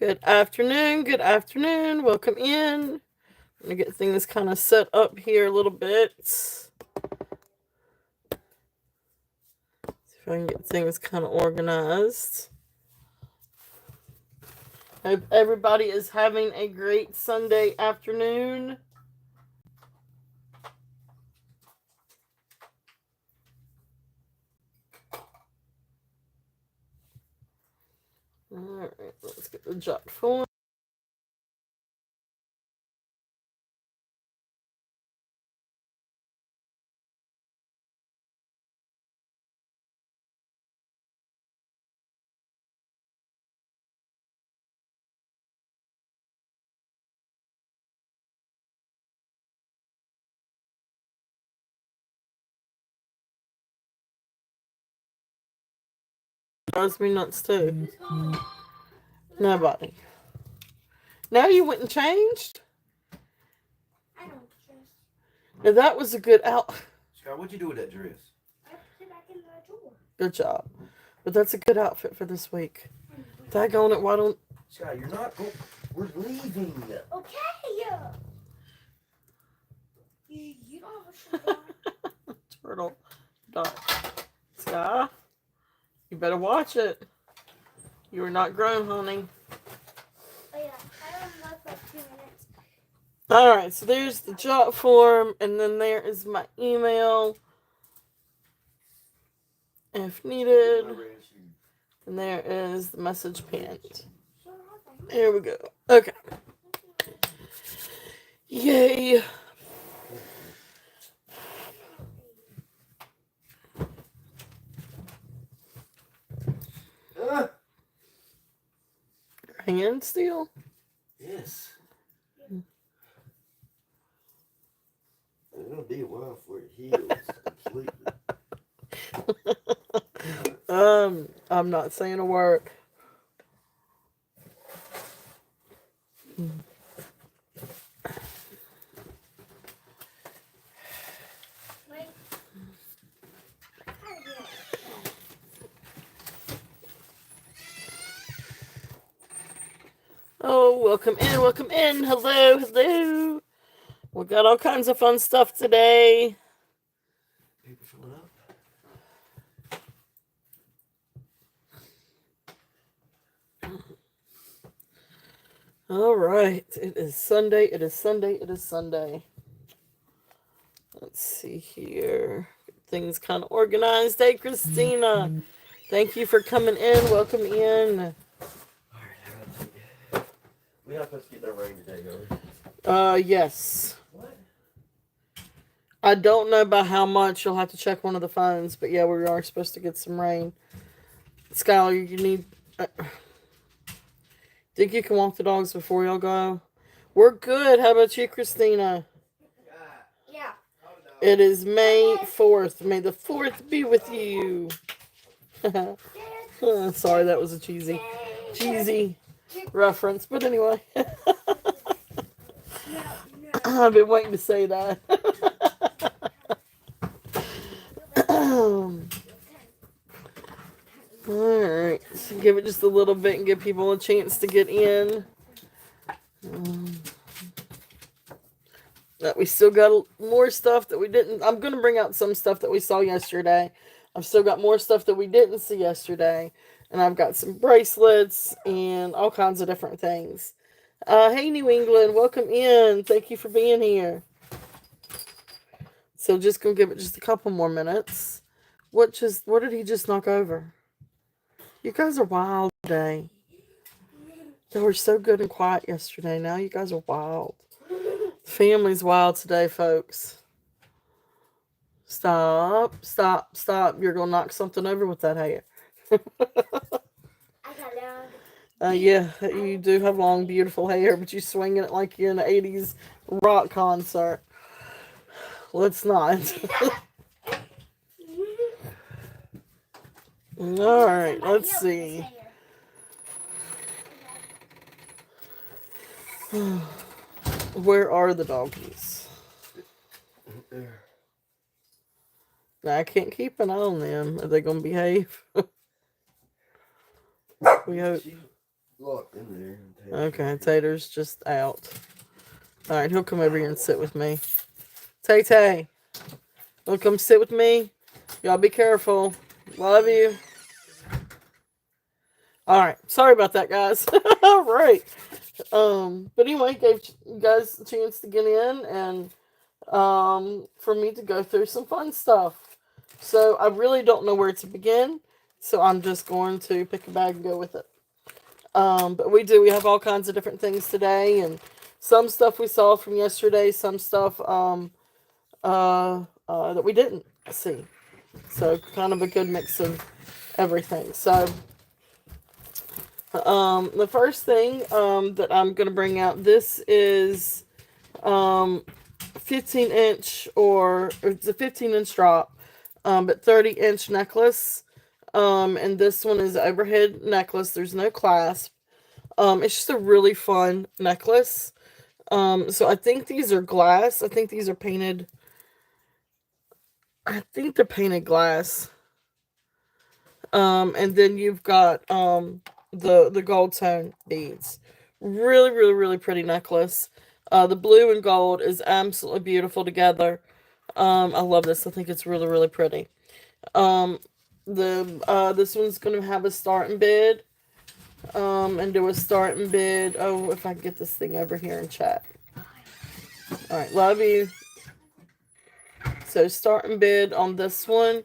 Good afternoon. Good afternoon. Welcome in. I'm going to get things kind of set up here a little bit. See if I can get things kind of organized. Hope everybody is having a great Sunday afternoon. All right, let's get the jot form. Drives me nuts too. Nobody. Now you went and changed? I don't dress. Now that was a good out. Scott, what'd you do with that dress? I put it back in the drawer. Good job. But that's a good outfit for this week. Daggone it, why don't... Scott, you're not going... We're leaving. Okay. You don't have a shirt on. Turtle. Dot. Sky, you better watch it. You are not grown, honey. Oh yeah, I don't know for 2 minutes. Alright, so there's the jot form, and then there is my email. If needed. And there is the message pinned. There we go. Okay. Yay. Hand still? Yes. It'll be a while before it heals completely. I'm not saying a word. Wait. Oh, welcome in, welcome in. Hello, hello. We got all kinds of fun stuff today. People filling up. All right. It is Sunday. It is Sunday. It is Sunday. Let's see here. Get things kind of organized. Hey, Christina. Thank you for coming in. Welcome in. We're not supposed to get that rain today, are we? Yes. What? I don't know by how much. You'll have to check one of the phones. But yeah, we are supposed to get some rain. Skylar, you need... think you can walk the dogs before y'all go? We're good. How about you, Christina? Yeah. It is May 4th. May the 4th be with you. Sorry, that was a cheesy reference. But anyway. I've been waiting to say that. Alright. So give it just a little bit and give people a chance to get in. That we still got more stuff that we didn't. I'm going to bring out some stuff that we saw yesterday. I've still got more stuff that we didn't see yesterday. And I've got some bracelets and all kinds of different things. Hey, New England. Welcome in. Thank you for being here. So just going to give it just a couple more minutes. What did he just knock over? You guys are wild today. They were so good and quiet yesterday. Now you guys are wild. The family's wild today, folks. Stop. You're going to knock something over with that hair. Yeah, you do have long, beautiful hair, but you're swinging it like you're in an 80s rock concert. Let's not. All right, let's see. Where are the doggies? Now, I can't keep an eye on them. Are they going to behave? We hope. locked in there. Okay, Tater's just out. Alright, he'll come over here and sit with me. Tay, wanna come sit with me? Y'all be careful. Love you. Alright, sorry about that, guys. Alright. But anyway, gave you guys a chance to get in and for me to go through some fun stuff. So I really don't know where to begin, so I'm just going to pick a bag and go with it. But we have all kinds of different things today, and some stuff we saw from yesterday, some stuff that we didn't see. So kind of a good mix of everything. So the first thing that I'm going to bring out, this is 15 inch, or it's a 15-inch drop, but 30-inch necklace. And this one is overhead necklace. There's no clasp. It's just a really fun necklace. So I think these are glass. I think these are painted. I think they're painted glass. And then you've got the gold tone beads. Really, really, really pretty necklace. The blue and gold is absolutely beautiful together. I love this. I think it's really, really pretty. This one's gonna have a starting bid. And do a starting bid. Oh, if I can get this thing over here in chat. Alright, love you. So starting bid on this one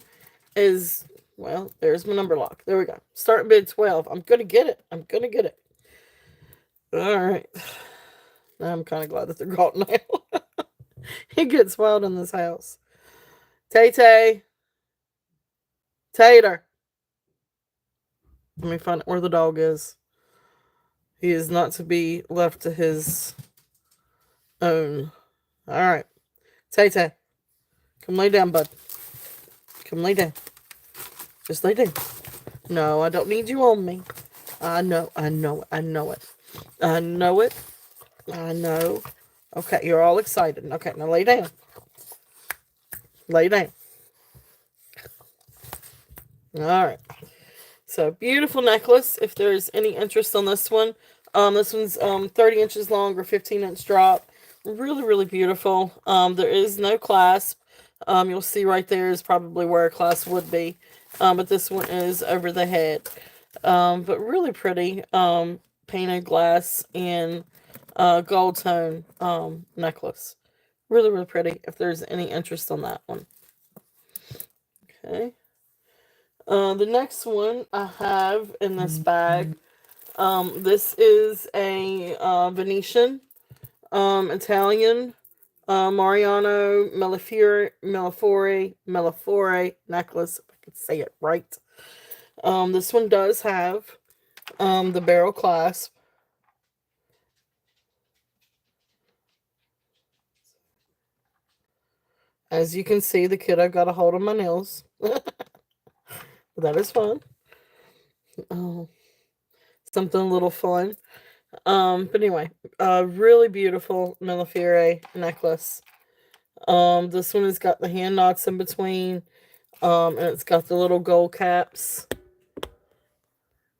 is, well, there's my number lock. There we go. Starting bid 12. I'm gonna get it. I'm gonna get it. Alright. Now I'm kind of glad that they're gone now. It gets wild in this house. Tay. Tater. Let me find out where the dog is. He is not to be left to his own. Alright. Tay. Come lay down, bud. Come lay down. Just lay down. No, I don't need you on me. I know it. I know it. Okay, you're all excited. Okay, now lay down. Lay down. Alright. So, beautiful necklace. If there's any interest on this one. This one's 30 inches long or 15-inch drop. Really, really beautiful. There is no clasp. You'll see right there is probably where a clasp would be. But this one is over the head. But really pretty. Painted glass and gold tone necklace. Really, really pretty if there's any interest on that one. Okay. The next one I have in this bag. This is a Venetian Italian Mariano Millefiore necklace, if I could say it right. This one does have the barrel clasp. As you can see, the kiddo got a hold of my nails. That is fun. Something a little fun. But anyway, really beautiful Millefiore necklace. This one has got the hand knots in between. And it's got the little gold caps. Let's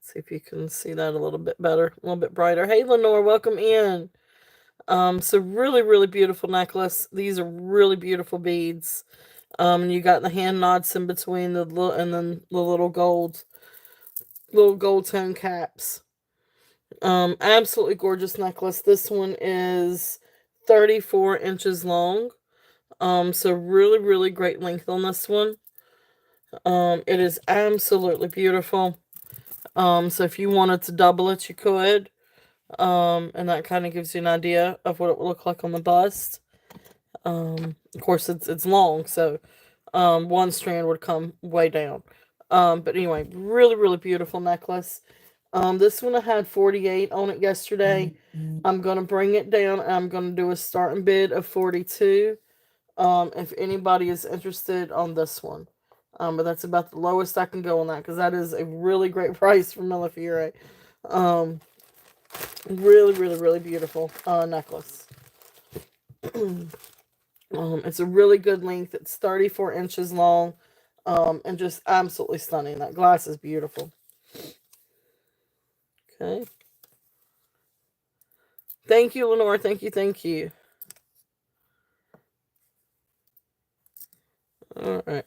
see if you can see that a little bit better, a little bit brighter. Hey, Lenore, welcome in. So really, really beautiful necklace. These are really beautiful beads. You got the hand knots in between the little, and then the little gold tone caps. Absolutely gorgeous necklace. This one is 34 inches long. So really, really great length on this one. It is absolutely beautiful. So if you wanted to double it, you could. And that kind of gives you an idea of what it would look like on the bust. Of course, it's long, so one strand would come way down. But anyway, really, really beautiful necklace. This one I had 48 on it yesterday. I'm going to bring it down, and I'm going to do a starting bid of 42. If anybody is interested on this one. But that's about the lowest I can go on that, because that is a really great price for Millefiore. Really, really, really beautiful necklace. It's a really good length. It's 34 inches long. And just absolutely stunning. That glass is beautiful. Okay. Thank you, Lenore. Thank you. Thank you. All right.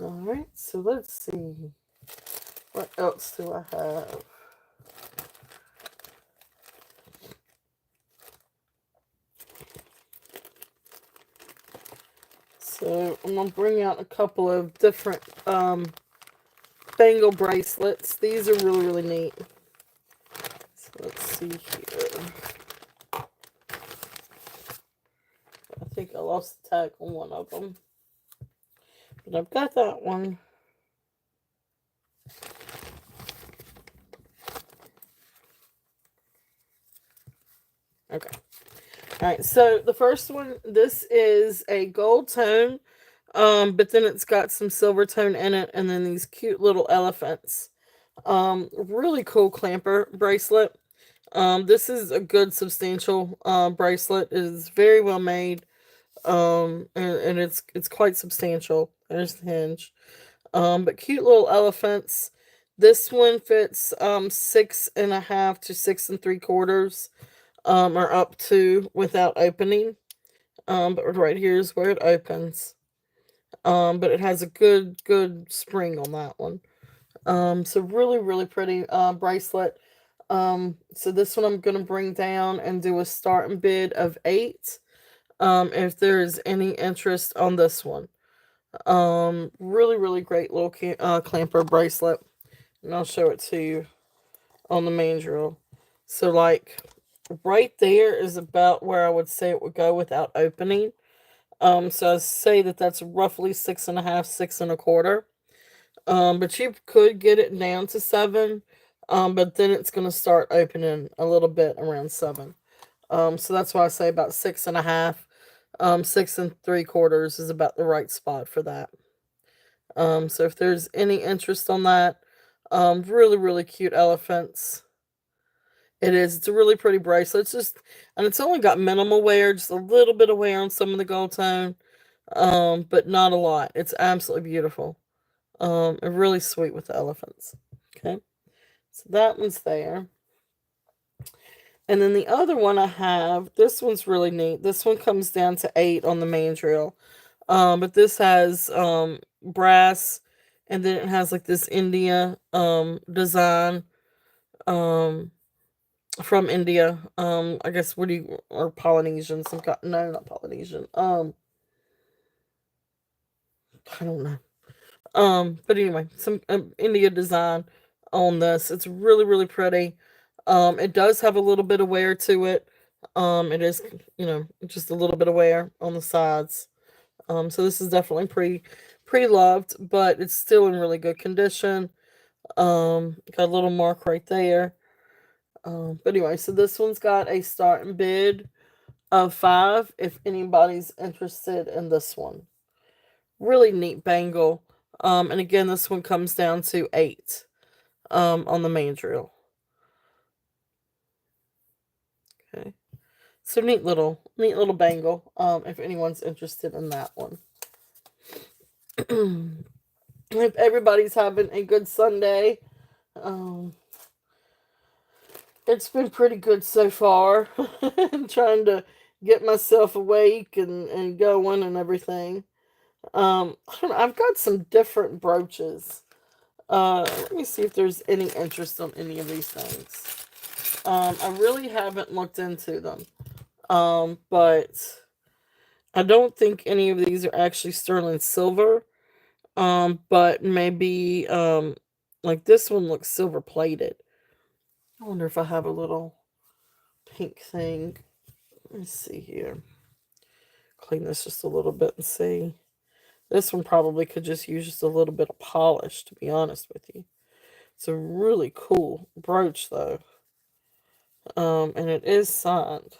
All right. So let's see. What else do I have? So I'm gonna bring out a couple of different bangle bracelets. These are really, really neat. So let's see here. I think I lost the tag on one of them, but I've got that one. Okay. All right. So the first one, this is a gold tone, but then it's got some silver tone in it, and then these cute little elephants. Really cool clamper bracelet. This is a good substantial bracelet. It is very well made. And it's quite substantial. There's the hinge. But cute little elephants. This one fits 6.5 to 6 3/4, or up to without opening. But right here is where it opens. But it has a good spring on that one. So really, really pretty bracelet. So this one I'm gonna bring down and do a start and bid of 8. If there's any interest on this one. Really, really great little clamper bracelet. And I'll show it to you on the main drill. So like right there is about where I would say it would go without opening. So I say that that's roughly 6.5, 6 1/4. But you could get it down to 7. But then it's gonna start opening a little bit around 7. So that's why I say about 6.5. 6 3/4 is about the right spot for that. So if there's any interest on that, really, really cute elephants. It is. It's a really pretty bracelet. And it's only got minimal wear, just a little bit of wear on some of the gold tone, but not a lot. It's absolutely beautiful. And really sweet with the elephants. Okay, so that one's there. And then the other one I have, this one's really neat. This one comes down to 8 on the main drill. But this has brass, and then it has like this India design um from India. I guess what do you or Polynesian, some kind, no, not Polynesian. I don't know. But anyway, some India design on this. It's really, really pretty. It does have a little bit of wear to it. It is, just a little bit of wear on the sides. So this is definitely pre-loved, but it's still in really good condition. Got a little mark right there. But anyway, so this one's got a starting bid of 5 if anybody's interested in this one. Really neat bangle. And again, this one comes down to 8 on the main drill. Okay. So neat little bangle. If anyone's interested in that one. If everybody's having a good Sunday. It's been pretty good so far. I'm trying to get myself awake and going and everything. I don't know, I've got some different brooches. Let me see if there's any interest on any of these things. I really haven't looked into them. But I don't think any of these are actually sterling silver. But maybe like this one looks silver plated. I wonder if I have a little pink thing. Let me see here. Clean this just a little bit and see. This one probably could just use just a little bit of polish, to be honest with you. It's a really cool brooch, though. And it is signed.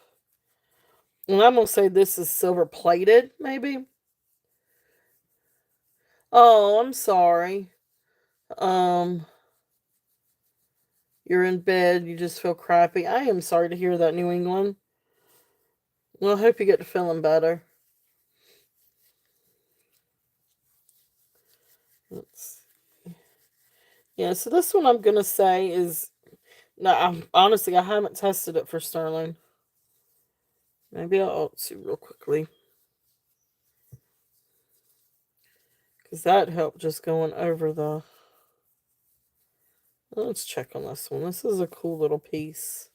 And I'm going to say this is silver plated, maybe. Oh, I'm sorry. Um, you're in bed. You just feel crappy. I am sorry to hear that, New England. Well, I hope you get to feeling better. Let's see Yeah, so this one I'm gonna say is no. Honestly, I haven't tested it for sterling. Maybe I'll see real quickly because that helped just going over the. Let's check on this one. This is a cool little piece.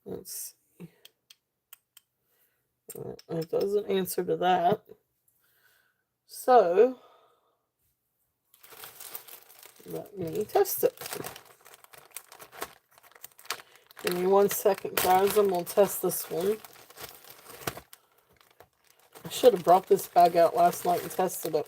Let's see. It doesn't answer to that. So let me test it. Give me 1 second, guys. I'm gonna test this one. I should have brought this bag out last night and tested it.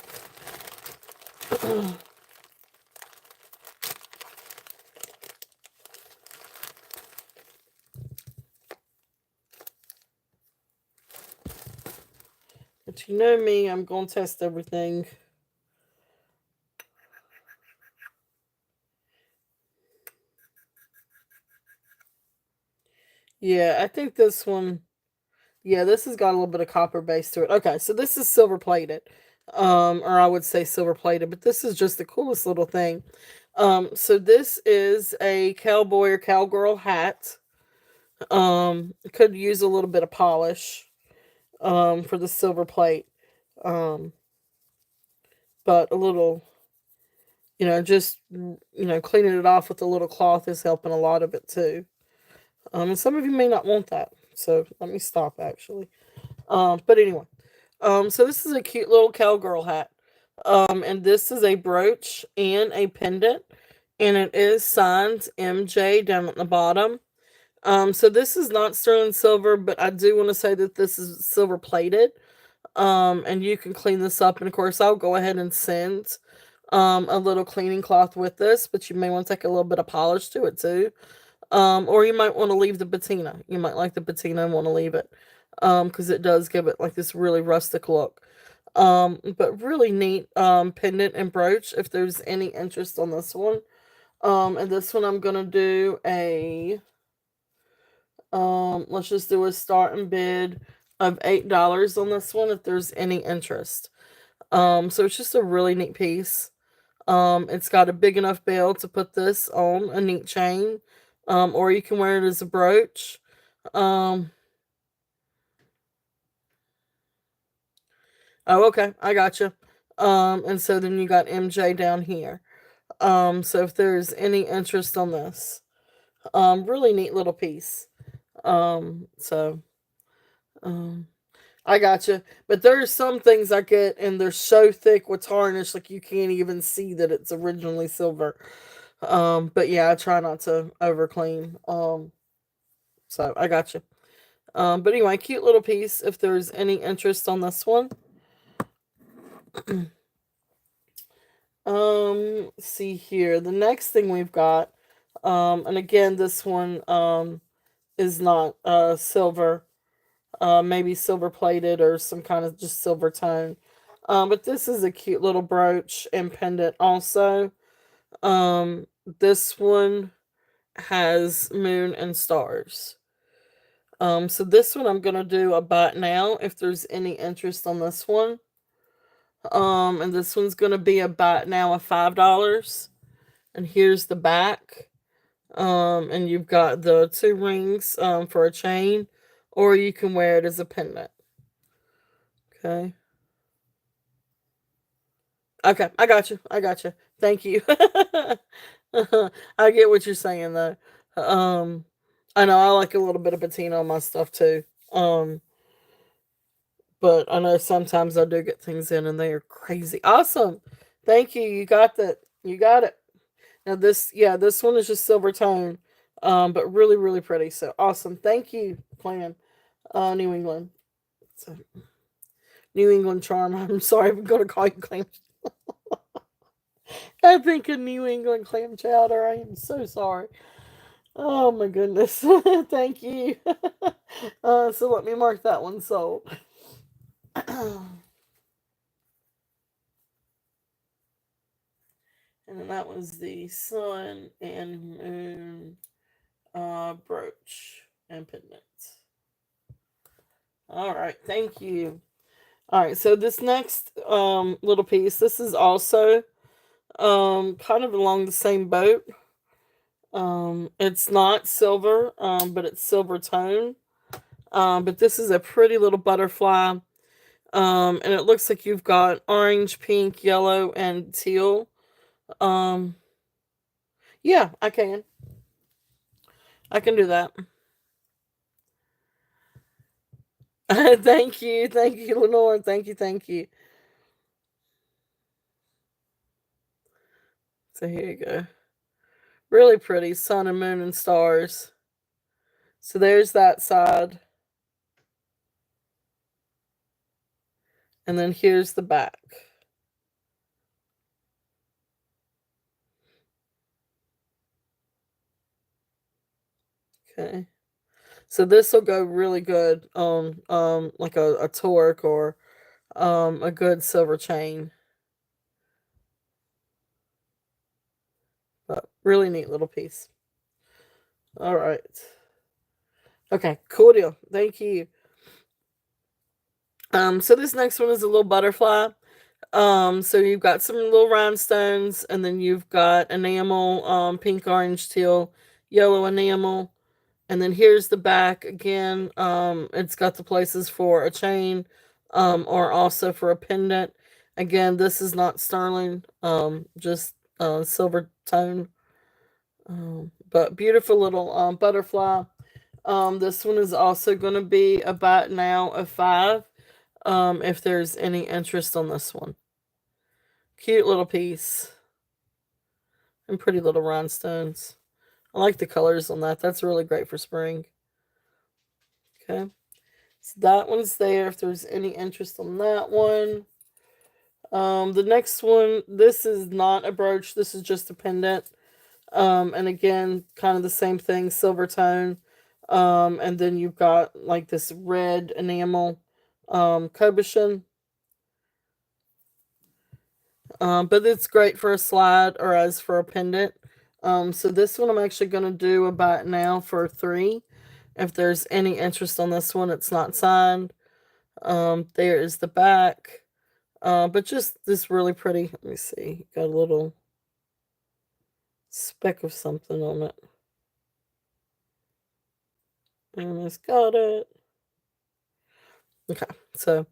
But you know me, I'm gonna test everything. Yeah, I think this one. Yeah, this has got a little bit of copper base to it. Okay, so this is silver plated. Or I would say silver plated, but this is just the coolest little thing. So this is a cowboy or cowgirl hat. Could use a little bit of polish for the silver plate. Um, but a little, just cleaning it off with a little cloth is helping a lot of it too. And some of you may not want that. So let me stop actually. But anyway. So this is a cute little cowgirl hat. And this is a brooch and a pendant. And it is signed MJ down at the bottom. So this is not sterling silver, but I do want to say that this is silver plated. And you can clean this up. And of course, I'll go ahead and send a little cleaning cloth with this, but you may want to take a little bit of polish to it too. Or you might want to leave the patina. You might like the patina and want to leave it. Because it does give it like this really rustic look. But really neat pendant and brooch if there's any interest on this one. And this one I'm gonna do a let's just do a starting bid of $8 on this one if there's any interest. So it's just a really neat piece. It's got a big enough bell to put this on a neat chain. Or you can wear it as a brooch. Um, oh, okay, I gotcha. And so then you got MJ down here. So if there's any interest on this, really neat little piece. So, um, I gotcha. But there's some things I get and they're so thick with tarnish, like you can't even see that it's originally silver. But yeah, I try not to over clean. So I gotcha. But anyway, cute little piece if there's any interest on this one. See here. The next thing we've got, and again, this one is not silver, maybe silver plated or some kind of just silver tone. But this is a cute little brooch and pendant also. This one has moon and stars. So this one I'm gonna do a buy now if there's any interest on this one. And this one's gonna be a buy now of $5. And here's the back. And you've got the 2 rings for a chain, or you can wear it as a pendant. Okay. Okay, I got you. I got you. Thank you. I get what you're saying though. Um, I know I like a little bit of patina on my stuff too. But I know sometimes I do get things in and they are crazy. Awesome. Thank you. You got that. You got it. Now this one is just silver tone. But really, really pretty. So awesome. Thank you, Clan. New England. So, New England charm. I'm sorry, I'm gonna call you clam. I think a New England clam chowder. I am so sorry. Oh my goodness. Thank you. So let me mark that one sold. And then that was the sun and moon brooch and pendant. All right, thank you. All right, so this next little piece, this is also kind of along the same boat. It's not silver, but it's silver tone. But this is a pretty little butterfly. And it looks like you've got orange, pink, yellow, and teal. Um, yeah, I can. I can do that. Thank you, Lenore. Thank you. So here you go. Really pretty sun and moon and stars. So there's that side. And then here's the back. Okay. So this will go really good on like a torque or a good silver chain. But really neat little piece. All right. Okay, cool deal. Thank you. So this next one is a little butterfly. So you've got some little rhinestones, and then you've got enamel, pink, orange, teal, yellow enamel, and then here's the back again. It's got the places for a chain, or also for a pendant. Again, this is not sterling, just silver tone, but beautiful little butterfly. This one is also going to be about now a 5. If there's any interest on this one. Cute little piece. And pretty little rhinestones. I like the colors on that. That's really great for spring. Okay. So that one's there if there's any interest on that one. The next one, this is not a brooch. This is just a pendant. And again, kind of the same thing, silver tone. And then you've got like this red enamel cabochon. But it's great for a slide or as for a pendant. So this one I'm actually going to do about now for 3. If there's any interest on this one, it's not signed. There is the back. But just this really pretty. Let me see. Got a little speck of something on it. And it's got it. Okay, so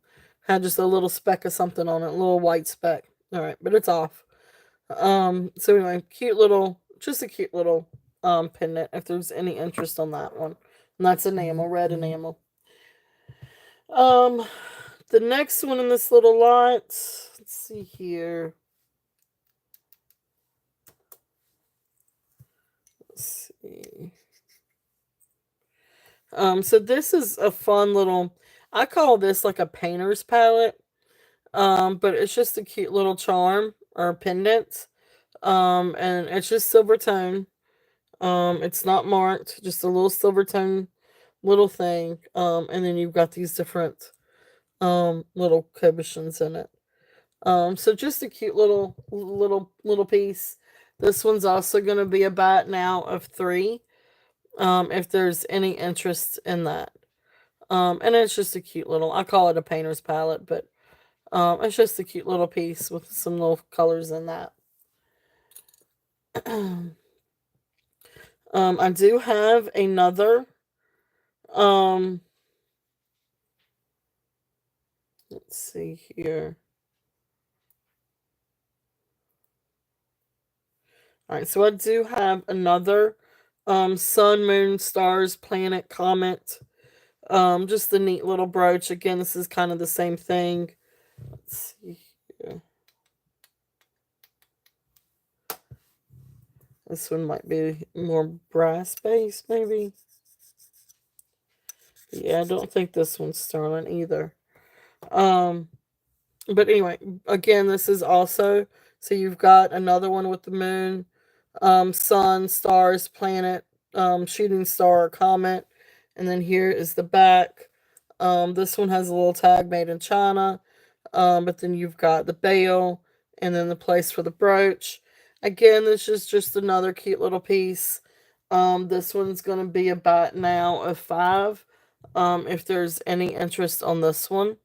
had just a little speck of something on it, a little white speck. All right, but it's off. So anyway, just a cute little pendant. If there's any interest on that one, and that's enamel, red enamel. The next one in this little lot. Let's see here. Let's see. So this is a fun little. I call this like a painter's palette. But it's just a cute little charm or pendant. And it's just silver tone. It's not marked, just a little silver tone little thing. And then you've got these different little cabochons in it. So just a cute little piece. This one's also going to be about now of 3. If there's any interest in that. And it's just a cute little. I call it a painter's palette, but it's just a cute little piece with some little colors in that. I do have another. Let's see here. All right, so I do have another sun, moon, stars, planet, comet. Just a neat little brooch. Again, this is kind of the same thing. Let's see here. This one might be more brass based, maybe. Yeah, I don't think this one's sterling either. But anyway, again, this is also so you've got another one with the moon, sun, stars, planet, shooting star, comet, and then here is the back. This one has a little tag made in China, but then you've got the bail and then the place for the brooch. Again, this is just another cute little piece. This one's going to be about now a 5. If there's any interest on this one.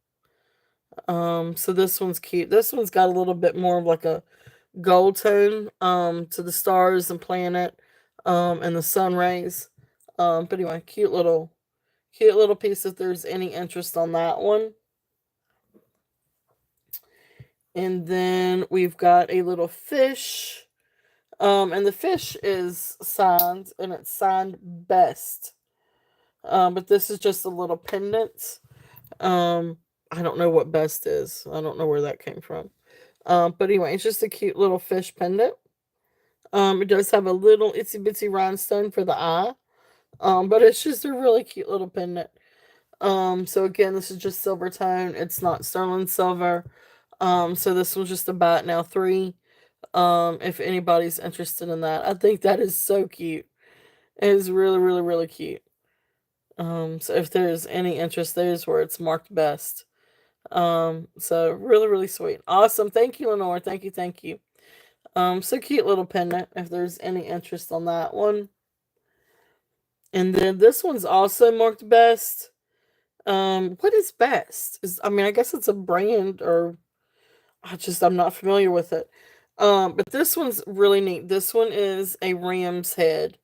So this one's cute. This one's got a little bit more of like a gold tone to the stars and planet and the sun rays. But anyway, cute little piece if there's any interest on that one. And then we've got a little fish. And the fish is signed, and it's signed best. But this is just a little pendant. I don't know what best is. I don't know where that came from. But anyway, it's just a cute little fish pendant. It does have a little itsy bitsy rhinestone for the eye. But it's just a really cute little pendant. So again, this is just silver tone. It's not sterling silver. So this was just about now 3. If anybody's interested in that, I think that is so cute. It is really, really, really cute. So if there's any interest, there's where it's marked best. So really, really sweet. Awesome. Thank you, Lenore. Thank you, thank you. So cute little pendant if there's any interest on that one. And then this one's also marked best. What is best? I guess it's a brand or I'm not familiar with it. But this one's really neat. This one is a ram's head.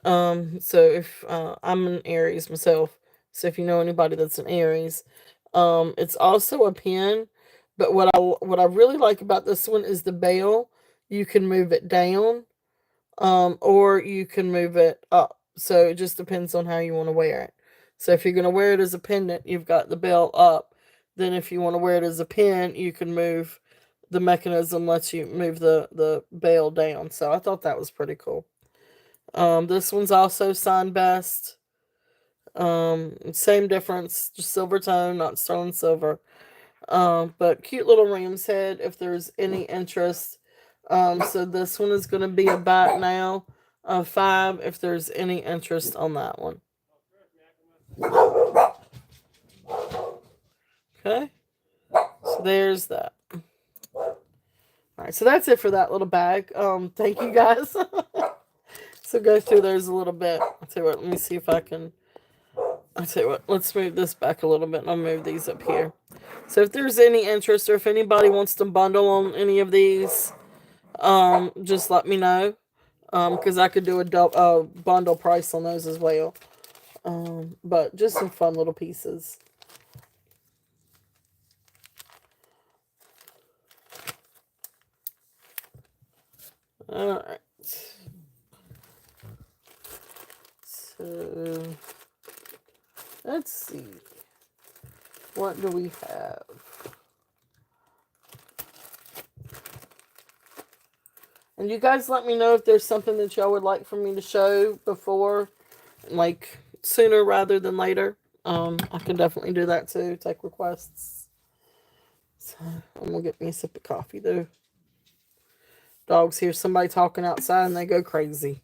So if I'm an Aries myself, so if you know anybody that's an Aries, it's also a pin. But what I really like about this one is the bell. You can move it down, or you can move it up. So it just depends on how you want to wear it. So if you're going to wear it as a pendant, you've got the bell up. Then if you want to wear it as a pin, you can move the mechanism lets you move the bell down. So I thought that was pretty cool. This one's also signed best. Same difference, just silver tone, not sterling silver. But cute little ram's head if there's any interest. So this one is going to be about now 5 if there's any interest on that one. Okay, so there's that. All right, so that's it for that little bag. Thank you guys. So go through those a little bit. I'll tell you what, let me see if I can. I'll tell you what, let's move this back a little bit and I'll move these up here. So if there's any interest or if anybody wants to bundle on any of these, just let me know. Because I could do a bundle price on those as well. But just some fun little pieces. All right. So let's see. What do we have? And you guys let me know if there's something that y'all would like for me to show before, like sooner rather than later. I can definitely do that too, take requests. So I'm gonna get me a sip of coffee though. Dogs hear somebody talking outside and they go crazy.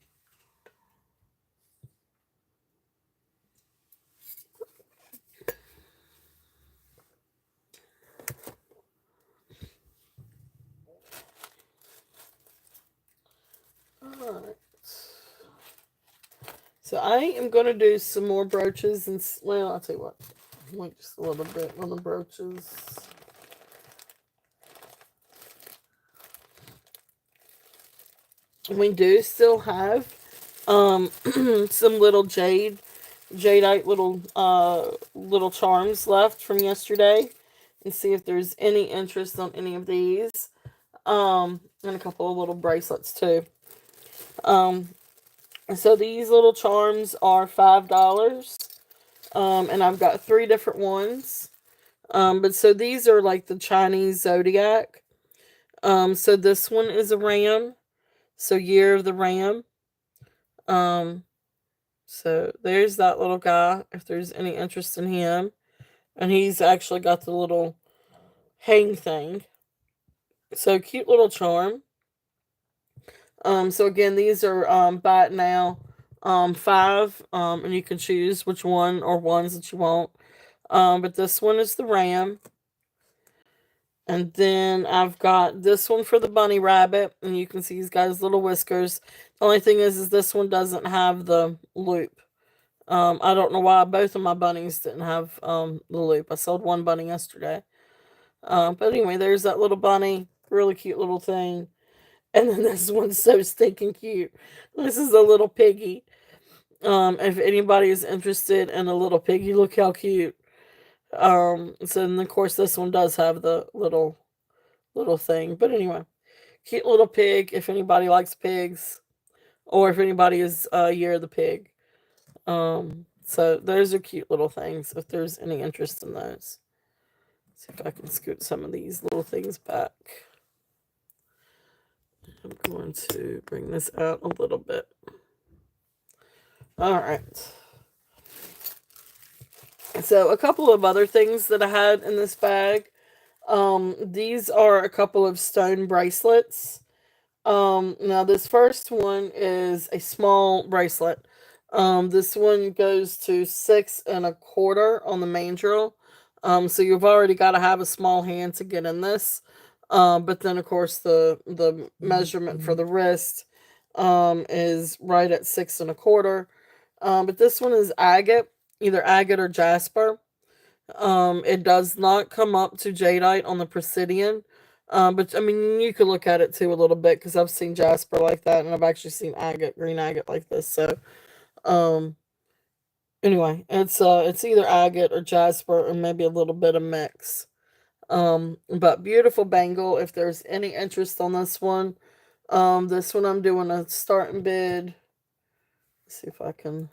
Alright. So I am going to do some more brooches and, well, I'll tell you what. Wait just a little bit on the brooches. We do still have some little jadeite little charms left from yesterday, and see if there's any interest on any of these. And a couple of little bracelets too. So these little charms are $5. And I've got 3 different ones. But so these are like the Chinese zodiac. So this one is a ram. So year of the ram. So there's that little guy, if there's any interest in him. And he's actually got the little hang thing. So cute little charm. So again, these are buy it now 5. And you can choose which one or ones that you want. But this one is the ram. And then I've got this one for the bunny rabbit. And you can see he's got his little whiskers. The only thing is this one doesn't have the loop. I don't know why both of my bunnies didn't have the loop. I sold one bunny yesterday. But anyway, there's that little bunny. Really cute little thing. And then this one's so stinking cute. This is a little piggy. If anybody is interested in a little piggy, look how cute. So then of course this one does have the little thing. But anyway, cute little pig if anybody likes pigs. Or if anybody is Year of the Pig. So those are cute little things if there's any interest in those. Let's see if I can scoot some of these little things back. I'm going to bring this out a little bit. All right. So a couple of other things that I had in this bag. These are a couple of stone bracelets. Now this first one is a small bracelet. This one goes to 6 1/4 on the main drill. So you've already got to have a small hand to get in this. But then of course the measurement for the wrist is right at 6 1/4. But this one is agate, either agate or jasper. It does not come up to jadeite on the Presidian. But I mean, you could look at it too a little bit because I've seen jasper like that, and I've actually seen agate, green agate like this. So, um, anyway, it's either agate or jasper or maybe a little bit of mix. But beautiful bangle. If there's any interest on this one I'm doing a starting bid. Let's see if I can.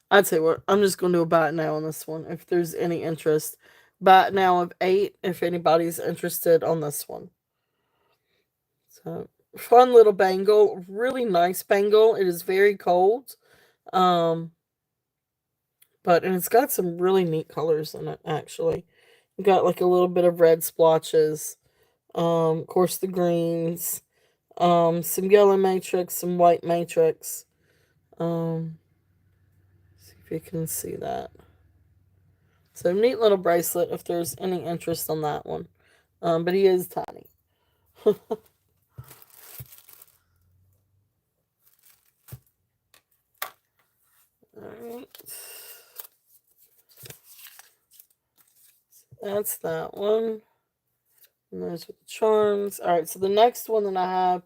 I'd say what I'm just gonna do a buy it now on this one. If there's any interest, buy it now of 8. If anybody's interested on this one, so fun little bangle, really nice bangle. It is very cold, um, and it's got some really neat colors in it. Actually, you got like a little bit of red splotches, of course the greens, some yellow matrix, some white matrix. See if you can see that. So neat little bracelet if there's any interest on that one. But he is tiny. Alright. That's that one. And those are the charms. Alright, so the next one that I have,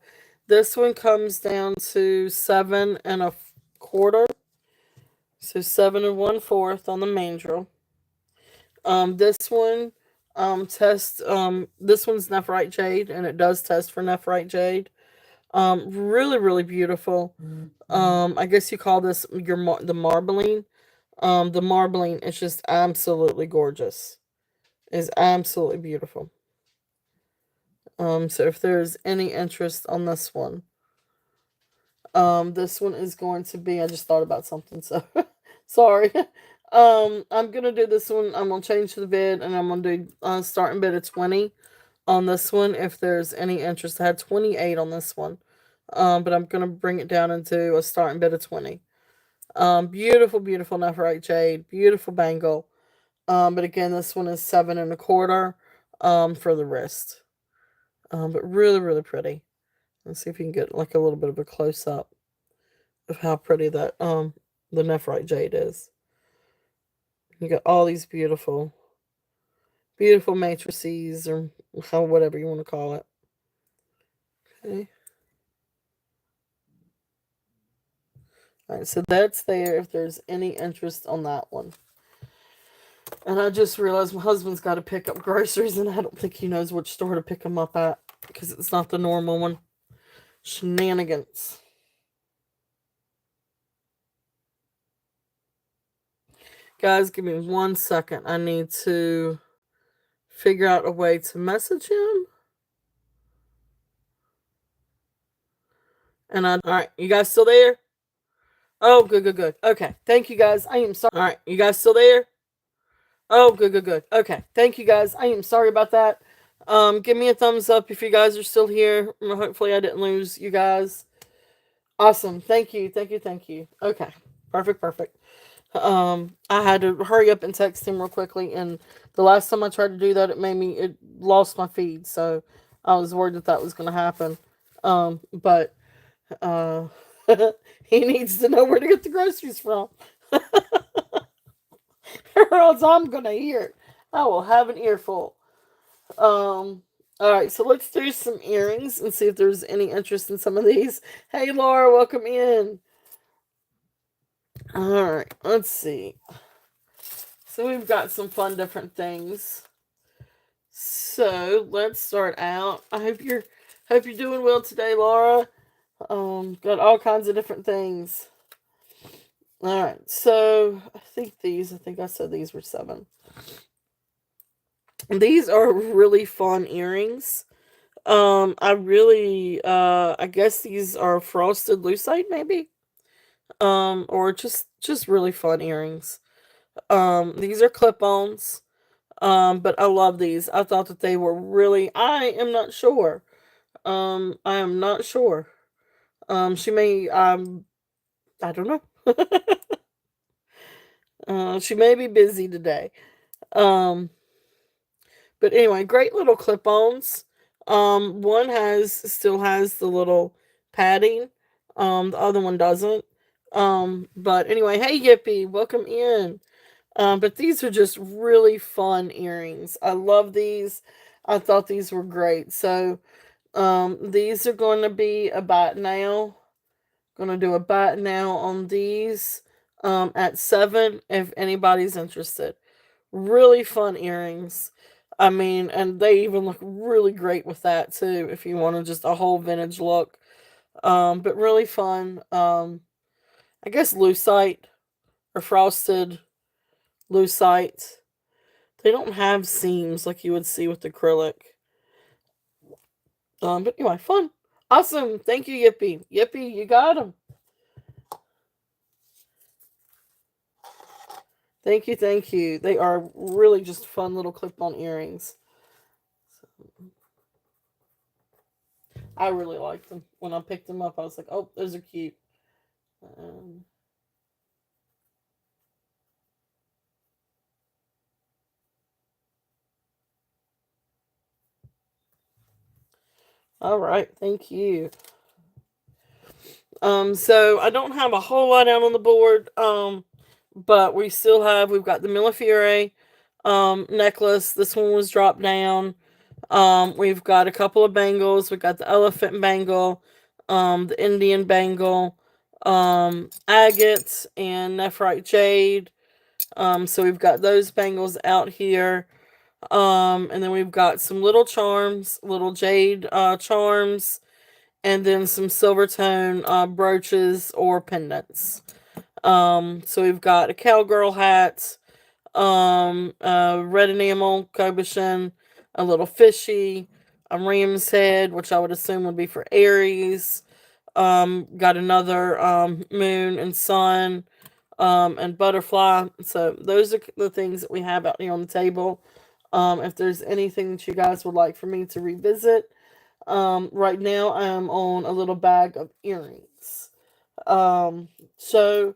this one comes down to 7 1/4. So 7 1/4 on the main drill. This one this one's nephrite jade, and it does test for nephrite jade. Really, really beautiful. I guess you call this the marbling. The marbling is just absolutely gorgeous. Is absolutely beautiful. So if there's any interest on this one is going to be. I just thought about something, so sorry. I'm gonna do this one. I'm gonna change the bid, and I'm gonna do starting bid of 20 on this one. If there's any interest, I had 28 on this one. But I'm gonna bring it down into a starting bid of 20. Beautiful, beautiful nephrite jade, beautiful bangle. But again, this one is 7 1/4 for the wrist. But really, really pretty. Let's see if you can get like a little bit of a close up of how pretty that the nephrite jade is. You got all these beautiful, beautiful matrices, or how whatever you want to call it. Okay. Alright, so that's there if there's any interest on that one. And I just realized my husband's got to pick up groceries, and I don't think he knows which store to pick them up at because it's not the normal one. Shenanigans. Guys, give me 1 second. I need to figure out a way to message him. And alright, you guys still there? Oh, good, good, good. Okay, thank you guys. I am sorry. Alright, you guys still there? Oh, good, good, good. Okay, thank you guys. I am sorry about that. Give me a thumbs up if you guys are still here. Hopefully I didn't lose you guys. Awesome. Thank you, thank you, thank you. Okay, perfect, perfect. I had to hurry up and text him real quickly, and the last time I tried to do that, it lost my feed, so I was worried that was going to happen. But he needs to know where to get the groceries from, or else I'm gonna hear it. I will have an earful. All right, so let's do some earrings and see if there's any interest in some of these. Hey, Laura, welcome in. All right, let's see. So we've got some fun different things. So let's start out. I hope you're doing well today, Laura. Got all kinds of different things. All right, so I think I said these were 7. These are really fun earrings. I guess these are frosted lucite, maybe. Or just really fun earrings. These are clip-ons. But I love these. I thought that they were really. I am not sure. I am not sure. She may. I don't know. She may be busy today. Um, but anyway, great little clip-ons. One still has the little padding. The other one doesn't. But anyway, hey Yippee, welcome in. But these are just really fun earrings. I love these. I thought these were great. So, these are going to be a buy it now. Going to do a buy it now on these at 7 if anybody's interested. Really fun earrings. I mean, and they even look really great with that too if you want just a whole vintage look. But really fun. I guess lucite or frosted lucite. They don't have seams like you would see with acrylic. But anyway, fun. Awesome. Thank you, Yippee. Yippee, you got them. Thank you, thank you. They are really just fun little clip-on earrings. I really liked them. When I picked them up, I was like, oh, those are cute. All right, thank you. So I don't have a whole lot out on the board. But we've got the Millefiore necklace. This one was dropped down. We've got a couple of bangles. We've got the elephant bangle, the Indian bangle, agate and nephrite jade. So we've got those bangles out here. And then we've got some little charms, little jade charms, and then some silver tone brooches or pendants. So we've got a cowgirl hat, red enamel cabochon, a little fishy, a ram's head, which I would assume would be for Aries. Got another moon and sun, and butterfly. So those are the things that we have out here on the table. If there's anything that you guys would like for me to revisit, right now I am on a little bag of earrings. So,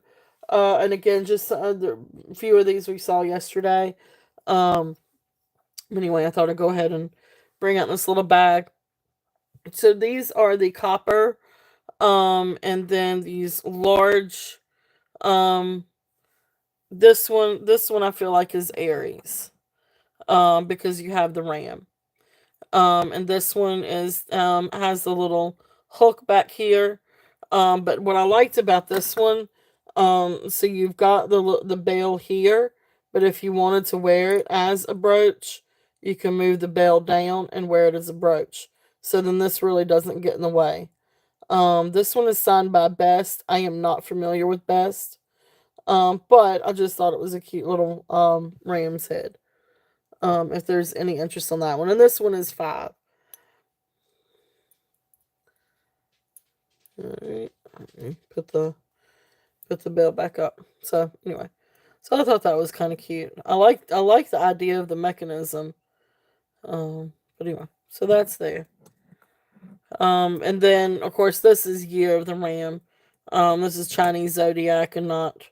and again, just a few of these we saw yesterday. Anyway, I thought I'd go ahead and bring out this little bag. So these are the copper, and then these large, um, this one I feel like is Aries, because you have the ram. And this one has the little hook back here. But what I liked about this one, so you've got the bell here, but if you wanted to wear it as a brooch, you can move the bell down and wear it as a brooch. So then this really doesn't get in the way. This one is signed by Best. I am not familiar with Best. But I just thought it was a cute little ram's head. If there's any interest on that one. And this one is 5. Alright. Put the bell back up. So anyway. So I thought that was kind of cute. I like the idea of the mechanism. But anyway, so that's there. And then of course this is Year of the Ram. This is Chinese zodiac and not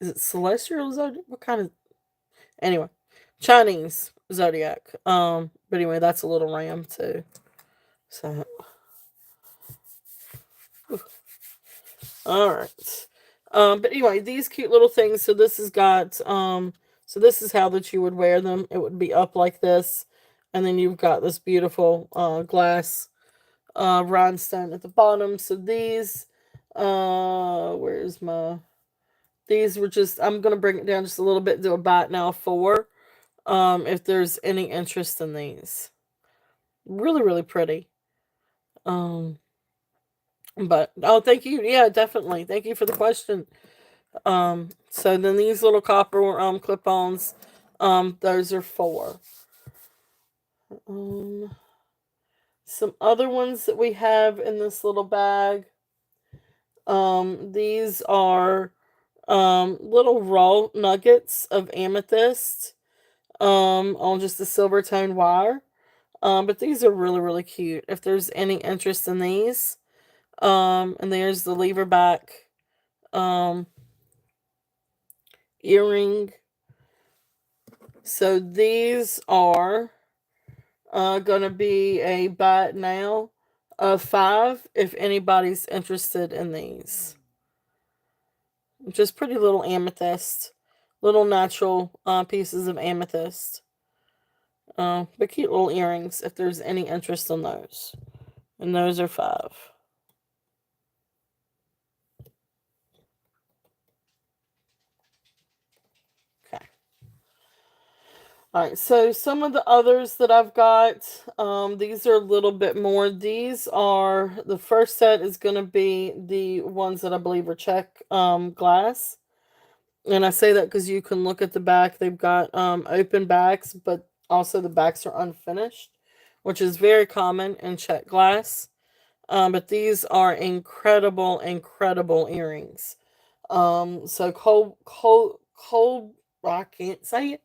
is it celestial zodiac? What kind of anyway? Chinese zodiac. But anyway, that's a little ram too. So all right. But anyway, these cute little things. So this has got So this is how that you would wear them. It would be up like this, and then you've got this beautiful glass rhinestone at the bottom. So these, where's my? These were just. I'm gonna bring it down just a little bit. Do a bite now 4. If there's any interest in these, really really pretty. Um, but oh, thank you. Yeah, definitely. Thank you for the question. So then these little copper clip-ons, those are 4. Um, some other ones that we have in this little bag. These are little raw nuggets of amethyst on just a silver tone wire. But these are really really cute. If there's any interest in these, and there's the lever back um earring. So these are gonna be a buy it now of 5 if anybody's interested in these. Just pretty little amethyst, little natural pieces of amethyst. But cute little earrings if there's any interest in those. And those are 5. Okay. All right, so some of the others that I've got, these are a little bit more. These are, the first set is going to be the ones that I believe are check glass. And I say that because you can look at the back. They've got open backs, but also the backs are unfinished, which is very common in check glass. But these are incredible, incredible earrings. So I can't say it.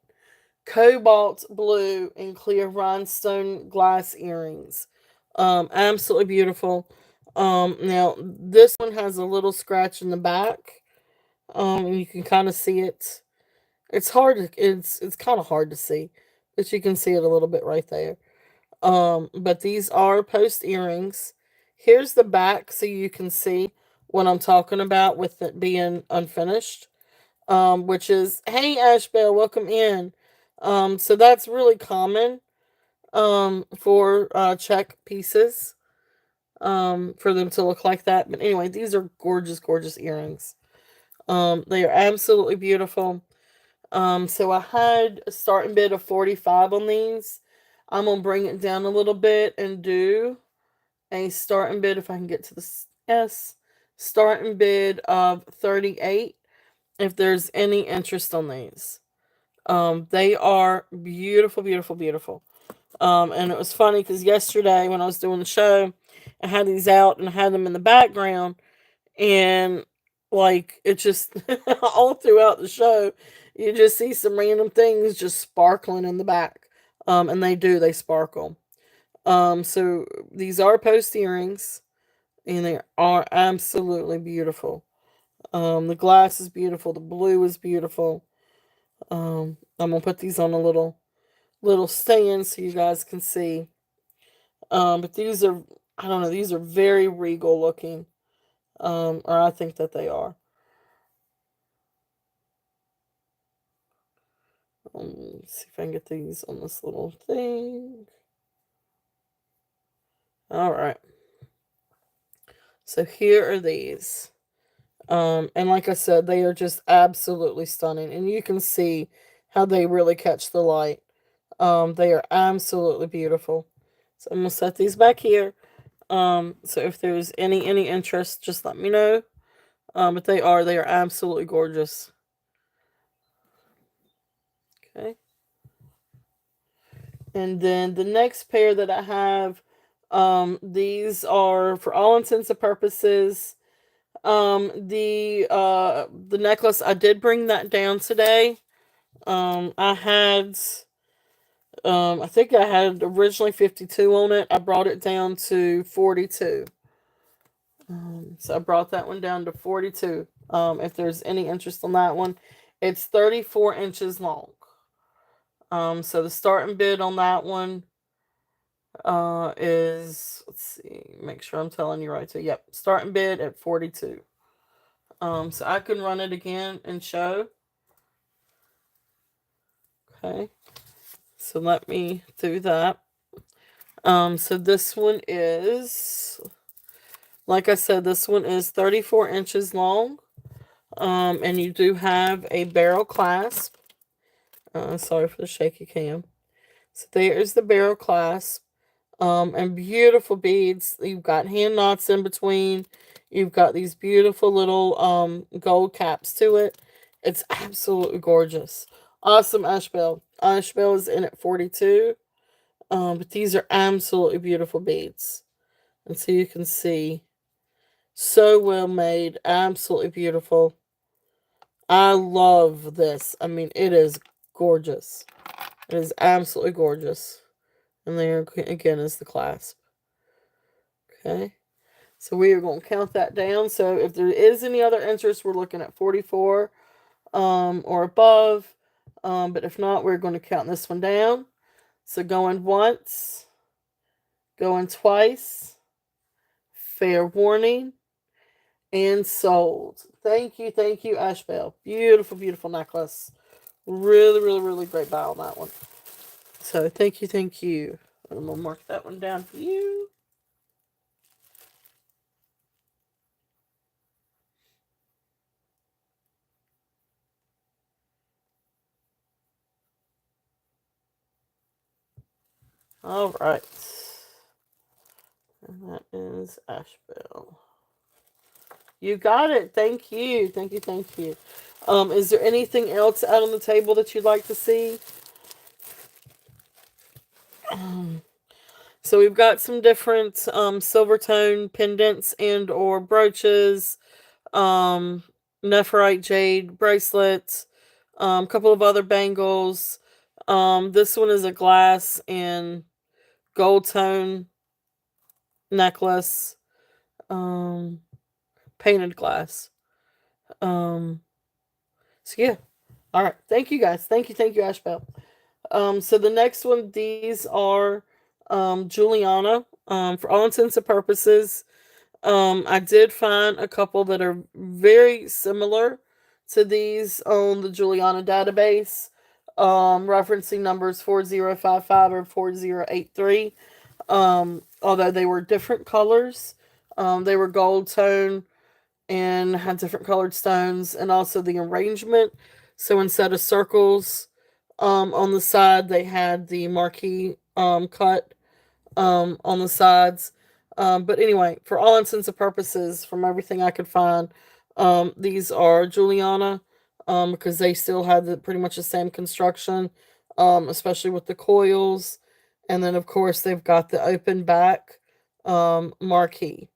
Cobalt blue and clear rhinestone glass earrings. Absolutely beautiful. Now this one has a little scratch in the back. You can kind of see it. It's kind of hard to see, but you can see it a little bit right there. But these are post earrings. Here's the back so you can see what I'm talking about with it being unfinished. Which is, hey Ashbel, welcome in. So that's really common for check pieces. For them to look like that. But anyway, these are gorgeous, gorgeous earrings. They are absolutely beautiful. So I had a starting bid of 45 on these. I'm gonna bring it down a little bit and do a starting bid if I can get to the S. Starting bid of 38 if there's any interest on these. They are beautiful, beautiful, beautiful. And it was funny because yesterday when I was doing the show, I had these out and I had them in the background, and like it just all throughout the show, you just see some random things just sparkling in the back. And they sparkle. So these are post earrings, and they are absolutely beautiful. The glass is beautiful. The blue is beautiful. I'm gonna put these on a little stand so you guys can see. But these are, I don't know, these are very regal looking. Or I think that they are. Let's see if I can get these on this little thing. All right. So here are these. And like I said, they are just absolutely stunning. And you can see how they really catch the light. They are absolutely beautiful. So I'm gonna set these back here. So if there's any interest, just let me know. But they are absolutely gorgeous. Okay. And then the next pair that I have, these are for all intents and purposes. The necklace, I did bring that down today. I had I think I had originally 52 on it. I brought it down to 42. So I brought that one down to 42. If there's any interest on that one, it's 34 inches long. So the starting bid on that one is, let's see, make sure I'm telling you right. So yep, starting bid at 42. So I can run it again and show. Okay. So let me do that. So this one is, like I said, this one is 34 inches long. And you do have a barrel clasp. Sorry for the shaky cam. So there's the barrel clasp. And beautiful beads. You've got hand knots in between. You've got these beautiful little gold caps to it. It's absolutely gorgeous. Awesome ash bell. Ash bell is in at 42. But these are absolutely beautiful beads. And so you can see, so well made, absolutely beautiful. I love this. I mean, it is gorgeous. It is absolutely gorgeous. And there again is the clasp. Okay. So we are going to count that down. So if there is any other interest, we're looking at 44 or above. But if not, we're going to count this one down. So going once, going twice, fair warning, and sold. Thank you, Ash Bell. Beautiful, beautiful necklace. Really, really, really great buy on that one. So thank you, thank you. I'm going to mark that one down for you. All right. And that is Ash Bell. You got it. Thank you. Thank you, thank you. Is there anything else out on the table that you'd like to see? So we've got some different silver tone pendants and or brooches, nephrite jade bracelets, a couple of other bangles. This one is a glass and gold tone necklace, painted glass. So yeah. All right. Thank you guys. Thank you, Ash Bell. So the next one, these are Juliana. For all intents and purposes, I did find a couple that are very similar to these on the Juliana database, referencing numbers 4055 or 4083. Although they were different colors, they were gold tone and had different colored stones, and also the arrangement. So instead of circles on the side, they had the marquee cut on the sides. But anyway, for all intents and purposes, from everything I could find, these are Juliana, because they still had pretty much the same construction, especially with the coils. And then, of course, they've got the open back marquee.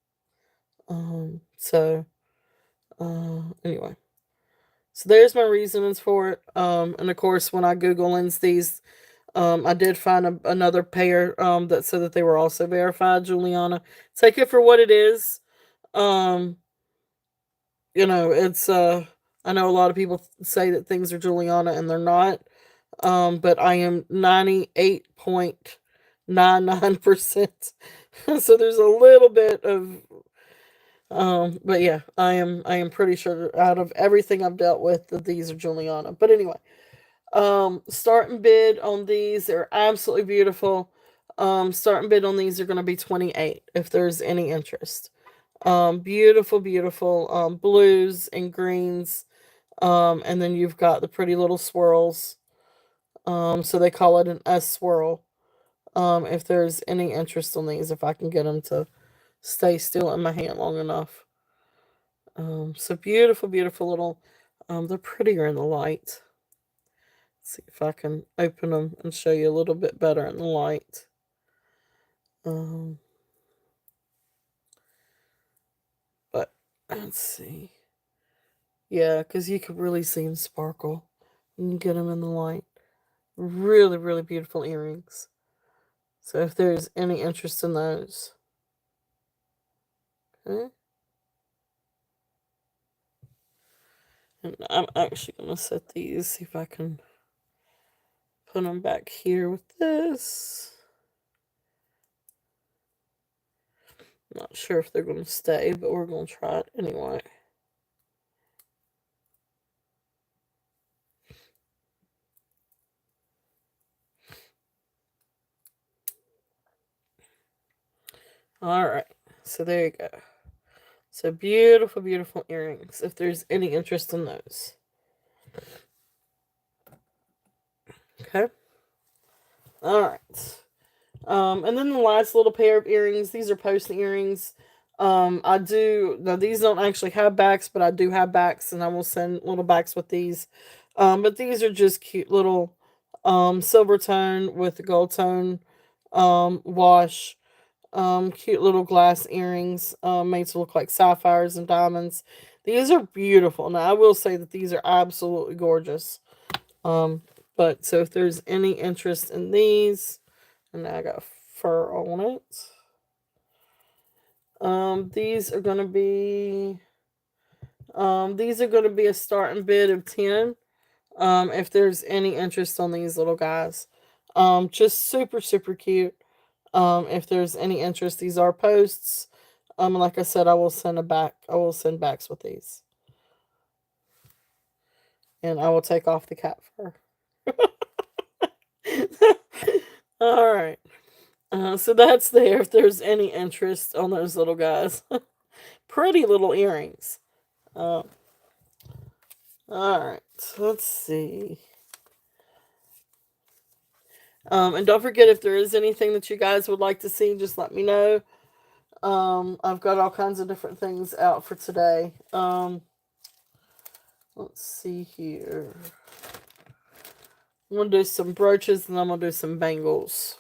Anyway. So there's my reasonings for it. And of course, when I Google lens these, I did find another pair that said that they were also verified Juliana. Take it for what it is. Um, it's I know a lot of people say that things are Juliana and they're not. But I am 98.99%. So there's a little bit of but yeah, I am pretty sure out of everything I've dealt with that these are Juliana. But anyway, start and bid on these. They're absolutely beautiful. Start and bid on these are going to be 28 if there's any interest. Beautiful, beautiful blues and greens. And then you've got the pretty little swirls. So they call it an S swirl. If there's any interest on these, if I can get them to stay still in my hand long enough. So beautiful, beautiful little, they're prettier in the light. Let's see if I can open them and show you a little bit better in the light. But let's see. Yeah, because you could really see them sparkle when you get them in the light. Really, really beautiful earrings. So if there's any interest in those. Okay. And I'm actually going to set these, see if I can put them back here with this. Not sure if they're going to stay, but we're going to try it anyway. All right. So there you go. So beautiful, beautiful earrings. If there's any interest in those. Okay. All right. And then the last little pair of earrings. These are post earrings. I do now. These don't actually have backs, but I do have backs, and I will send little backs with these. But these are just cute little silver tone with gold tone wash. Cute little glass earrings, made to look like sapphires and diamonds. These are beautiful. Now I will say that these are absolutely gorgeous. Um, but so if there's any interest in these, and I got fur on it. These are gonna be a starting bid of 10. If there's any interest on these little guys. Just super, super cute. If there's any interest, these are posts. Like I said, I will send backs with these. And I will take off the cat fur. All right. So that's there if there's any interest on those little guys. Pretty little earrings. Uh, all right. Let's see. And don't forget, if there is anything that you guys would like to see, just let me know. I've got all kinds of different things out for today. Let's see here. I'm going to do some brooches and I'm going to do some bangles.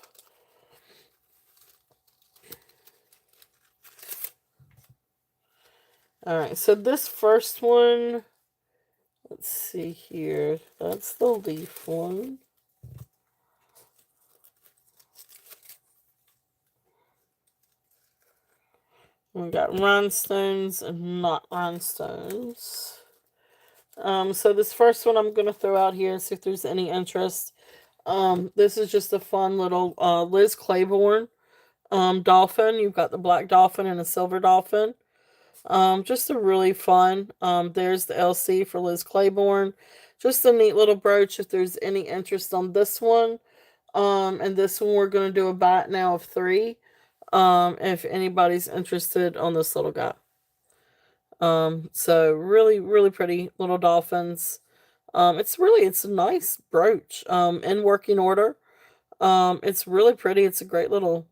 Alright, so this first one, let's see here. That's the leaf one. We got rhinestones and not rhinestones. So this first one I'm going to throw out here, see if there's any interest. This is just a fun little Liz Claiborne dolphin. You've got the black dolphin and a silver dolphin. Just a really fun. There's the LC for Liz Claiborne. Just a neat little brooch if there's any interest on this one. And this one we're going to do a bat now of 3. If anybody's interested on this little guy. So really, really pretty little dolphins. It's a nice brooch. In working order. It's really pretty. It's a great little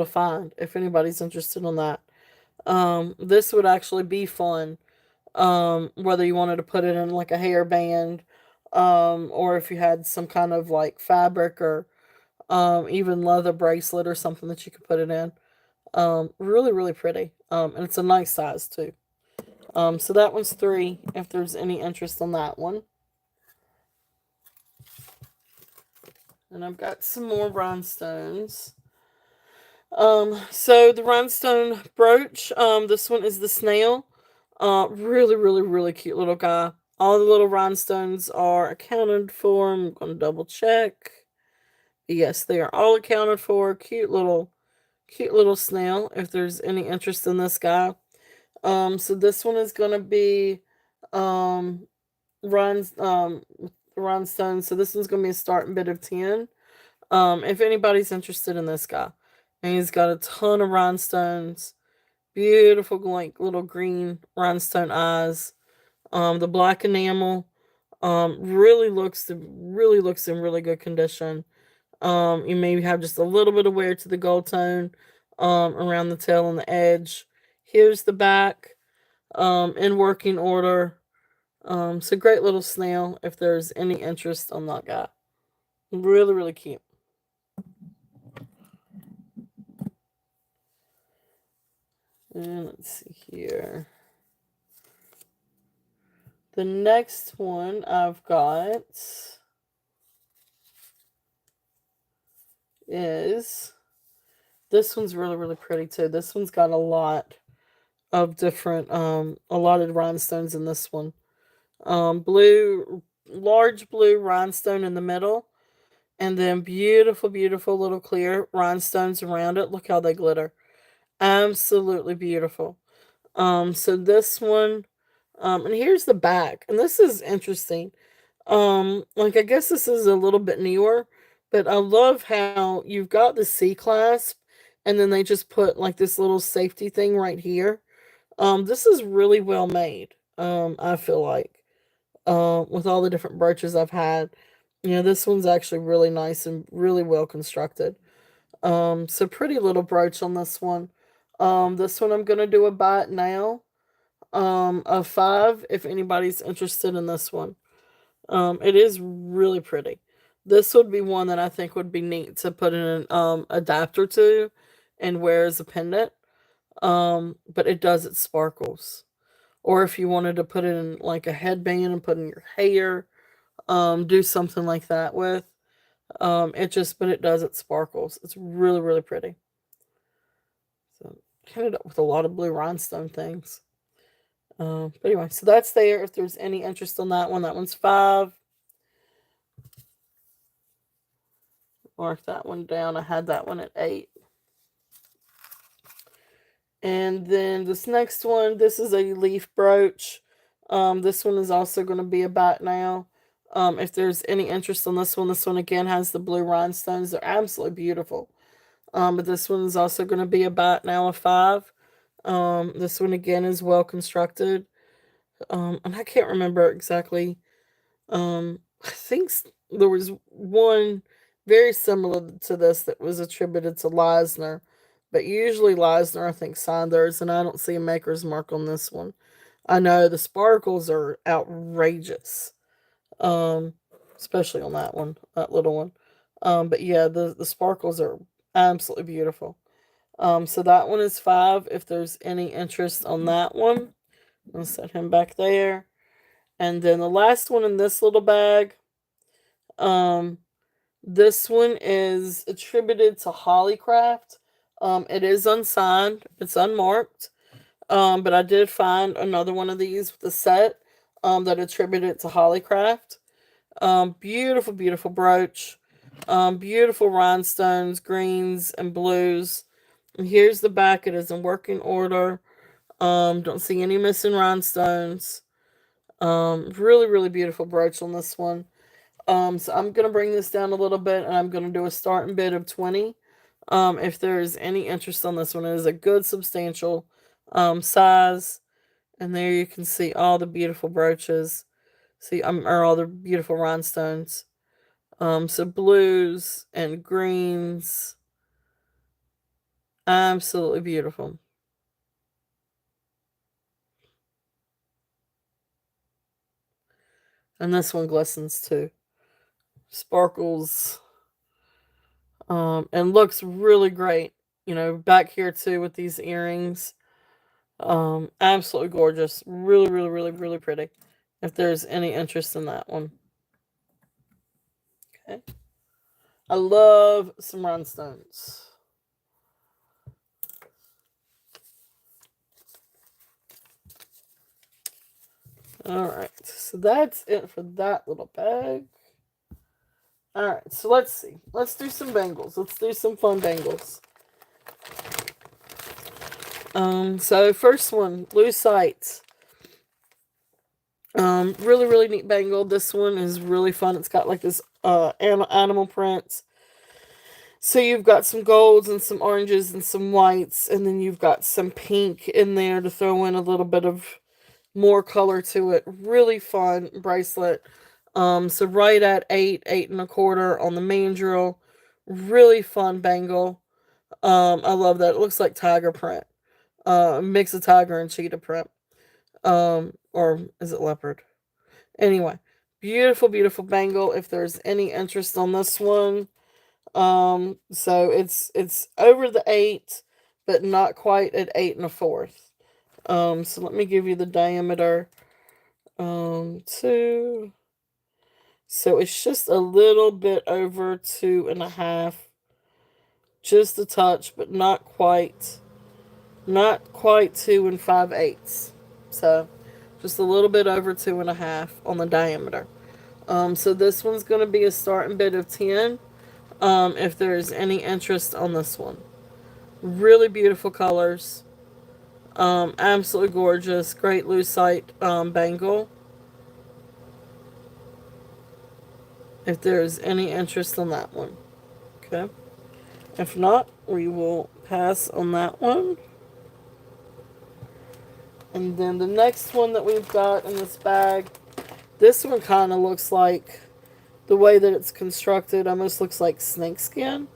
find if anybody's interested on that. This would actually be fun. Whether you wanted to put it in like a hairband, or if you had some kind of like fabric or even leather bracelet or something that you could put it in. Really, really pretty. And it's a nice size too. So that one's 3. If there's any interest on that one. And I've got some more rhinestones. So the rhinestone brooch, this one is the snail. Really, really, really cute little guy. All the little rhinestones are accounted for. I'm going to double check. Yes, they are all accounted for. Cute little snail. If there's any interest in this guy. So this one is going to be, rhinestone. So this one's going to be a starting bid of 10. If anybody's interested in this guy. And he's got a ton of rhinestones. Beautiful, like little green rhinestone eyes. The black enamel. Really looks in really good condition. You maybe have just a little bit of wear to the gold tone. Around the tail and the edge. Here's the back. In working order. So great little snail. If there's any interest on that guy. Really, really cute. And let's see here. The next one I've got is this one's really, really pretty too. This one's got a lot of different a lot of rhinestones in this one. Large blue rhinestone in the middle, and then beautiful, beautiful little clear rhinestones around it. Look how they glitter. Absolutely beautiful. So this one, and here's the back, and this is interesting. Like I guess this is a little bit newer, but I love how you've got the C clasp, and then they just put like this little safety thing right here. This is really well made. I feel like, with all the different brooches I've had, this one's actually really nice and really well constructed. So pretty little brooch on this one. This one I'm gonna do a buy it now. Of 5 if anybody's interested in this one. It is really pretty. This would be one that I think would be neat to put in an adapter to and wear as a pendant. But it sparkles. Or if you wanted to put it in like a headband and put in your hair, do something like that with. It sparkles. It's really, really pretty. So ended up with a lot of blue rhinestone things. But anyway, so that's there. If there's any interest on that one's 5. Mark that one down. I had that one at 8. And then this next one, this is a leaf brooch. This one is also going to be a bat now. If there's any interest on this one again has the blue rhinestones. They're absolutely beautiful. But this one is also going to be a bat now of 5. This one again is well constructed. And I can't remember exactly. I think there was one very similar to this that was attributed to Leisner, but usually Leisner, I think, signed theirs, and I don't see a maker's mark on this one. I know the sparkles are outrageous, especially on that one, that little one. But yeah, the sparkles are absolutely beautiful. So that one is 5. If there's any interest on that one, I'll set him back there. And then the last one in this little bag, this one is attributed to Hollycraft. It is unsigned. It's unmarked. But I did find another one of these with the set, that attributed to Hollycraft. Beautiful, beautiful brooch. Beautiful rhinestones, greens and blues. And here's the back. It is in working order. Don't see any missing rhinestones. Really, really beautiful brooch on this one. So I'm going to bring this down a little bit, and I'm going to do a starting bid of 20. If there's any interest on this one, it is a good substantial size. And there you can see all the beautiful brooches. See, or all the beautiful rhinestones. So blues and greens. Absolutely beautiful. And this one glistens too. Sparkles. And looks really great. Back here too with these earrings. Absolutely gorgeous. Really, really, really, really pretty. If there's any interest in that one. Okay. I love some rhinestones. Alright, so that's it for that little bag. Alright, so let's see. Let's do some bangles. Let's do some fun bangles. So first one, lucite. Really, really neat bangle. This one is really fun. It's got like this animal print. So you've got some golds and some oranges and some whites, and then you've got some pink in there to throw in a little bit of more color to it. Really fun bracelet. So right at 8, 8 1/4 on the mandrel. Really fun bangle. I love that. It looks like tiger print. Mix of tiger and cheetah print. Or is it leopard? Anyway, beautiful, beautiful bangle. If there's any interest on this one, so it's over the 8, but not quite at 8 1/4. So let me give you the diameter. 2. So it's just a little bit over 2.5. Just a touch, but not quite. Not quite 2 5/8. So just a little bit over 2.5 on the diameter. So this one's going to be a starting bid of 10. If there's any interest on this one. Really beautiful colors. Absolutely gorgeous. Great lucite bangle. If there's any interest on that one. Okay. If not, we will pass on that one. And then the next one that we've got in this bag, this one kind of looks like, the way that it's constructed almost looks like snakeskin.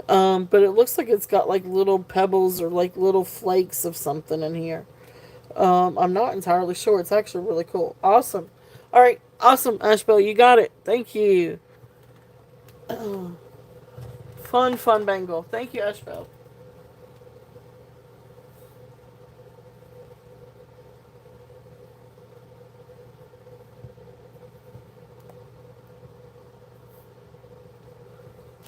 But it looks like it's got like little pebbles or like little flakes of something in here. I'm not entirely sure. It's actually really cool. Awesome. All right. Awesome, Ashbel. You got it. Thank you. Fun bangle. Thank you, Ashbel.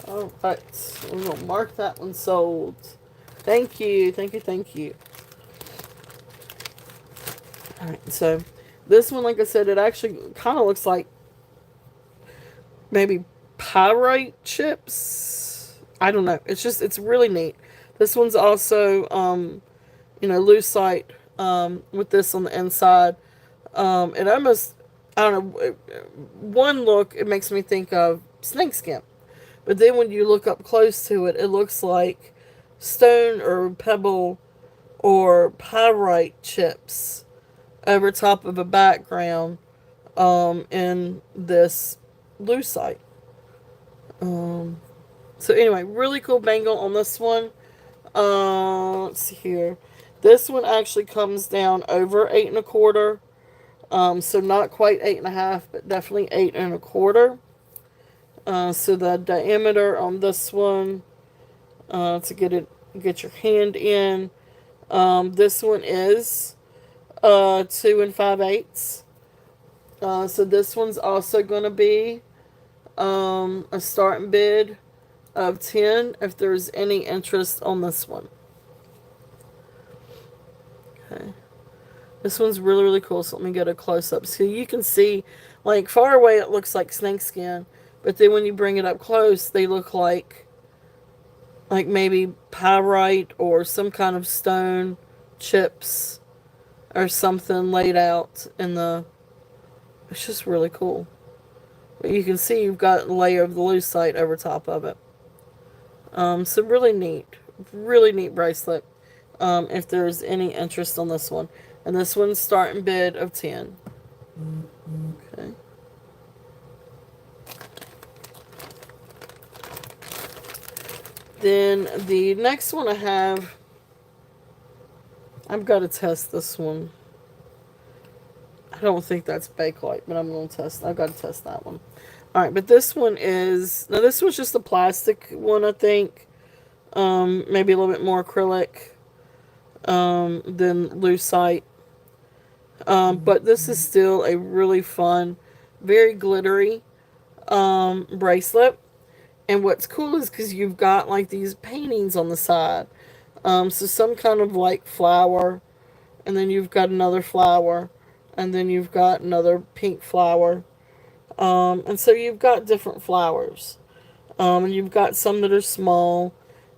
All right. We're going to mark that one sold. Thank you. Thank you. Thank you. All right. So this one, like I said, it actually kind of looks like maybe pyrite chips. I don't know. It's really neat. This one's also, lucite, with this on the inside. It almost, I don't know, one look, it makes me think of snakeskin. But then when you look up close to it, it looks like stone or pebble or pyrite chips over top of a background, in this lucite. So anyway, really cool bangle on this one. Let's see here. This one actually comes down over 8 1/4. So not quite 8 1/2, but definitely 8 1/4. So the diameter on this one, to get your hand in, this one is 2 5/8. So this one's also going to be a starting bid of 10 if there's any interest on this one. Okay. This one's really, really cool, so let me get a close-up. So you can see, like, far away it looks like snakeskin, but then when you bring it up close, they look like maybe pyrite or some kind of stone chips or something laid out in the... It's just really cool. But you can see you've got a layer of the lucite over top of it. So really neat bracelet. If there's any interest on this one. And this one's starting bid of 10. Okay. Then the next one I've got to test this one. I don't think that's Bakelite, but I'm going to test. I've got to test that one. Alright, but this one is... Now, this one's just a plastic one, I think. Maybe a little bit more acrylic than lucite. But this is still a really fun, very glittery bracelet. And what's cool is because you've got like these paintings on the side. So some kind of like flower, and then you've got another flower, and then you've got another pink flower. And so you've got different flowers. And you've got some that are small,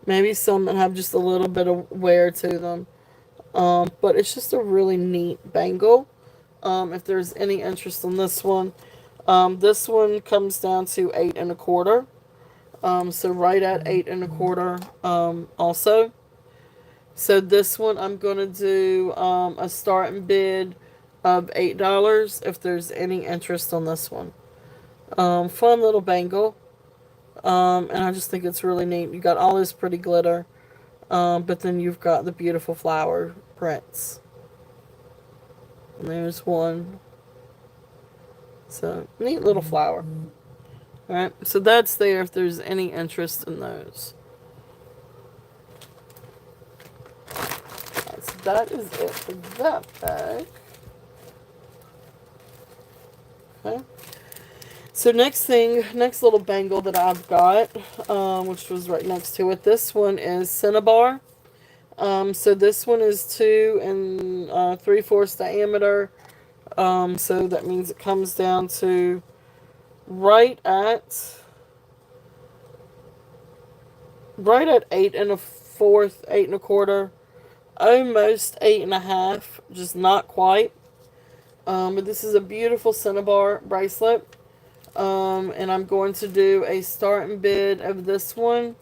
maybe some that have just a little bit of wear to them. But it's just a really neat bangle. If there's any interest in this one comes down to 8 1/4. So right at 8 1/4, also. So this one I'm going to do a starting bid of $8 if there's any interest on this one. Fun little bangle. And I just think it's really neat. You got all this pretty glitter. But then you've got the beautiful flower prints. And there's one. So, neat little flower. Alright, so that's there if there's any interest in those. Right, so that is it for that bag. Okay. So next little bangle that I've got, which was right next to it. This one is Cinnabar. So this one is 2 3/4 diameter. So that means it comes down to right at 8 1/4, 8 1/4, almost 8 1/2, just not quite. But this is a beautiful Cinnabar bracelet. And I'm going to do a starting bid of this one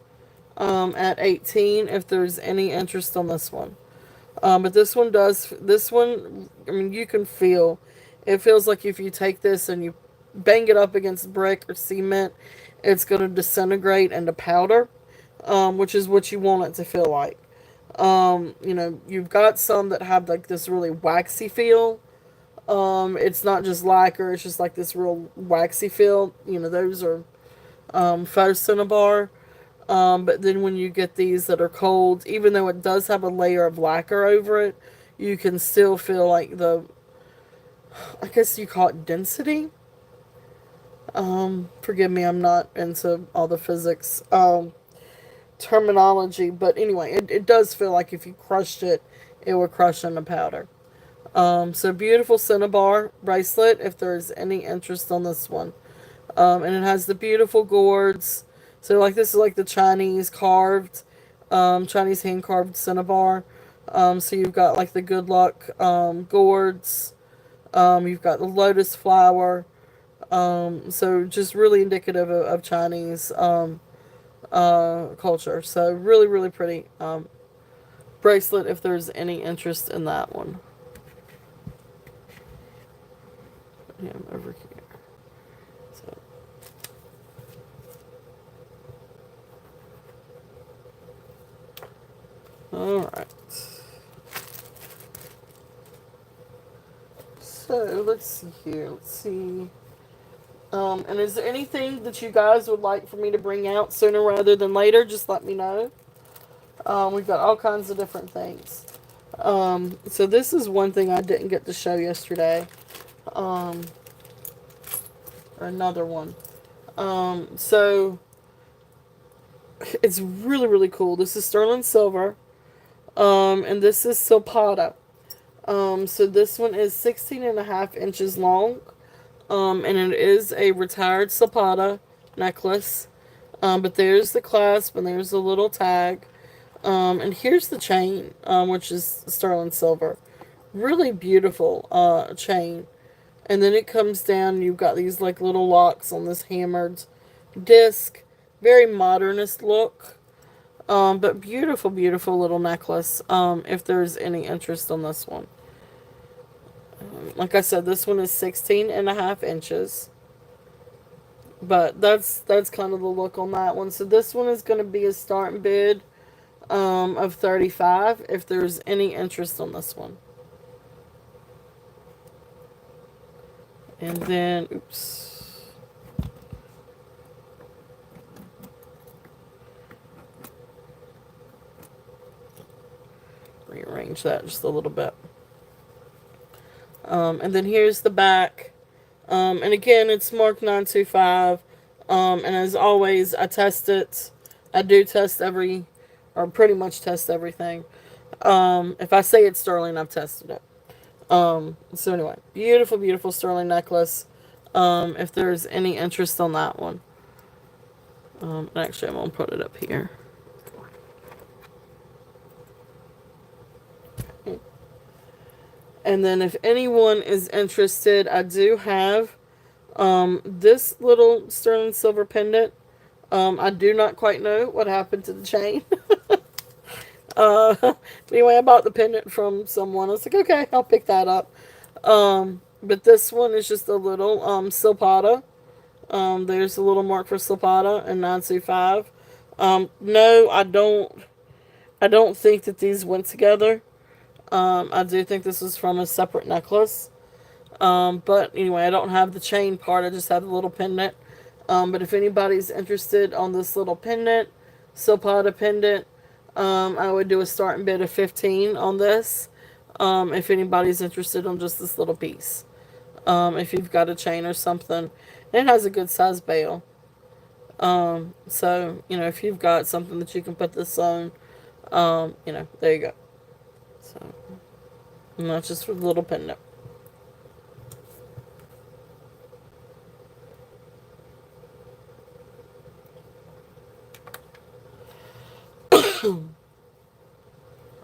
at 18 if there's any interest on this one. But this one, I mean, you can feel, it feels like if you take this and you bang it up against brick or cement, it's going to disintegrate into powder, which is what you want it to feel like. You've got some that have like this really waxy feel. It's not just lacquer, it's just like this real waxy feel. Those are faux cinnabar. But then when you get these that are cold, even though it does have a layer of lacquer over it, you can still feel like I guess you call it density. Forgive me, I'm not into all the physics terminology, but anyway, it does feel like if you crushed it, it would crush into powder. So beautiful cinnabar bracelet if there's any interest on this one. And it has the beautiful gourds. So like this is like the Chinese carved, Chinese hand carved cinnabar. So you've got like the good luck gourds. You've got the lotus flower. So just really indicative of Chinese culture. So really, really pretty bracelet if there's any interest in that one. Yeah, I'm over here. So. Alright. So, let's see here. Let's see. And is there anything that you guys would like for me to bring out sooner rather than later? Just let me know. We've got all kinds of different things. So this is one thing I didn't get to show yesterday. Another one. So it's really, really cool. This is sterling silver. And this is Silpada. So this one is 16.5 inches long. And it is a retired Silpada necklace. But there's the clasp and there's the little tag. And here's the chain, which is sterling silver. Really beautiful chain. And then it comes down and you've got these like little locks on this hammered disc. Very modernist look. But beautiful, beautiful little necklace, if there's any interest on this one. Like I said, this one is 16.5 inches. But that's kind of the look on that one. So this one is going to be a starting bid of $35 if there's any interest on this one. And then, oops. Rearrange that just a little bit. And then here's the back. And again, it's marked 925. And as always, I test it. I do test or pretty much test everything. If I say it's sterling, I've tested it. So anyway, beautiful, beautiful sterling necklace. If there's any interest on that one. Actually, I'm going to put it up here. And then if anyone is interested, I do have this little sterling silver pendant. I do not quite know what happened to the chain. Anyway, I bought the pendant from someone. I was like, okay, I'll pick that up. But this one is just a little Silpada. There's a little mark for Silpada and 925. No, I don't think that these went together. I do think this was from a separate necklace. But anyway, I don't have the chain part. I just have the little pendant. But if anybody's interested on this little pendant, Silpada pendant, I would do a starting bid of $15 on this. If anybody's interested on just this little piece. If you've got a chain or something. And it has a good size bail. So, if you've got something that you can put this on, there you go. So, and that's just for the little pendant.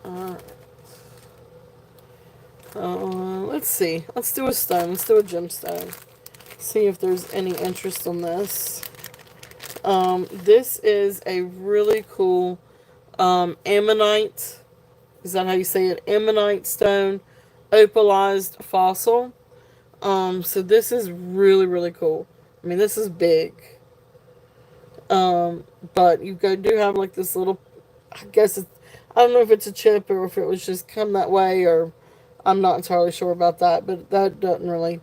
Alright. Let's see. Let's do a stone. Let's do a gemstone. See if there's any interest on this. This is a really cool ammonite. Is that how you say it? Ammonite stone opalized fossil. So this is really, really cool. I mean, this is big. But do have like this little, I guess it's, I don't know if it's a chip or if it was just come that way, or I'm not entirely sure about that, but that doesn't really,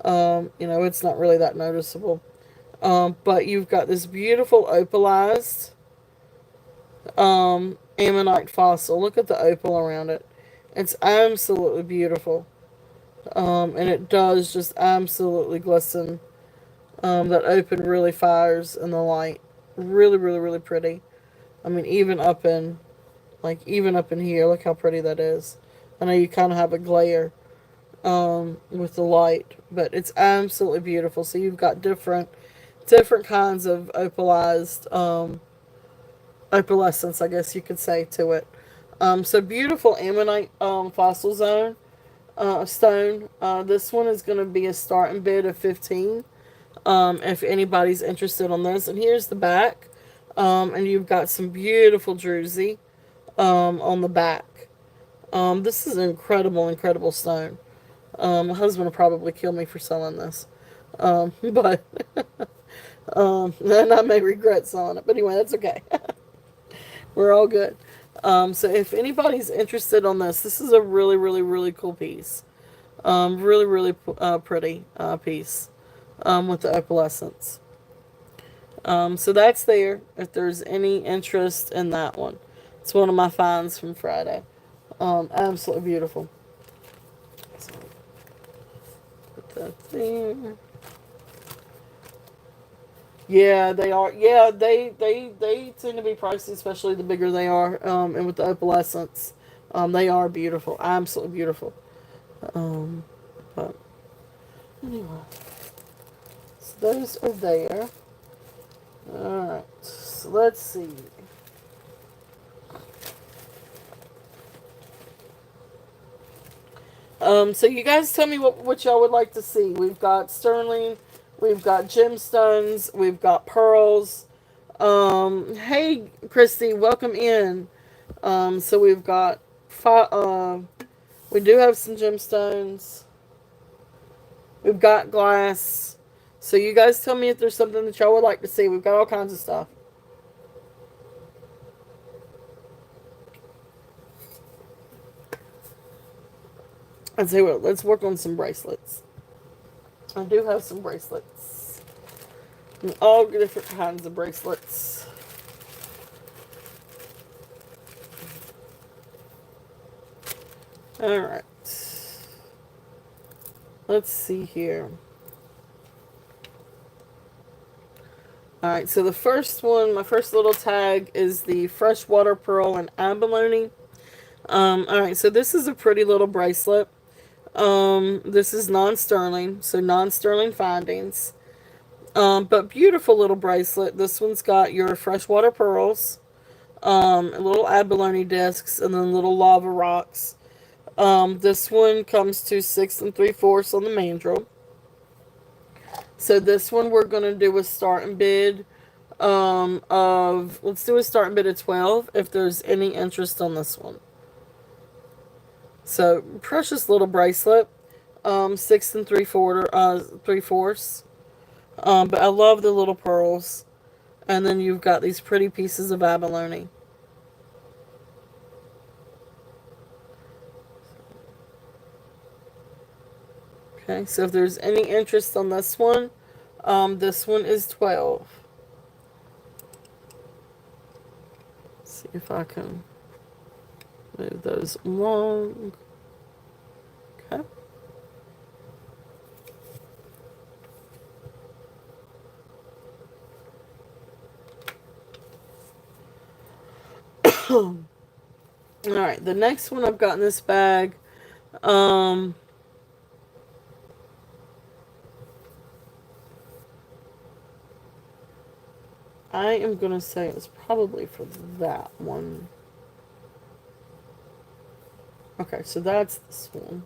it's not really that noticeable. But you've got this beautiful opalized ammonite fossil. Look at the opal around it. It's absolutely beautiful. And it does just absolutely glisten. That open really fires in the light. Really, really, really pretty. I mean, even up in here, look how pretty that is. I know you kind of have a glare with the light, but it's absolutely beautiful. So you've got different kinds of opalized opalescence, I guess you could say, to it. So beautiful ammonite fossil stone. This one is going to be a starting bid of 15. If anybody's interested on this, and here's the back, and you've got some beautiful druzy on the back. This is an incredible stone. My husband will probably kill me for selling this, but and I may regret selling it. But anyway, that's okay. We're all good. So if anybody's interested on this is a really cool piece. Really pretty piece with the opalescence. So that's there if there's any interest in that one. It's one of my finds from Friday. Absolutely beautiful. So, put that there. Yeah, they are. Yeah, they tend to be pricey, especially the bigger they are. And with the opalescence, they are beautiful, absolutely beautiful. But anyway, so those are there. All right, so let's see. So you guys tell me what y'all would like to see. We've got sterling, we've got gemstones, we've got pearls. Hey, Christy, welcome in. So we've got we do have some gemstones. We've got glass. So you guys tell me if there's something that y'all would like to see. We've got all kinds of stuff. I'd say, well, let's work on some bracelets. I do have some bracelets. And all different kinds of bracelets. Alright. Let's see here. Alright, so the first one, my first little tag is the freshwater pearl and abalone. Alright, so this is a pretty little bracelet. This is non-sterling, so non-sterling findings. But beautiful little bracelet. This one's got your freshwater pearls, little abalone discs, and then little lava rocks. This one comes to 6 3/4 on the mandrel. So this one we're going to do a starting bid let's do a starting bid of 12 if there's any interest on this one. So precious little bracelet, 6 3/4. But I love the little pearls. And then you've got these pretty pieces of abalone. Okay, so if there's any interest on this one is 12. Let's see if I can move those along. Okay. Alright, the next one I've got in this bag, I am going to say it's probably for that one. Okay, so that's this one.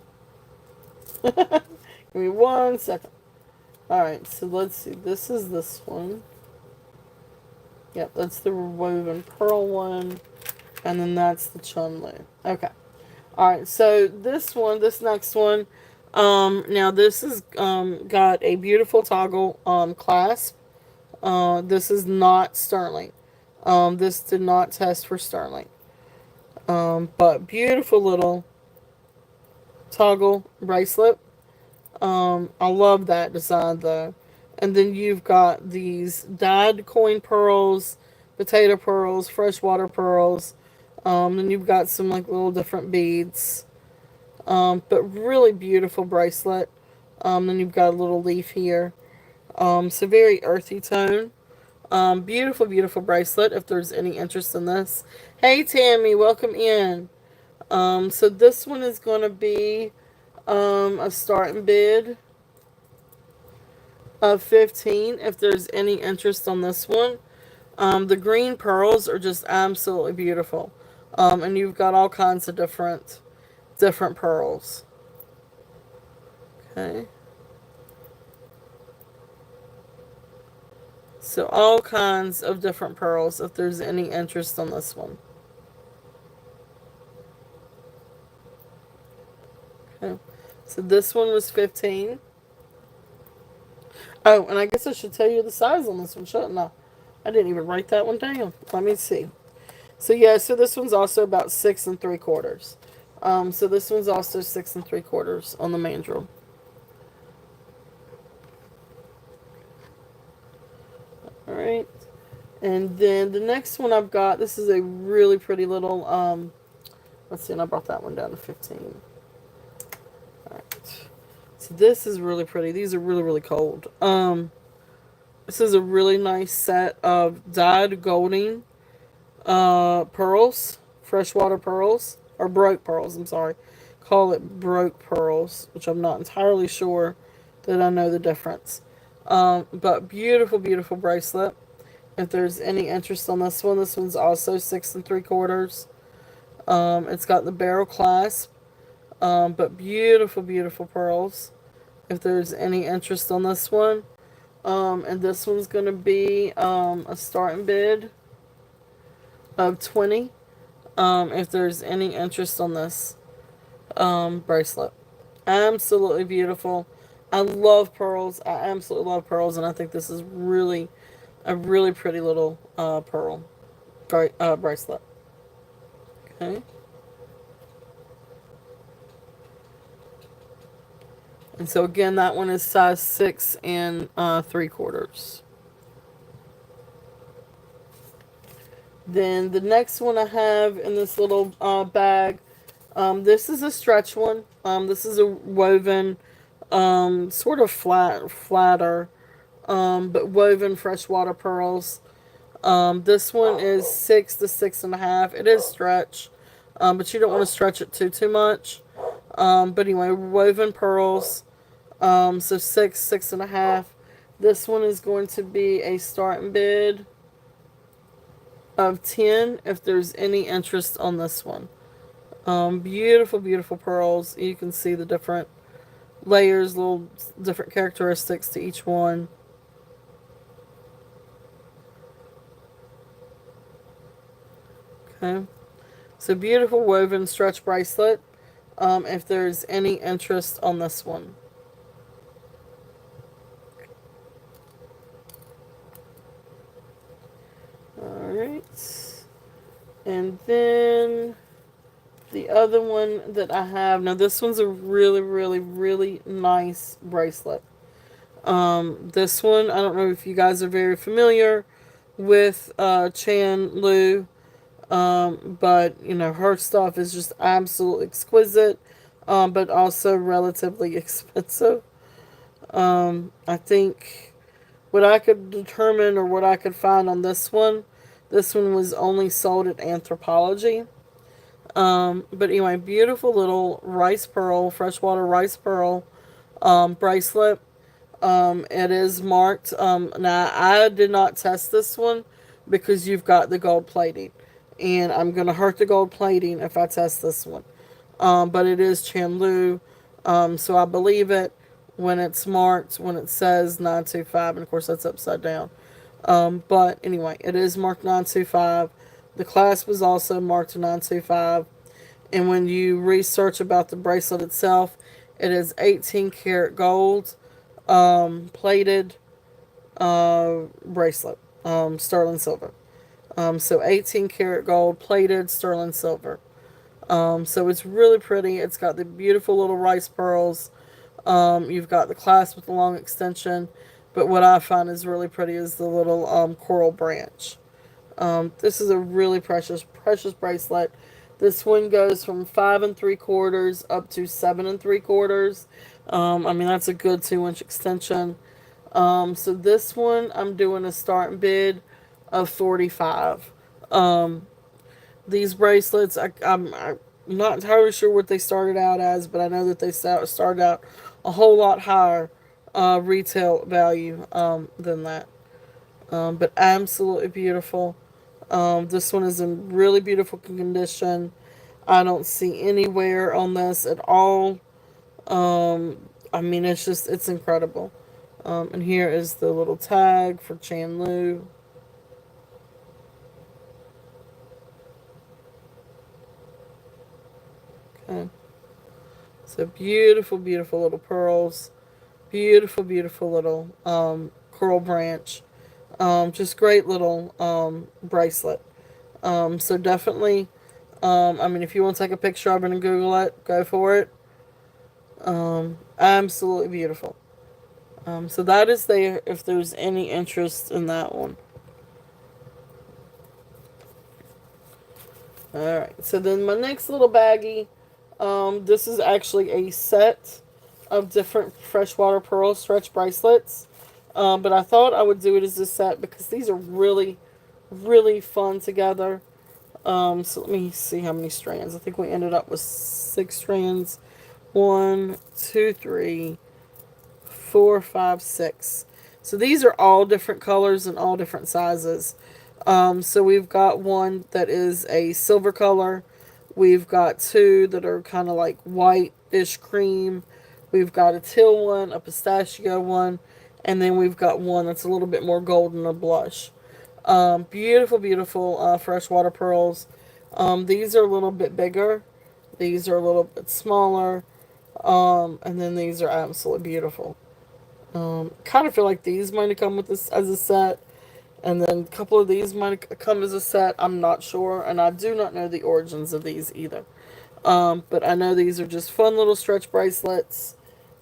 Give me 1 second. Alright, so let's see. This is this one. Yep, that's the woven pearl one. And then that's the Chunlu. Okay. Alright, so this next one, now this has got a beautiful toggle clasp. This is not sterling. This did not test for sterling. But beautiful little toggle bracelet. I love that design though. And then you've got these dyed coin pearls, potato pearls, freshwater pearls. Then you've got some like little different beads. But really beautiful bracelet. Then you've got a little leaf here. So very earthy tone. Beautiful, beautiful bracelet if there's any interest in this. Hey Tammy, welcome in. So this one is going to be a starting bid of 15 if there's any interest on this one. The green pearls are just absolutely beautiful. And you've got all kinds of different pearls. Okay. So all kinds of different pearls if there's any interest on this one. Okay. So this one was 15. Oh, and I guess I should tell you the size on this one, shouldn't I? I didn't even write that one down. Let me see. So yeah, so this one's also about 6 3/4. So this one's also 6 3/4 on the mandrel. Alright. And then the next one I've got, this is a really pretty little, let's see, and I brought that one down to 15. Alright. So this is really pretty. These are really, really cold. This is a really nice set of dyed golding pearls, freshwater pearls, or broke pearls, I'm sorry. Call it broke pearls, which I'm not entirely sure that I know the difference. But beautiful, beautiful bracelet. If there's any interest on this one's also 6 3/4. It's got the barrel clasp, but beautiful, beautiful pearls. If there's any interest on this one. And this one's going to be a starting bid of 20. If there's any interest on this bracelet. Absolutely beautiful. I love pearls. I absolutely love pearls, and I think this is really a really pretty little pearl bracelet. Okay. And so again, that one is size 6 3/4. Then the next one I have in this little bag, this is a stretch one. This is a woven, sort of flatter, but woven freshwater pearls. This one is 6 to 6.5. It is stretch, but you don't want to stretch it too much. But anyway, woven pearls. So 6, 6.5. This one is going to be a starting bid of 10 if there's any interest on this one. Beautiful, beautiful pearls. You can see the different layers, little different characteristics to each one. Okay. So beautiful woven stretch bracelet. If there's any interest on this one. Alright. And then the other one that I have, now this one's a really, really, really nice bracelet. This one, I don't know if you guys are very familiar with Chan Lu, but you know, her stuff is just absolutely exquisite, but also relatively expensive. I think what I could determine or what I could find on this one was only sold at Anthropology. But anyway, beautiful little rice pearl, freshwater rice pearl bracelet. It is marked. Now, I did not test this one because you've got the gold plating. And I'm going to hurt the gold plating if I test this one. But it is Chanlu. So I believe it when it's marked, when it says 925. And of course, that's upside down. But anyway, it is marked 925. The clasp is also marked 925. And when you research about the bracelet itself, it is 18 karat gold, plated bracelet, sterling silver. So 18 karat gold, plated sterling silver. So it's really pretty. It's got the beautiful little rice pearls. You've got the clasp with the long extension. But what I find is really pretty is the little coral branch. This is a really precious bracelet. This one goes from 5 3/4 up to 7 3/4. I mean, that's a good 2 inch extension. So this one, I'm doing a starting bid of 45. These bracelets, I'm not entirely sure what they started out as, but I know that they started out a whole lot higher retail value than that. But absolutely beautiful. This one is in really beautiful condition. I don't see any wear on this at all. I mean, it's incredible. And here is the little tag for Chandlu. Okay. So beautiful, beautiful little pearls. Beautiful, beautiful little coral branch. Just great little bracelet. So definitely, I mean, if you want to take a picture of it and Google it, go for it. Absolutely beautiful. So that is there if there's any interest in that one. Alright, so then my next little baggie, this is actually a set of different freshwater pearl stretch bracelets. But I thought I would do it as a set because these are really, really fun together. So let me see how many strands. I think we ended up with 6 strands. 1, 2, 3, 4, 5, 6. So these are all different colors and all different sizes. So we've got one that is a silver color. We've got two that are kind of like white-ish cream. We've got a teal one, a pistachio one, and then we've got one that's a little bit more golden or blush. Beautiful, beautiful freshwater pearls. These are a little bit bigger. These are a little bit smaller. And then these are absolutely beautiful. Kind of feel like these might have come with this as a set. And then a couple of these might have come as a set. I'm not sure. And I do not know the origins of these either. But I know these are just fun little stretch bracelets.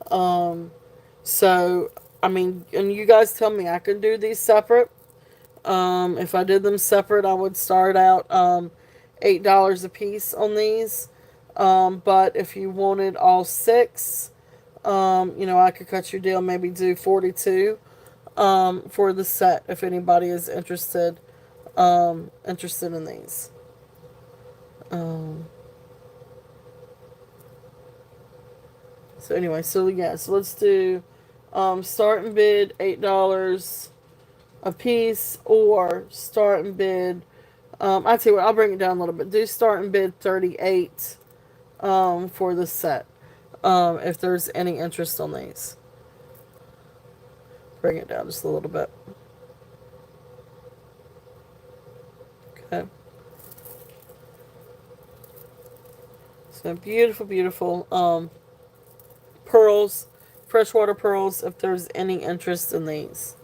So, I mean, and you guys tell me I can do these separate. If I did them separate, I would start out $8 a piece on these. But if you wanted all six, I could cut your deal, maybe do 42 for the set if anybody is interested in these. Um, so anyway, so yeah, so let's do start and bid $8 a piece, or start and bid. I tell you what, I'll bring it down a little bit. Do start and bid 38 for the set. If there's any interest on these, bring it down just a little bit. Okay. So beautiful, beautiful pearls, freshwater pearls. If there's any interest in these,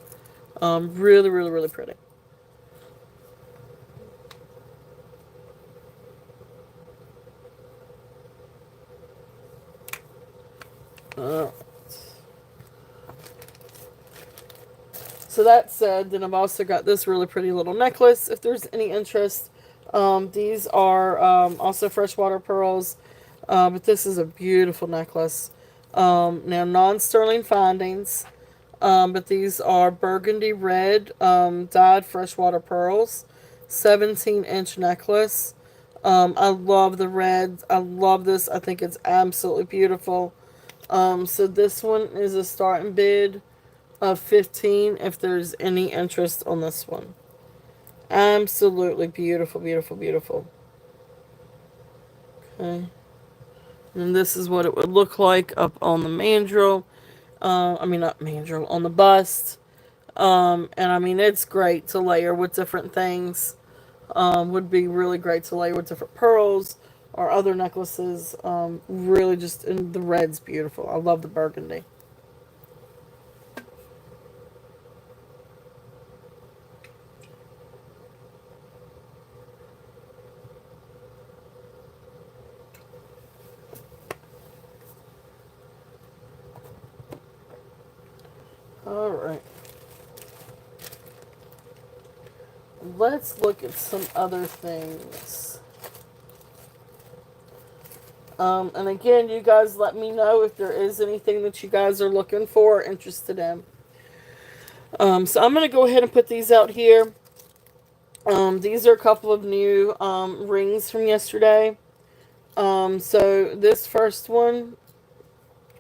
really, really, really pretty. Alright. So that said, then I've also got this really pretty little necklace. If there's any interest, these are also freshwater pearls, but this is a beautiful necklace. Now non-sterling findings, but these are burgundy red dyed freshwater pearls, 17-inch necklace. I love the red. I love this. I think it's absolutely beautiful. So this one is a starting bid of 15 if there's any interest on this one. Absolutely beautiful, beautiful, beautiful. Okay. And this is what it would look like up on the mandrel. I mean, not mandrel, on the bust. And I mean, it's great to layer with different things. Would be really great to layer with different pearls or other necklaces. Really just, and the red's beautiful. I love the burgundy. All right. Let's look at some other things. And again, you guys let me know if there is anything that you guys are looking for or interested in. So I'm going to go ahead and put these out here. These are a couple of new rings from yesterday. So this first one,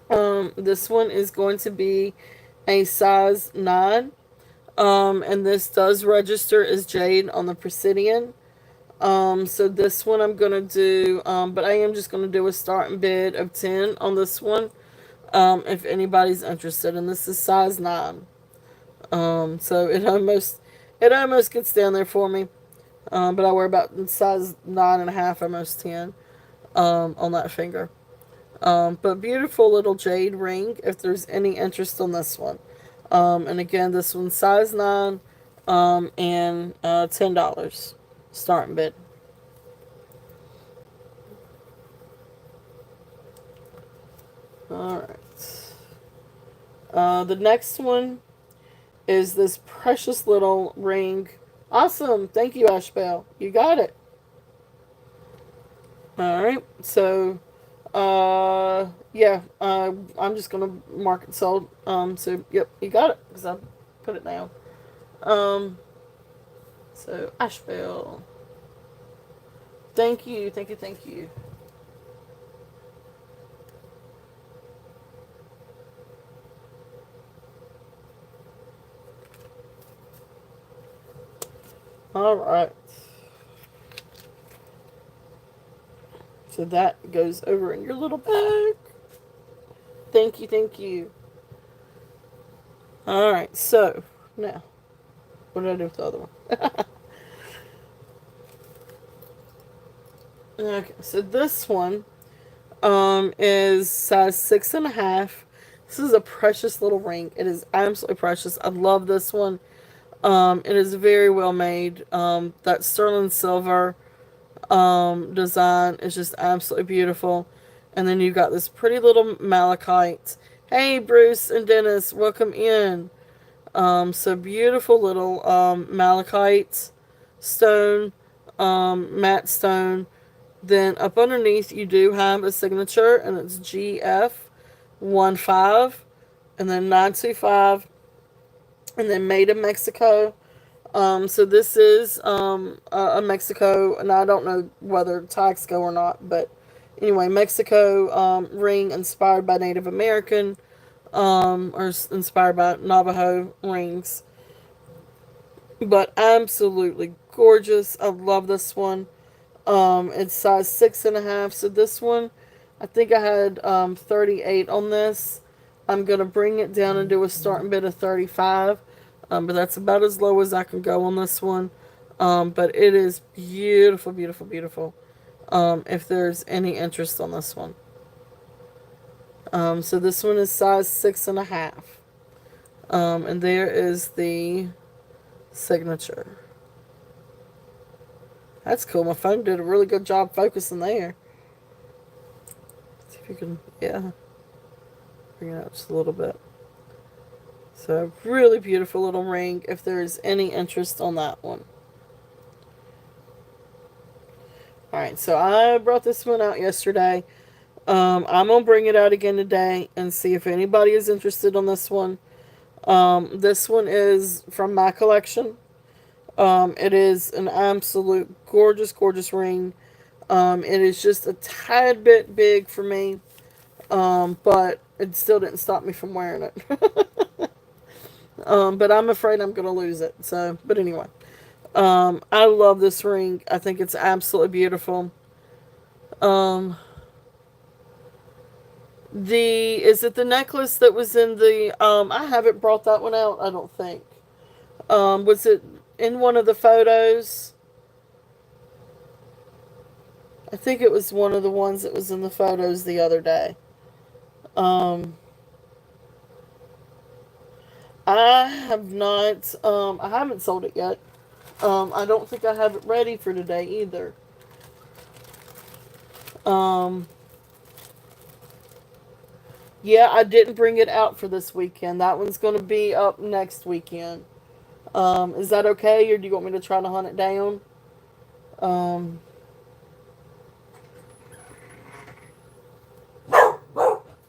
this one is going to be a size 9. And this does register as jade on the Presidian. So this one I'm going to do, but I am just going to do a starting bid of 10 on this one. If anybody's interested, and this is size 9. So it almost gets down there for me. But I wear about size 9.5, almost 10, on that finger. But beautiful little jade ring, if there's any interest on this one. And again, this one's size 9, and $10 starting bid. Alright. The next one is this precious little ring. Awesome. Thank you, Ashbel. You got it. Alright. So, yeah. I'm just going to mark it sold. So, yep, you got it. Because I put it down. So, Ashbel. Thank you. Thank you. Thank you. Alright. So that goes over in your little bag. Thank you, thank you. Alright, so now, what did I do with the other one? Okay, so this one is size 6.5. This is a precious little ring. It is absolutely precious. I love this one. It is very well made. That sterling silver design is just absolutely beautiful. And then you've got this pretty little malachite. Hey, Bruce and Dennis, welcome in. So beautiful little malachite stone, matte stone. Then up underneath you do have a signature, and it's GF15, and then 925, and then made in Mexico. So this is a Mexico, and I don't know whether tags go or not, but anyway, Mexico ring inspired by Native American, or inspired by Navajo rings. But absolutely gorgeous. I love this one. It's size 6.5. So this one, I think I had 38 on this. I'm gonna bring it down and do a starting bid of 35. But that's about as low as I can go on this one. But it is beautiful, beautiful, beautiful. If there's any interest on this one. So this one is size 6.5. And there is the signature. That's cool. My phone did a really good job focusing there. See if you can, yeah, bring it out just a little bit. So, really beautiful little ring if there's any interest on that one. Alright, so I brought this one out yesterday. I'm going to bring it out again today and see if anybody is interested on this one. This one is from my collection. It is an absolute gorgeous, gorgeous ring. It is just a tad bit big for me. But it still didn't stop me from wearing it. But I'm afraid I'm going to lose it. So, but anyway. I love this ring. I think it's absolutely beautiful. Is it the necklace that was in the, I haven't brought that one out, I don't think. Was it in one of the photos? I think it was one of the ones that was in the photos the other day. Um, I have not. I haven't sold it yet. I don't think I have it ready for today either. Um, yeah, I didn't bring it out for this weekend. That one's going to be up next weekend. Is that okay, or do you want me to try to hunt it down? Um,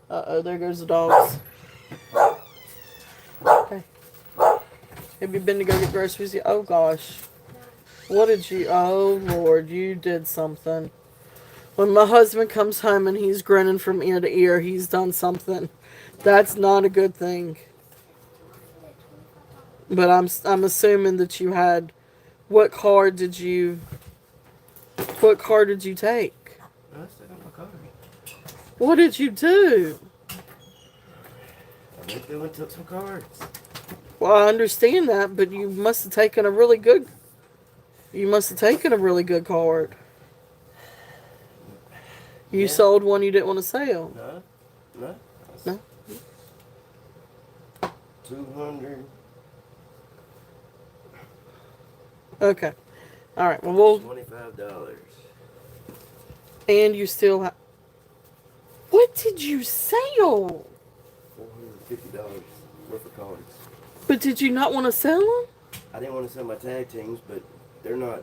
uh-oh, there goes the dogs. Okay. Have you been to go get groceries yet? Oh, gosh. What did you... Oh, Lord, you did something. When my husband comes home and he's grinning from ear to ear, he's done something. That's not a good thing. But I'm assuming that you had... What car did you take? I still got my card. What did you do? I went through and took some cards. Well, I understand that, but you must have taken a really good... You must have taken a really good card. You Yeah. sold one you didn't want to sell. No. No? 200. Okay. All right. Well, we'll... $25. And you still have... What did you sell? $450 worth of cards. But did you not want to sell them? I didn't want to sell my tag teams, but they're not.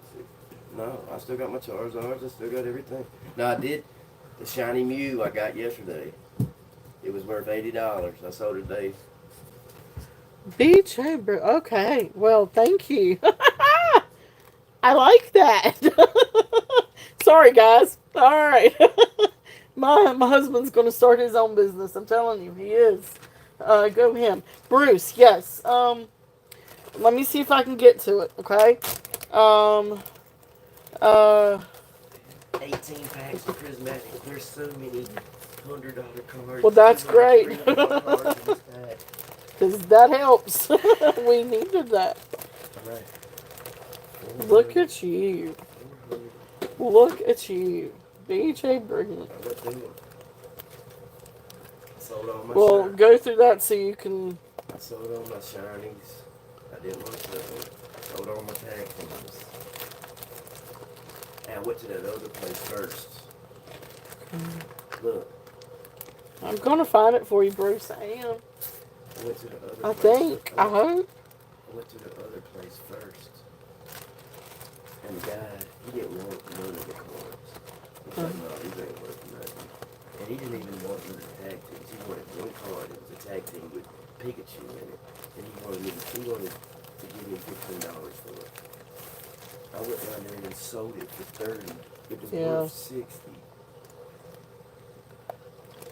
No, I still got my Charizards. I still got everything. No, I did. The shiny Mew I got yesterday. It was worth $80. I sold it today. Beach Chamber. Okay. Well, thank you. I like that. Sorry, guys. All right. My husband's going to start his own business. I'm telling you, he is. Go him. Bruce, yes. Let me see if I can get to it, okay? 18 packs of prismatic. There's so many $100 cards. Well, that's great. $300 cards in this pack. Because that helps. We needed that. All right. Look at you. 400. Look at you. BJ Brigham. I went through them. Sold all my Well, shinies. go through that so you can... I sold all my shinies. I didn't want to sell them. Sold all my tag teams. And I went to that other place first. Look. I'm going to find it for you, Bruce. I am. I went to the other I place. think. I hope. I went to the other place first. And the guy, he didn't want none of the cards. He's like, no, these ain't worth nothing. And he didn't even want none of the tag teams. He wanted one card. It was a tag team with Pikachu in it. And he wanted to give me $15 for it. I went down there and sold it for $30. It was worth $60.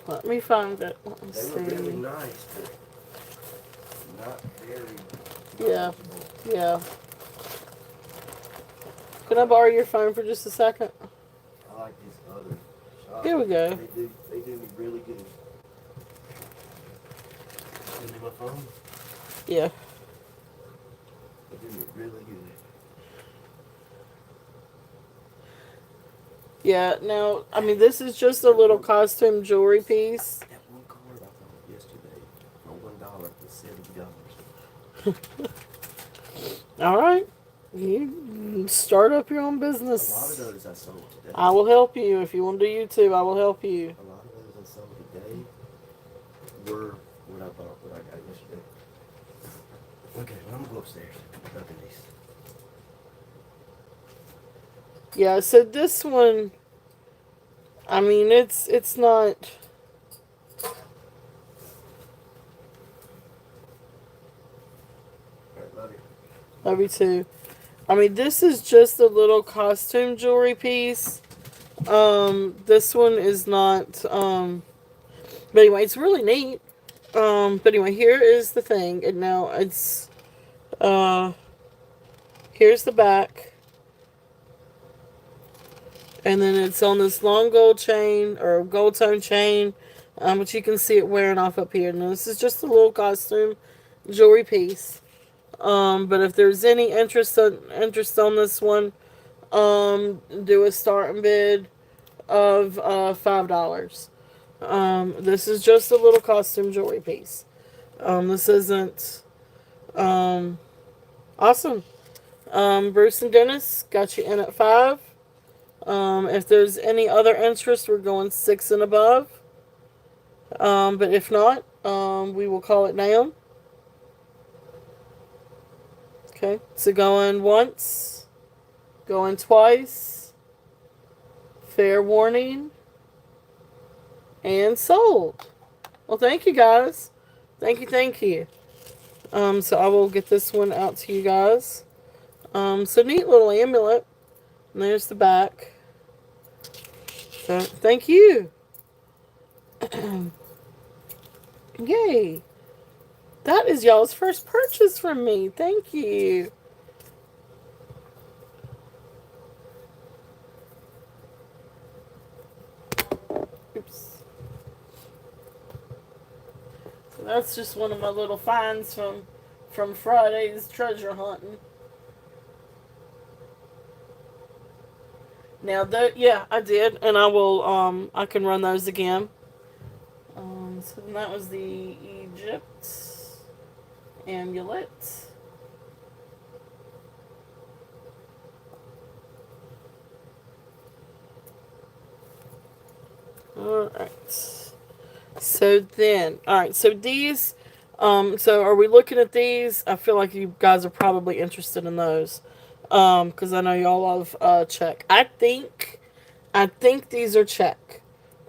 Let me find it. Let me They were really see. nice, but not very Yeah. knowledgeable. Yeah. Can I borrow your phone for just a second? I like this other shop. Here we go. They do me really good. Send me my phone. Yeah. They do me really good. Yeah, now, I mean, this is just a little costume jewelry piece. That one card I bought yesterday for $1 was $70. All right. You start up your own A lot of business. those I sold today. I will help you. If you want to do YouTube, I will help you. A lot of those I sold today were what I bought, what I got yesterday. Okay, well, I'm gonna go upstairs. Look at these. Yeah, so this one, I mean, it's not... Alright, love you. Love you too. I mean, this is just a little costume jewelry piece. This one is not, but anyway, it's really neat. But anyway, here is the thing. And now it's, here's the back. And then it's on this long gold chain, or gold tone chain. But you can see it wearing off up here. Now, this is just a little costume jewelry piece. But if there's any interest on this one, do a starting bid of $5. This is just a little costume jewelry piece. This isn't awesome. Bruce and Dennis got you in at 5. If there's any other interest, we're going 6 and above. But if not, we will call it now. Okay, so going once, going twice, fair warning, and sold. Well, thank you guys. Thank you. So I will get this one out to you guys. So neat little amulet. And there's the back. So thank you. Yay. That is y'all's first purchase from me. Thank you. Oops. So that's just one of my little finds from Friday's treasure hunting. Now yeah, I did, and I will I can run those again. So then that was the Egypt amulet. Alright. So then, alright, so these, so are we looking at these? I feel like you guys are probably interested in those. Because I know y'all love, check. I think these are check.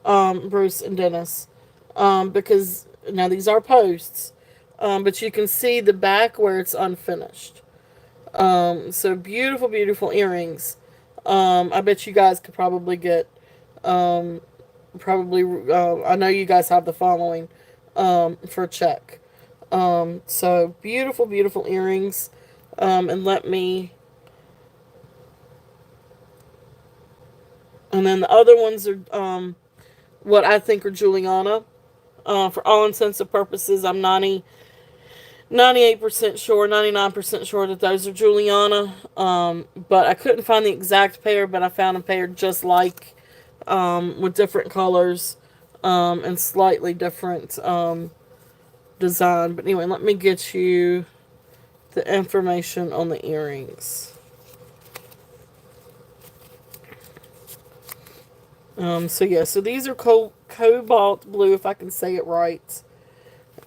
Bruce and Dennis. Because, now these are posts. But you can see the back where it's unfinished. So beautiful, beautiful earrings. I bet you guys could probably get, I know you guys have the following, for check. So beautiful, beautiful earrings. And then the other ones are, what I think are Juliana. For all intents and purposes, I'm 98% sure, 99% sure that those are Juliana. But I couldn't find the exact pair, but I found a pair just like, with different colors, and slightly different, design. But anyway, let me get you the information on the earrings. So yeah, so these are cobalt blue, if I can say it right.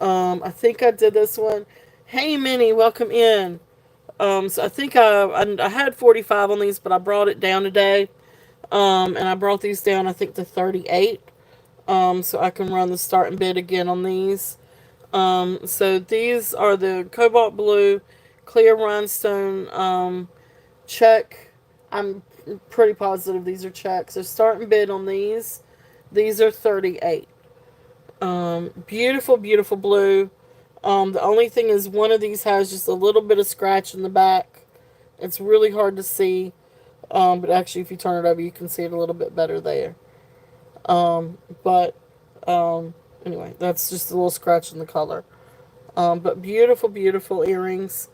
I think I did this one. Hey, Minnie, welcome in. So I think I had 45 on these, but I brought it down today. And I brought these down, I think, to 38. So I can run the starting bid again on these. So these are the cobalt blue, clear rhinestone, check. I'm pretty positive these are checks. So starting bid on these. These are 38. Beautiful, beautiful blue. The only thing is one of these has just a little bit of scratch in the back. It's really hard to see. But actually if you turn it over you can see it a little bit better there. But anyway, that's just a little scratch in the color. But beautiful, beautiful earrings.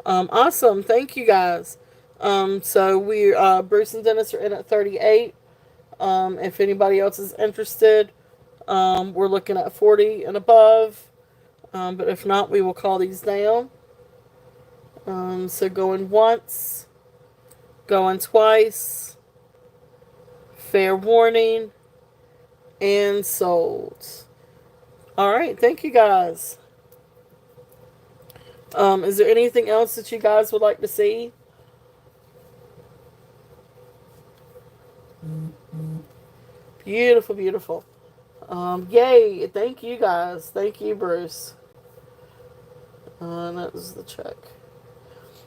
Awesome. Thank you guys. So Bruce and Dennis are in at 38. If anybody else is interested, we're looking at 40 and above. But if not, we will call these down. So going once, going twice, fair warning, and sold. Alright, thank you guys. Is there anything else that you guys would like to see? Beautiful, beautiful. Yay, thank you guys. Thank you, Bruce. That was the check.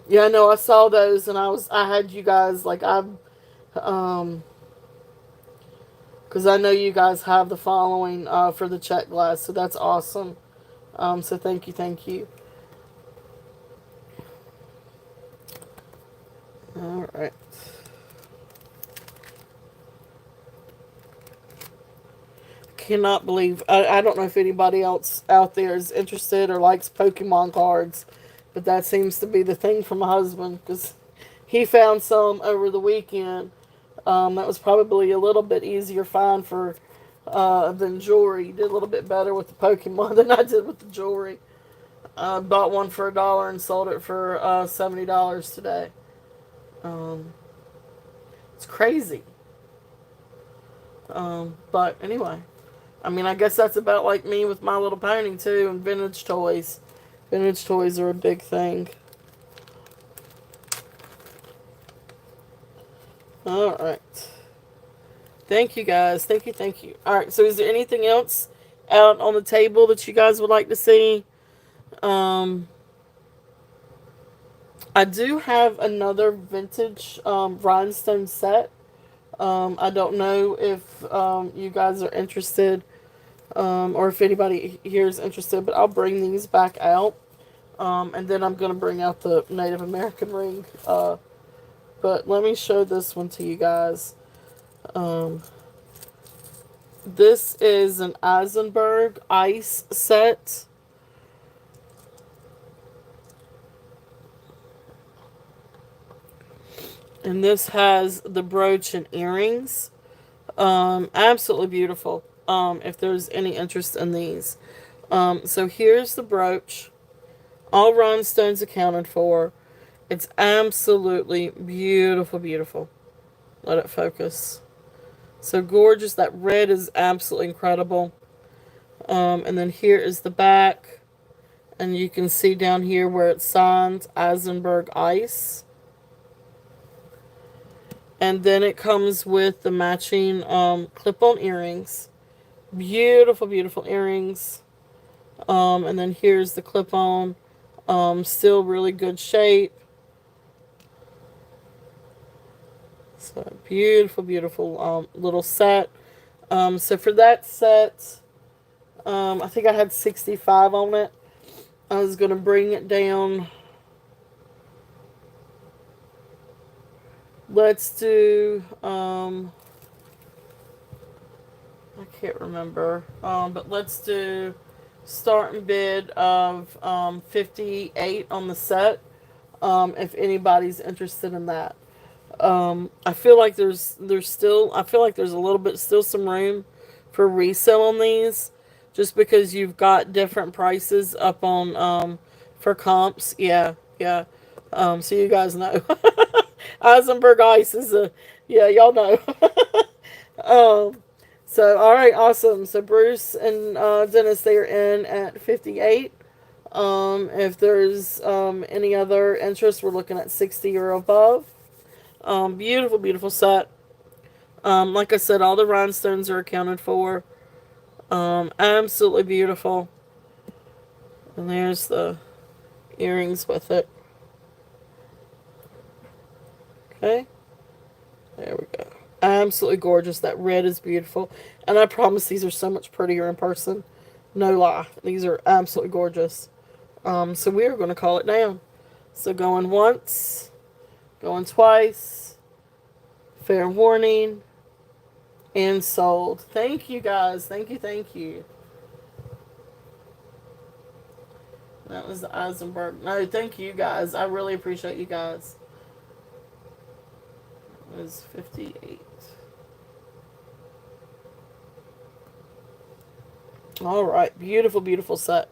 Yeah, no, I saw those and I had you guys, like, because I know you guys have the following, for the check glass, so that's awesome. So thank you. Alright. Cannot believe, I don't know if anybody else out there is interested or likes Pokemon cards. But that seems to be the thing for my husband, because he found some over the weekend. That was probably a little bit easier find for than jewelry. He did a little bit better with the Pokemon than I did with the jewelry. Bought one for $1 and sold it for $70 today. Um, it's crazy. But anyway, I mean, I guess that's about like me with My Little Pony too, and vintage toys. Vintage toys are a big thing. All right. Thank you guys. Thank you. Thank you. All right. So, is there anything else out on the table that you guys would like to see? I do have another vintage rhinestone set. I don't know if you guys are interested, or if anybody here is interested, but I'll bring these back out. And then I'm going to bring out the Native American ring. But let me show this one to you guys. This is an Eisenberg ice set. And this has the brooch and earrings. Absolutely beautiful. If there's any interest in these. So here's the brooch. All rhinestones accounted for. It's absolutely beautiful, beautiful. Let it focus. So gorgeous. That red is absolutely incredible. And then here is the back. And you can see down here where it's signed Eisenberg Ice. And then it comes with the matching clip-on earrings. Beautiful, beautiful earrings. And then here's the clip-on. Still really good shape. So beautiful, beautiful little set. So for that set, I think I had 65 on it. I was going to bring it down. Let's do, I can't remember, but let's do starting bid of 58 on the set, if anybody's interested in that. I feel like there's still, I feel like there's a little bit, still some room for resale on these, just because you've got different prices up on, for comps. Yeah, yeah. So you guys know. Eisenberg Ice is yeah, y'all know. So, all right, awesome. So Bruce and Dennis, they are in at 58. If there's any other interest, we're looking at 60 or above. Beautiful, beautiful set. Like I said, all the rhinestones are accounted for. Absolutely beautiful. And there's the earrings with it. Okay. There we go. Absolutely gorgeous. That red is beautiful. And I promise these are so much prettier in person. No lie. These are absolutely gorgeous. So we are going to call it down. So going once, going twice, fair warning, and sold. Thank you guys. Thank you, thank you. That was the Eisenberg. No, thank you guys. I really appreciate you guys. It was 58. All right. Beautiful, beautiful set.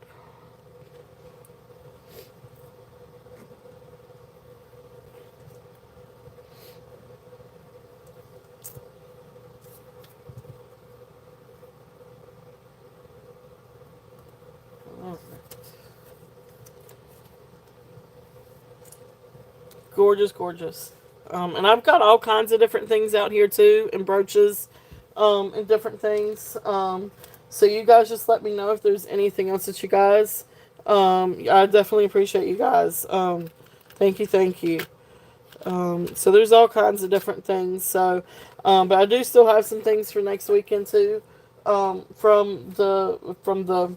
Gorgeous, gorgeous. And I've got all kinds of different things out here too, and brooches, and different things. So you guys just let me know if there's anything else that you guys. I definitely appreciate you guys. Thank you, thank you. So there's all kinds of different things. So, but I do still have some things for next weekend too. From the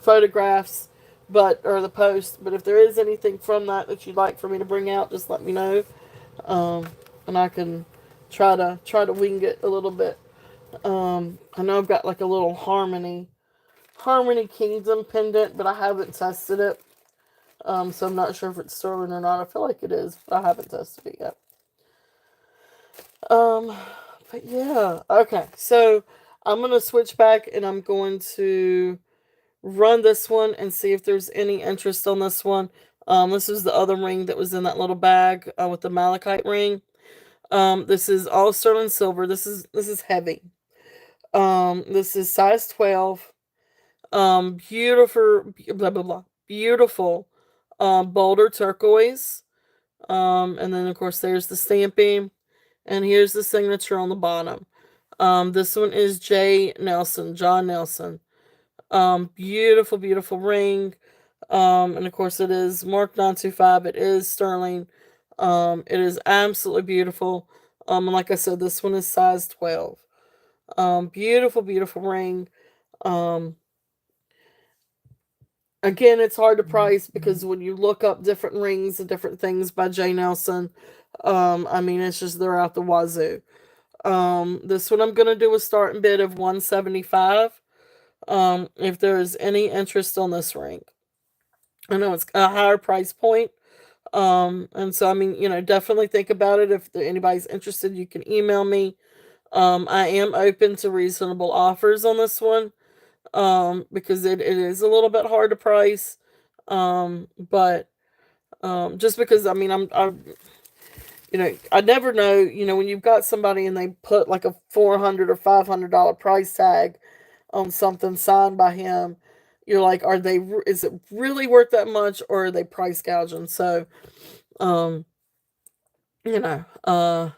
photographs, or the post. But if there is anything from that you'd like for me to bring out, just let me know, and I can try to wing it a little bit. I know I've got like a little Harmony Kingdom pendant, but I haven't tested it. So I'm not sure if it's sterling or not. I feel like it is, but I haven't tested it yet. Um, but yeah, okay. So I'm gonna switch back and I'm going to run this one and see if there's any interest on this one. This is the other ring that was in that little bag with the malachite ring. This is all sterling silver. This is heavy. This is size 12. Beautiful, blah blah blah. Beautiful. Boulder turquoise. And then of course there's the stamping, and here's the signature on the bottom. This one is John Nelson. Beautiful, beautiful ring. And of course it is marked 925. It is sterling. It is absolutely beautiful. And like I said, this one is size 12. Beautiful, beautiful ring. Um, Again, it's hard to price because when you look up different rings and different things by J. Nelson, I mean, it's just they're out the wazoo. This one I'm gonna do a starting bid of 175. If there's any interest on this ring, I know it's a higher price point. And so I mean, definitely think about it. If anybody's interested, you can email me. I am open to reasonable offers on this one. Because it is a little bit hard to price. But just because I mean I never know, when you've got somebody and they put like a $400 or $500 price tag on something signed by him, you're like, is it really worth that much, or are they price gouging? So, um, you know, uh,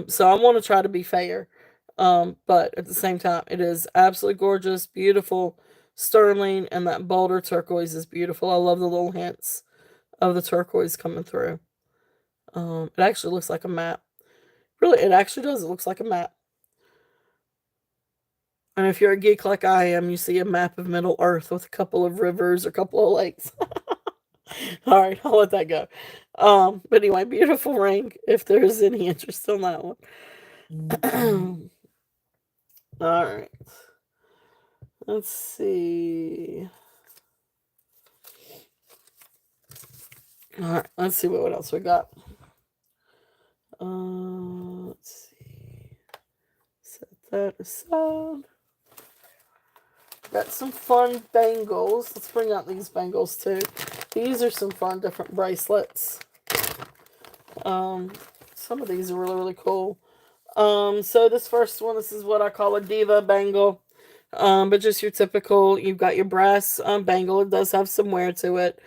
so I want to try to be fair. But at the same time, it is absolutely gorgeous, beautiful, sterling, and that bolder turquoise is beautiful. I love the little hints of the turquoise coming through. It actually looks like a map. Really, it actually does. It looks like a map. And if you're a geek like I am, you see a map of Middle Earth with a couple of rivers or a couple of lakes. All right, I'll let that go. But anyway, beautiful ring. If there's any interest on that one. All right. Let's see. All right, let's see what else we got. Let's see. Set that aside. Got some fun bangles. Let's bring out these bangles too. These are some fun different bracelets. Some of these are really, really cool. So this first one, this is what I call a diva bangle. But just your typical, you've got your brass bangle. It does have some wear to it.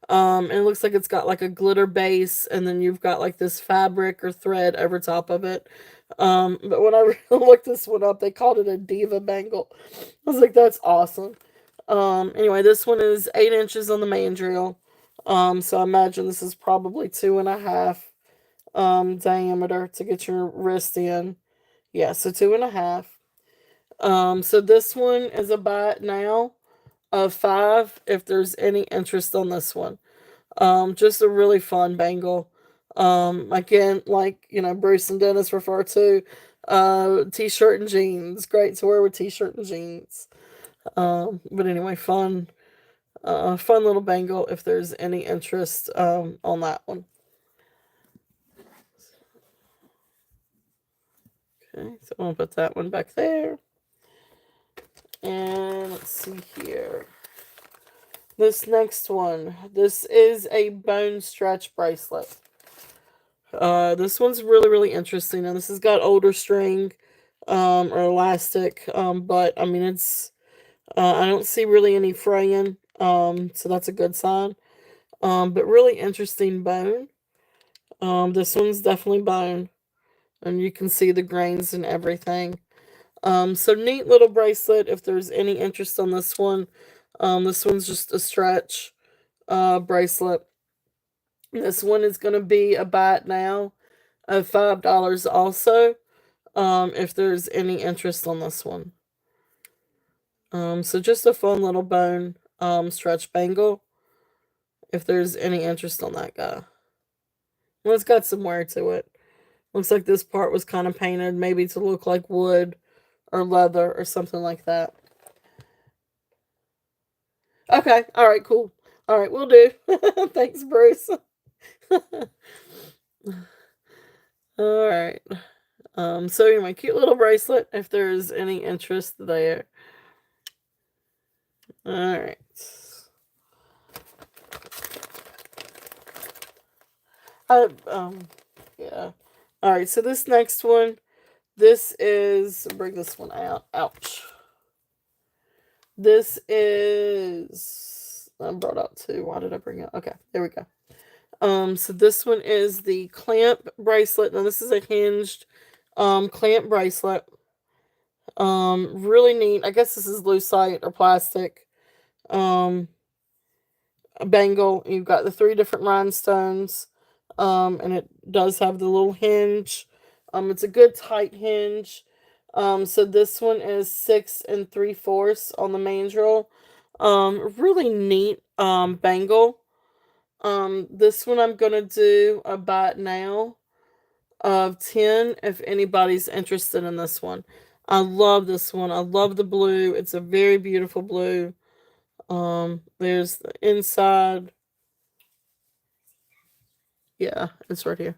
And it looks like it's got like a glitter base, and then you've got like this fabric or thread over top of it. But when I looked this one up, they called it a diva bangle. I was like, that's awesome. Anyway, this one is 8 inches on the mandrel. So I imagine this is probably 2.5 diameter to get your wrist in. Yeah, so 2.5. So this one is a buy it now of 5 if there's any interest on this one. Just a really fun bangle. Again, like, Bruce and Dennis refer to, t-shirt and jeans. Great to wear with t-shirt and jeans. But anyway, fun little bangle if there's any interest, on that one. Okay, so I'm gonna put that one back there. And let's see here. This next one. This is a bone stretch bracelet. This one's really, really interesting. And this has got older string, or elastic. But I mean, I don't see really any fraying. So that's a good sign. But really interesting bone. This one's definitely bone. And you can see the grains and everything. So neat little bracelet if there's any interest on this one. This one's just a stretch bracelet. This one is going to be a buy it now of $5 also, if there's any interest on this one. So just a fun little bone stretch bangle if there's any interest on that guy. Well, it's got some wear to it. Looks like this part was kind of painted maybe to look like wood or leather or something like that. Okay, all right, cool. All right, we'll do. Thanks, Bruce. All right. So anyway, cute little bracelet. If there's any interest there. All right. Yeah. All right. So this next one, this is bring this one out. Ouch. This is I brought out two. Why did I bring it? Okay, there we go. So this one is the clamp bracelet. Now this is a hinged clamp bracelet. Really neat. I guess this is lucite or plastic. Um, a bangle. You've got the three different rhinestones. And it does have the little hinge. It's a good tight hinge. So this one is 6 3/4 on the mandrel. Really neat bangle. This one I'm gonna do a buy it now of 10 if anybody's interested in this one. I love this one. I love the blue. It's a very beautiful blue. There's the inside. Yeah, it's right here.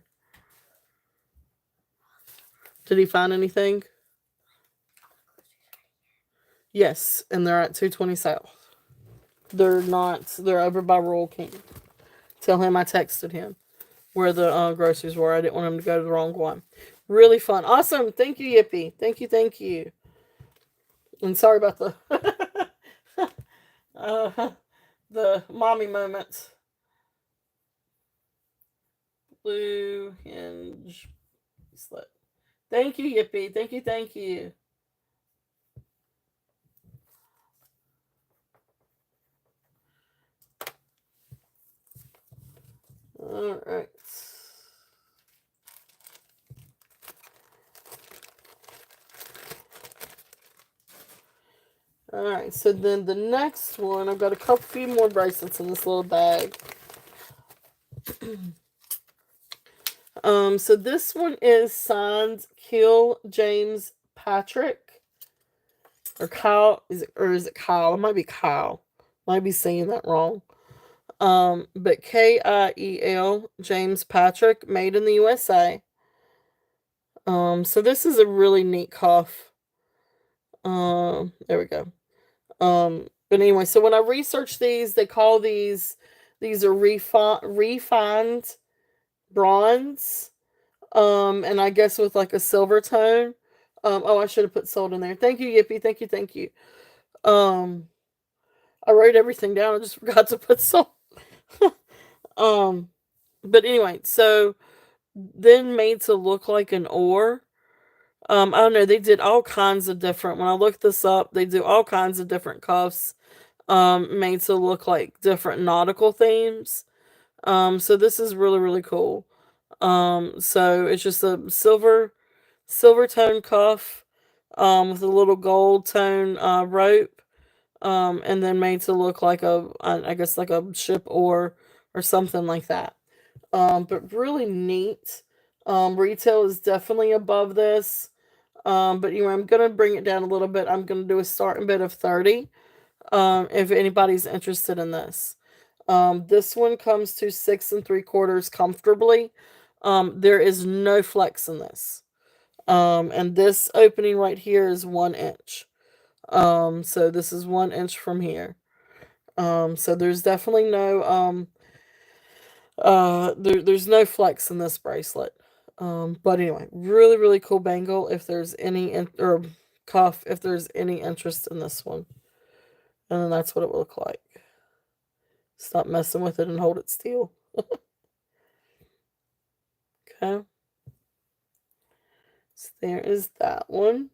Did he find anything? Yes, and they're at 220 South. They're not, they're over by Royal King. Tell him I texted him where the groceries were. I didn't want him to go to the wrong one. Really fun. Awesome. Thank you, Yippee. Thank you, thank you. And sorry about the the mommy moments. Blue hinge slit. Thank you, Yippee. Thank you, thank you. All right. All right, so then the next one, I've got a few more bracelets in this little bag. So this one is signed Kill James Patrick or Kyle. Is it Kyle? It might be Kyle. Might be saying that wrong. But Kiel James Patrick, made in the USA. So this is a really neat cuff. There we go. But anyway, so when I researched these, they call these are refined bronze. And I guess with like a silver tone. Oh, I should have put sold in there. Thank you, Yippee. Thank you, thank you. I wrote everything down. I just forgot to put sold. But anyway, so then made to look like an oar. I don't know. They did all kinds of different. When I looked this up, they do all kinds of different cuffs, made to look like different nautical themes. So this is really really cool. So it's just a silver tone cuff, with a little gold tone rope, and then made to look like I guess like a ship or something like that. But really neat. Retail is definitely above this. But anyway, I'm gonna bring it down a little bit. I'm gonna do a starting bid of 30. If anybody's interested in this. This one comes to 6 3/4 comfortably. There is no flex in this. And this opening right here is 1 inch. So this is 1 inch from here. So there's definitely no there's no flex in this bracelet. But anyway, really really cool bangle. If there's any or cuff, if there's any interest in this one, and then that's what it will look like. Stop messing with it and hold it still. Okay. So there is that one.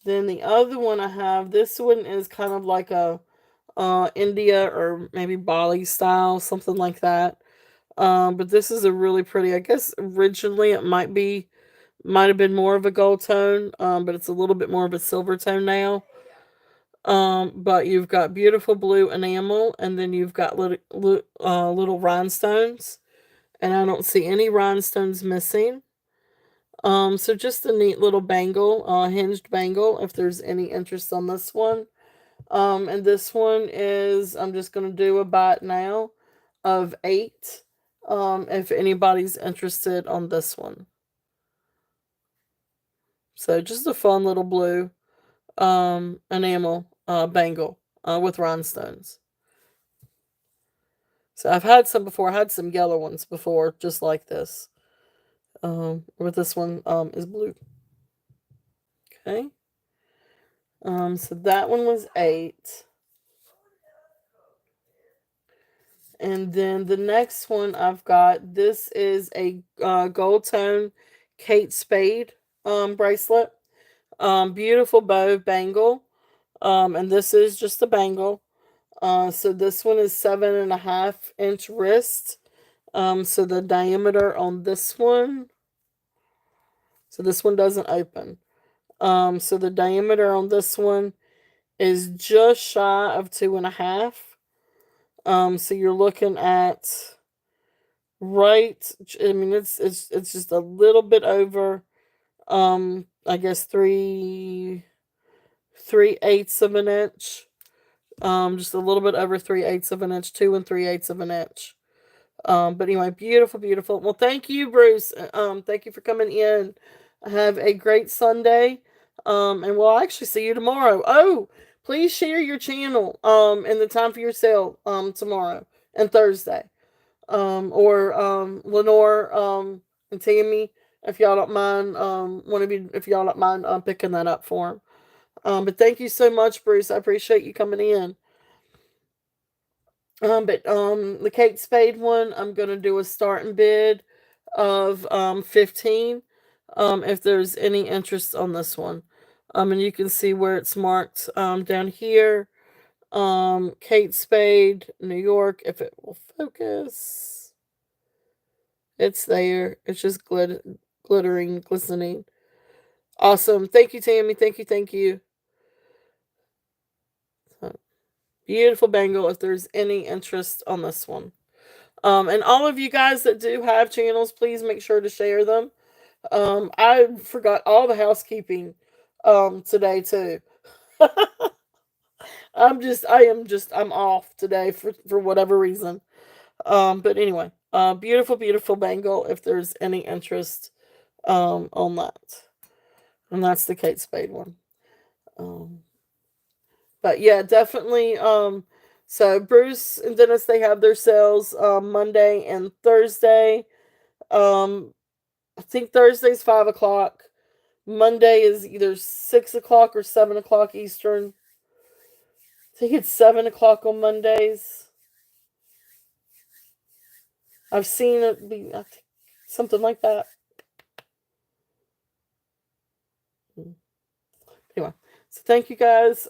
Then the other one I have, this one is kind of like a India or maybe Bali style, something like that. But this is a really pretty, I guess originally it might have been more of a gold tone, but it's a little bit more of a silver tone now. But you've got beautiful blue enamel, and then you've got little rhinestones, and I don't see any rhinestones missing. So just a neat little bangle, hinged bangle, if there's any interest on this one. And this one is, I'm just going to do a buy it now of 8. If anybody's interested on this one. So just a fun little blue enamel bangle with rhinestones. So I've had some before. I had some yellow ones before, just like this. But this one is blue. Okay. So that one was 8. And then the next one I've got, this is a gold tone Kate Spade bracelet. Beautiful bow bangle. And this is just a bangle. So this one is 7.5-inch wrist. So the diameter on this one, so this one doesn't open. So the diameter on this one is just shy of 2.5. So you're looking at right. I mean, it's just a little bit over. I guess 3/8 of an inch. Just a little bit over 3/8 of an inch, 2 3/8 of an inch. But anyway, beautiful, beautiful. Well, thank you, Bruce. Thank you for coming in. Have a great Sunday. And we'll actually see you tomorrow. Oh, please share your channel. And the time for your sale. Tomorrow and Thursday. Or Lenore. And Tammy, if y'all don't mind. One of you, if y'all don't mind, picking that up for him. But thank you so much, Bruce. I appreciate you coming in. But the Kate Spade one, I'm gonna do a starting bid of 15. If there's any interest on this one. And you can see where it's marked down here. Kate Spade, New York, if it will focus. It's there. It's just glittering, glistening. Awesome. Thank you, Tammy. Thank you, thank you. Beautiful bangle if there's any interest on this one. And all of you guys that do have channels, please make sure to share them. I forgot all the housekeeping today too. I'm off today for whatever reason. But anyway, beautiful, beautiful bangle if there's any interest on that. And that's the Kate Spade one. But yeah, definitely. So Bruce and Dennis, they have their sales Monday and Thursday. I think Thursday's 5 o'clock. Monday is either 6 o'clock or 7 o'clock Eastern. I think it's 7 o'clock on Mondays. I've seen it be, I think, something like that. Anyway, so thank you guys.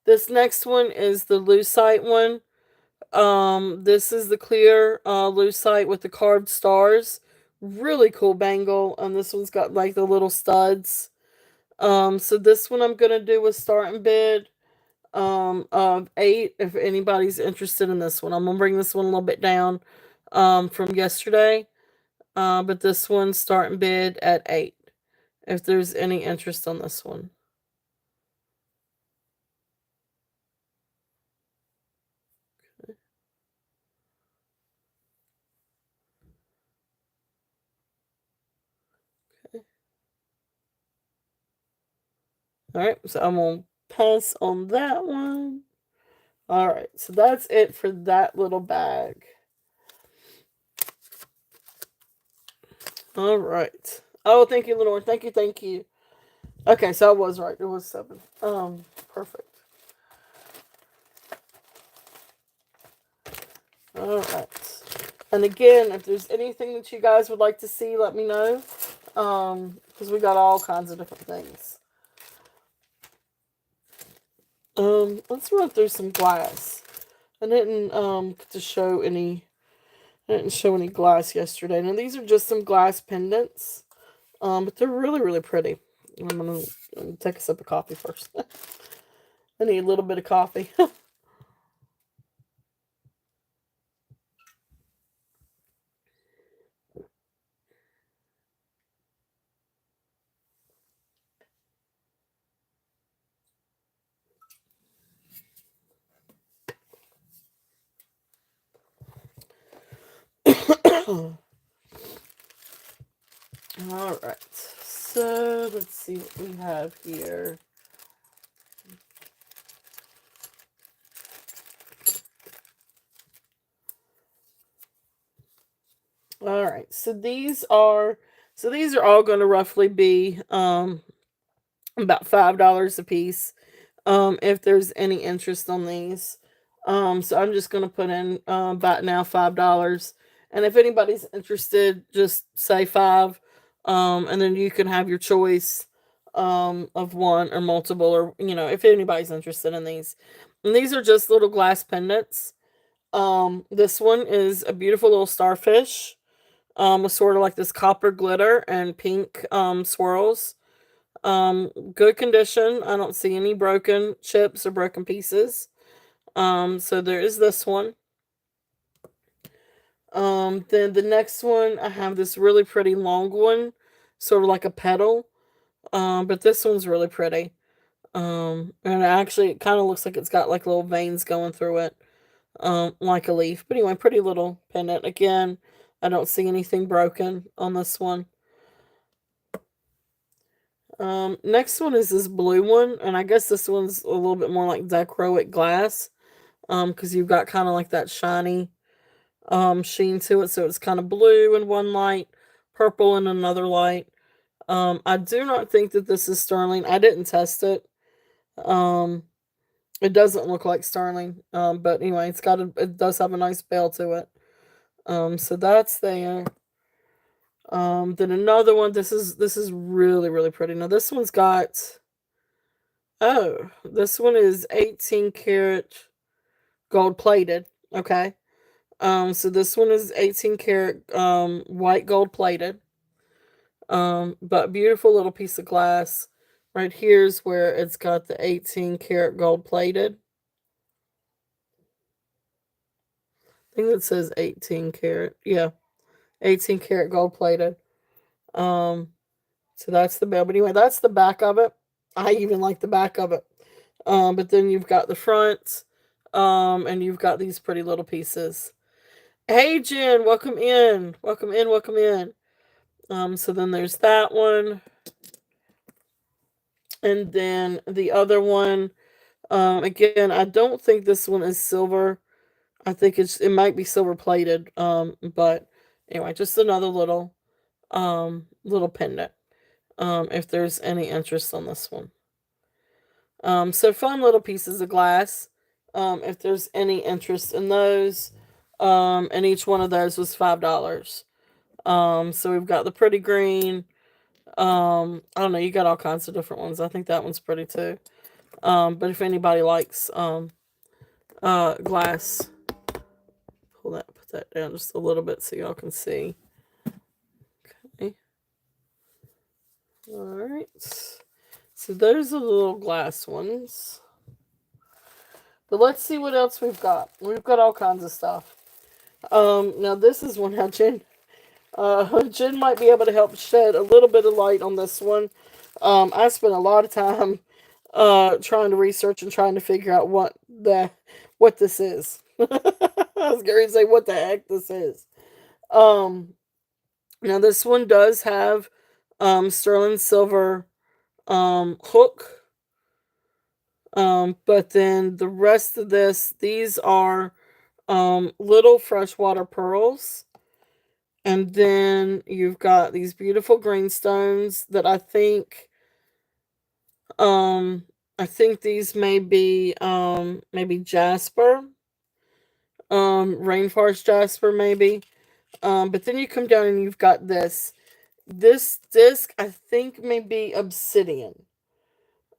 This next one is the lucite one. This is the clear lucite with the carved stars. Really cool bangle. This one's got like the little studs. So this one I'm gonna do a starting bid of 8 if anybody's interested in this one. I'm gonna bring this one a little bit down from yesterday. But this one starting bid at 8 if there's any interest on this one. Alright, so I'm gonna pass on that one. Alright, so that's it for that little bag. Alright. Oh, thank you, Lenore. Thank you, thank you. Okay, so I was right. It was 7. Perfect. Alright. And again, if there's anything that you guys would like to see, let me know. Because we got all kinds of different things. Let's run through some glass. I didn't get to show any. I didn't show any glass yesterday. Now these are just some glass pendants. But they're really, really pretty. I'm gonna take a sip of coffee first. I need a little bit of coffee. All right. So let's see what we have here. All right. So these are all going to roughly be about $5 a piece. If there's any interest on these. So I'm just gonna put in about now $5. And if anybody's interested, just say five. And then you can have your choice of one or multiple, or if anybody's interested in these. And these are just little glass pendants. This one is a beautiful little starfish. With sort of like this copper glitter and pink swirls. Good condition. I don't see any broken chips or broken pieces. So there is this one. Then the next one, I have this really pretty long one, sort of like a petal. But this one's really pretty. And actually, it kind of looks like it's got like little veins going through it, like a leaf. But anyway, pretty little pendant. Again, I don't see anything broken on this one. Next one is this blue one, and I guess this one's a little bit more like dichroic glass, because you've got kind of like that shiny, sheen to it, so it's kind of blue in one light, purple in another light. I do not think that this is sterling. I didn't test it. Um, it doesn't look like sterling, but anyway, it does have a nice bell to it. So that's there. Then another one. This is really really pretty. Now this one's got. Oh, this one is 18 karat gold plated. Okay. So this one is 18 karat white gold plated. But beautiful little piece of glass. Right here's where it's got the 18 karat gold plated. I think it says 18 karat. Yeah, 18 karat gold plated. Um, so that's the bell. But anyway, that's the back of it. I even like the back of it. But then you've got the front, and you've got these pretty little pieces. Hey Jen, welcome in. Welcome in, welcome in. So then there's that one. And then the other one, again, I don't think this one is silver. I think it might be silver plated. But anyway, just another little pendant. If there's any interest on this one. So fun little pieces of glass. If there's any interest in those. And each one of those was $5. So we've got the pretty green. I don't know, you got all kinds of different ones. I think that one's pretty too. But if anybody likes glass, put that down just a little bit so y'all can see. Okay. Alright. So those are the little glass ones. But let's see what else we've got. We've got all kinds of stuff. Now this is one how Jen might be able to help shed a little bit of light on this one. I spent a lot of time trying to research and trying to figure out what this is. I was going to say what the heck this is. Now this one does have sterling silver hook. But then the rest of these are little freshwater pearls. And then you've got these beautiful greenstones that I think these may be maybe jasper. Rainforest jasper maybe. But then you come down and you've got this. This disc I think may be obsidian.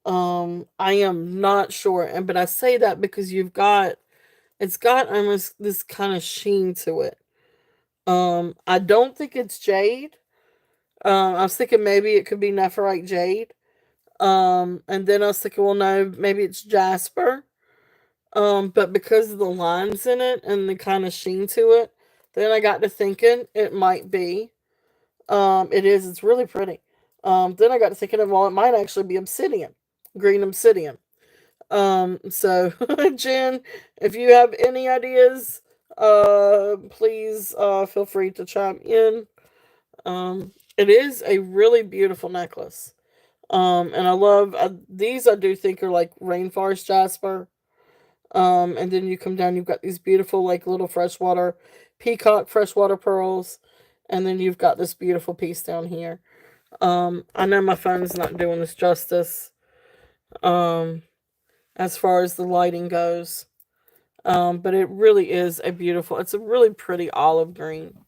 I am not sure, but I say that because it's got almost this kind of sheen to it. I don't think it's jade. I was thinking maybe it could be nephrite jade. And then I was thinking, well, no, maybe it's jasper. But because of the lines in it and the kind of sheen to it, then I got to thinking it might be. It is. It's really pretty. Then I got to thinking of, well, it might actually be obsidian, green obsidian. So Jen, if you have any ideas, please feel free to chime in. It is a really beautiful necklace. And I love these. I do think are like rainforest jasper. And then you come down, you've got these beautiful like little freshwater peacock freshwater pearls, and then you've got this beautiful piece down here. I know my phone's not doing this justice. Um, as far as the lighting goes. But it really is a beautiful. It's a really pretty olive green.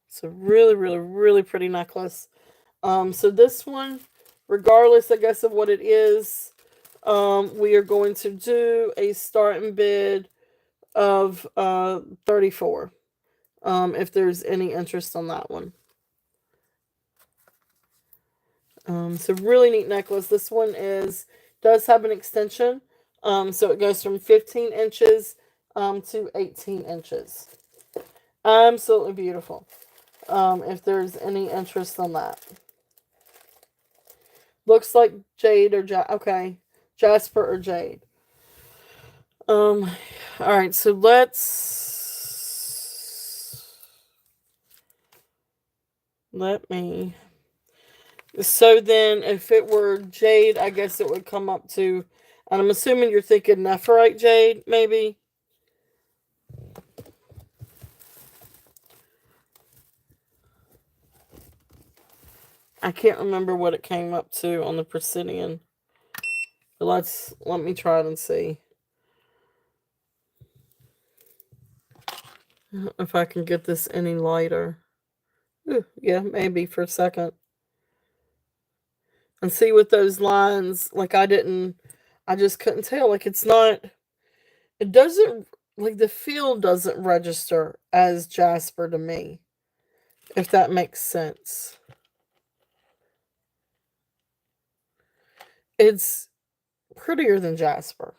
It's a really, really, really pretty necklace. So this one, regardless, I guess, of what it is, we are going to do a starting bid of 34. If there's any interest on that one. So really neat necklace. This one does have an extension. So it goes from 15 inches to 18 inches. Absolutely beautiful. If there's any interest on that. Looks like jade or okay, jasper or jade. All right, so let me. So then, if it were jade, I guess it would come up to, and I'm assuming you're thinking nephrite jade, maybe. I can't remember what it came up to on the Presidian. But let me try it and see if I can get this any lighter. Ooh, yeah, maybe for a second. And see with those lines, like I just couldn't tell. Like it doesn't, like the feel doesn't register as jasper to me, if that makes sense. It's prettier than jasper,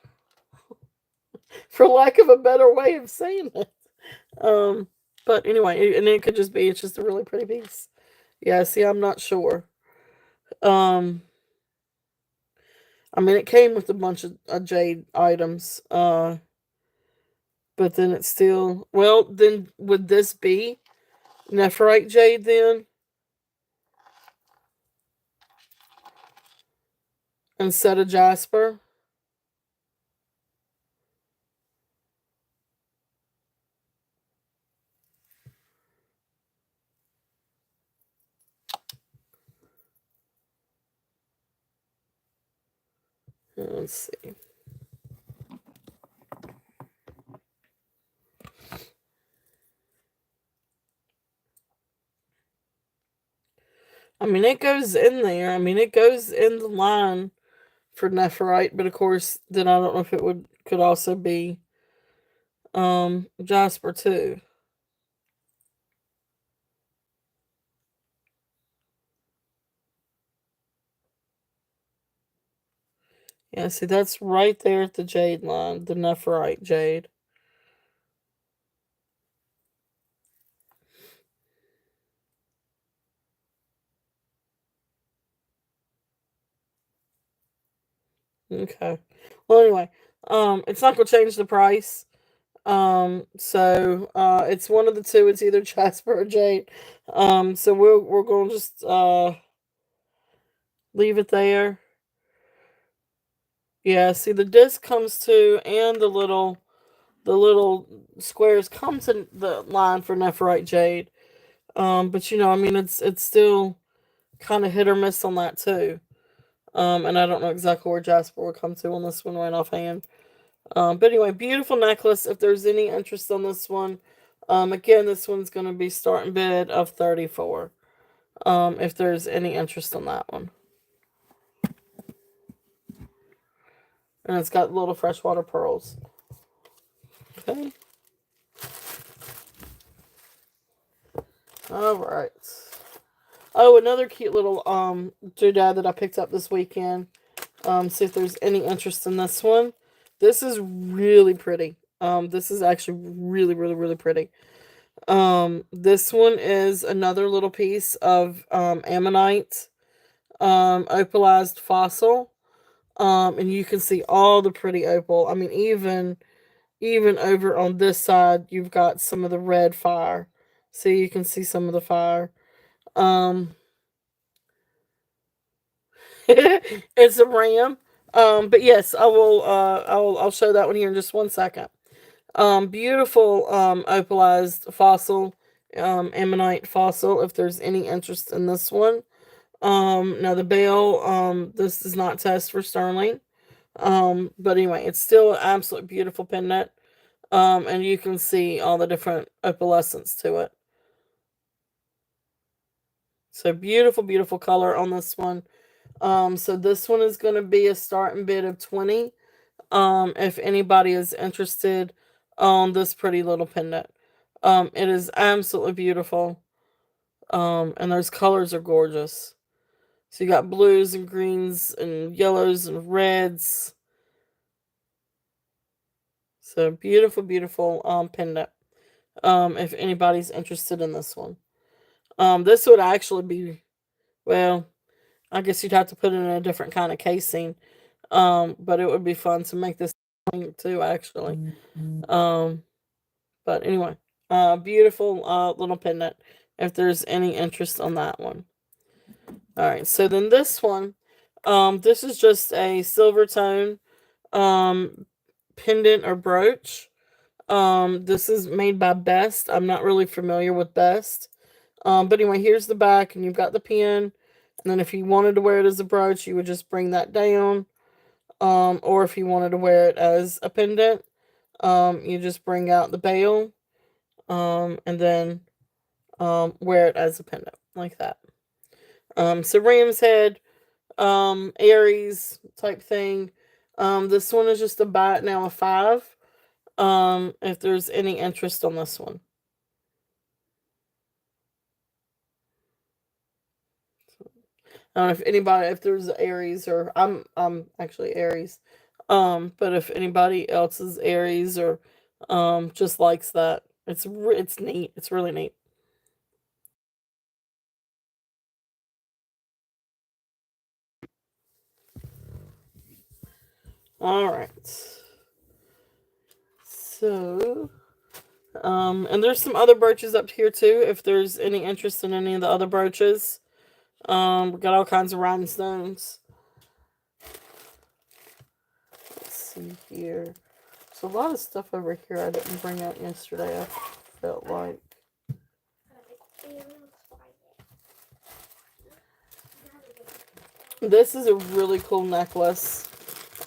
for lack of a better way of saying it. But anyway, and it could just be it's just a really pretty piece. Yeah, see, I'm not sure. Um, I mean, it came with a bunch of jade items. But then it's still, well. Then would this be nephrite jade then instead of jasper? Let's see. I mean, it goes in there. I mean, it goes in the line for nephrite, but of course, then I don't know if it could also be jasper too. Yeah, see, that's right there at the jade line, the nephrite jade. Okay. Well, anyway, it's not gonna change the price. So it's one of the two. It's either jasper or jade. So we're gonna just leave it there. Yeah. See, the disc comes to, and the little squares come to the line for nephrite jade. But I mean, it's still kind of hit or miss on that too. And I don't know exactly where jasper will come to on this one right offhand. But anyway, beautiful necklace. If there's any interest on this one, again, this one's going to be starting bid of 34. If there's any interest on that one, and it's got little freshwater pearls. Okay. All right. Oh, another cute little doodad that I picked up this weekend. See if there's any interest in this one. This is really pretty. This is actually really, really, really pretty. This one is another little piece of ammonite, opalized fossil. And you can see all the pretty opal. I mean, even even over on this side, you've got some of the red fire. So you can see some of the fire. Um, it's a ram. But yes, I will. I'll show that one here in just 1 second. Beautiful opalized fossil, ammonite fossil. If there's any interest in this one, now the bale. This does not test for sterling. But anyway, it's still an absolute beautiful pendant. And you can see all the different opalescence to it. So beautiful, beautiful color on this one. So this one is going to be a starting bid of 20. If anybody is interested on this pretty little pendant. It is absolutely beautiful. And those colors are gorgeous. So you got blues and greens and yellows and reds. So beautiful, beautiful pendant. If anybody's interested in this one. This would actually be, well, I guess you'd have to put it in a different kind of casing. But it would be fun to make this too, actually. Um, but anyway, beautiful little pendant. If there's any interest on that one. All right, so then this one, this is just a silver tone, pendant or brooch. This is made by Best. I'm not really familiar with Best. But anyway, here's the back, and you've got the pin. And then if you wanted to wear it as a brooch, you would just bring that down. Or if you wanted to wear it as a pendant, you just bring out the bail, and then wear it as a pendant like that. So Ram's head, Aries type thing. This one is just a buy it now a 5. If there's any interest on this one. I don't know if anybody, if there's Aries, or I'm actually Aries. But if anybody else is Aries or just likes that, it's neat. It's really neat. All right. So, and there's some other brooches up here too. If there's any interest in any of the other brooches, we got all kinds of rhinestones. Let's see here. There's a lot of stuff over here I didn't bring out yesterday. I felt like. This is a really cool necklace.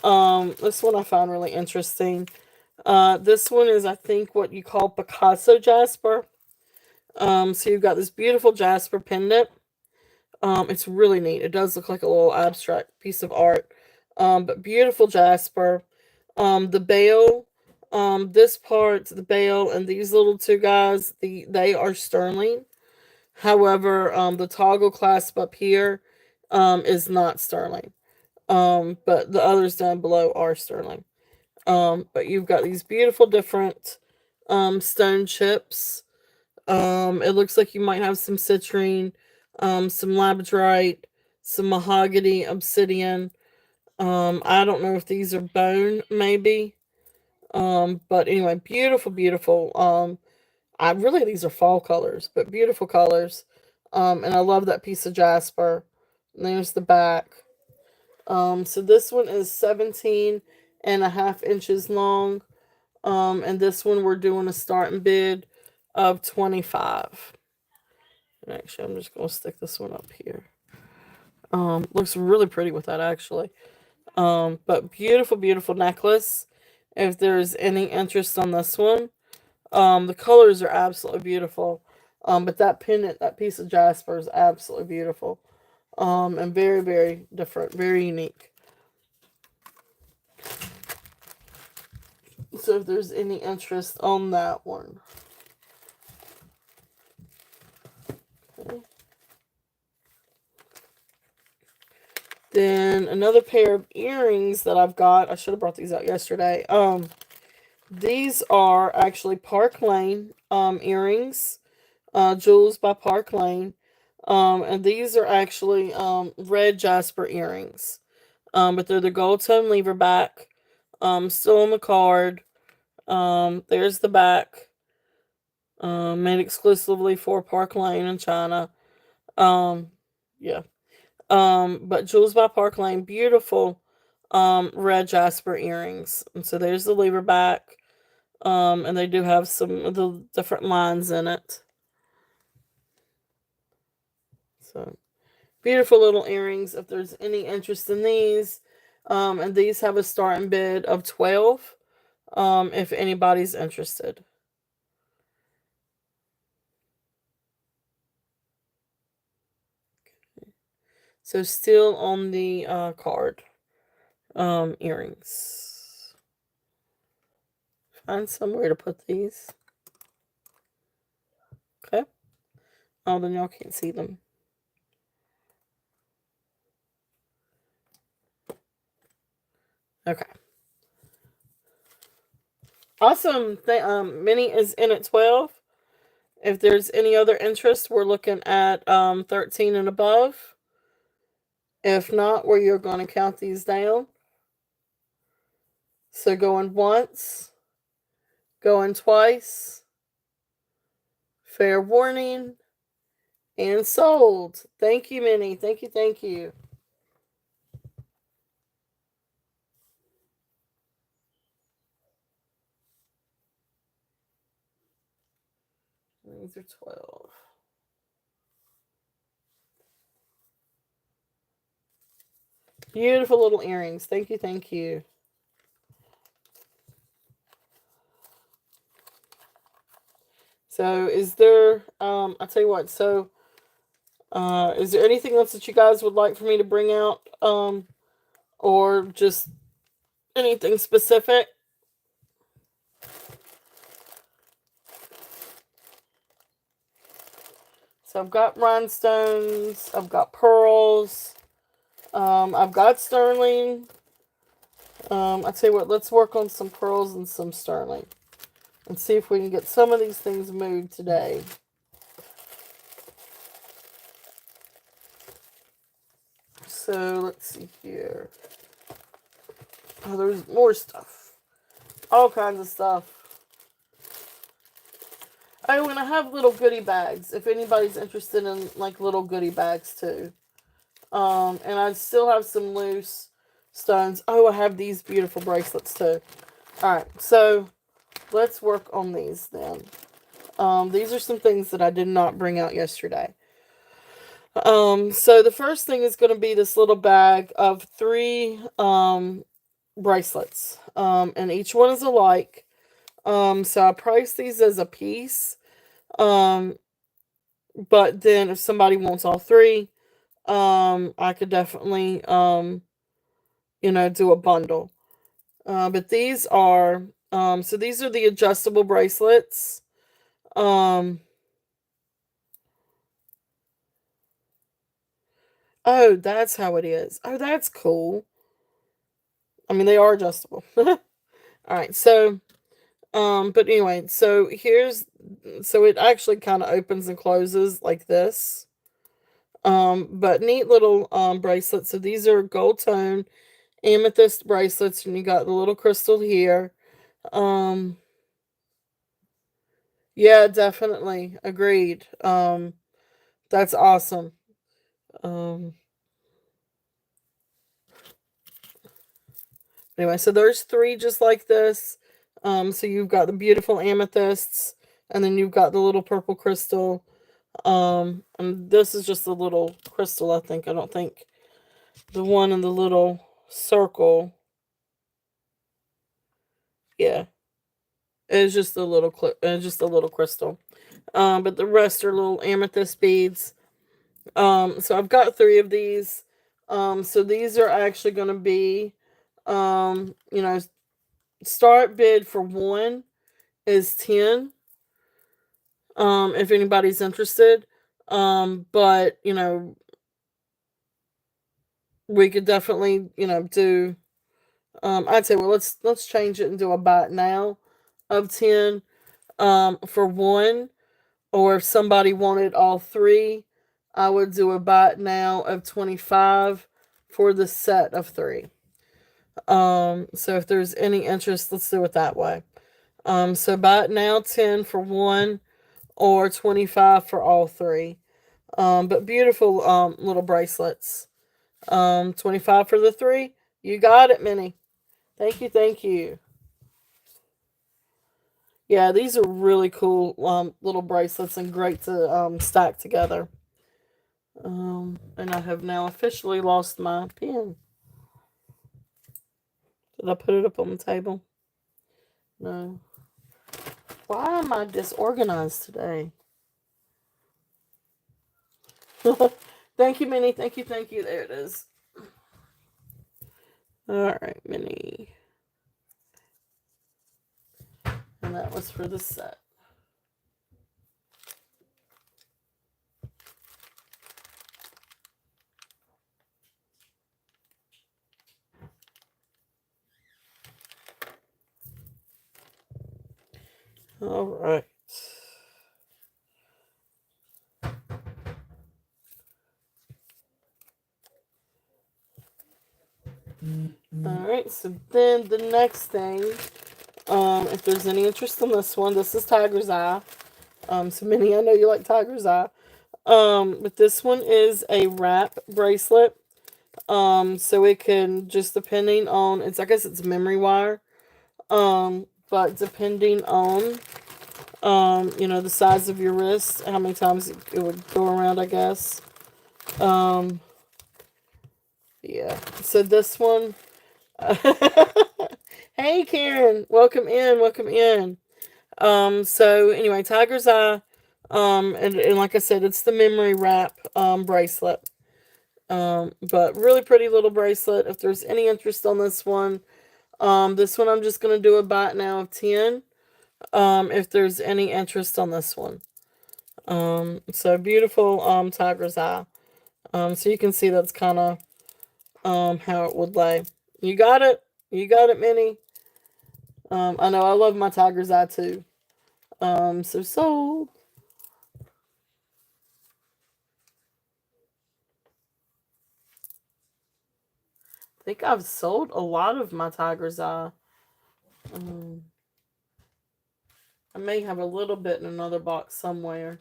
This one I found really interesting. This one is, I think, what you call Picasso jasper. So you've got this beautiful jasper pendant. It's really neat. It does look like a little abstract piece of art. But beautiful jasper. The bail, this part, the bail, and these little two guys, they are sterling. However, the toggle clasp up here, is not sterling. But the others down below are sterling. But you've got these beautiful different stone chips. It looks like you might have some citrine, some labradorite, some mahogany, obsidian. I don't know if these are bone, maybe. But anyway, beautiful, beautiful. I really, these are fall colors, but beautiful colors. And I love that piece of jasper. And there's the back. So this one is 17.5 inches long. And this one we're doing a starting bid of 25. And actually, I'm just going to stick this one up here. Looks really pretty with that, actually. But beautiful, beautiful necklace. If there's any interest on this one. The colors are absolutely beautiful. But that pendant, that piece of jasper is absolutely beautiful. And very, very different, very unique. So if there's any interest on that one. Okay. Then another pair of earrings that I've got. I should have brought these out yesterday. These are actually Park Lane earrings. Jewels by Park Lane. And these are actually red jasper earrings. But they're the gold tone lever back. Still on the card. There's the back. Made exclusively for Park Lane in China. Um, yeah. But Jewels by Park Lane, beautiful red jasper earrings. And so there's the lever back. And they do have some of the different lines in it. So beautiful little earrings. If there's any interest in these, and these have a starting bid of 12. If anybody's interested. So still on the card. Earrings. Find somewhere to put these. Okay. Oh, then y'all can't see them. Okay. Awesome. Mini is in at 12. If there's any other interest, we're looking at 13 and above. If not, where you're going to count these down. So going once, going twice, fair warning, and sold. Thank you, Minnie. Thank you, thank you. These are 12. Beautiful little earrings. Thank you, thank you. So is there, I'll tell you what, so is there anything else that you guys would like for me to bring out? Or just anything specific? So I've got rhinestones, I've got pearls, I've got sterling. I'll tell you what, let's work on some pearls and some sterling. And see if we can get some of these things moved today. So let's see here. Oh, there's more stuff. All kinds of stuff. Oh, and I have little goodie bags. If anybody's interested in like little goodie bags too. And I still have some loose stones. Oh, I have these beautiful bracelets too. Alright, so let's work on these then. These are some things that I did not bring out yesterday. So the first thing is going to be this little bag of 3 bracelets. And each one is alike. So I priced these as a piece. But then if somebody wants all 3, I could definitely do a bundle. But these are so these are the adjustable bracelets. Oh, that's how it is. Oh, that's cool. I mean, they are adjustable. All right, so but anyway, so it actually kind of opens and closes like this. But neat little bracelets. So these are gold tone amethyst bracelets, and you got the little crystal here. Um yeah, definitely. Agreed. That's awesome. Um Anyway, so there's 3 just like this. So you've got the beautiful amethysts, and then you've got the little purple crystal. And this is just a little crystal, I think. I don't think the one in the little circle. Yeah, it's just a little just a little crystal. But the rest are little amethyst beads. So I've got 3 of these. So these are actually going to be, um, you know, start bid for 1 is 10. If anybody's interested. But we could definitely, do. I'd say, well, let's change it and do a buy it now of 10. For 1, or if somebody wanted all 3, I would do a buy it now of 25 for the set of 3. So if there's any interest, let's do it that way. So buy it now, 10 for one or 25 for all three. But beautiful little bracelets. 25 for the three. You got it, Minnie. Thank you, thank you. Yeah, these are really cool little bracelets and great to stack together. And I have now officially lost my pen. Did I put it up on the table? No. Why am I disorganized today? Thank you, Minnie. Thank you, thank you. There it is. Alright, Minnie. And that was for the set. Alright. Alright, so then the next thing, if there's any interest in this one, this is Tiger's Eye. So Minnie, I know you like Tiger's Eye. But this one is a wrap bracelet. So it can just depending on I guess it's memory wire. But depending on the size of your wrist, how many times it would go around, I guess. Yeah. So this one. Hey Karen, welcome in, welcome in. So anyway, Tiger's Eye. And like I said, it's the memory wrap bracelet. But really pretty little bracelet. If there's any interest on this one I'm just gonna do a buy now of 10. If there's any interest on this one. So beautiful Tiger's Eye. So you can see that's kind of how it would lay. You got it. You got it, Minnie. I know I love my Tiger's Eye too. So sold. I think I've sold a lot of my Tiger's Eye. I may have a little bit in another box somewhere.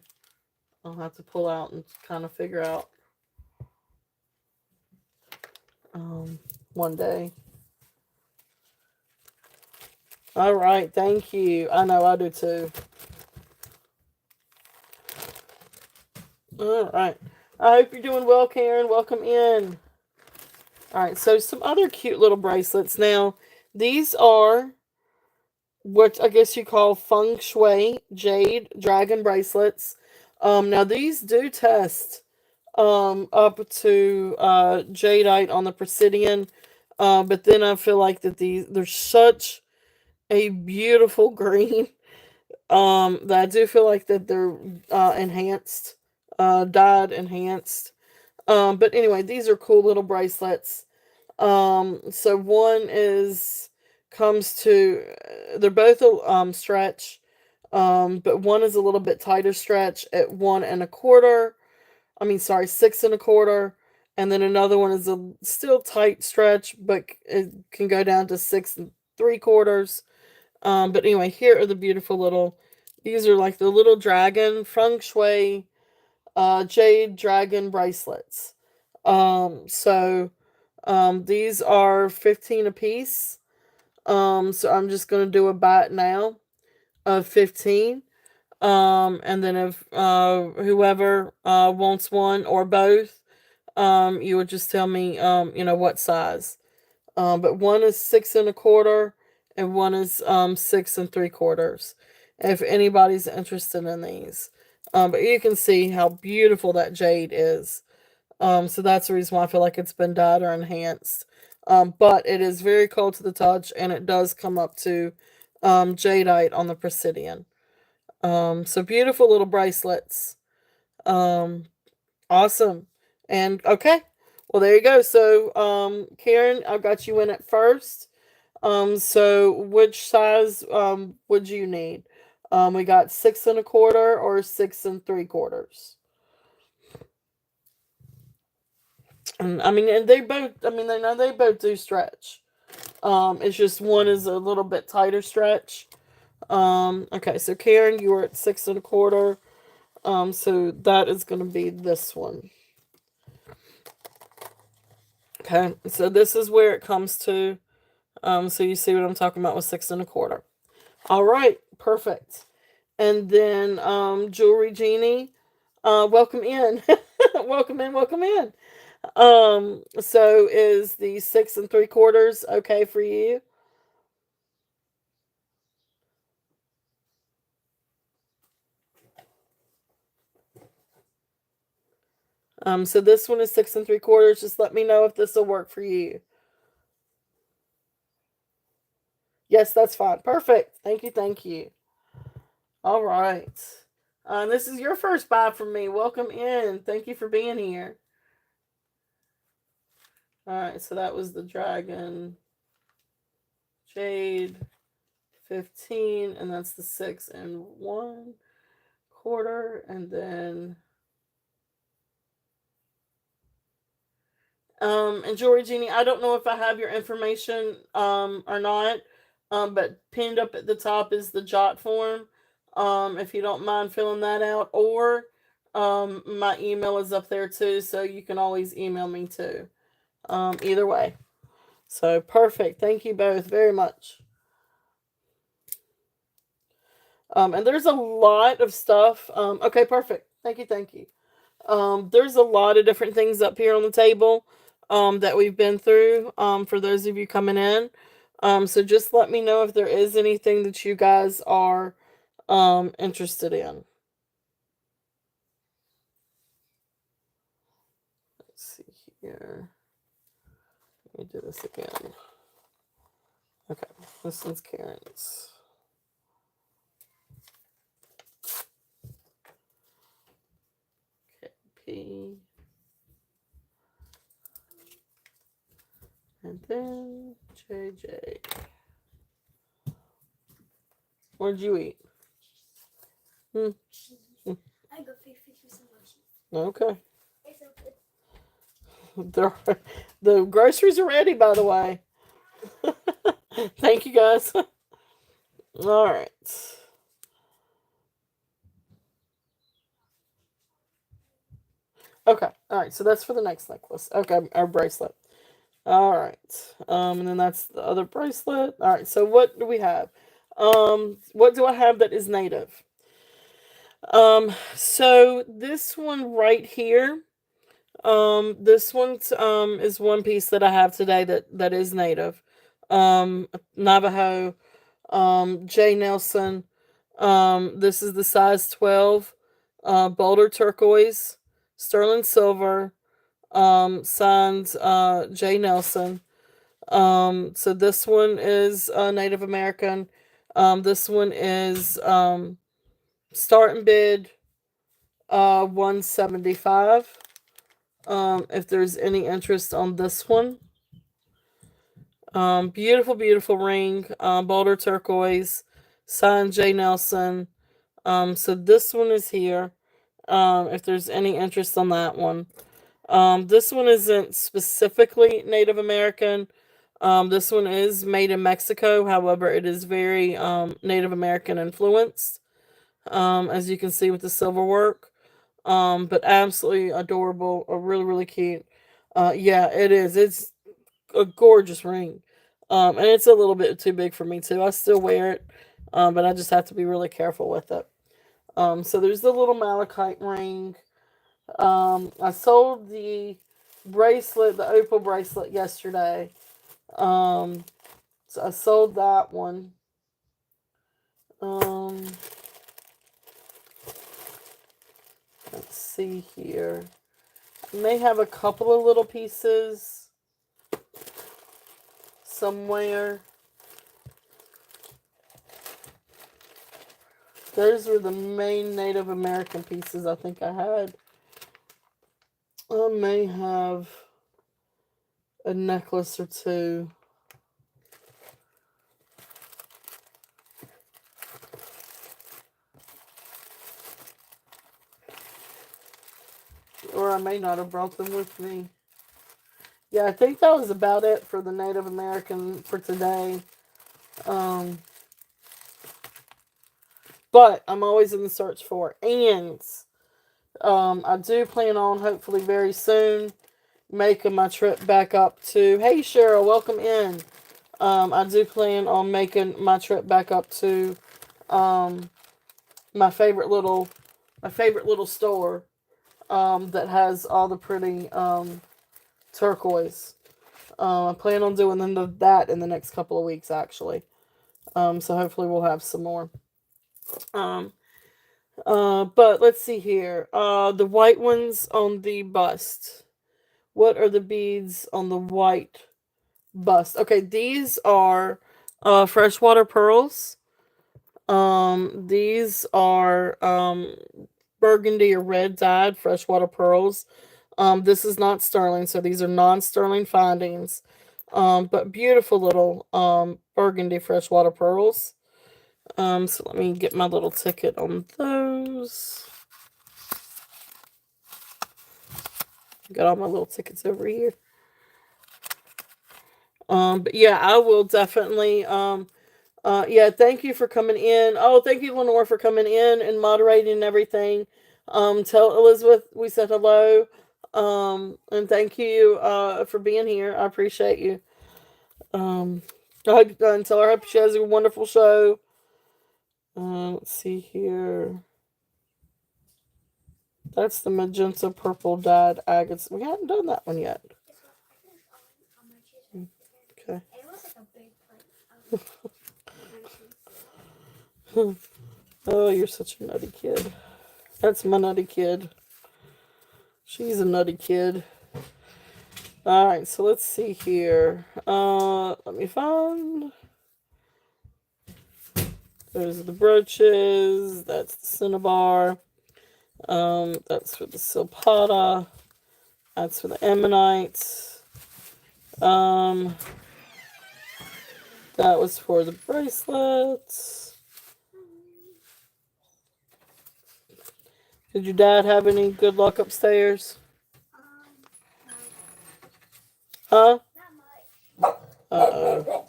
I'll have to pull out and kind of figure out one day. All right, thank you. I know I do too. All right. I hope you're doing well, Karen. Welcome in. All right, so some other cute little bracelets. Now, these are what I guess you call feng shui jade dragon bracelets. Now these do test up to jadeite on the Presidian, but then I feel like that they're such a beautiful green that I do feel like that they're enhanced, dyed enhanced. But anyway, these are cool little bracelets. So one comes to they're both stretch, but one is a little bit tighter stretch at 1 1/4. I mean, sorry, 6 1/4, and then another one is a still tight stretch, but it can go down to 6 3/4. But anyway, here are the beautiful little. These are like the little dragon feng shui, jade dragon bracelets. So these are 15 a piece. So I'm just gonna do a buy it now of 15. And then if whoever wants one or both, you would just tell me what size. But one is 6 1/4 and one is 6 3/4. If anybody's interested in these. But you can see how beautiful that jade is. So that's the reason why I feel like it's been dyed or enhanced. But it is very cold to the touch, and it does come up to jadeite on the Presidian. So beautiful little bracelets. Awesome. And okay, well there you go. So Karen, I've got you in at first. So which size would you need? We got 6 1/4 or 6 3/4. And I mean, and they both. I mean, they both do stretch. It's just one is a little bit tighter stretch. Okay, so Karen, you were at 6 1/4. So that is going to be this one. Okay, so this is where it comes to. So you see what I'm talking about with 6 1/4. All right, perfect. And then, Jewelry Genie, welcome in, welcome in, welcome in. So is the 6 3/4 okay for you? So this one is 6 3/4. Just let me know if this will work for you. Yes, that's fine. Perfect. Thank you. Thank you. All right. This is your first buy from me. Welcome in. Thank you for being here. All right. So that was the dragon jade 15, and that's the 6 1/4, and then and Jewelry Genie, I don't know if I have your information or not. But pinned up at the top is the jot form. If you don't mind filling that out, or my email is up there too, so you can always email me too. Either way. So perfect. Thank you both very much. And there's a lot of stuff. Okay, perfect. Thank you, thank you. There's a lot of different things up here on the table that we've been through for those of you coming in. So just let me know if there is anything that you guys are interested in. Let's see here. Let me do this again. Okay, this one's Karen's. Okay, P. And then JJ. What'd you eat? Hmm. I go fix you some lunch. Okay. It's okay. The groceries are ready, by the way. Thank you, guys. All right. Okay. All right. So that's for the next necklace. Okay, our bracelet. All right. And then that's the other bracelet. All right. So what do we have? What do I have that is native? So this one right here. This one is one piece that I have today that is native. Navajo. J Nelson. This is the size 12. Boulder turquoise, sterling silver. Signed J Nelson. So this one is Native American. This one is start and bid 175. If there's any interest on this one. Beautiful, beautiful ring. Boulder turquoise. Signed J Nelson. So this one is here. If there's any interest on that one. This one isn't specifically Native American. This one is made in Mexico. However, it is very Native American influenced. As you can see with the silver work. But absolutely adorable. Really, really cute. Yeah, it is. It's a gorgeous ring. And it's a little bit too big for me too. I still wear it. But I just have to be really careful with it. So there's the little malachite ring. I sold the bracelet, the opal bracelet yesterday. So I sold that one. Um, let's see here. I may have a couple of little pieces somewhere. Those were the main Native American pieces I think I had. I may have a necklace or two. Or I may not have brought them with me. Yeah, I think that was about it for the Native American for today. Um, but I'm always in the search for it. And I do plan on hopefully very soon making my trip back up to. Hey Cheryl, welcome in. I do plan on making my trip back up to um, my favorite little store that has all the pretty turquoise. I plan on doing that in the next couple of weeks, actually. So hopefully we'll have some more. Um, but let's see here. The white ones on the bust. What are the beads on the white bust? Okay, these are freshwater pearls. These are burgundy or red dyed freshwater pearls. This is not sterling, so these are non-sterling findings. But beautiful little burgundy freshwater pearls. So let me get my little ticket on those. Got all my little tickets over here. But yeah, I will definitely yeah, thank you for coming in. Oh, thank you, Lenore, for coming in and moderating and everything. Tell Elizabeth we said hello. And thank you for being here. I appreciate you. And tell her I hope she has a wonderful show. Let's see here. That's the magenta purple dyed agates. We haven't done that one yet. Okay. It was like a big plate. Oh, you're such a nutty kid. That's my nutty kid. She's a nutty kid. Alright, so let's see here. Let me find. Those are the brooches. That's the cinnabar. That's for the silpata. That's for the ammonite. That was for the bracelets. Did your dad have any good luck upstairs? Huh? Not much. Uh-oh.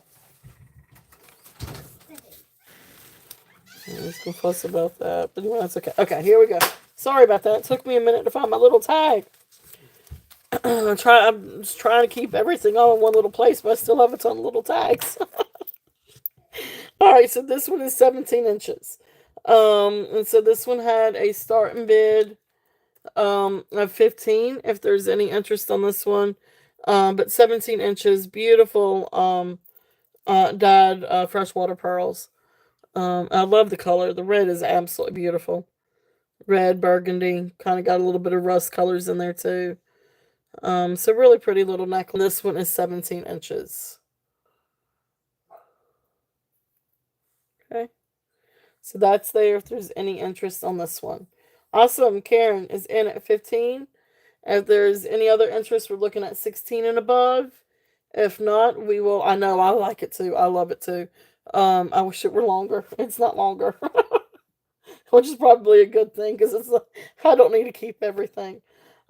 I was gonna fuss about that, but anyway, that's okay. Okay, here we go. Sorry about that. It took me a minute to find my little tag. I'm just trying to keep everything all in one little place, but I still have a ton of little tags. Alright, so this one is 17 inches. And so this one had a starting bid of 15, if there's any interest on this one. But 17 inches, beautiful dyed freshwater pearls. I love the color. The red is absolutely beautiful. Red, burgundy, kind of got a little bit of rust colors in there too. So really pretty little necklace. This one is 17 inches. Okay. So that's there if there's any interest on this one. Awesome. Karen is in at 15. If there's any other interest, we're looking at 16 and above. If not, we will. I know I like it too. I love it too. I wish it were longer. It's not longer, which is probably a good thing because I don't need to keep everything.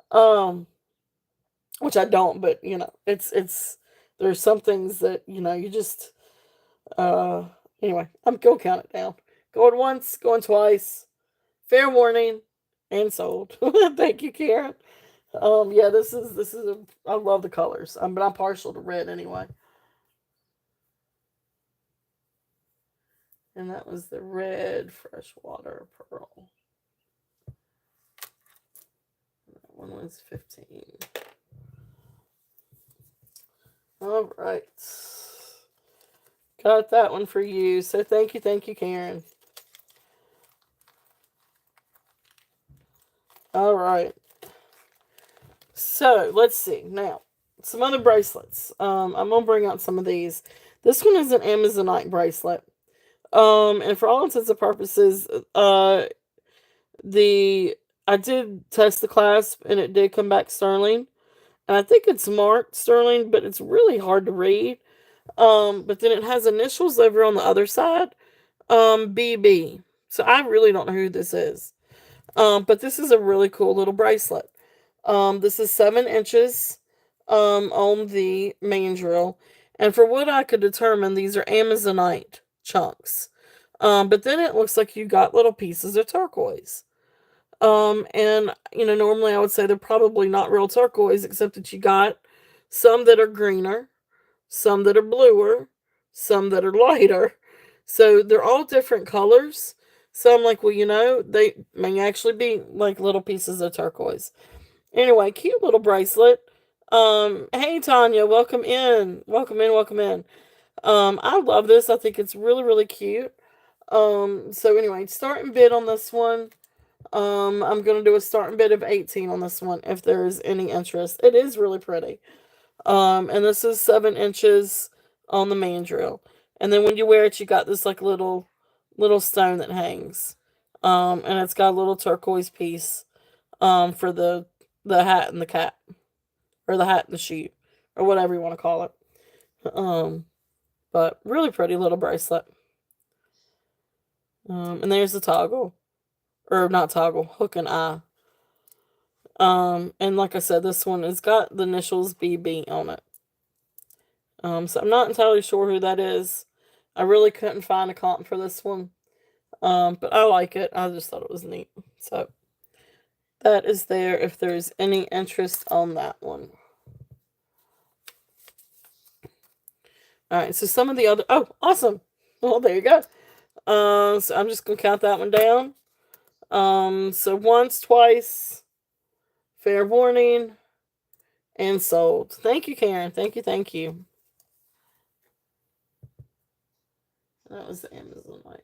Which I don't, but it's there's some things that you just anyway. I'm gonna count it down. Going once, going twice. Fair warning, and sold. Thank you, Karen. Yeah, this is I love the colors. But I'm partial to red anyway. And that was the red freshwater pearl. That one was 15. All right. Got that one for you. So thank you, Karen. All right. So let's see now. Some other bracelets. I'm gonna bring out some of these. This one is an Amazonite bracelet. And for all intents and purposes, I did test the clasp and it did come back sterling. And I think it's marked sterling, but it's really hard to read. But then it has initials over on the other side. BB. So I really don't know who this is. But this is a really cool little bracelet. This is 7 inches on the main drill. And for what I could determine, these are Amazonite chunks. But then it looks like you got little pieces of turquoise. And normally I would say they're probably not real turquoise, except that you got some that are greener, some that are bluer, some that are lighter. So they're all different colors. So I'm like, well, they may actually be like little pieces of turquoise. Anyway, cute little bracelet. Hey Tanya, welcome in. Welcome in, welcome in. I love this. I think it's really, really cute. So anyway, starting bid on this one. I'm gonna do a starting bid of 18 on this one if there's any interest. It is really pretty. And this is 7 inches on the mandrel. And then when you wear it, you got this like little stone that hangs. And it's got a little turquoise piece for the hat and the cap, or the hat and the shoe, or whatever you want to call it. But really pretty little bracelet. And there's the toggle, or not toggle, hook and eye. And like I said, this one has got the initials BB on it. So I'm not entirely sure who that is. I really couldn't find a comp for this one. But I like it. I just thought it was neat. So that is there if there's any interest on that one. Alright, so some of the other... Oh, awesome! Well, there you go. So I'm just going to count that one down. So once, twice, fair warning, and sold. Thank you, Karen. Thank you, thank you. That was the Amazon light.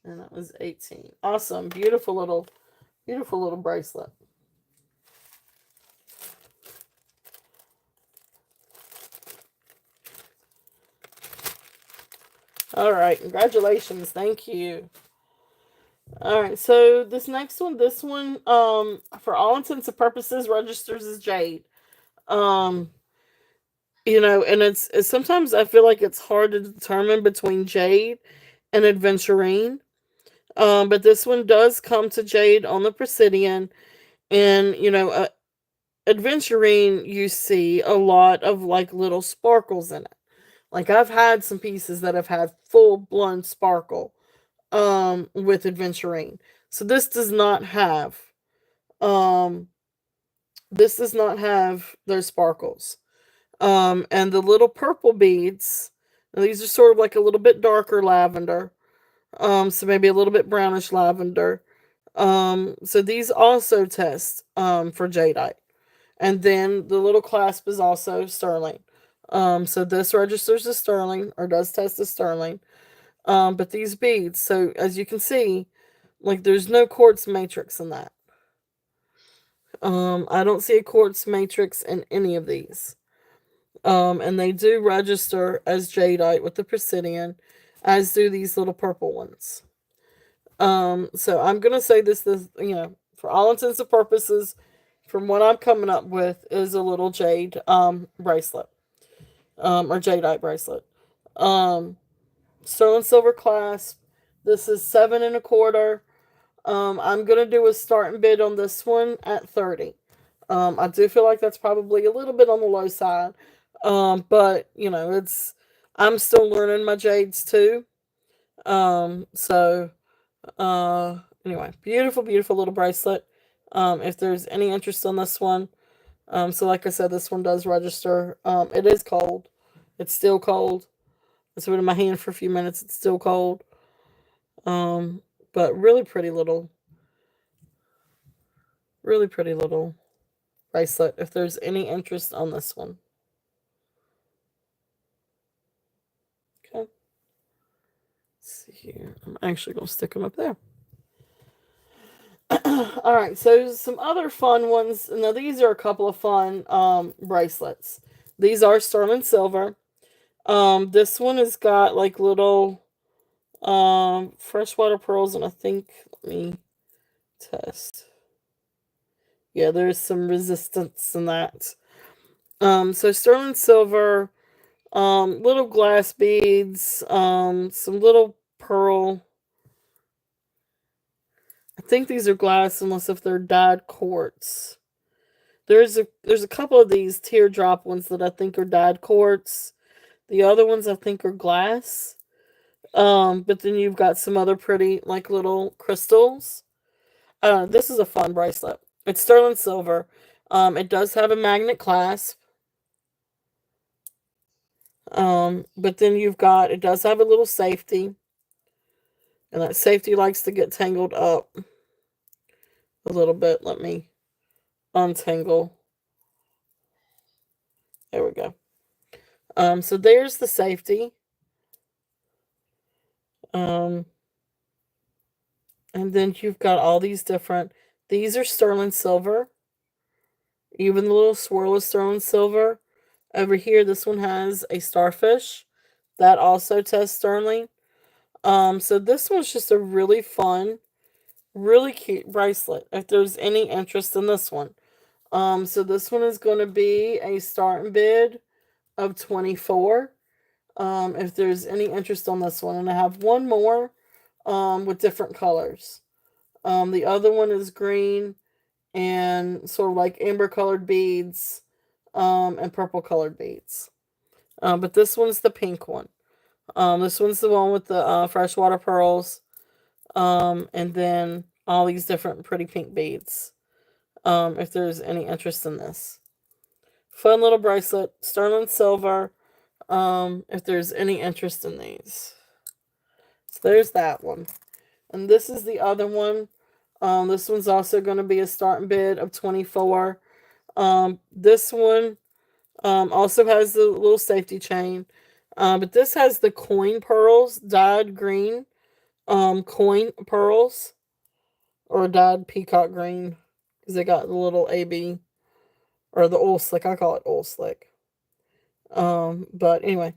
And that was 18. Awesome. Beautiful little bracelet. All right. Congratulations. Thank you. All right. So this next one, for all intents and purposes, registers as jade. And it's sometimes I feel like it's hard to determine between jade and aventurine. But this one does come to jade on the Presidian, and aventurine, you see a lot of like little sparkles in it. Like I've had some pieces that have had full blown sparkle with aventurine. So this does not have those sparkles. And the little purple beads, now these are sort of like a little bit darker lavender. So maybe a little bit brownish lavender. So these also test for jadeite. And then the little clasp is also sterling. So this registers as sterling, or does test as sterling. But these beads, so as you can see, like there's no quartz matrix in that. I don't see a quartz matrix in any of these. And they do register as jadeite with the Presidian, as do these little purple ones. So I'm gonna say this, for all intents and purposes, from what I'm coming up with, is a little jade bracelet, or jadeite bracelet. Sterling silver clasp. This is 7 1/4. I'm gonna do a starting bid on this one at 30. I do feel like that's probably a little bit on the low side. But I'm still learning my jades too. So anyway, beautiful, beautiful little bracelet. If there's any interest on this one, so like I said, this one does register. It is cold. It's still cold. It's been in my hand for a few minutes. It's still cold. But really pretty little bracelet. If there's any interest on this one. Okay. Let's see here. I'm actually going to stick them up there. All right, so some other fun ones. Now these are a couple of fun bracelets. These are sterling silver. This one has got like little freshwater pearls, and I think, let me test. Yeah, there's some resistance in that. So sterling silver, little glass beads, some little pearl. I think these are glass, unless if they're dyed quartz. There's a couple of these teardrop ones that I think are dyed quartz. The other ones I think are glass. But then you've got some other pretty, like, little crystals. This is a fun bracelet. It's sterling silver. It does have a magnet clasp. But then it does have a little safety. And that safety likes to get tangled up a little bit. Let me untangle. There we go. So there's the safety. And then you've got all these these are sterling silver. Even the little swirl is sterling silver. Over here, this one has a starfish. That also tests sterling. So this one's just a really fun, really cute bracelet. If there's any interest in this one. So this one is going to be a starting bid of 24. If there's any interest on this one. And I have one more with different colors. The other one is green and sort of like amber colored beads and purple colored beads. But this one's the pink one. This one's the one with the freshwater pearls. And then all these different pretty pink beads. If there's any interest in this. Fun little bracelet, sterling silver. If there's any interest in these. So there's that one. And this is the other one. This one's also going to be a starting bid of 24. This one also has the little safety chain. But this has the coin pearls, dyed green coin pearls. Or dyed peacock green. Because they got the little AB. Or the oil slick. I call it oil slick. But anyway.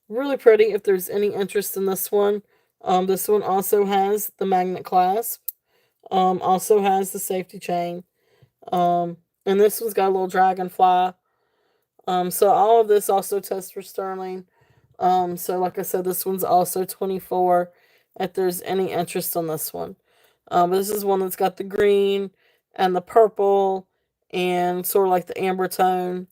Really pretty if there's any interest in this one. This one also has the magnet clasp. Also has the safety chain. And this one's got a little dragonfly. So all of this also tests for sterling. So like I said, this one's also 24 if there's any interest on this one. But this is one that's got the green and the purple and sort of like the amber tone.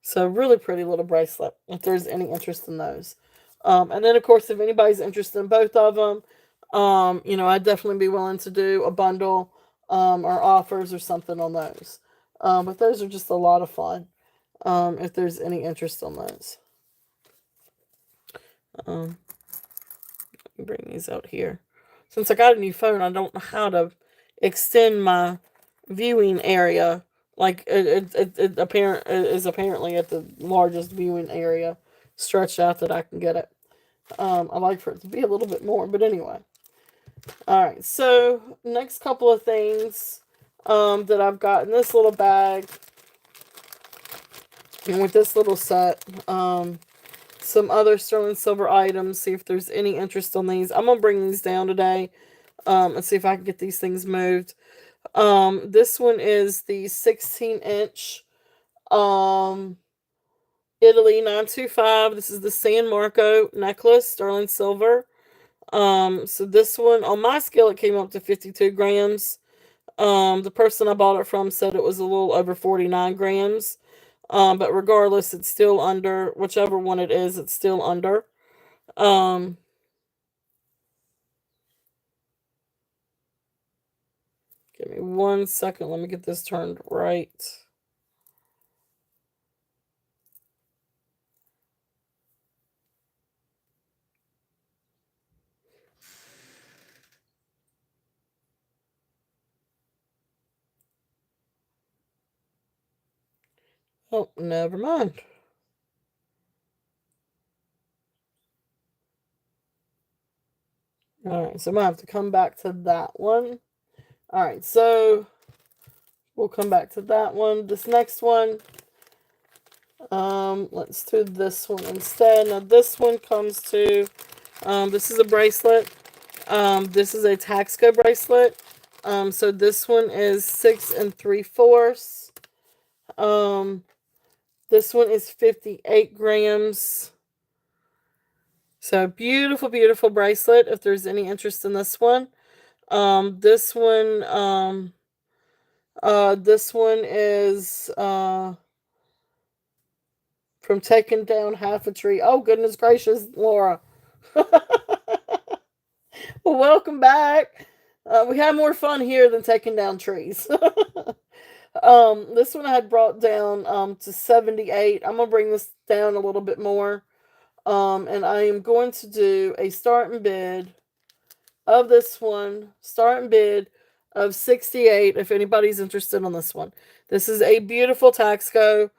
So really pretty little bracelet if there's any interest in those. And then of course if anybody's interested in both of them, I'd definitely be willing to do a bundle or offers or something on those. But those are just a lot of fun if there's any interest on those. Let me bring these out here. Since I got a new phone, I don't know how to extend my viewing area. Like it is apparently at the largest viewing area stretched out that I can get it. I like for it to be a little bit more, but anyway. All right, so next couple of things that I've got in this little bag and with this little set. Some other sterling silver items. See if there's any interest on these. I'm gonna bring these down today. And see if I can get these things moved. This one is the 16-inch Italy 925. This is the San Marco necklace, sterling silver. So this one, on my scale, it came up to 52 grams. The person I bought it from said it was a little over 49 grams. But regardless, it's still under, whichever one it is, it's still under. Give me 1 second. Let me get this turned right. Oh, never mind. Alright, so I'm going to have to come back to that one. Alright, so we'll come back to that one. This next one, let's do this one instead. Now, this one comes to, this is a bracelet. This is a Taxco bracelet. So this one is 6 3/4. This one is 58 grams. So beautiful, beautiful bracelet. If there's any interest in this one, this one is from taking down half a tree. Oh goodness gracious, Laura! Well, welcome back. We had more fun here than taking down trees. This one I had brought down to 78. I'm gonna bring this down a little bit more. And I am going to do a start and bid of this one. Start and bid of 68 if anybody's interested on this one. This is a beautiful Taxco.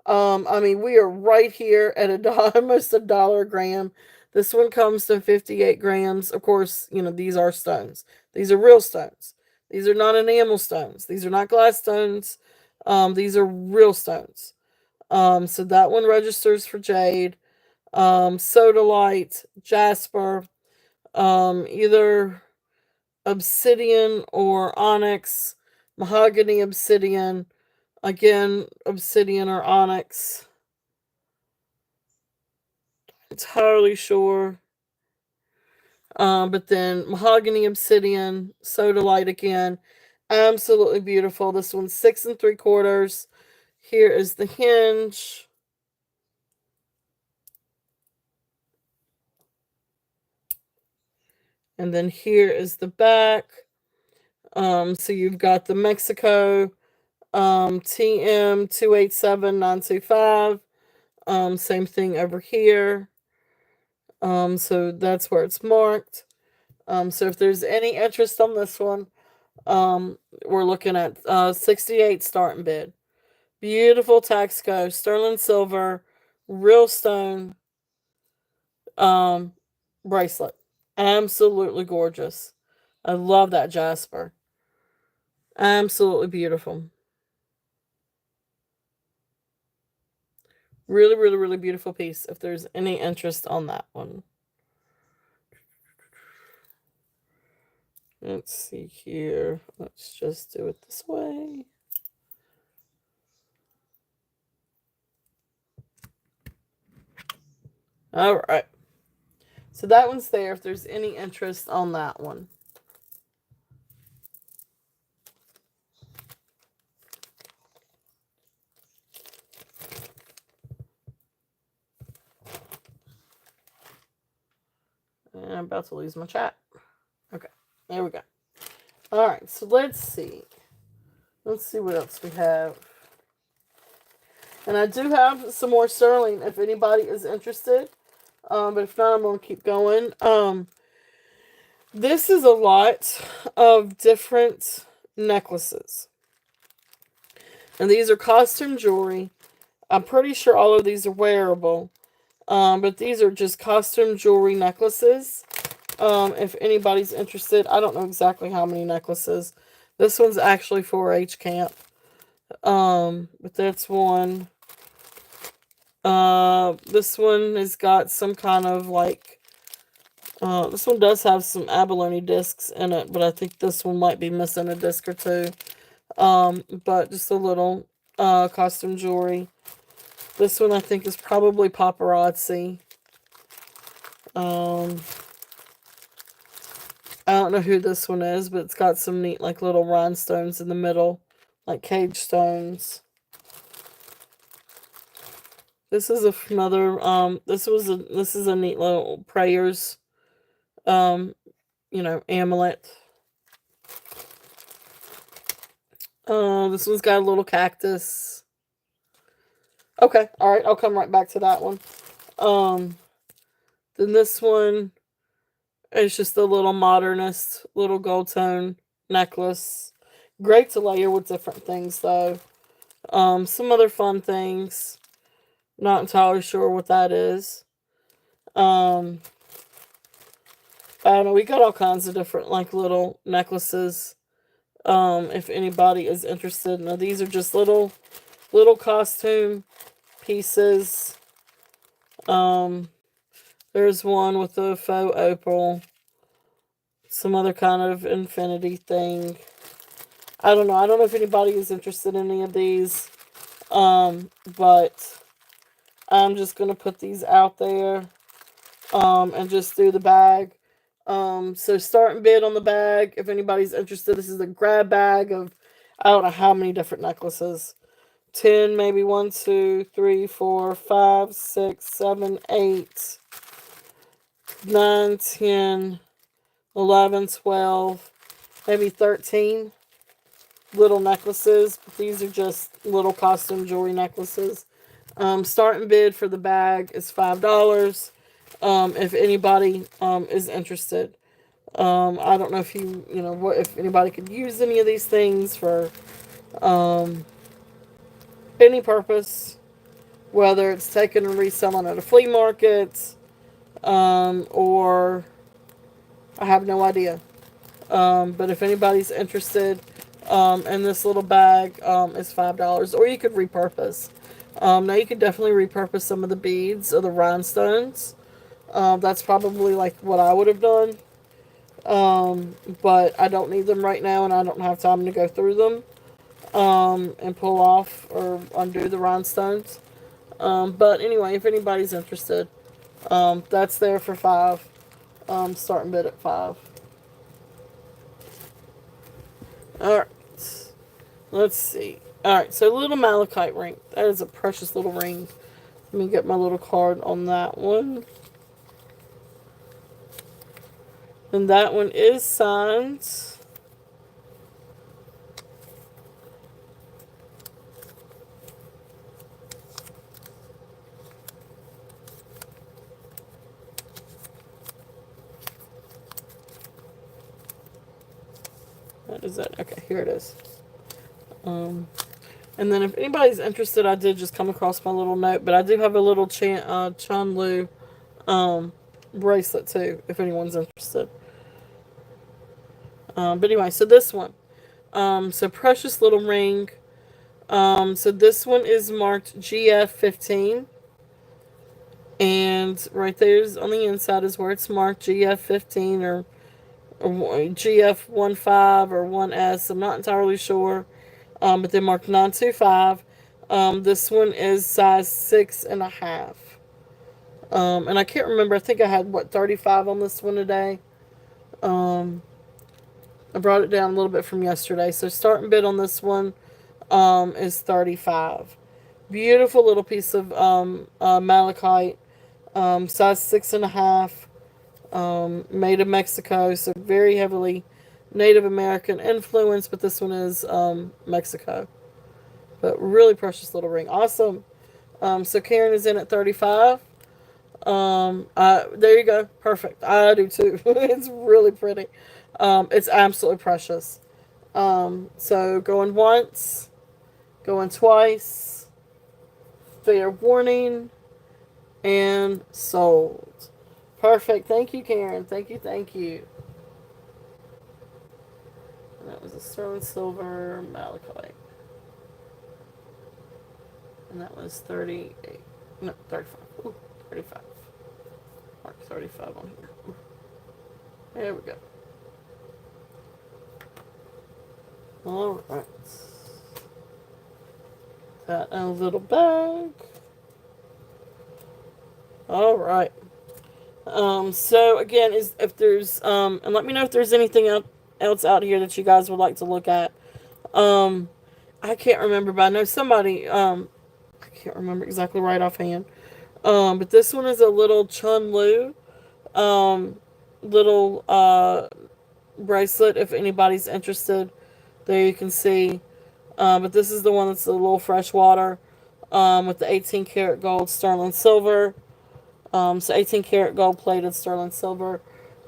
I mean, we are right here at almost $1 a gram. This one comes to 58 grams. Of course, you know, these are stones. These are real stones. These are not enamel stones. These are not glass stones. These are real stones. So that one registers for jade, sodalite, jasper, either obsidian or onyx, mahogany obsidian, again, obsidian or onyx. Entirely sure. But then mahogany obsidian, sodalite again. Absolutely beautiful. This one's 6 3/4. Here is the hinge. And then here is the back. So you've got the Mexico TM 287925. Same thing over here. So that's where it's marked. So if there's any interest on this one, we're looking at 68 starting bid. Beautiful Taxco, sterling silver, real stone bracelet. Absolutely gorgeous. I love that jasper. Absolutely beautiful. Really, really, really beautiful piece if there's any interest on that one. Let's see here. Let's just do it this way. All right. So that one's there if there's any interest on that one. And I'm about to lose my chat. Okay. There we go. All right. So let's see. Let's see what else we have. And I do have some more sterling if anybody is interested. But if not, I'm going to keep going. This is a lot of different necklaces. And these are costume jewelry. I'm pretty sure all of these are wearable. But these are just costume jewelry necklaces. If anybody's interested, I don't know exactly how many necklaces. This one's actually 4-H camp. But that's one. This one has got some kind of like, this one does have some abalone discs in it, but I think this one might be missing a disc or two. But just a little, costume jewelry. This one I think is probably paparazzi. I don't know who this one is, but it's got some neat like little rhinestones in the middle, like cage stones. This is another this is a neat little prayers amulet. This one's got a little cactus. Okay, all right, I'll come right back to that one. Then this one is just a little modernist little gold tone necklace. Great to layer with different things though. Some other fun things. Not entirely sure what that is. I don't know. We got all kinds of different like little necklaces. If anybody is interested. Now these are just little costume pieces. There's one with a faux opal. Some other kind of infinity thing. I don't know. I don't know if anybody is interested in any of these. But I'm just going to put these out there. And just do the bag. So start and bid on the bag. If anybody's interested, this is a grab bag of, I don't know how many different necklaces. 10, maybe 1, 2, 3, 4, 5, 6, 7, 8. 9, 10, 11, 12, maybe 13 little necklaces. These are just little costume jewelry necklaces. Starting bid for the bag is $5. If anybody is interested. I don't know if if anybody could use any of these things for any purpose, whether it's taken and reselling at a flea market, or I have no idea. But if anybody's interested in this little bag, it's $5, or you could repurpose. Now you could definitely repurpose some of the beads or the rhinestones. That's probably like what I would have done. But I don't need them right now, and I don't have time to go through them and pull off or undo the rhinestones. But anyway, if anybody's interested, that's there for $5. Starting bid at $5. Alright. Let's see. Alright, so little malachite ring. That is a precious little ring. Let me get my little card on that one. And that one is signed. What is that? Okay, here it is. And then if anybody's interested, I did just come across my little note, but I do have a little Chanlu bracelet too, if anyone's interested. But anyway, so this one. So precious little ring. So this one is marked GF15. And right there's on the inside is where it's marked GF15 or GF15 or 1S. I'm not entirely sure. But they marked 925. This one is size 6.5. And I can't remember. I think I had, 35 on this one today. I brought it down a little bit from yesterday. So starting bid on this one is 35. Beautiful little piece of malachite. Size 6.5. Made in Mexico. So very heavily Native American influence. But this one is Mexico. But really precious little ring. Awesome. So Karen is in at 35. There you go. Perfect. I do too. It's really pretty. It's absolutely precious. So going once, going twice, fair warning, and sold. Perfect. Thank you, Karen. Thank you, thank you. And that was a sterling silver malachite. And that was 38. No, 35. Ooh, 35. Mark 35 on here. Ooh. There we go. Alright. That in a little bag. Alright. So again, if there's and let me know if there's anything else out here that you guys would like to look at. I can't remember, but I know somebody I can't remember exactly right offhand. But this one is a little Chunlu little bracelet if anybody's interested. There you can see. But this is the one that's a little freshwater with the 18 karat gold sterling silver. So 18 karat gold plated sterling silver.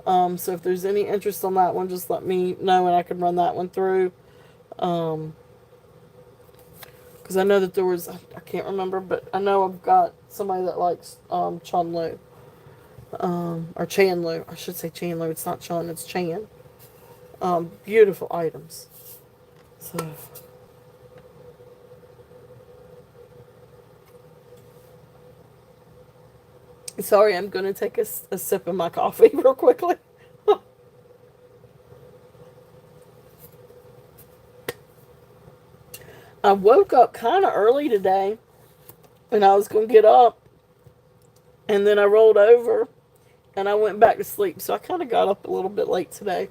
So if there's any interest on that one, just let me know and I can run that one through. Because I know that there was, I can't remember, but I know I've got somebody that likes Chunlu. Or Chanlu. I should say Chanlu. It's not Chun, it's Chan. Beautiful items. So, sorry, I'm going to take a sip of my coffee real quickly. I woke up kind of early today, and I was going to get up, and then I rolled over, and I went back to sleep, so I kind of got up a little bit late today.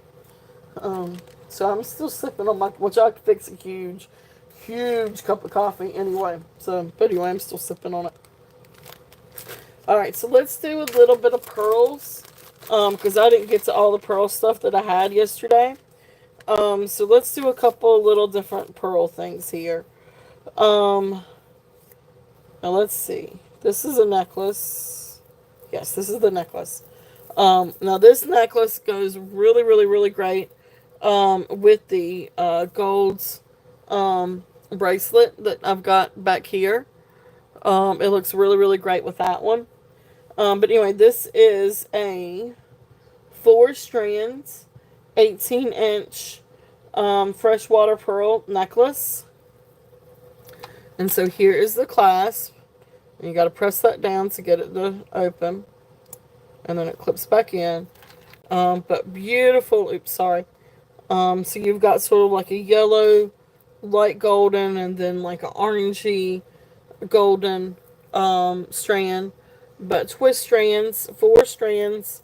So I'm still sipping on my, which I could fix a huge cup of coffee anyway. So, but anyway, I'm still sipping on it. Alright, so let's do a little bit of pearls. because I didn't get to all the pearl stuff that I had yesterday. So let's do a couple little different pearl things here. Now let's see. This is a necklace. Yes, this is the necklace. Now this necklace goes really, really, really great with the gold bracelet that I've got back here. It looks really, really great with that one. But anyway, this is a 4 strands, 18-inch freshwater pearl necklace. And so here is the clasp. And you got to press that down to get it to open. And then it clips back in. But beautiful, oops, sorry. So you've got sort of like a yellow, light golden, and then like an orangey golden strand. But twist strands, 4 strands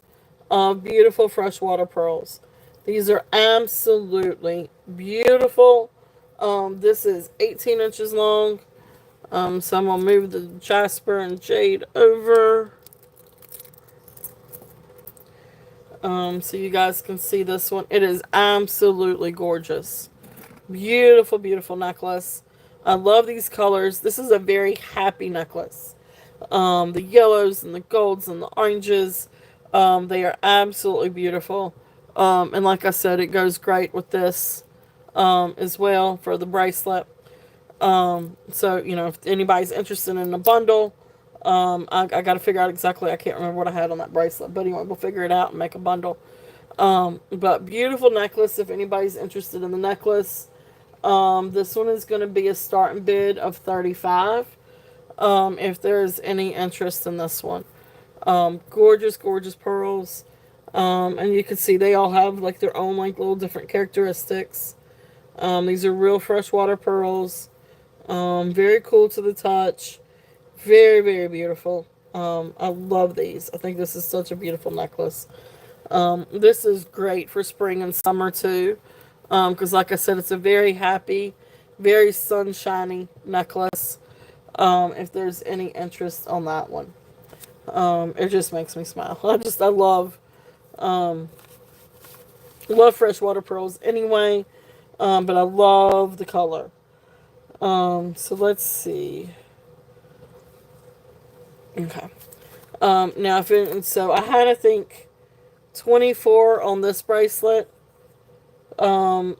of beautiful freshwater pearls. These are absolutely beautiful. This is 18 inches long. So I'm going to move the jasper and jade over. So you guys can see this one. It is absolutely gorgeous. Beautiful, beautiful necklace. I love these colors. This is a very happy necklace. The yellows and the golds and the oranges. They are absolutely beautiful. And like I said, it goes great with this as well for the bracelet. So, you know, if anybody's interested in a bundle, I got to figure out exactly, I can't remember what I had on that bracelet. But anyway, we'll figure it out and make a bundle. But beautiful necklace if anybody's interested in the necklace. This one is going to be a starting bid of $35. If there's any interest in this one. Gorgeous, gorgeous pearls. And you can see they all have like their own like little different characteristics. These are real freshwater pearls. Very cool to the touch. Very, very beautiful. I love these. I think this is such a beautiful necklace. This is great for spring and summer too. Because like I said, it's a very happy, very sunshiny necklace. If there's any interest on that one. It just makes me smile. I love freshwater pearls anyway. But I love the color. So let's see. Okay. Now so I had, I think, 24 on this bracelet. I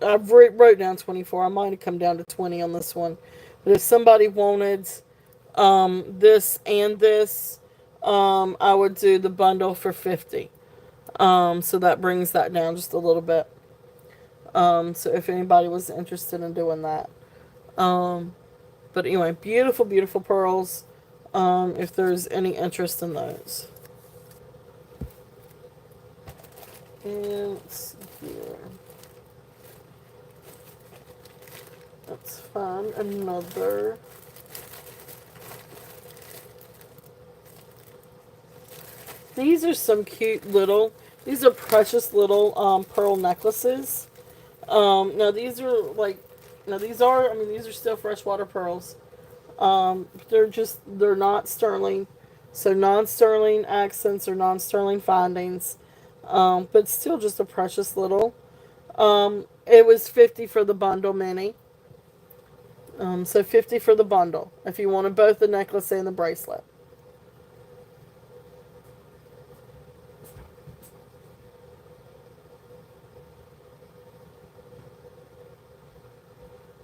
wrote down 24. I might have come down to 20 on this one. But if somebody wanted this and this, I would do the bundle for 50. So that brings that down just a little bit. So if anybody was interested in doing that. But anyway, beautiful, beautiful pearls. If there's any interest in those. And let's see here. Let's find another. These are some cute little, these are precious little pearl necklaces. Now these are like, these are still freshwater pearls. They're not sterling. So non-sterling accents or non-sterling findings. But still just a precious little. It was 50 for the bundle mini. So 50 for the bundle. If you wanted both the necklace and the bracelet.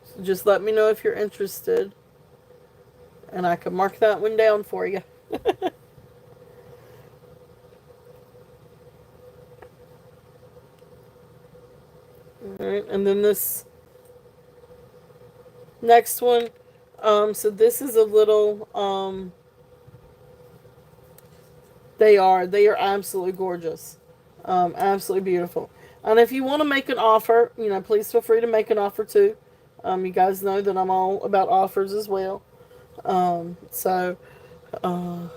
So just let me know if you're interested. And I can mark that one down for you. Alright, and then this next one, so this is a little, they are absolutely gorgeous. Absolutely beautiful. And if you want to make an offer, please feel free to make an offer too. You guys know that I'm all about offers as well. So yeah,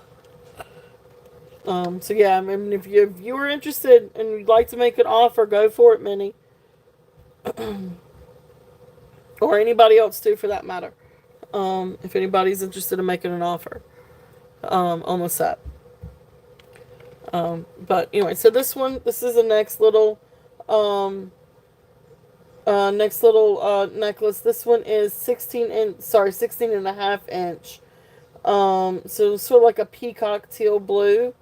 I mean, if you were interested and you'd like to make an offer, go for it, Minnie. Or anybody else too, for that matter. If anybody's interested in making an offer on the set. But anyway, so this is the um, next little necklace. This one is 16 and a half inch. So it's sort of like a peacock teal blue,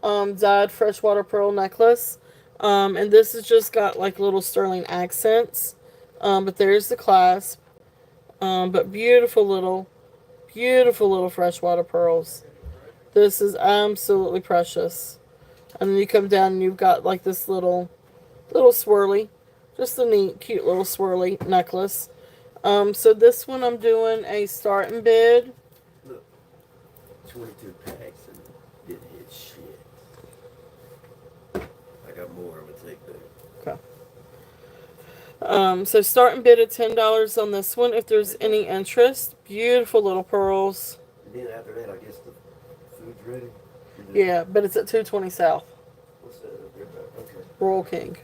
dyed freshwater pearl necklace. And this has just got like little sterling accents. But there's the clasp. But beautiful little freshwater pearls. This is absolutely precious. And then you come down and you've got like this little swirly, just a neat, cute little swirly necklace. So this one I'm doing a start and bid. Look, 22 packs and didn't hit shit. I got more. I'm gonna take that. Okay. So start and bid at $10 on this one if there's any interest. Beautiful little pearls. And then after that, I guess the food's ready. Yeah, but it's at 220 South. What's that up there about? Okay. Royal King.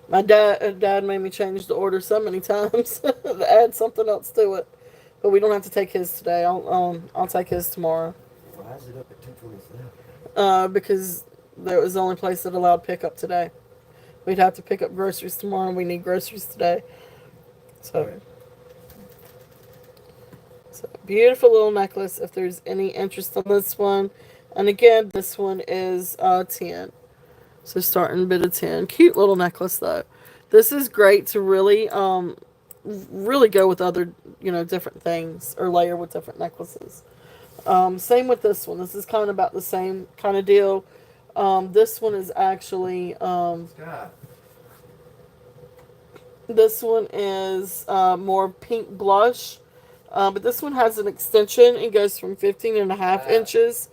My dad made me change the order so many times to add something else to it, but we don't have to take his today. I'll take his tomorrow. Why is it up at 227? Because that was the only place that allowed pickup today. We'd have to pick up groceries tomorrow, and we need groceries today. So, Right. so beautiful little necklace. If there's any interest on this one, and again, this one is 10. So starting bid of 10. Cute little necklace though. This is great to really go with other, different things or layer with different necklaces. Same with this one. This is kind of about the same kind of deal. This one is actually Scott. this one is more pink blush. But this one has an extension. It goes from 15 and a half inches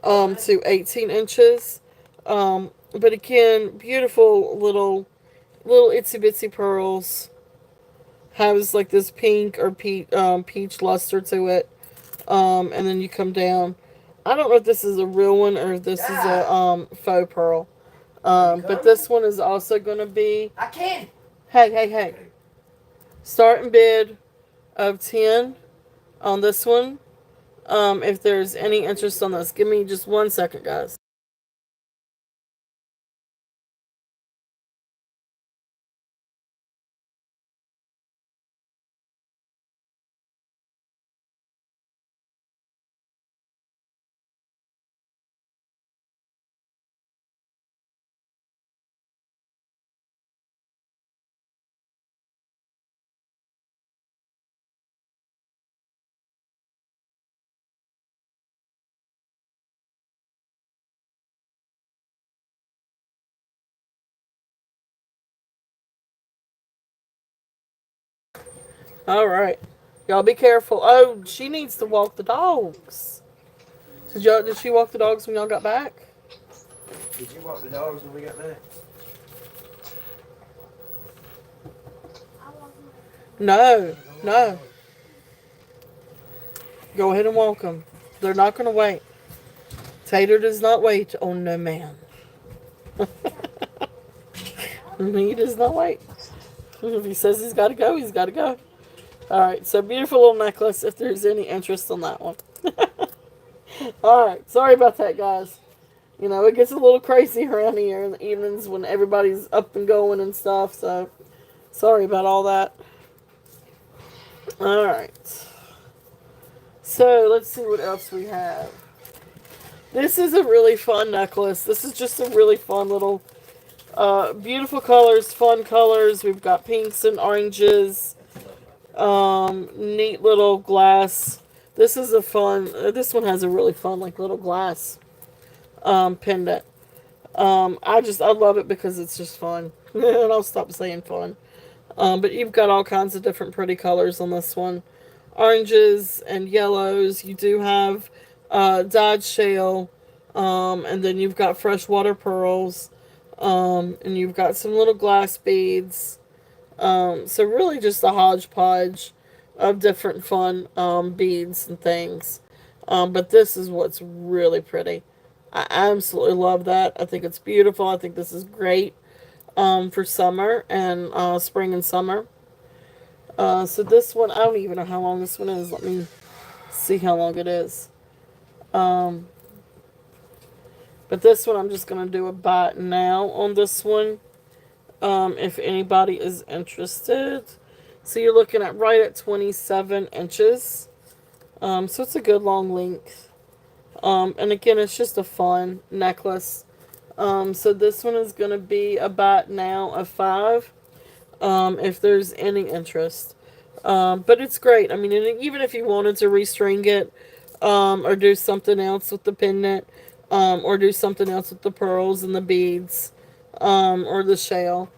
to 18 inches. But again, beautiful little itsy bitsy pearls. Has like this pink or peach luster to it. And then you come down. I don't know if this is a real one or if this is a faux pearl. But this one is also going to be. I can't. Hey. Starting bid of 10 on this one. If there's any interest on this, give me just 1 second, guys. All right. Y'all be careful. Oh, she needs to walk the dogs. Did she walk the dogs when y'all got back? Did you walk the dogs when we got back? No. Go ahead and walk them. They're not going to wait. Tater does not wait on no man. He does not wait. If he says he's got to go, he's got to go. All right, so beautiful little necklace if there's any interest on that one. All right, sorry about that, guys. It gets a little crazy around here in the evenings when everybody's up and going and stuff, so sorry about all that. All right. So let's see what else we have. This is a really fun necklace. This is just a really fun little, beautiful colors, fun colors. We've got pinks and oranges. Neat little glass. This one has a really fun, like, little glass, pendant. I love it because it's just fun. And I'll stop saying fun. But you've got all kinds of different pretty colors on this one. Oranges and yellows. You do have, dyed shale. And then you've got freshwater pearls. And you've got some little glass beads. So really just a hodgepodge of different fun beads and things. But this is what's really pretty. I absolutely love that. I think it's beautiful. I think this is great for summer and spring and summer. So this one, I don't even know how long this one is. Let me see how long it is. Um, but this one, I'm just going to do a buy it now on this one. If anybody is interested. So you're looking at right at 27 inches. So it's a good long length. And again, it's just a fun necklace. So this one is going to be a buy it now of 5. If there's any interest. But it's great. I mean, even if you wanted to restring it, or do something else with the pendant, or do something else with the pearls and the beads, or the shell,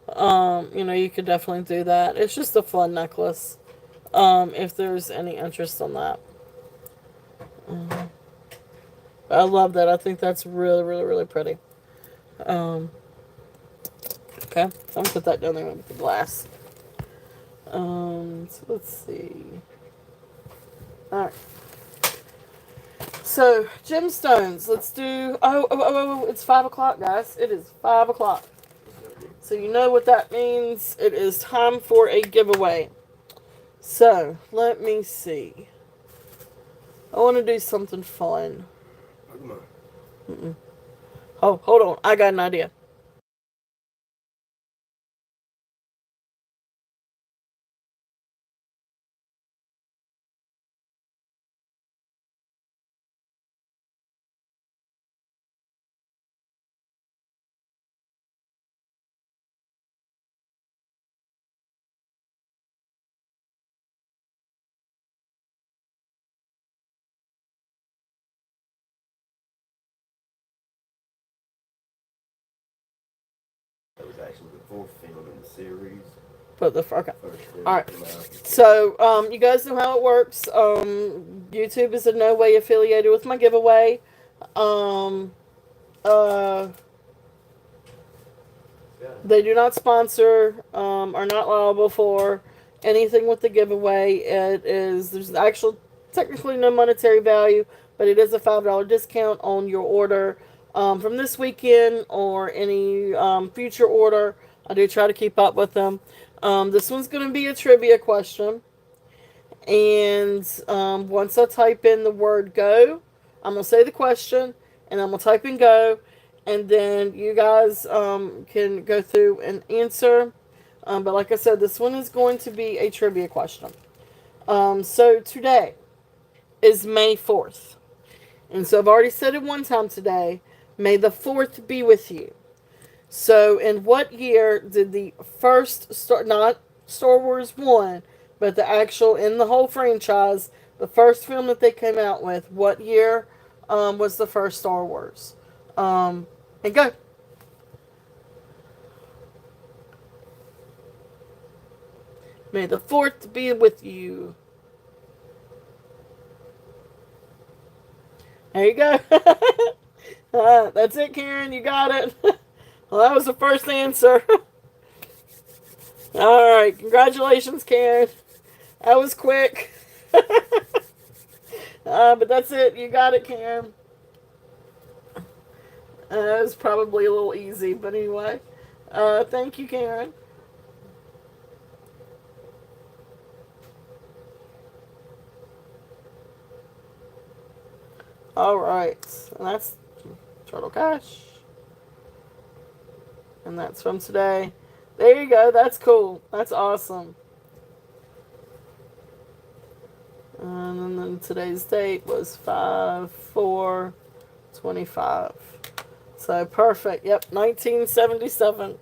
you could definitely do that. It's just a fun necklace. If there's any interest on that. I love that. I think that's really, really, really pretty. Um, okay, so I'm gonna put that down there with the glass. So let's see. Alright. So, gemstones. Let's do. It's 5 o'clock, guys. It is 5 o'clock. So, you know what that means. It is time for a giveaway. So, let me see. I want to do something fun. Oh, hold on. I got an idea. That was actually the fourth film in the series. Put the okay. All right. So, you guys know how it works. YouTube is in no way affiliated with my giveaway. Um, uh, they do not sponsor, are not liable for anything with the giveaway. There's actual, technically no monetary value, but it is a $5 discount on your order from this weekend or any future order. I do try to keep up with them. This one's going to be a trivia question. And once I type in the word go, I'm going to say the question, and I'm going to type in go, and then you guys can go through and answer. But like I said, this one is going to be a trivia question. So today is May 4th. And so I've already said it one time today. May the 4th be with you. So in what year did the first, not Star Wars 1, but the actual, in the whole franchise, the first film that they came out with, what year was the first Star Wars? And go. May the 4th be with you. There you go. That's it, Karen. You got it. Well, that was the first answer. All right. Congratulations, Karen. That was quick. But that's it. You got it, Karen. It was probably a little easy, but anyway. Thank you, Karen. All right. And that's Turtle Cash. And that's from today. There you go. That's cool. That's awesome. And then today's date was 5/4/25. So perfect. Yep, 1977.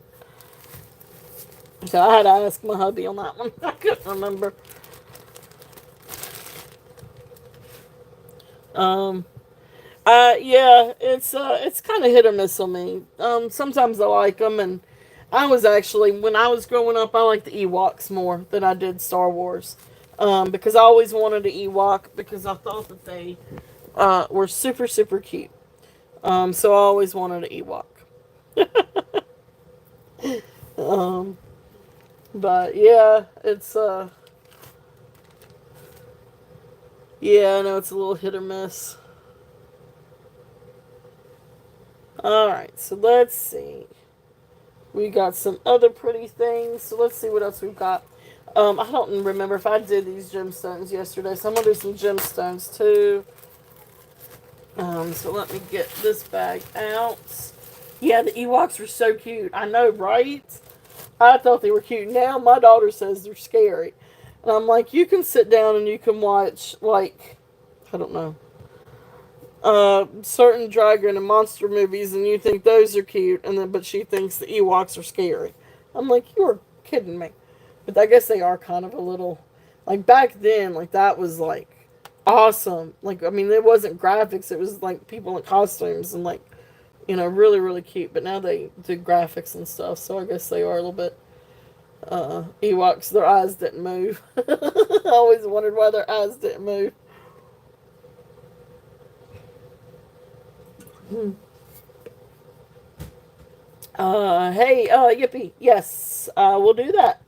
So I had to ask my hubby on that one. I couldn't remember. Yeah, it's kind of hit or miss on me. Sometimes I like them, and I was actually, when I was growing up, I liked the Ewoks more than I did Star Wars. Because I always wanted an Ewok because I thought that they were super, super cute. So I always wanted an Ewok. But yeah, yeah, I know it's a little hit or miss. Alright, so let's see. We got some other pretty things. So let's see what else we've got. I don't remember if I did these gemstones yesterday, so I'm going to do some gemstones too. So let me get this bag out. Yeah, the Ewoks were so cute. I know, right? I thought they were cute. Now my daughter says they're scary. And I'm like, you can sit down and you can watch, like, I don't know, certain dragon and monster movies, and you think those are cute, and then but she thinks the Ewoks are scary. I'm like, you're kidding me. But I guess they are kind of a little, like back then, like that was like awesome. Like I mean, it wasn't graphics; it was like people in costumes and like really really cute. But now they do graphics and stuff, so I guess they are a little bit. Ewoks, their eyes didn't move. I always wondered why their eyes didn't move. Hey, Yippee. Yes, we'll do that.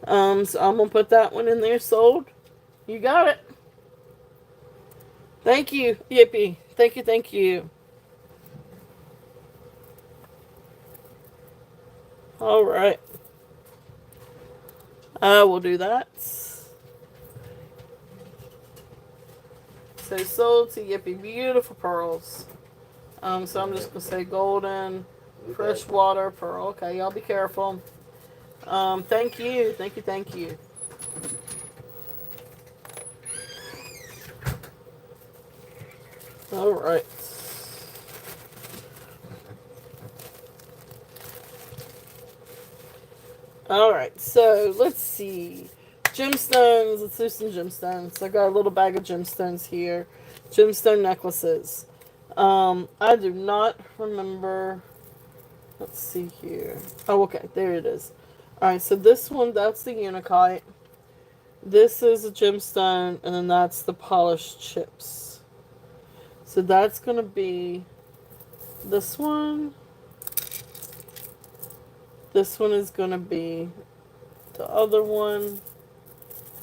So I'm gonna put that one in there. Sold. You got it. Thank you, Yippee. Thank you, thank you. All right. We'll do that. So sold to Yippee. Beautiful pearls. So I'm just gonna say golden, freshwater pearl. Okay, y'all be careful. Thank you, thank you, thank you. All right. All right. So let's see. Gemstones. Let's do some gemstones. I got a little bag of gemstones here. Gemstone necklaces. I do not remember. Let's see here. Oh, okay. There it is. Alright, so this one, that's the Unakite. This is a gemstone, and then that's the polished chips. So that's going to be this one. This one is going to be the other one.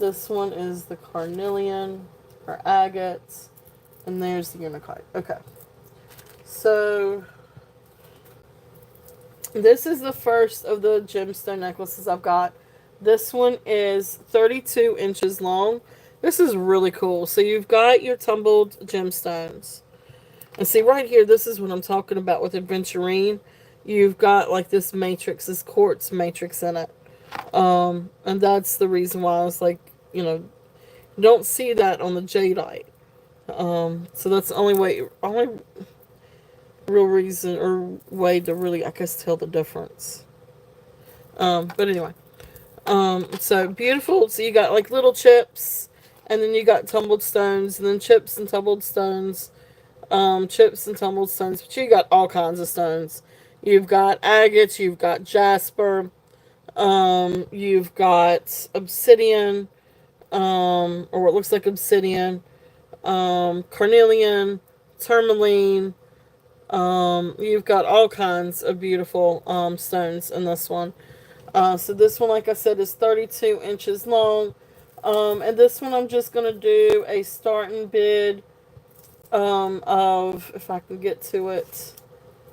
This one is the carnelian, or agate. And there's the Unakite. Okay. So this is the first of the gemstone necklaces I've got. This one is 32 inches long. This is really cool. So you've got your tumbled gemstones. And see right here, this is what I'm talking about with Adventurine. You've got like this matrix, this quartz matrix in it. And that's the reason why I was like, you don't see that on the jadeite. So that's the only real reason or way to really, I guess, tell the difference. But anyway, so beautiful. So you got like little chips, and then you got tumbled stones, and then chips and tumbled stones, chips and tumbled stones. But you got all kinds of stones. You've got agates, you've got jasper, you've got obsidian, or what looks like obsidian, carnelian, tourmaline. You've got all kinds of beautiful stones in this one. So this one, like I said, is 32 inches long. And this one I'm just going to do a starting bid of, if I can get to it,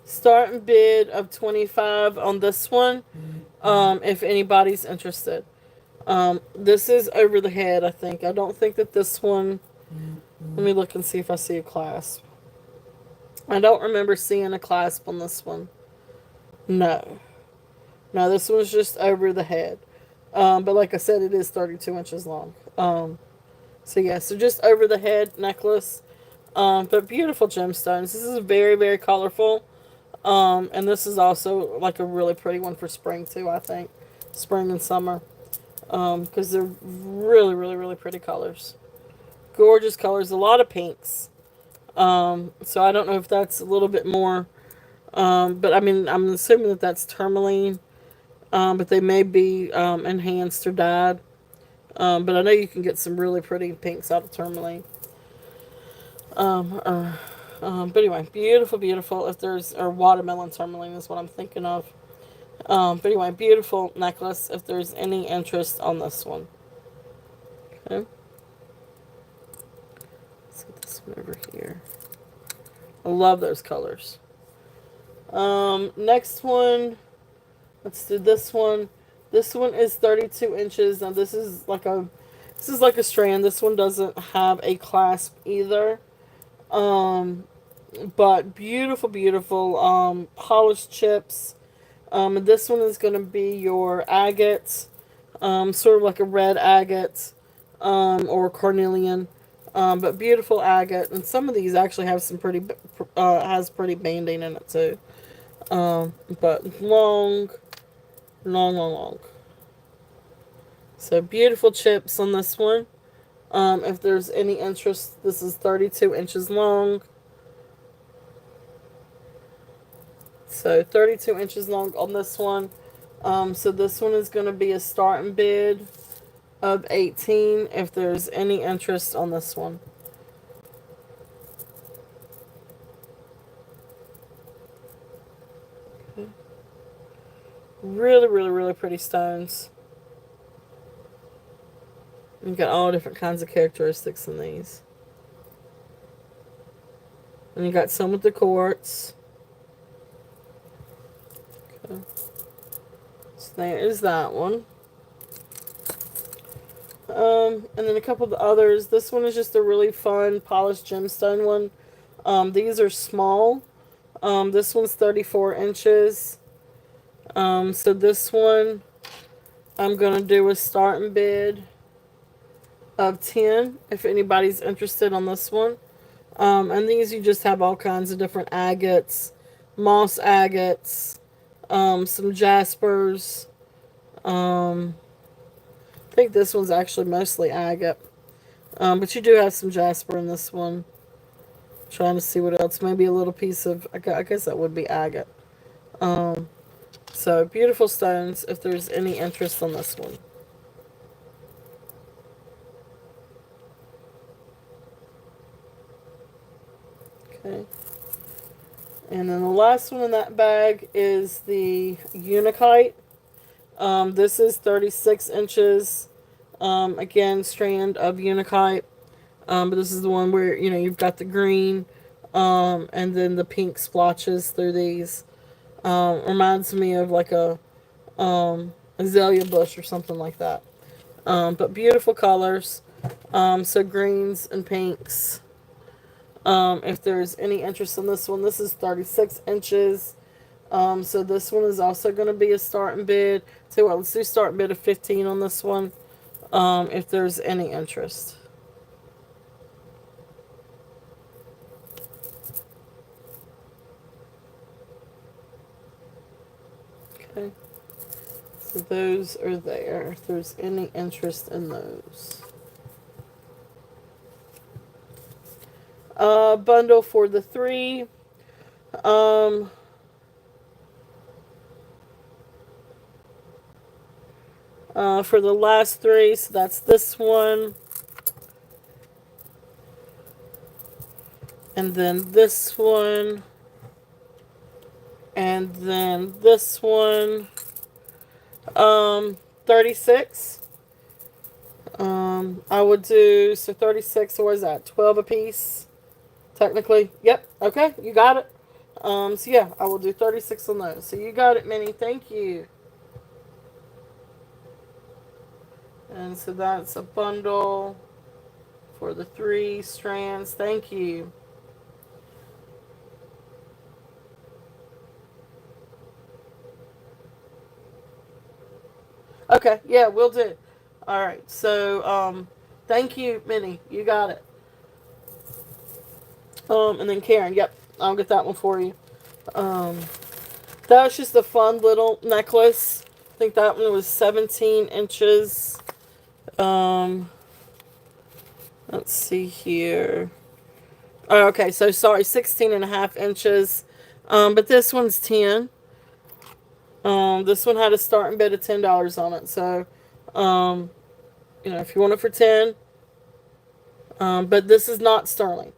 starting bid of 25 on this one, if anybody's interested. This is over the head, I think. I don't think that this one, let me look and see if I see a clasp. I don't remember seeing a clasp on this one. No. No, this one's just over the head. But like I said, it is 32 inches long. So yeah, so just over the head necklace. But beautiful gemstones. This is very, very colorful. And this is also like a really pretty one for spring too, I think. Spring and summer. Because they're really, really, really pretty colors. Gorgeous colors. A lot of pinks. So I don't know if that's a little bit more. But I mean, I'm assuming that that's tourmaline. But they may be enhanced or dyed. But I know you can get some really pretty pinks out of tourmaline. But anyway, beautiful, beautiful. If there's, or watermelon tourmaline is what I'm thinking of. But anyway, beautiful necklace if there's any interest on this one. Okay. Let's get this one over here. I love those colors. Next one. Let's do this one. This one is 32 inches. Now this is like a strand. This one doesn't have a clasp either. But beautiful, beautiful polished chips. And this one is going to be your agate, sort of like a red agate, or carnelian, but beautiful agate. And some of these actually have some pretty, has pretty banding in it too. But long, long, long, long. So beautiful chips on this one. If there's any interest, this is 32 inches long. So 32 inches long on this one. So this one is going to be a starting bid of 18 if there's any interest on this one. Okay. Really, really, really pretty stones. You've got all different kinds of characteristics in these. And you got some with the quartz. Okay. So there is that one. And then a couple of the others. This one is just a really fun polished gemstone one. These are small. This one's 34 inches. So this one, I'm going to do a starting bid of 10 if anybody's interested on this one. And these you just have all kinds of different agates, moss agates, some jaspers. I think this one's actually mostly agate. But you do have some jasper in this one. Trying to see what else. Maybe a little piece of, I guess that would be agate. So beautiful stones if there's any interest on this one. Okay. And then the last one in that bag is the Unikite. This is 36 inches. Again, strand of Unikite. But this is the one where, you've got the green, and then the pink splotches through these. Reminds me of like a azalea bush or something like that. But beautiful colors. So greens and pinks. If there's any interest in this one, this is 36 inches. So this one is also going to be a starting bid. So let's do starting bid of 15 on this one. If there's any interest. Okay. So those are there. If there's any interest in those. Bundle for the 3. For the last 3, so that's this one. And then this one. And then this one. 36. I would do, so 36, so what is that? 12 a piece? Technically. Yep. Okay, you got it. So yeah, I will do 36 on those. So you got it, Minnie. Thank you. And so that's a bundle for the 3 strands. Thank you. Okay, yeah, we'll do. All right, so thank you, Minnie. You got it. And then Karen, yep, I'll get that one for you. That was just a fun little necklace. I think that one was 17 inches. Let's see here. Oh, okay, so sorry, 16 and a half inches. But this one's 10. This one had a starting bid of $10 on it. So, if you want it for 10. But this is not sterling.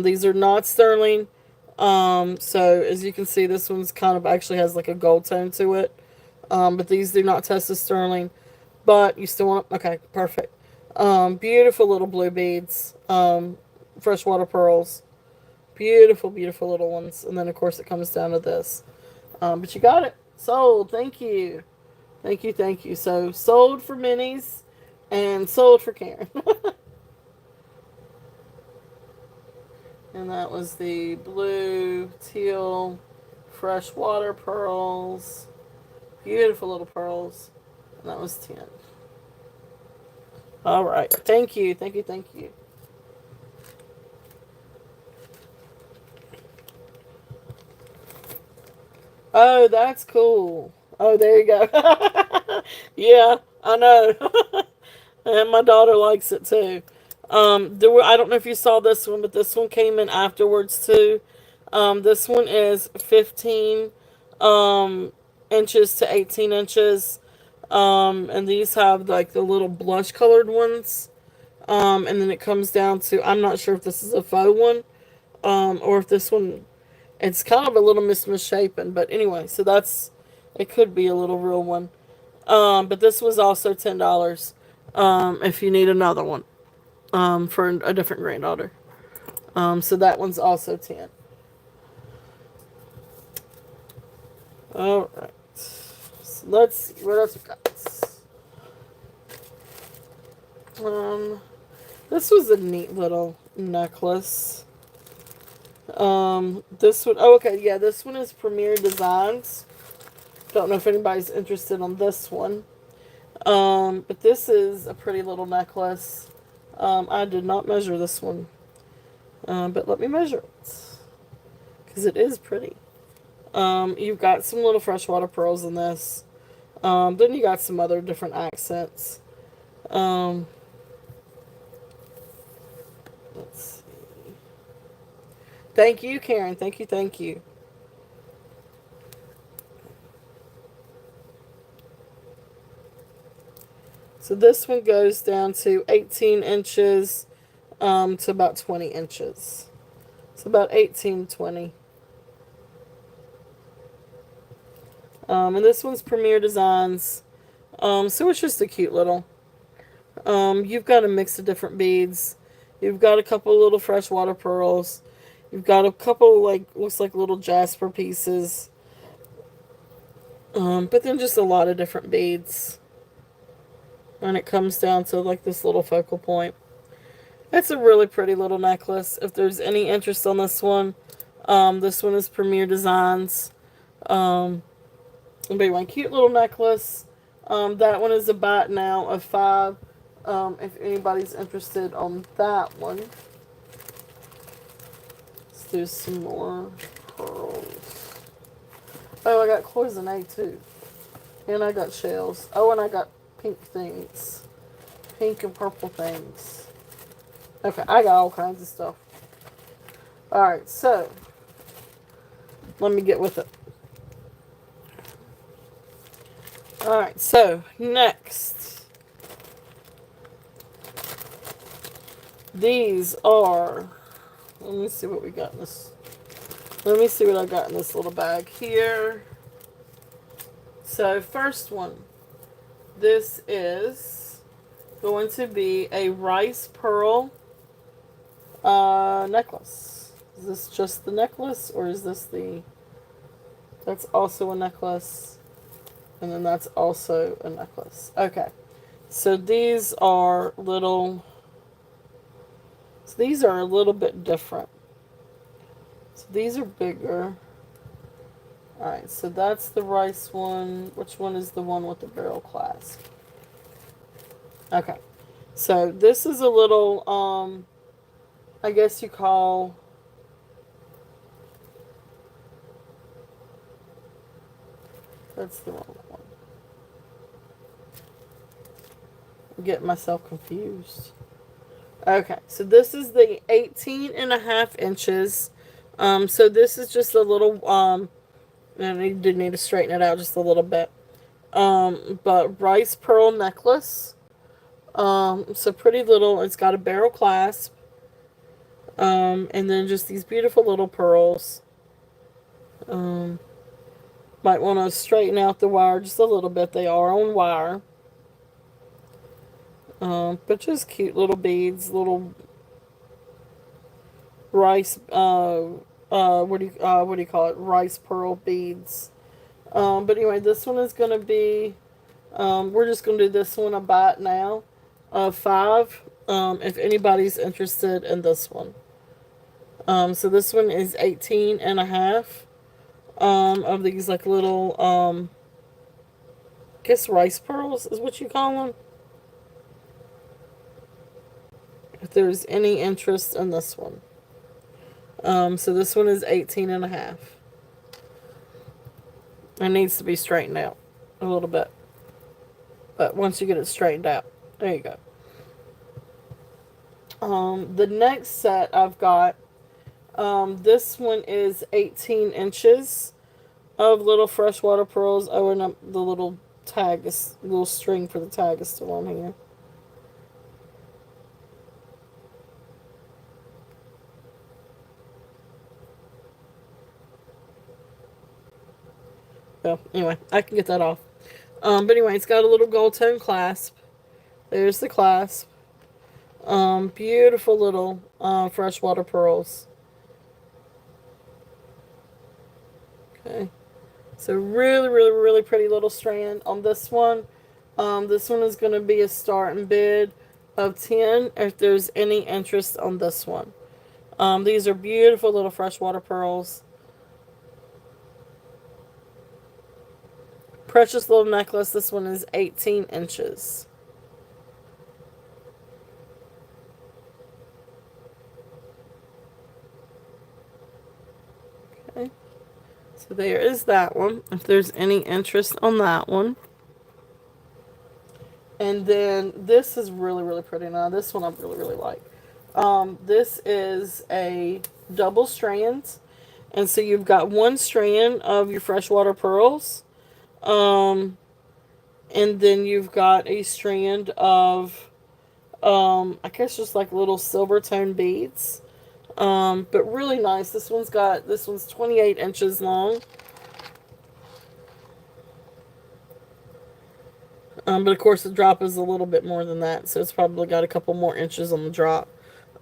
These are not sterling. So as you can see, this one's kind of actually has like a gold tone to it. But these do not test as sterling. But you still want, okay, perfect. Beautiful little blue beads. Freshwater pearls. Beautiful, beautiful little ones. And then of course it comes down to this. But you got it. Sold. Thank you. Thank you, thank you. So sold for minis and sold for Karen. And that was the blue, teal, freshwater pearls. Beautiful little pearls. And that was 10. All right. Thank you. Thank you. Thank you. Oh, that's cool. Oh, there you go. Yeah, I know. And my daughter likes it too. There were, I don't know if you saw this one, but this one came in afterwards too. This one is 15 inches to 18 inches. And these have like the little blush colored ones. And then it comes down to, I'm not sure if this is a faux one, or if this one, it's kind of a little misshapen. But anyway, so that's, it could be a little real one. But this was also $10. If you need another one, for a different granddaughter. So that one's also 10. All right. So let's see what else we got. This was a neat little necklace. This one, oh, okay, yeah, this one is Premier Designs. Don't know if anybody's interested on this one. But this is a pretty little necklace. I did not measure this one. But let me measure it. Because it is pretty. You've got some little freshwater pearls in this. Then you got some other different accents. Let's see. Thank you, Karen. Thank you, thank you. So this one goes down to 18 inches to about 20 inches. So about 18 to 20. And this one's Premier Designs. So it's just a cute little. You've got a mix of different beads. You've got a couple little freshwater pearls. You've got a couple, like, looks like little jasper pieces. But then just a lot of different beads. And it comes down to, like, this little focal point. It's a really pretty little necklace. If there's any interest on this one is Premier Designs. But anyway, cute little necklace. That one is a bat now of 5. If anybody's interested on that one. Let's do some more pearls. Oh, I got cloisonne too. And I got shells. Oh, and I got pink things. Pink and purple things. Okay, I got all kinds of stuff. Alright, so. Let me get with it. Alright, so next. These are, let me see what we got in this. Let me see what I got in this little bag here. So first one. This is going to be a rice pearl necklace. Is this just the necklace, or is this the, that's also a necklace? And then that's also a necklace. Okay. So these are little, so these are a little bit different. So these are bigger. Alright, so that's the rice one. Which one is the one with the barrel clasp? Okay. So this is a little, I guess you call, that's the wrong one. I'm getting myself confused. Okay, so this is the 18.5 inches. So this is just a little, and I did need to straighten it out just a little bit. But rice pearl necklace. So pretty little. It's got a barrel clasp. And then just these beautiful little pearls. Might want to straighten out the wire just a little bit. They are on wire. But just cute little beads, little rice, what do you call it? Rice pearl beads. But anyway, this one is going to be, we're just going to do this one a bite now of 5. If anybody's interested in this one. So this one is 18 and a half. Of these like little, I guess rice pearls is what you call them. If there's any interest in this one. So this one is 18 and a half. It needs to be straightened out a little bit. But once you get it straightened out, there you go. The next set I've got, this one is 18 inches of little freshwater pearls. Oh, and the little tag is, little string for the tag is still on here. Well, anyway, I can get that off. But anyway, it's got a little gold tone clasp. There's the clasp. Beautiful little freshwater pearls. Okay. So really, really, really pretty little strand on this one. This one is going to be a starting bid of 10 if there's any interest on this one. These are beautiful little freshwater pearls. Precious little necklace. This one is 18 inches. Okay. So there is that one. If there's any interest on that one. And then this is really, really pretty. Now this one I really, really like. This is a double strand. And so you've got one strand of your freshwater pearls. And then you've got a strand of, I guess just like little silver tone beads. But really nice. This one's 28 inches long. But of course the drop is a little bit more than that. So it's probably got a couple more inches on the drop.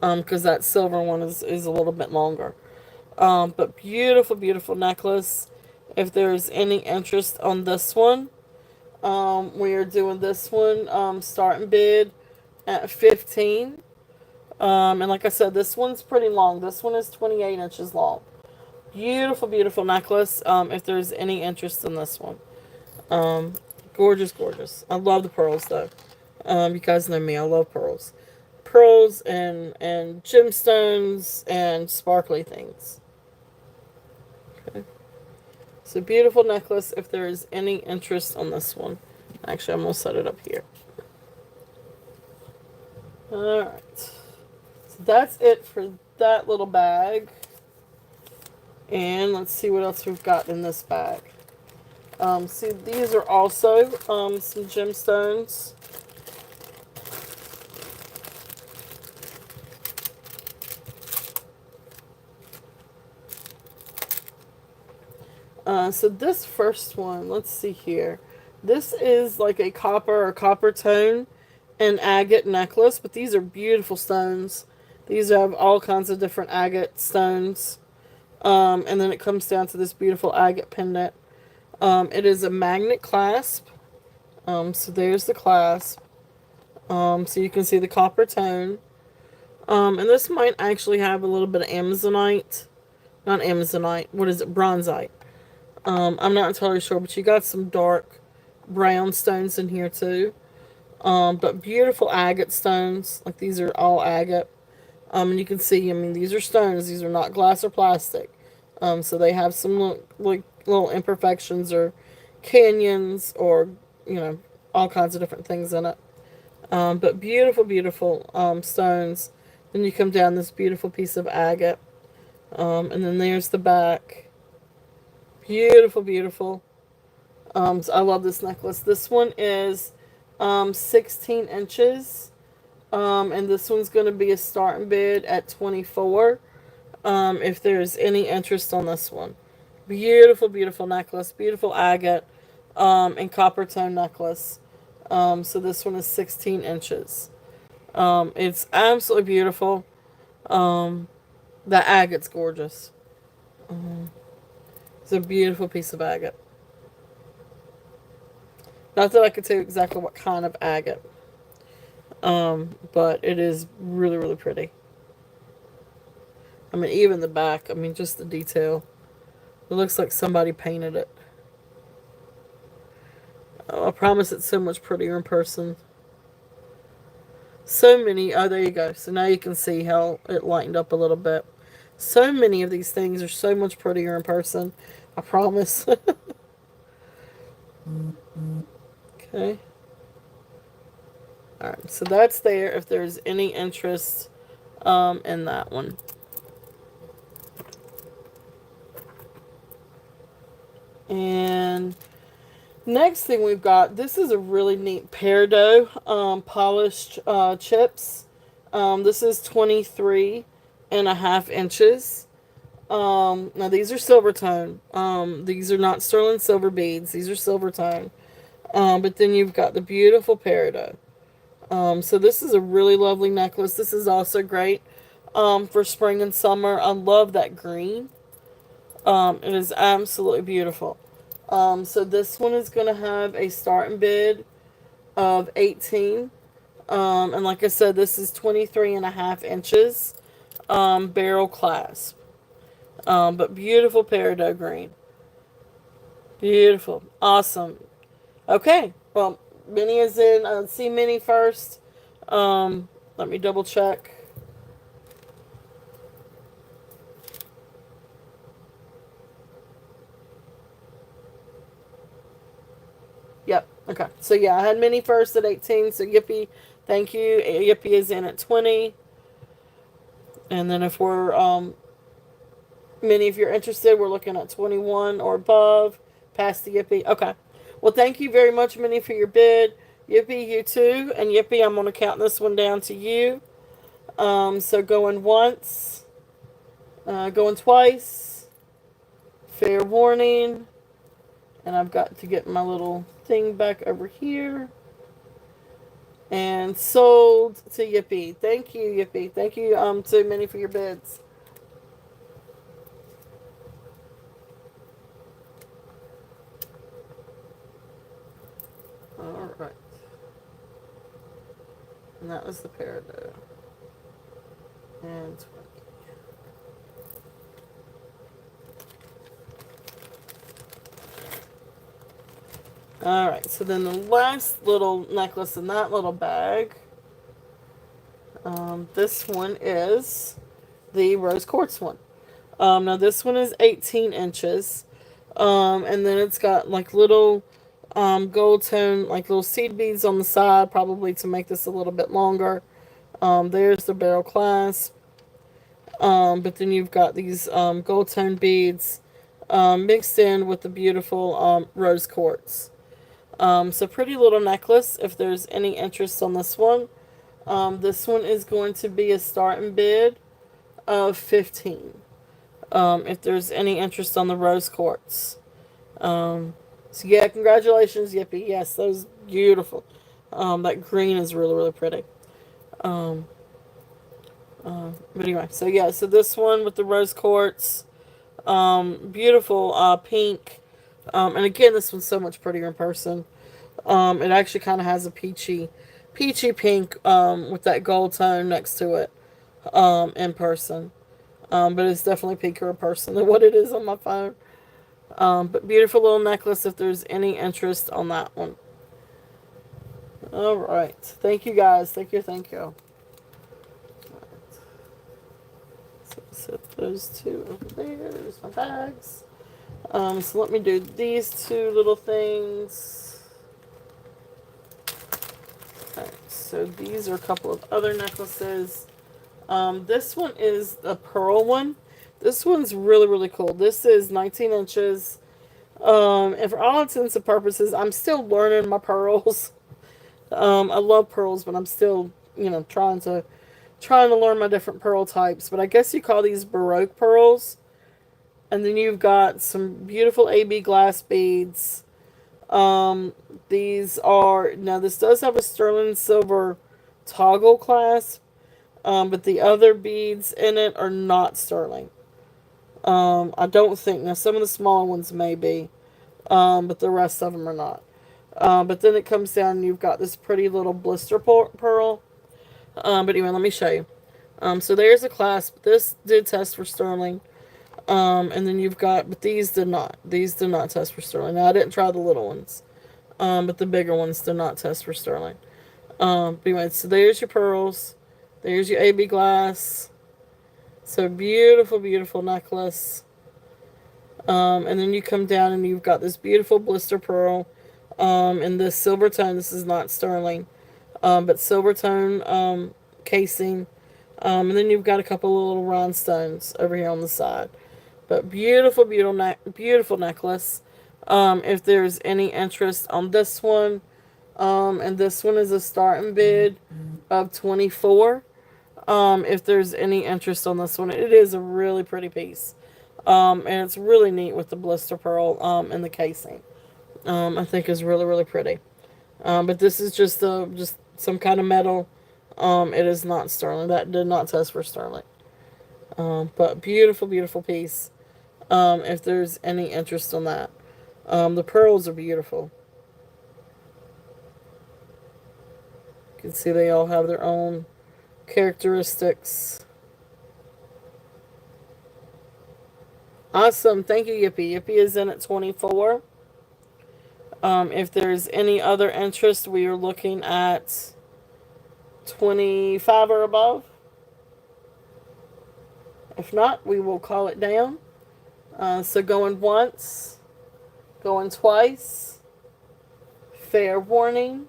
Because that silver one is a little bit longer. But beautiful, beautiful necklace. If there's any interest on this one, we are doing this one starting bid at 15. And like I said, this one's pretty long. This one is 28 inches long. Beautiful, beautiful necklace. If there's any interest in this one. Gorgeous, gorgeous. I love the pearls though. You guys know me. I love pearls. Pearls and gemstones and sparkly things. Okay. So beautiful necklace if there is any interest on this one. Actually, I'm going to set it up here. Alright. So that's it for that little bag. And let's see what else we've got in this bag. See, these are also some gemstones. So this first one, let's see here. This is like a copper or copper tone and agate necklace, but these are beautiful stones. These have all kinds of different agate stones. And then it comes down to this beautiful agate pendant. It is a magnet clasp. So there's the clasp. So you can see the copper tone. And this might actually have a little bit of Amazonite. Not Amazonite. What is it? Bronzite. I'm not entirely sure, but you got some dark brown stones in here too. But beautiful agate stones. Like these are all agate. And you can see, I mean, these are stones. These are not glass or plastic. So they have some little imperfections or canyons or, you know, all kinds of different things in it. But beautiful, beautiful stones. Then you come down this beautiful piece of agate. And then there's the back. Beautiful, beautiful. So I love this necklace. This one is 16 inches. And this one's going to be a starting bid at 24. If there's any interest on this one. Beautiful, beautiful necklace. Beautiful agate and copper tone necklace. So this one is 16 inches. It's absolutely beautiful. The agate's gorgeous. It's a beautiful piece of agate. Not that I could tell you exactly what kind of agate. But it is really, really pretty. I mean, even the back. I mean, just the detail. It looks like somebody painted it. Oh, I promise it's so much prettier in person. So many. Oh, there you go. So now you can see how it lightened up a little bit. So many of these things are so much prettier in person. I promise. Okay. Alright, so that's there if there's any interest in that one. And next thing we've got, this is a really neat peridot polished chips. This is 23.5 inches. Now these are silver tone. These are not sterling silver beads. These are silver tone. But then you've got the beautiful peridot. So this is a really lovely necklace. This is also great for spring and summer. I love that green. It is absolutely beautiful. So this one is going to have a starting bid of 18. And like I said, this is 23.5 inches barrel clasp. But beautiful peridot green. Beautiful. Awesome. Okay. Well, Minnie is in. Let's see Minnie first. Let me double check. Yep. Okay. So yeah, I had Minnie first at 18. So Yippee, thank you. Yippee is in at 20. And then if we're Minnie, if you're interested, we're looking at 21 or above. Past the Yippee. Okay. Well, thank you very much, Minnie, for your bid. Yippee, you too. And Yippee, I'm going to count this one down to you. So going once, going twice, fair warning, and I've got to get my little thing back over here, and sold to Yippee. Thank you, Yippee. Thank you to Minnie for your bids. All right, and that was the peridot. And 20. Alright, so then the last little necklace in that little bag, this one is the rose quartz one. Now this one is 18 inches, and then it's got like little gold tone, like little seed beads on the side, probably to make this a little bit longer. There's the barrel clasp. But then you've got these gold tone beads mixed in with the beautiful rose quartz. So pretty little necklace if there's any interest on this one. This one is going to be a starting bid of 15. If there's any interest on the rose quartz. So yeah, congratulations, Yippee. Yes, those beautiful. That green is really, really pretty. But anyway, so yeah, so this one with the rose quartz, beautiful pink, and again, this one's so much prettier in person. It actually kind of has a peachy pink with that gold tone next to it in person. But it's definitely pinker in person than what it is on my phone. But beautiful little necklace if there's any interest on that one. All right, thank you guys. Thank you. Set those two over there. There's my bags. So let me do these two little things. Alright, so these are a couple of other necklaces. This one is the pearl one. This one's really, really cool. This is 19 inches. And for all intents and purposes, I'm still learning my pearls. I love pearls, but I'm still, trying to learn my different pearl types, but I guess you call these Baroque pearls. And then you've got some beautiful AB glass beads. These are, now this does have a sterling silver toggle clasp, but the other beads in it are not sterling. I don't think, now some of the smaller ones may be, but the rest of them are not. But then it comes down and you've got this pretty little blister pearl. But anyway, let me show you. So there's a clasp. This did test for sterling. And then you've got, but these did not. These did not test for sterling. Now I didn't try the little ones. But the bigger ones did not test for sterling. But anyway, so there's your pearls. There's your AB glass. So beautiful, beautiful necklace. And then you come down and you've got this beautiful blister pearl. In this silver tone. This is not sterling. But silver tone casing. And then you've got a couple of little rhinestones over here on the side. But beautiful, beautiful necklace. If there's any interest on this one, and this one is a starting bid of 24. If there's any interest on this one, it is a really pretty piece. And it's really neat with the blister pearl and the casing. I think is really, really pretty. But this is just some kind of metal. It is not sterling. That did not test for sterling. But beautiful, beautiful piece. If there's any interest on that. The pearls are beautiful. You can see they all have their own characteristics. Awesome. Thank you, Yippee. Yippee is in at 24. If there's any other interest, we are looking at 25 or above. If not, we will call it down. So going once, going twice, fair warning,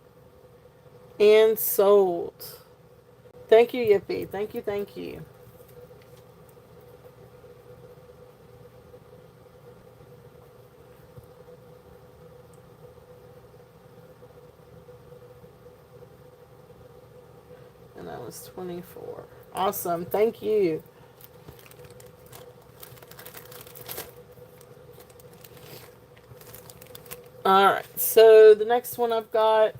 and sold. Thank you, Yippee. Thank you, thank you. And that was 24. Awesome. Thank you. Alright, so the next one I've got,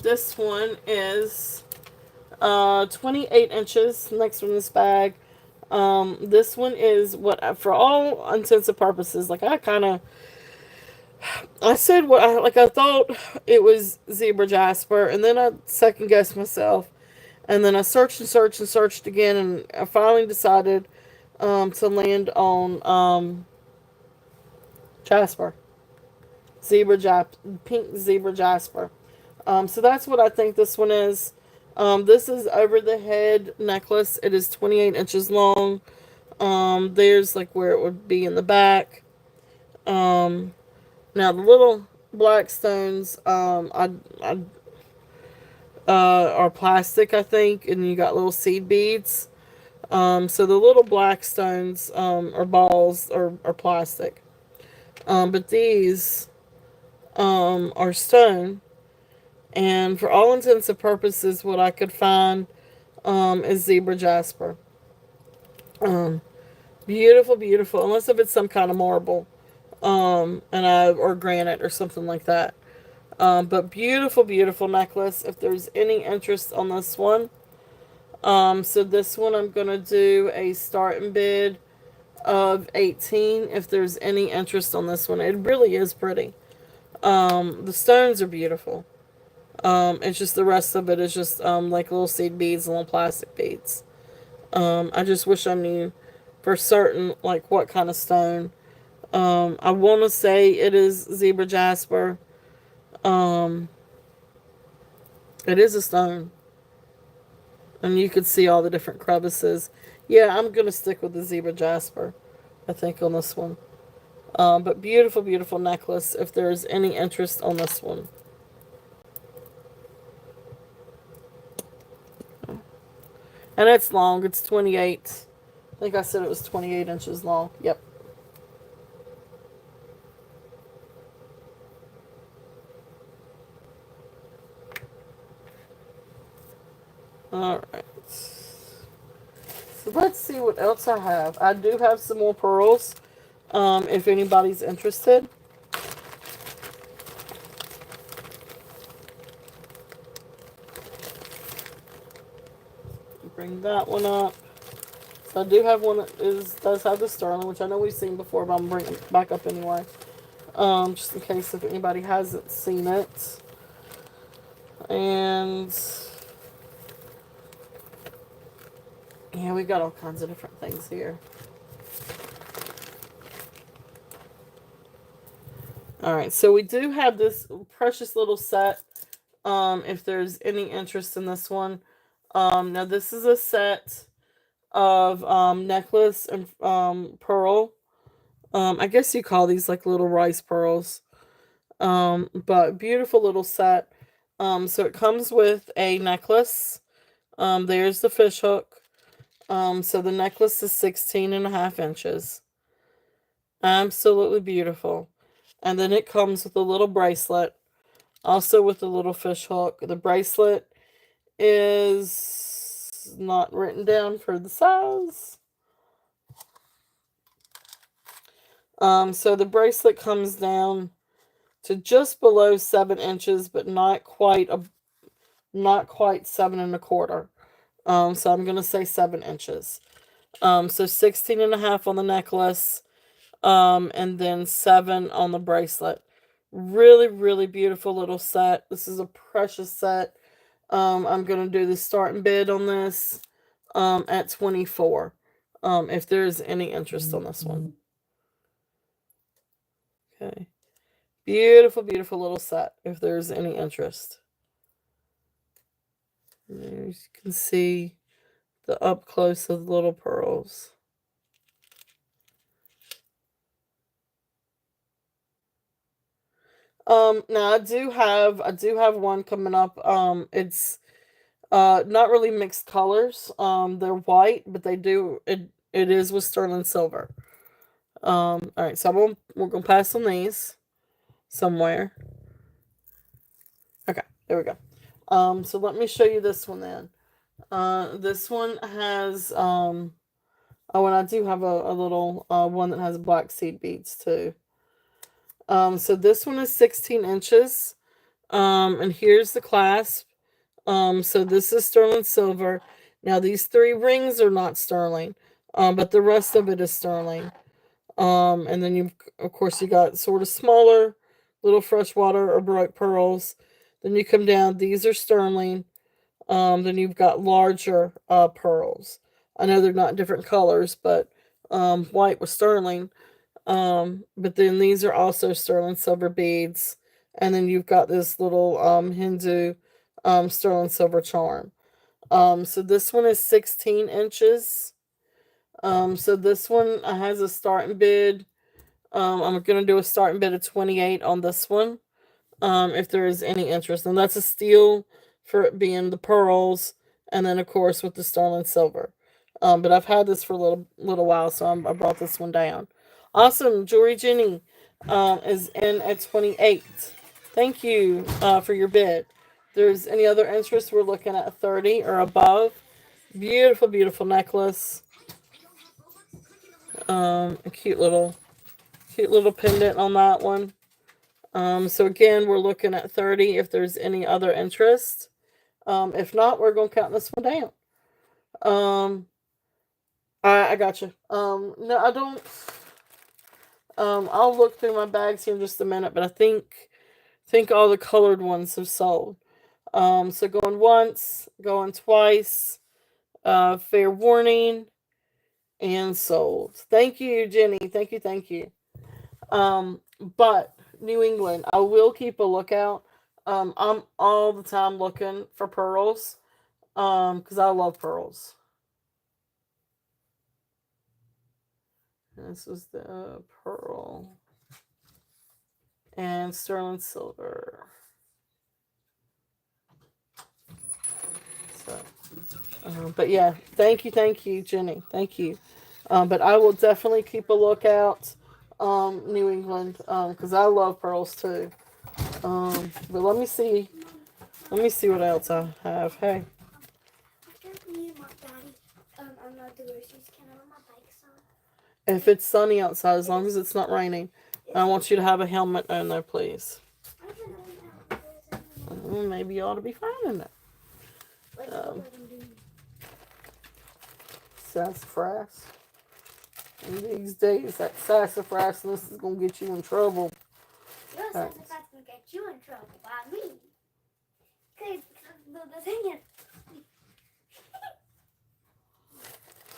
this one is 28 inches. Next one in this bag. This one is what, for all intents and purposes, like I said what I thought it was zebra jasper, and then I second guessed myself, and then I searched and searched and searched again, and I finally decided to land on jasper. Pink zebra jasper. So that's what I think this one is. This is over the head necklace. It is 28 inches long. There's like where it would be in the back. Now the little black stones, are plastic, I think, and you got little seed beads. So the little black stones, or balls are plastic. But these are stone, and for all intents and purposes, what I could find is zebra jasper. Beautiful, beautiful, unless if it's some kind of marble, or granite or something like that. But beautiful, beautiful necklace. If there's any interest on this one, so this one I'm gonna do a starting bid of 18. If there's any interest on this one, it really is pretty. The stones are beautiful. It's just the rest of it is just like little seed beads and little plastic beads. I just wish I knew for certain like what kind of stone. I want to say it is zebra jasper. It is a stone, and you could see all the different crevices. Yeah, I'm gonna stick with the zebra jasper, I think, on this one. But beautiful, beautiful necklace. If there's any interest on this one. And it's long. It's 28. I think I said it was 28 inches long. Yep. Alright. So let's see what else I have. I do have some more pearls. If anybody's interested. Bring that one up. So I do have one that does have the sterling, which I know we've seen before, but I'm bringing it back up anyway. Just in case if anybody hasn't seen it. And Yeah, we got all kinds of different things here. All right, so we do have this precious little set. If there's any interest in this one, now this is a set of necklace and pearl. I guess you call these like little rice pearls. But beautiful little set. So it comes with a necklace. There's the fish hook. So the necklace is 16.5 inches. Absolutely beautiful. And then it comes with a little bracelet, also with a little fish hook. The bracelet is not written down for the size. So the bracelet comes down to just below 7 inches, but not quite 7 1/4. So I'm gonna say 7 inches. So 16.5 on the necklace, and then 7 on the bracelet. Really, really beautiful little set. This is a precious set. I'm gonna do the starting bid on this at 24. If there's any interest on this one. Okay. Beautiful, beautiful little set. If there's any interest. There you can see the up close of the little pearls. Now I do have one coming up. It's not really mixed colors. They're white, but it is with sterling silver. All right, so we're gonna pass on these somewhere. Okay, there we go. So let me show you this one then. This one has oh, and I do have a little one that has black seed beads too. So this one is 16 inches. And here's the clasp. So this is sterling silver. Now these 3 rings are not sterling, but the rest of it is sterling. And then of course, you got sort of smaller little freshwater or bright pearls. Then you come down. These are sterling. Then you've got larger pearls. I know they're not different colors, but white was sterling. But then these are also sterling silver beads. And then you've got this little Hindu sterling silver charm. So this one is 16 inches. So this one has a starting bid. I'm going to do a starting bid of 28 on this one. If there is any interest. And that's a steal for it being the pearls. And then, of course, with the sterling silver. But I've had this for a little while, so I brought this one down. Awesome. Jewelry Jenny is in at 28. Thank you for your bid. If there's any other interest, we're looking at 30 or above. Beautiful, beautiful necklace. A cute little pendant on that one. So again, we're looking at 30 if there's any other interest. If not, we're going to count this one down. I got you. No, I don't. I'll look through my bags here in just a minute, but I think all the colored ones have sold. So going once, going twice, fair warning, and sold. Thank you, Jenny. Thank you, thank you. But New England, I will keep a lookout. I'm all the time looking for pearls, because I love pearls. This is the pearl and sterling silver. So, but yeah, thank you, Jenny. Thank you. But I will definitely keep a lookout, New England, because I love pearls too. But let me see what else I have. Hey. If it's sunny outside, as long as it's not raining, I want you to have a helmet on there, please. Maybe you ought to be fine in it. Sassafras. And these days, that sassafras, this is going to get you in trouble. Your sassafras will get you in trouble by me. Because the thing is...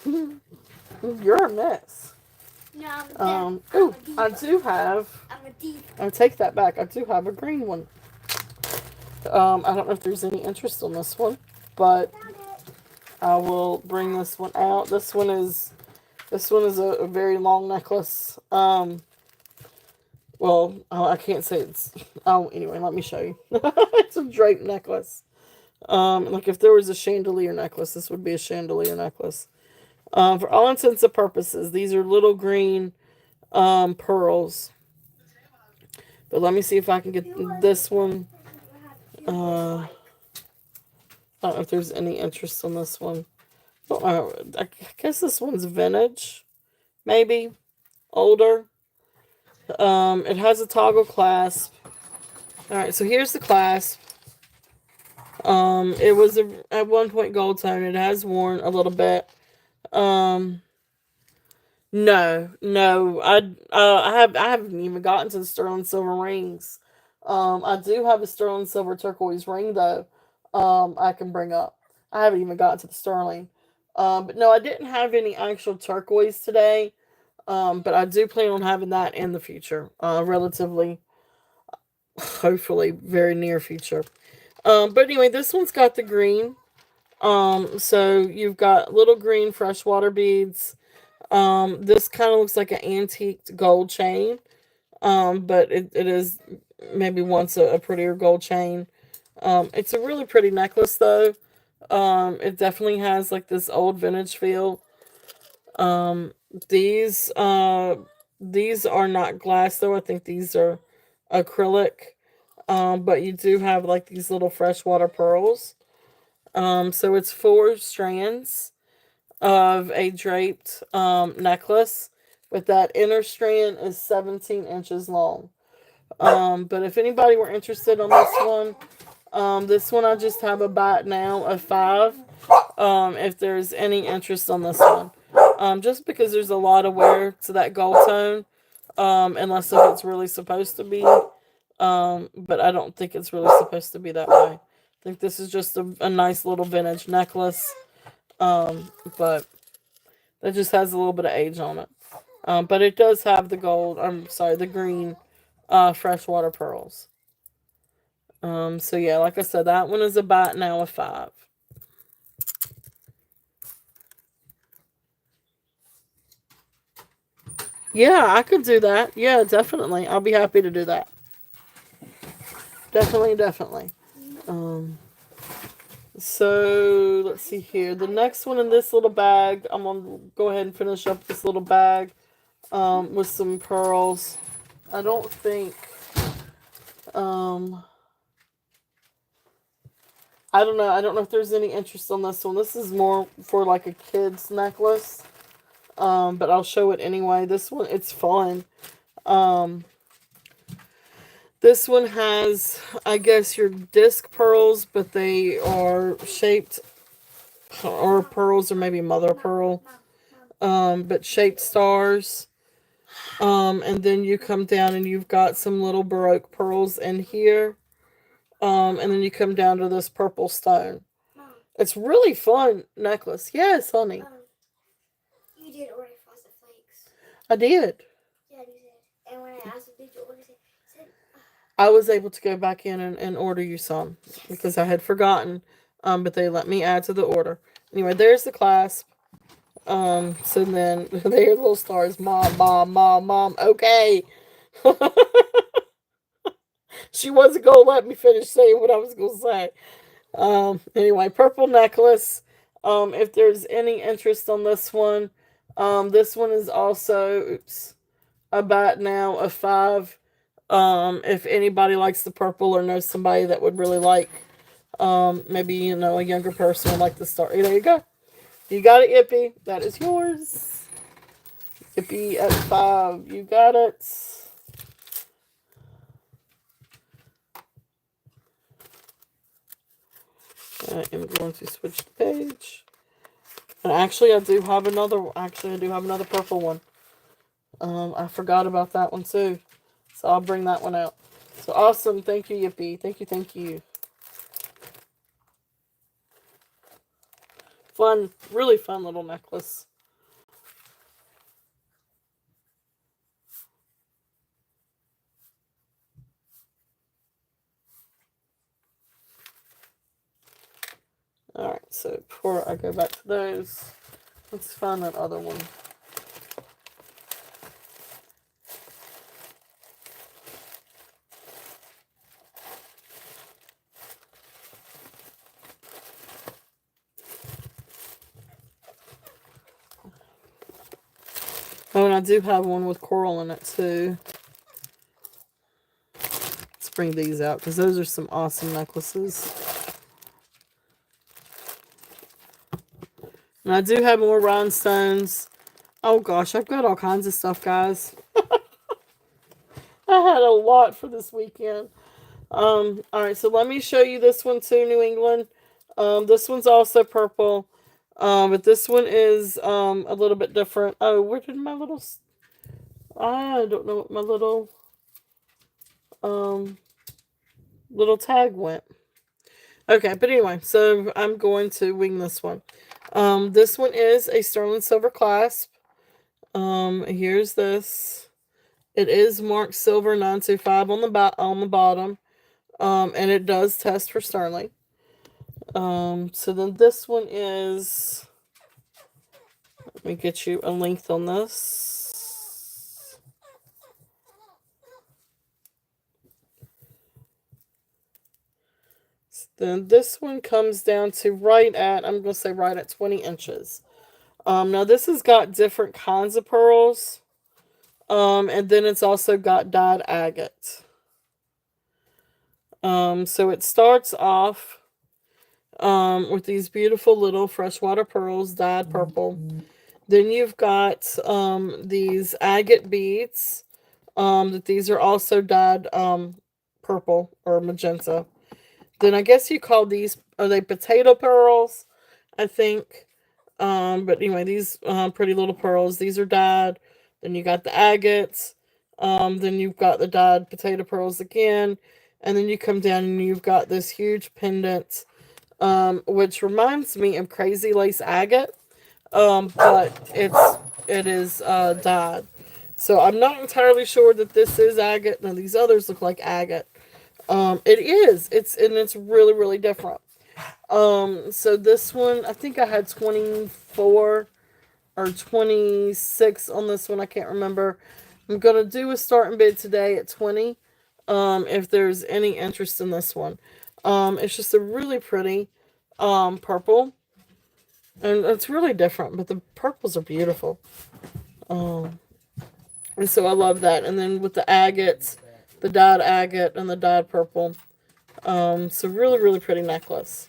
You're a mess. No, I'm Ooh, a diva. I do have. I'm a diva. I'll take that back. I do have a green one. I don't know if there's any interest on this one, but Found it. I will bring this one out. This one is a very long necklace. Well, I can't say it's. Oh, anyway, let me show you. It's a draped necklace. Like if there was a chandelier necklace, this would be a chandelier necklace. For all intents and purposes, these are little green pearls. But let me see if I can get this one. I don't know if there's any interest on this one. I guess this one's vintage, maybe older. It has a toggle clasp. All right, so here's the clasp. It was at one point gold tone. It has worn a little bit. Um, no, I haven't even gotten to the sterling silver rings. I do have a sterling silver turquoise ring though. I can bring up. I haven't even gotten to the sterling. But no, I didn't have any actual turquoise today. But I do plan on having that in the future. Relatively, hopefully, very near future. But anyway, this one's got the green. So you've got little green freshwater beads. This kind of looks like an antiqued gold chain. But it is maybe once a prettier gold chain. It's a really pretty necklace though. It definitely has like this old vintage feel. Um, these these are not glass though. I think these are acrylic. But you do have like these little freshwater pearls. So it's 4 strands of a draped necklace, but that inner strand is 17 inches long. But if anybody were interested on this one I just have a buy it now of 5. If there's any interest on this one. Just because there's a lot of wear to that gold tone. Unless if it's really supposed to be. But I don't think it's really supposed to be that way. I think this is just a nice little vintage necklace. But it just has a little bit of age on it. But it does have the green freshwater pearls. So yeah, like I said, that one is about now a 5. Yeah, I could do that. Yeah, definitely. I'll be happy to do that. Definitely, definitely. Um, so let's see here. The next one in this little bag, I'm gonna go ahead and finish up this little bag with some pearls. I don't think. Um, I don't know. I don't know if there's any interest on this one. This is more for like a kid's necklace. But I'll show it anyway. This one, it's fun. Um, this one has, I guess, your disc pearls, but they are shaped, or pearls, or maybe mother of pearl. But shaped stars. And then you come down and you've got some little Baroque pearls in here. And then you come down to this purple stone. Mom, It's really fun necklace. Yes, honey. you did order Frosted Flakes. I did. Yeah, you did. And when I asked him, did you order it? He said, I was able to go back in and order you some because I had forgotten. But they let me add to the order. Anyway, there's the clasp. So then there's the little stars. Mom, mom, mom, mom. Okay. She wasn't gonna let me finish saying what I was gonna say. Anyway, purple necklace. If there's any interest on this one is also about now a 5. If anybody likes the purple or knows somebody that would really like, maybe a younger person would like the star. There you go. You got it, Yippee. That is yours. Yippee at 5. You got it. I am going to switch the page. And actually, I do have another purple one. I forgot about that one too. So I'll bring that one out. So awesome. Thank you, Yippee. Thank you, thank you. Fun, really fun little necklace. So before I go back to those, let's find that other one. Oh, and I do have one with coral in it too. Let's bring these out because those are some awesome necklaces. And I do have more rhinestones. Oh gosh, I've got all kinds of stuff, guys. I had a lot for this weekend. Alright, so let me show you this one too, New England. This one's also purple. But this one is a little bit different. Oh, where did my little... I don't know what my little tag went. Okay, but anyway, so I'm going to wing this one. This one is a sterling silver clasp. Here's this. It is marked silver 925 on the bottom. And it does test for sterling. So then this one is, let me get you a length on this. So then this one comes down to right at, I'm going to say right at 20 inches. Now this has got different kinds of pearls. And then it's also got dyed agate. So it starts off with these beautiful little freshwater pearls dyed purple. Then you've got these agate beads. That these are also dyed purple or magenta. Then I guess you call these, are they potato pearls? I think. But anyway, these pretty little pearls. These are dyed. Then you got the agates. Then you've got the dyed potato pearls again. And then you come down and you've got this huge pendant, which reminds me of Crazy Lace agate, but it is dyed. So I'm not entirely sure that this is agate. Now these others look like agate. It is. It's really, really different. So this one, I think I had 24 or 26 on this one. I can't remember. I'm gonna do a starting bid today at 20. If there's any interest in this one. It's just a really pretty purple. And it's really different, but the purples are beautiful. And so I love that. And then with the agates, the dyed agate and the dyed purple. So really, really pretty necklace.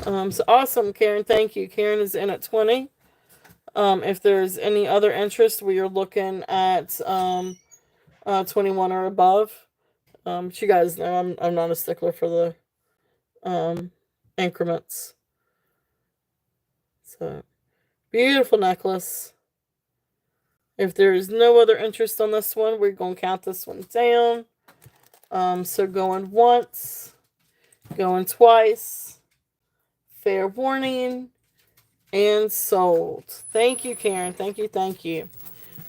So awesome, Karen. Thank you. Karen is in at 20. If there's any other interest, we are looking at 21 or above. But you guys know I'm not a stickler for the increments. So beautiful necklace. If there is no other interest on this one, we're going to count this one down. So going once, going twice, fair warning, and sold. Thank you, Karen. Thank you, thank you.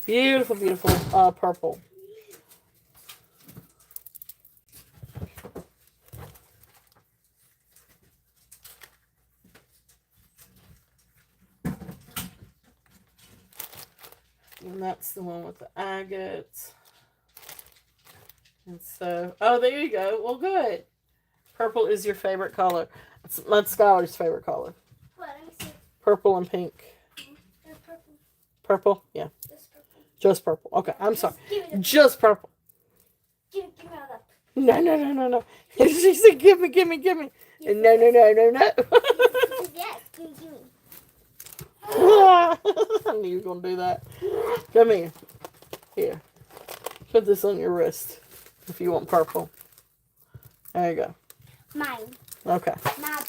Beautiful, beautiful purple. And that's the one with the agate. And so, oh, there you go. Well, good. Purple is your favorite color. It's Skylar's favorite color. What? Let me see. Purple and pink. There's purple. Purple? Yeah. Just purple. Just purple. Okay, I'm sorry. Just purple. Give me all that. No. She said, give me. And no. Yes, give me. I knew you were going to do that. Come here. Here. Put this on your wrist if you want purple. There you go. Mine. Okay. Mine.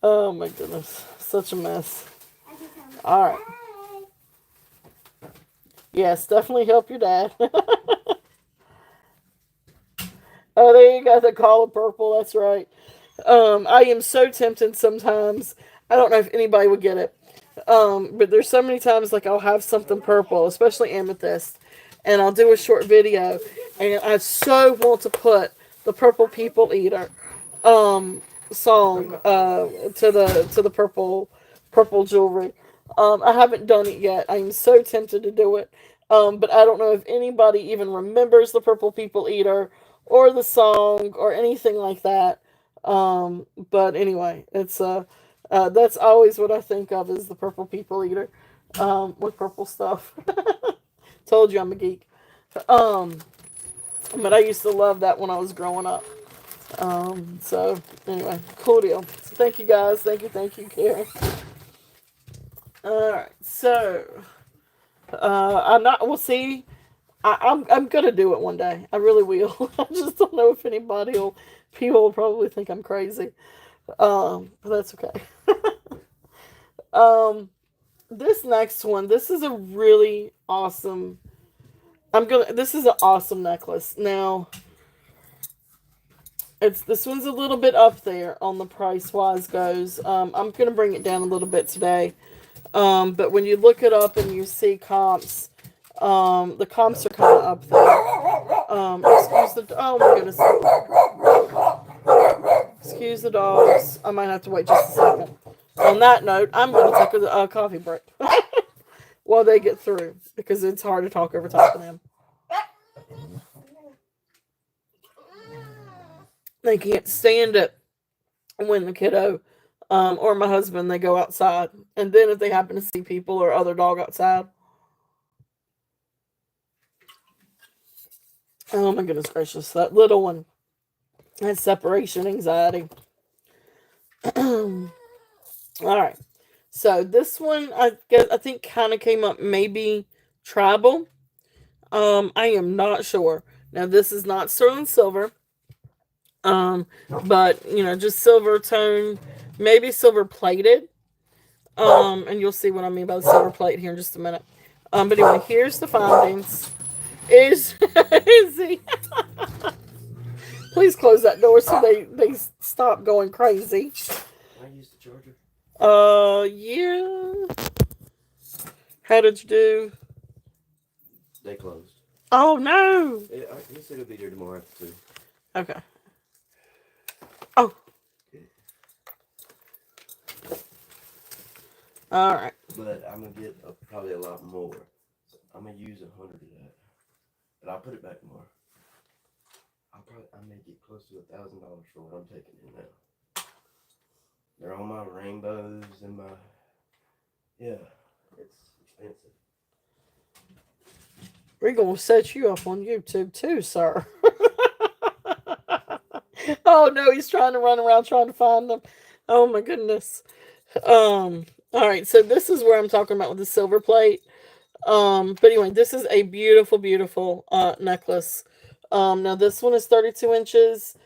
Oh my goodness. Such a mess. Alright. Yes, definitely help your dad. Oh, there you go. The call of purple. That's right. I am so tempted sometimes. I don't know if anybody would get it. But there's so many times like I'll have something purple, especially amethyst, and I'll do a short video, and I so want to put the purple people eater song to the purple jewelry. I haven't done it yet. I'm so tempted to do it. But I don't know if anybody even remembers the Purple People Eater or the song or anything like that. But anyway, it's that's always what I think of as the Purple People Eater, with purple stuff. Told you I'm a geek. Um, but I used to love that when I was growing up. So anyway, cool deal. So thank you guys. Thank you, Karen. All right. So I'm not. We'll see. I'm gonna do it one day. I really will. I just don't know if anybody will. People will probably think I'm crazy. But that's okay. um, this next one. This is a really awesome. This is an awesome necklace. Now, this one's a little bit up there on the price wise goes. I'm gonna bring it down a little bit today. But when you look it up and you see comps, the comps are kind of up there. Oh my goodness. Excuse the dogs. I might have to wait just a second. On that note, I'm going to take a coffee break while they get through because it's hard to talk over top of them. They can't stand it when the kiddo or my husband, they go outside. And then if they happen to see people or other dog outside. Oh my goodness gracious. That little one has separation anxiety. All right. So this one, I think kind of came up maybe tribal. I am not sure. Now this is not sterling silver. But just silver tone, maybe silver plated. And you'll see what I mean by the silver plate here in just a minute. But anyway, here's the findings. Is he? Please close that door so they stop going crazy. I use the charger. Yeah. How did you do? They closed. Oh no. He said he'll be there tomorrow after 2. Okay. Oh. All right. But I'm gonna get probably a lot more. So I'm gonna use 100 of that, but I'll put it back tomorrow. I may get close to $1,000 for what I'm taking in now. They're all my rainbows and my it's expensive. We're gonna set you up on YouTube too, sir. Oh no, he's trying to run around trying to find them. Oh my goodness. All right, so this is where I'm talking about with the silver plate. But anyway, this is a beautiful, beautiful necklace. Now this one is 32 inches.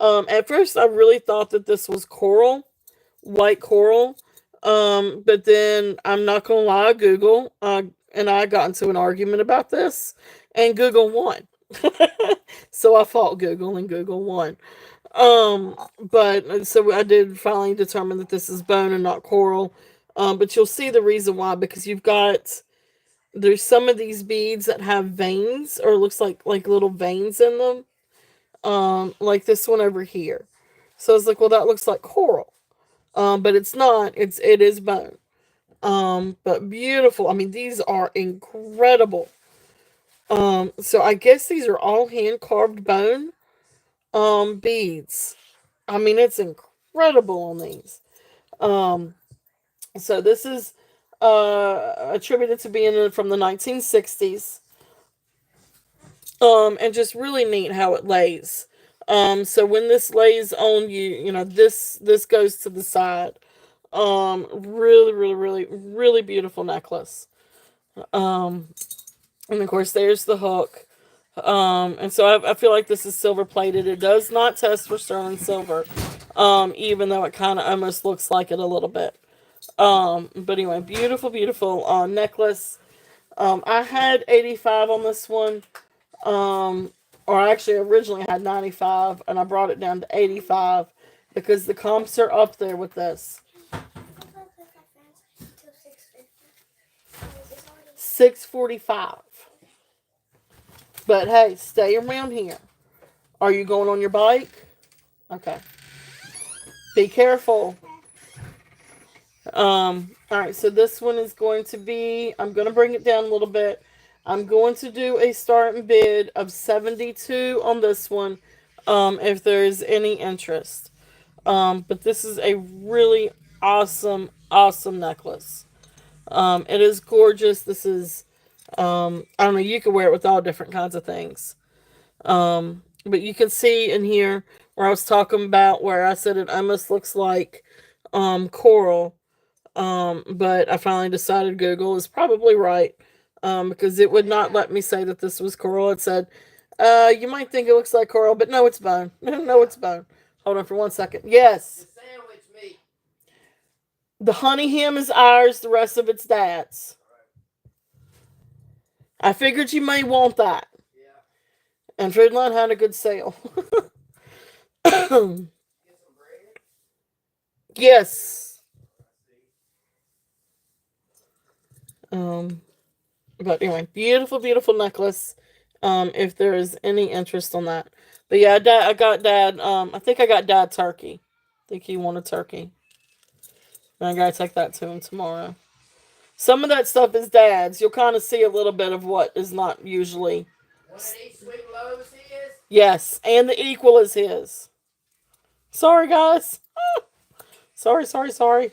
At first I really thought that this was coral, white coral. But then I'm not gonna lie, Google and I got into an argument about this, and Google won. So I fought Google, and Google won. But so I did finally determine that this is bone and not coral. But you'll see the reason why, because there's some of these beads that have veins, or looks like little veins in them. Like this one over here. So I was like, well, that looks like coral. But it's not. It is bone. But beautiful. I mean, these are incredible. So I guess these are all hand carved bone beads. I mean, it's incredible on these. So this is attributed to being from the 1960s. And just really neat how it lays. So when this lays on you, this goes to the side. Really, really, really, really beautiful necklace. And of course, there's the hook. And so I feel like this is silver plated. It does not test for sterling silver, even though it kind of almost looks like it a little bit. But anyway, beautiful, beautiful necklace. I had 85 on this one. Or actually originally had 95, and I brought it down to 85 because the comps are up there with this. 645. But hey, stay around here. Are you going on your bike? Okay. Be careful. All right, so this one is going to be, I'm going to bring it down a little bit. I'm going to do a starting bid of 72 on this one, if there's any interest. But this is a really awesome, awesome necklace. It is gorgeous. This is, I don't know, you can wear it with all different kinds of things. But you can see in here where I was talking about where I said it almost looks like, coral. But I finally decided Google is probably right. Because it would not let me say that this was coral. It said, you might think it looks like coral, but no, it's bone. No, it's bone. Hold on for 1 second. Yes. The sandwich meat. The honey ham is ours, the rest of it's dad's. I figured you may want that. Yeah. And Foodline had a good sale. Get some bread. Yes. But anyway, beautiful, beautiful necklace. If there is any interest on that. But yeah, I got dad, I think I got dad turkey. I think he wanted turkey. And I gotta take that to him tomorrow. Some of that stuff is dad's. You'll kind of see a little bit of what is not usually. One of these sweet loaves is. Yes, and the equal is his. Sorry, guys. Sorry.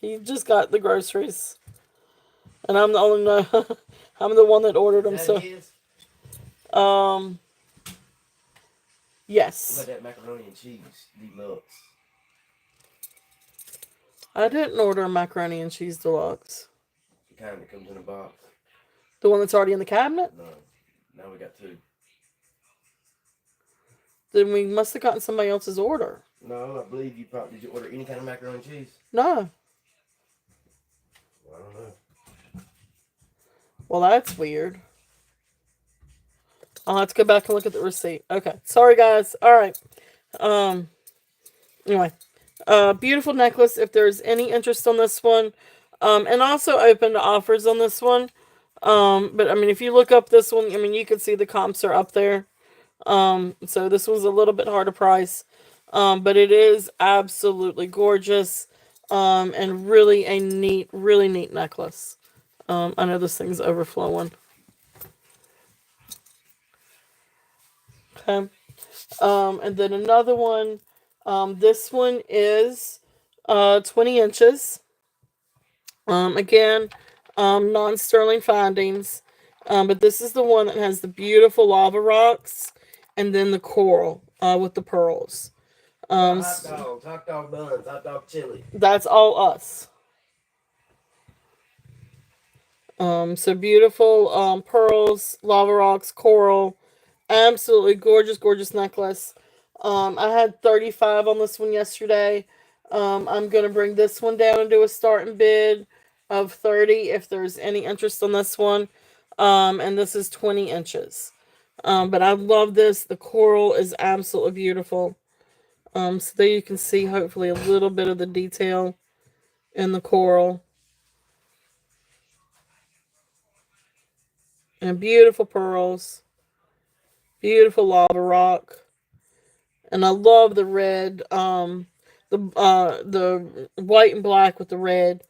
He just got the groceries. And I'm the only I'm the one that ordered them. That So, is. um, What yes, about that macaroni and cheese deluxe? I didn't order a macaroni and cheese deluxe. The kind that comes in a box. The one that's already in the cabinet. No. Now we got two. Then we must have gotten somebody else's order. No, I believe you probably did. You order any kind of macaroni and cheese? No. Well, I don't know. Well, that's weird. I'll have to go back and look at the receipt. Okay. Sorry, guys. All right. Anyway. Beautiful necklace. If there's any interest on this one. And also open to offers on this one. But I mean, if you look up this one, I mean, you can see the comps are up there. So this was a little bit harder price. But it is absolutely gorgeous. And really neat necklace. I know this thing's overflowing. Okay. And then another one. This one is 20 inches. Again, non-sterling findings. But this is the one that has the beautiful lava rocks and then the coral with the pearls. Hot dogs, hot dog buns, hot dog chili. That's all us. So beautiful pearls, lava rocks, coral. Absolutely gorgeous necklace. I had 35 on this one yesterday. I'm going to bring this one down and do a starting bid of 30 if there's any interest on this one. And this is 20 inches. But I love this. The coral is absolutely beautiful. So there you can see hopefully a little bit of the detail in the coral. And beautiful pearls. Beautiful lava rock. And I love the red, the white and black with the red.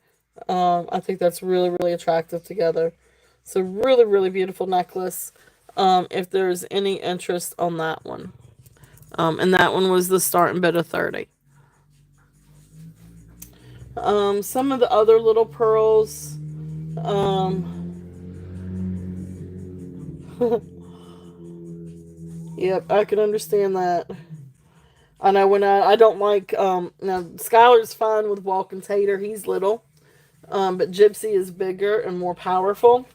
I think that's really attractive together. So really beautiful necklace. If there's any interest on that one. And that one was the starting bid of 30. Some of the other little pearls. Yep, I can understand that. I know when I don't like, now Skylar's fine with walking Tater. He's little. But Gypsy is bigger and more powerful.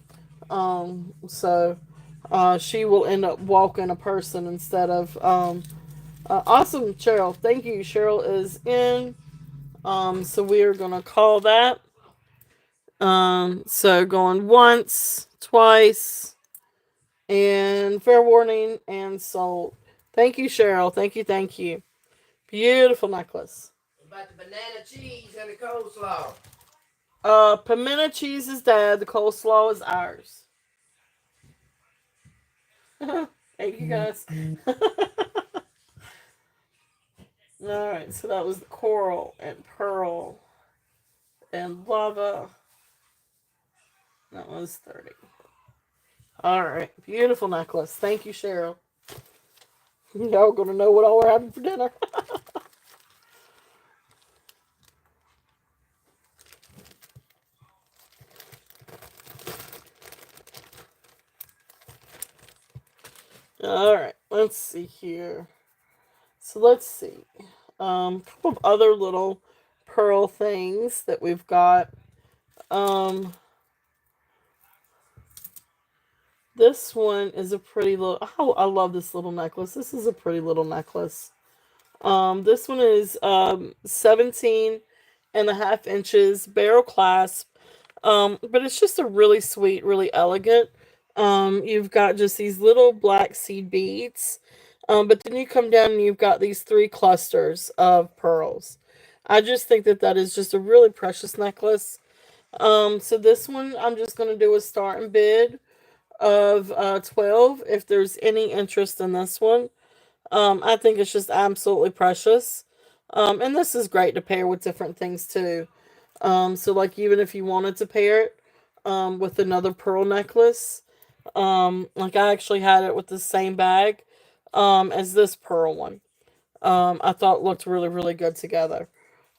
So she will end up walking a person instead of, awesome, Cheryl. Thank you. Cheryl is in. So we are going to call that. So going once, twice, and fair warning, and sold. Thank you, Cheryl. Thank you. Beautiful necklace. What about the banana cheese and the coleslaw? Pimento cheese is dad. The coleslaw is ours. Thank you, guys. All right, so that was the coral and pearl and lava. That was 30. All right, beautiful necklace. Thank you, Cheryl. Y'all gonna know what all we're having for dinner. All right, let's see here. So let's see. A couple of other little pearl things that we've got. Um, this one is a pretty little. Oh, I love this little necklace. This is a pretty little necklace. This one is 17 and a half inches barrel clasp. But it's just a really sweet, really elegant. You've got just these little black seed beads. But then you come down and you've got these three clusters of pearls. I just think that that is just a really precious necklace. So this one I'm just going to do a starting bid of 12 if there's any interest in this one. I think it's just absolutely precious. And this is great to pair with different things too. So like even if you wanted to pair it with another pearl necklace, like I actually had it with the same bag as this pearl one. I thought looked really really good together.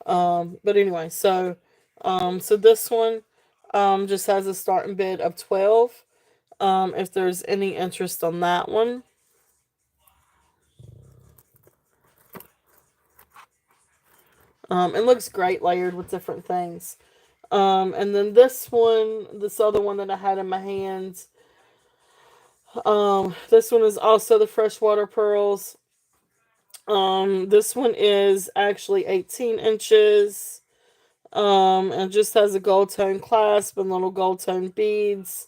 But anyway, so this one just has a starting bid of 12. If there's any interest on that one. It looks great layered with different things. And then this other one that I had in my hands, this one is also the freshwater pearls. This one is actually 18 inches. And just has a gold tone clasp and little gold tone beads.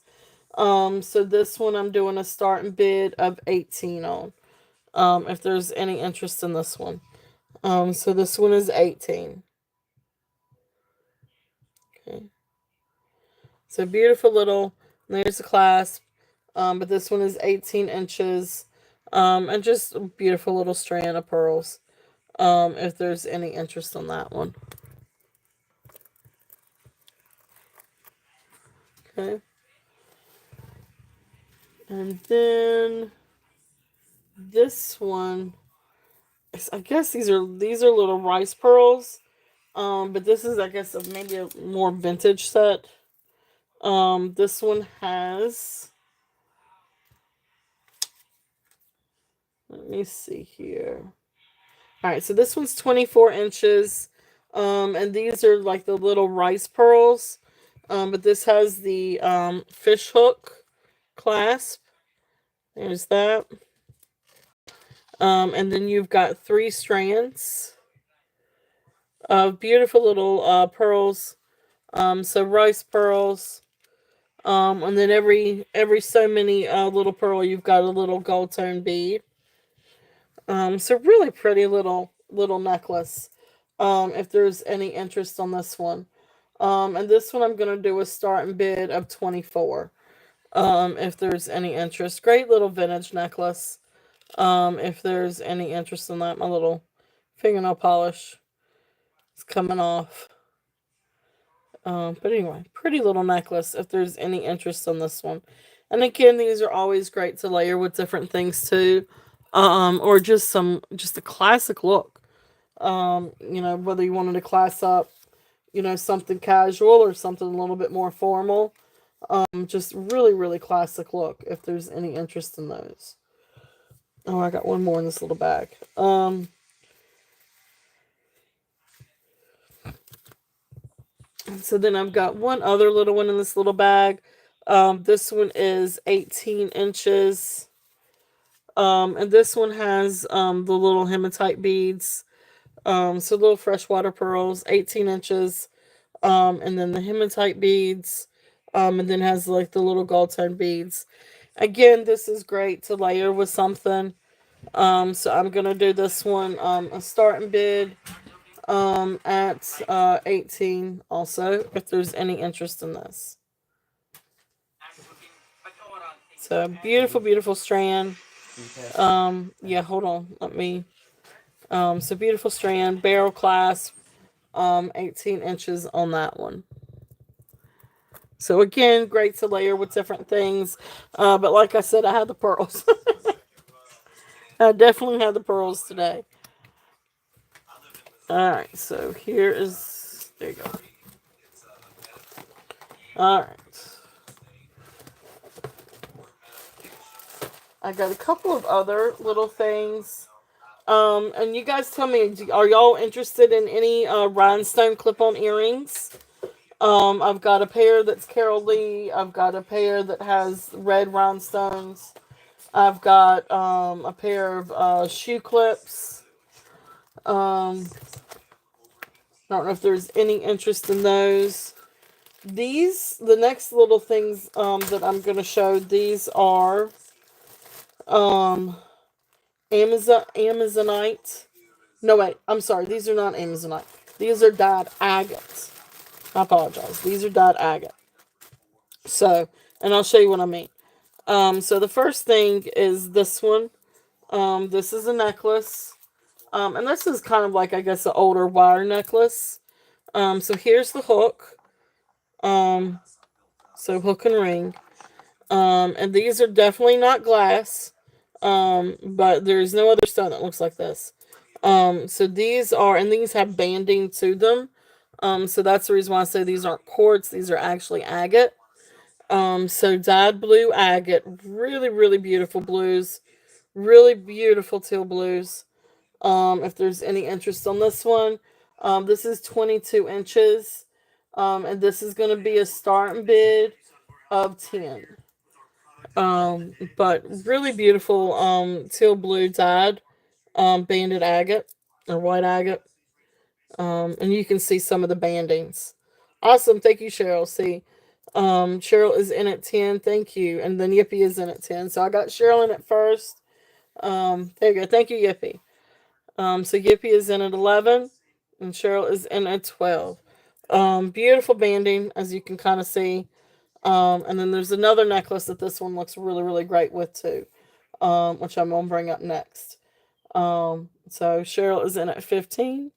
So this one I'm doing a starting bid of 18 on. If there's any interest in this one. So this one is 18. Okay. So beautiful little, there's the clasp. But this one is 18 inches. And just a beautiful little strand of pearls. If there's any interest on that one. Okay. And then this one, I guess these are little rice pearls. But this is I guess maybe a more vintage set. This one has, let me see here. All right, so this one's 24 inches. And these are like the little rice pearls. But this has the fish hook clasp. There's that. And then you've got three strands of beautiful little pearls. So rice pearls. And then every so many little pearl, you've got a little gold tone bead. So really pretty little necklace. If there's any interest on this one. And this one I'm gonna do a starting bid of 24. If there's any interest. Great little vintage necklace. If there's any interest in that, my little fingernail polish is coming off. But anyway, pretty little necklace if there's any interest in this one. And again, these are always great to layer with different things too. Or just a classic look. Whether you wanted to class up, something casual or something a little bit more formal. Just really, really classic look if there's any interest in those. Oh, I got one more in this little bag. So then I've got one other little one in this little bag. This one is 18 inches. And this one has the little hematite beads. So little freshwater pearls, 18 inches. And then the hematite beads. And then has like the little gold tone beads. Again, this is great to layer with something. So I'm gonna do this one a starting bid at 18 also, if there's any interest in this. So beautiful, beautiful strand. Yeah, hold on. So beautiful strand, barrel clasp, 18 inches on that one. So again, great to layer with different things. But like I said, I had the pearls. I definitely had the pearls today. Alright, so here is, there you go. Alright. I got a couple of other little things. And you guys tell me, are y'all interested in any rhinestone clip-on earrings? I've got a pair that's Carol Lee. I've got a pair that has red rhinestones. I've got a pair of shoe clips. I don't know if there's any interest in those. The next little things that I'm going to show, these are Amazonite. No, wait, I'm sorry. These are not Amazonite. These are dyed agate. I apologize. These are dyed agate. So, and I'll show you what I mean. So the first thing is this one. This is a necklace. And this is kind of like, I guess, an older wire necklace. So here's the hook. So hook and ring. And these are definitely not glass. But there's no other stone that looks like this. So these are, and these have banding to them. So that's the reason why I say these aren't quartz. These are actually agate. So dyed blue agate. Really, really beautiful blues. Really beautiful teal blues. If there's any interest on this one. This is 22 inches. And this is going to be a starting bid of 10. But really beautiful teal blue dyed banded agate or white agate. And you can see some of the bandings. Awesome. Thank you, Cheryl. See, Cheryl is in at 10. Thank you. And then Yippee is in at 10. So I got Cheryl in at first. There you go. Thank you, Yippee. So Yippee is in at 11 and Cheryl is in at 12. Beautiful banding, as you can kind of see. And then there's another necklace that this one looks really, really great with too, which I'm going to bring up next. So Cheryl is in at 15.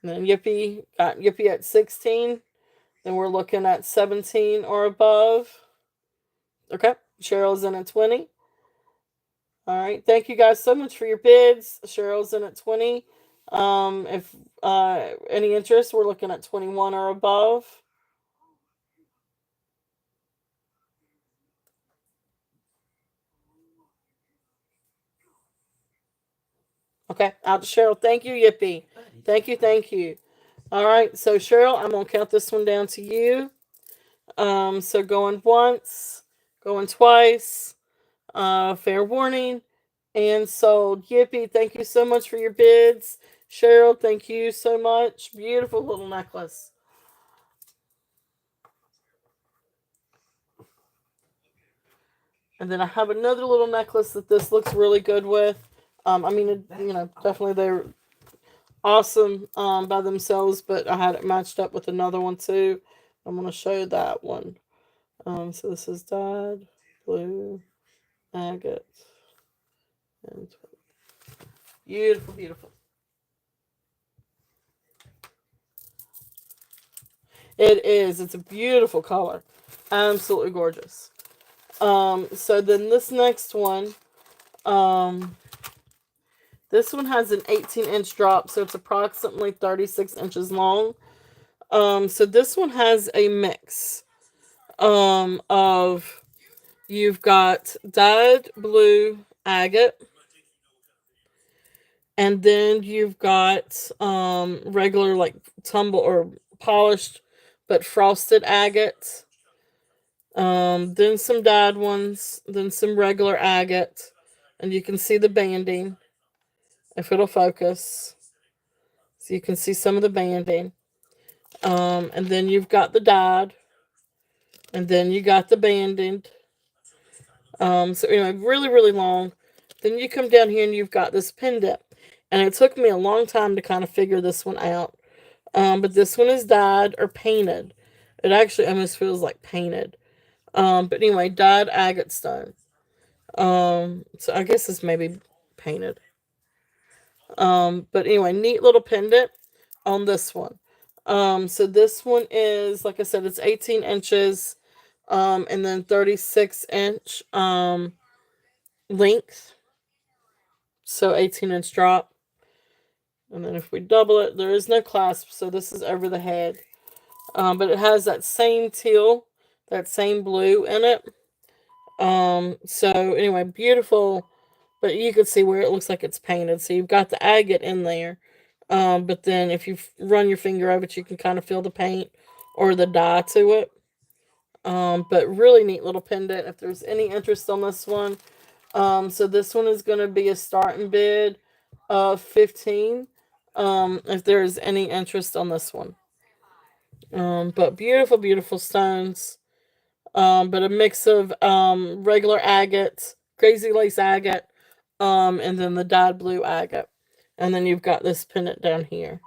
And then Yippee got Yippee at 16. Then we're looking at 17 or above. Okay, Cheryl's in at 20. All right, thank you guys so much for your bids. Cheryl's in at 20. If any interest, we're looking at 21 or above. Okay, out to Cheryl. Thank you, Yippee. Thank you, thank you. All right, so Cheryl, I'm gonna count this one down to you. So going once, going twice. Fair warning, and sold. Yippee! Thank you so much for your bids, Cheryl. Thank you so much. Beautiful little necklace. And then I have another little necklace that this looks really good with. I mean, definitely they're awesome by themselves, but I had it matched up with another one too. I'm going to show you that one. So this is dyed blue agate. And beautiful, beautiful. It is. It's a beautiful color. Absolutely gorgeous. So then this next one, this one has an 18-inch drop, so it's approximately 36 inches long. So this one has a mix of, you've got dyed blue agate, and then you've got regular like tumble or polished but frosted agate. Then some dyed ones, then some regular agate, and you can see the banding if it'll focus. So you can see some of the banding. And then you've got the dyed, and then you got the banding. So really, really long. Then you come down here and you've got this pendant. And it took me a long time to kind of figure this one out. But this one is dyed or painted. It actually almost feels like painted. But anyway, dyed agate stone. So I guess this may be painted. But anyway, neat little pendant on this one. So this one is, like I said, it's 18 inches, and then 36-inch, length. So 18-inch drop. And then if we double it, there is no clasp, so this is over the head. But it has that same teal, that same blue in it. So anyway, beautiful. But you can see where it looks like it's painted. So you've got the agate in there. But then if you run your finger over it, you can kind of feel the paint or the dye to it. But really neat little pendant. If there's any interest on this one, so this one is going to be a starting bid of 15. If there is any interest on this one. But beautiful, beautiful stones. But a mix of regular agate, crazy lace agate, and then the dyed blue agate. And then you've got this pendant down here.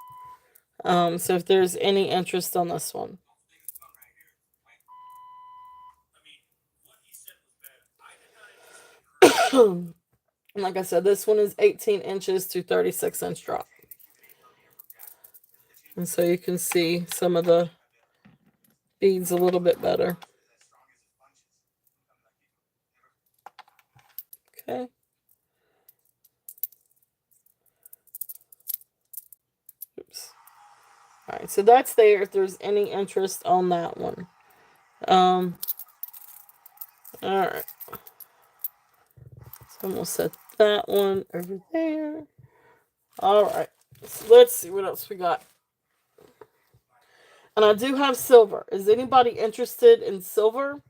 So if there's any interest on this one. Like I said, this one is 18 inches to 36-inch drop. And so you can see some of the beads a little bit better. Okay. Oops. All right, so that's there if there's any interest on that one. All right. So I'm going to set that one over there. All right. So let's see what else we got. And I do have silver. Is anybody interested in silver?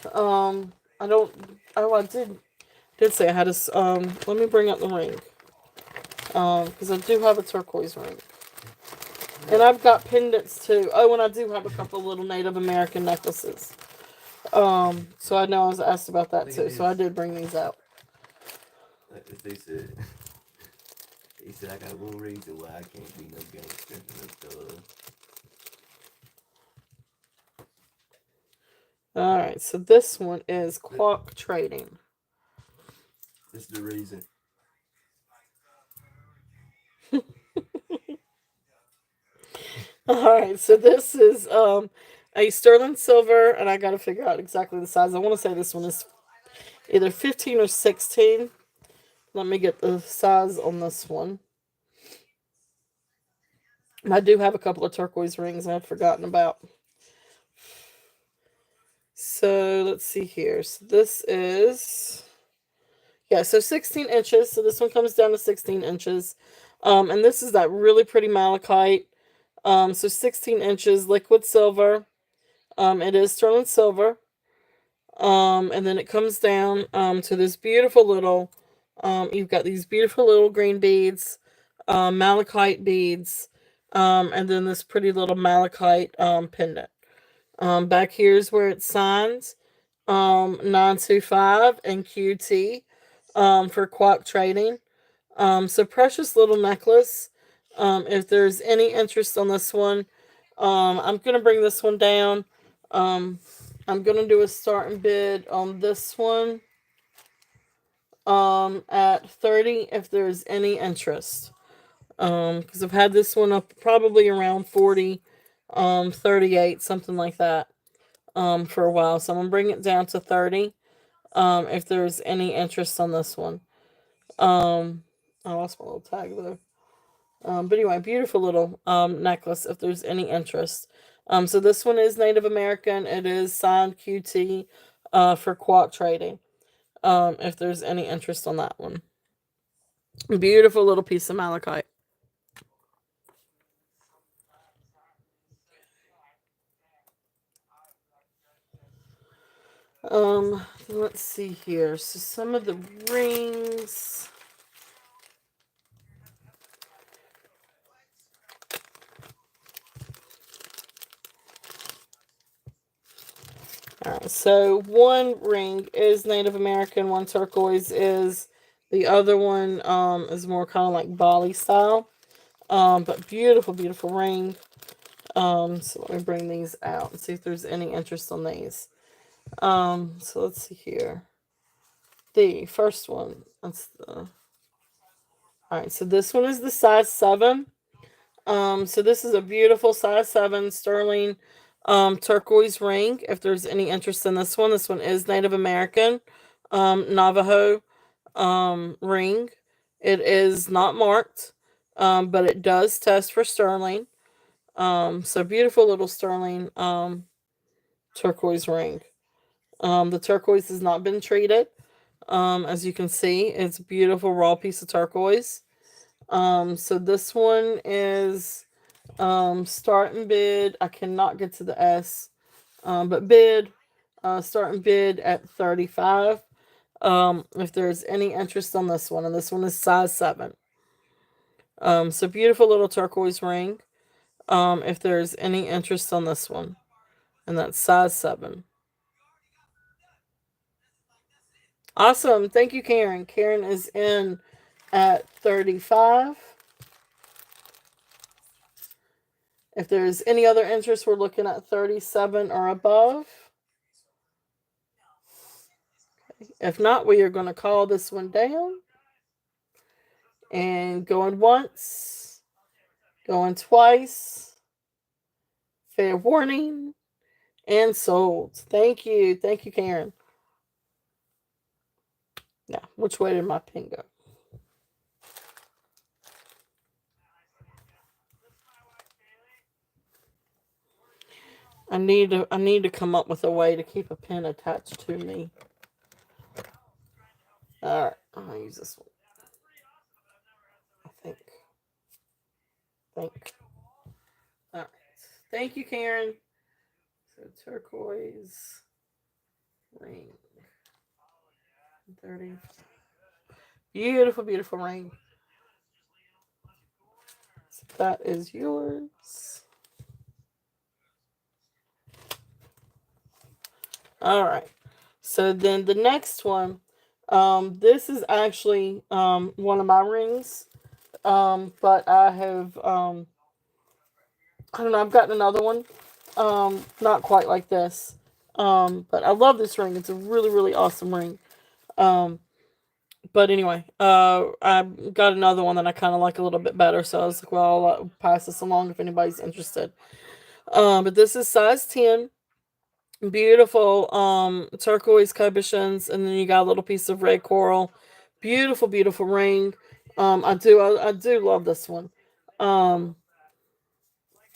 I don't. Oh, I did say I had a. Let me bring up the ring. Because I do have a turquoise ring. And I've got pendants too. Oh, and I do have a couple little Native American necklaces. So I know I was asked about that too. So I did bring these out. They said, I got one reason why I can't be no gangster. Alright, so this one is clock trading. This is the reason. Alright, so this is a sterling silver, and I gotta figure out exactly the size. I want to say this one is either 15 or 16. Let me get the size on this one. I do have a couple of turquoise rings I'd forgotten about. So let's see here. So this is, yeah, so 16 inches. So this one comes down to 16 inches. And this is that really pretty malachite. So 16 inches, liquid silver. It is sterling silver. And then it comes down to this beautiful little, you've got these beautiful little green beads, malachite beads, and then this pretty little malachite pendant. Back here is where it signs 925 and QT for Quack Trading. So precious little necklace. If there's any interest on this one, I'm going to bring this one down. I'm going to do a starting bid on this one at 30 if there's any interest. Because I've had this one up probably around 40, 38, something like that, for a while. So I'm going to bring it down to 30 if there's any interest on this one. I lost my little tag though. But anyway, beautiful little necklace if there's any interest. So this one is Native American. It is signed QT for Quack Trading. If there's any interest on that one. Beautiful little piece of malachite. Let's see here. So some of the rings. Alright, so one ring is Native American, one turquoise is. The other one is more kind of like Bali style. But beautiful, beautiful ring. So let me bring these out and see if there's any interest on these. So let's see here. the first one. That's the. All right, so this one is the size 7. So this is a beautiful size 7 sterling turquoise ring. If there's any interest in this one is Native American Navajo ring. It is not marked, but it does test for sterling. So beautiful little sterling turquoise ring. The turquoise has not been treated. As you can see, it's a beautiful raw piece of turquoise. So this one is start and bid. I cannot get to the S, but bid. Start and bid at 35. If there's any interest on this one, and this one is size 7. So beautiful little turquoise ring. If there's any interest on this one, and that's size 7. Awesome. Thank you, Karen. Karen is in at 35. If there's any other interest, we're looking at 37 or above. If not, we are going to call this one down. And going once, going twice. Fair warning. And sold. Thank you. Thank you, Karen. Now, which way did my pin go? I need to come up with a way to keep a pin attached to me. Alright, I'm gonna use this one. I think. Alright. Thank you, Karen. So turquoise ring. 30. Beautiful, beautiful ring. So that is yours. Alright. So then the next one, this is actually one of my rings. But I have I don't know, I've gotten another one. Not quite like this. But I love this ring. It's a really, really awesome ring. But anyway, I got another one that I kind of like a little bit better. So I was like, well, I'll pass this along if anybody's interested. But this is size 10. Beautiful turquoise cabochons, and then you got a little piece of red coral. Beautiful, beautiful ring. I do love this one. Um,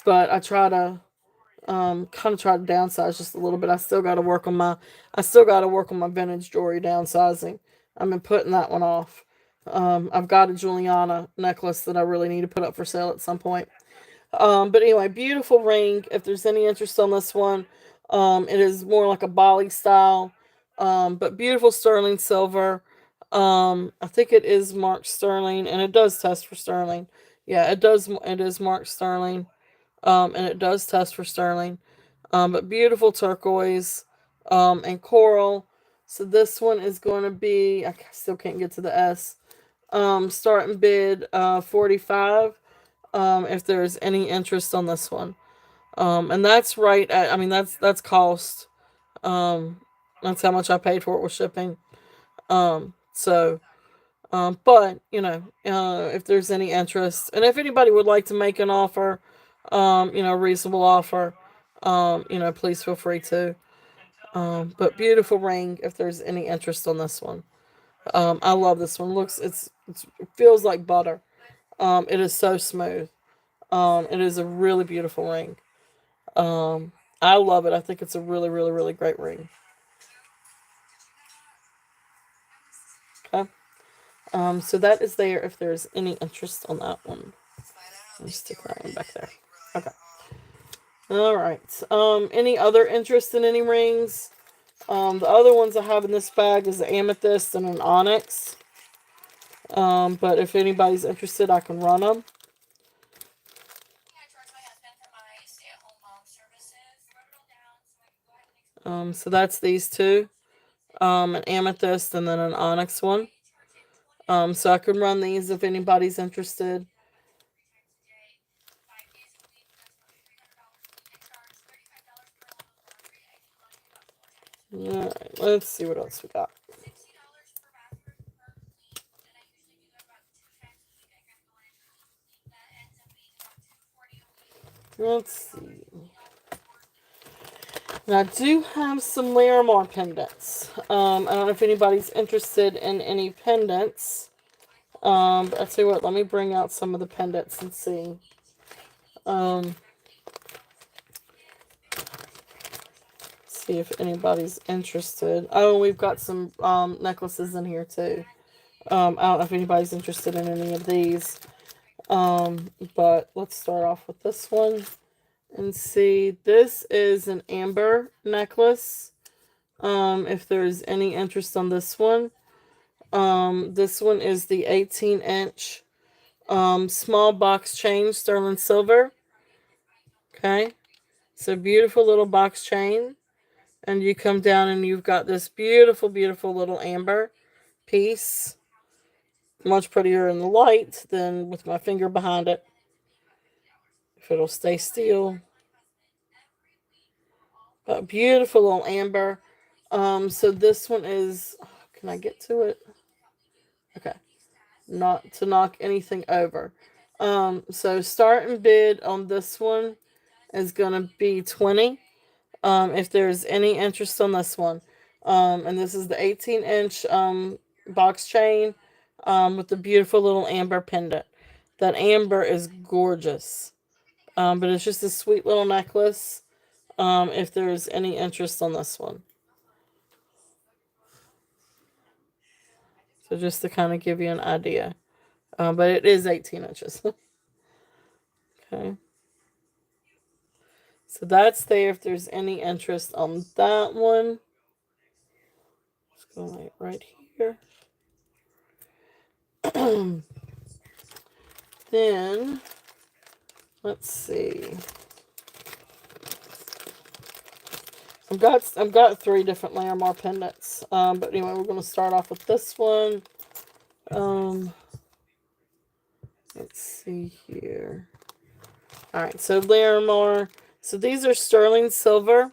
but I try to kind of try to downsize just a little bit. I still got to work on my vintage jewelry downsizing. I've been putting that one off. I've got a Juliana necklace that I really need to put up for sale at some point. But anyway, beautiful ring. If there's any interest on this one, it is more like a Bali style, but beautiful sterling silver. I think it is marked sterling, and it does test for sterling. Yeah, it does. It is marked sterling, and it does test for sterling. But beautiful turquoise, and coral. So this one is going to be. I still can't get to the S. Starting bid 45. If there's any interest on this one. And that's right at, I mean, that's cost. Um, that's how much I paid for it with shipping. So, but, if there's any interest, and if anybody would like to make an offer, reasonable offer, please feel free to. But beautiful ring, if there's any interest on this one. I love this one. It feels like butter. It is so smooth. It is a really beautiful ring. I love it. I think it's a really, really, really great ring. Okay. So that is there if there's any interest on that one. Let me stick that one back there. Okay. All right. Any other interest in any rings? The other ones I have in this bag is the amethyst and an onyx. But if anybody's interested, I can run them. So that's these two. An amethyst and then an onyx one. So I can run these if anybody's interested. Alright, let's see what else we got. Let's see. And I do have some Larimar pendants. I don't know if anybody's interested in any pendants. But I tell you what, let me bring out some of the pendants and see. See if anybody's interested. Oh, we've got some necklaces in here too. I don't know if anybody's interested in any of these. But let's start off with this one and see. This is an amber necklace. If there's any interest on this one. This one is the 18-inch small box chain, sterling silver. Okay. It's a beautiful little box chain. And you come down and you've got this beautiful, beautiful little amber piece. Much prettier in the light than with my finger behind it. If it'll stay still. But beautiful little amber. So this one is, can I get to it? Okay. Not to knock anything over. So starting bid on this one is gonna be 20. If there's any interest on this one. And this is the 18-inch box chain with the beautiful little amber pendant. That amber is gorgeous. But it's just a sweet little necklace. If there's any interest on this one. So just to kind of give you an idea. But it is 18 inches. Okay. So that's there if there's any interest on that one. Let's go right here. Then, let's see. I've got 3 different Larimar pendants. But anyway, we're going to start off with this one. Let's see here. All right, so Larimar. So these are sterling silver.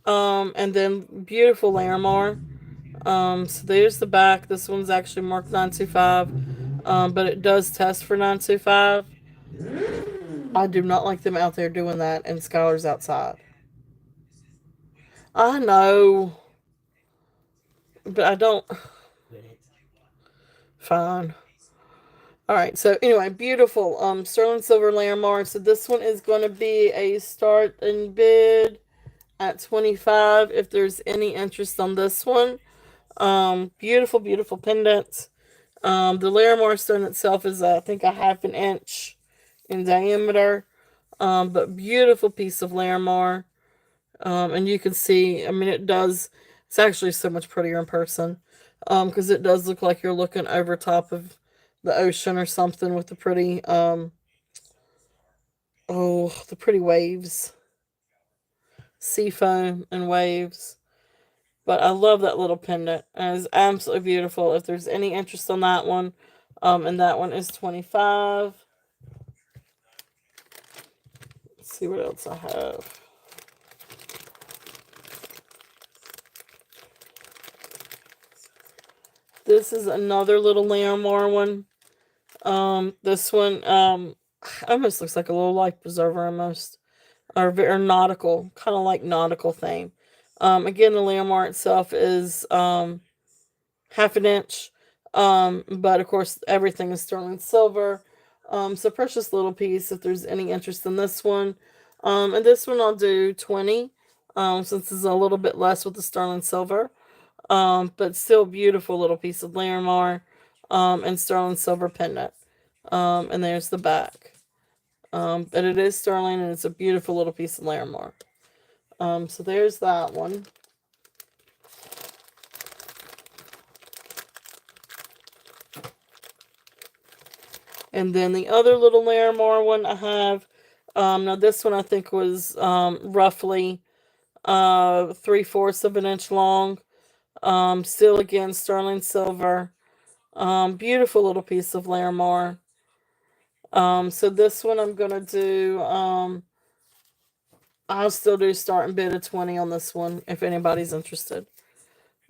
And then beautiful Larimar. So there's the back. This one's actually marked 925. But it does test for 925. I do not like them out there doing that and Skylar's outside. I know. But I don't. Fine. All right. So anyway, beautiful. Sterling silver Larimar. So this one is going to be a start and bid at 25. If there's any interest on this one. Beautiful, beautiful pendant. The Larimar stone itself is, I think, a half an inch in diameter. But beautiful piece of Larimar. And you can see, I mean, it's actually so much prettier in person. Because it does look like you're looking over top of the ocean or something with the pretty, the pretty waves. Sea foam and waves. But I love that little pendant. And it's absolutely beautiful. If there's any interest on that one, and that one is 25. Let's see what else I have. This is another little Larimar one. This one almost looks like a little life preserver almost. Or very nautical, kind of like nautical theme. Again, the Larimar itself is half an inch. But of course everything is sterling silver. So precious little piece if there's any interest in this one. And this one I'll do 20. Since it's a little bit less with the sterling silver. But still beautiful little piece of Larimar. And sterling silver pendant. And there's the back. But it is sterling and it's a beautiful little piece of Larimar. So there's that one. And then the other little Larimar one I have. Now this one I think was roughly 3/4 of an inch long. Still again sterling silver. Beautiful little piece of Larimar. So this one I'm gonna do. I'll still do start and bid of 20 on this one if anybody's interested.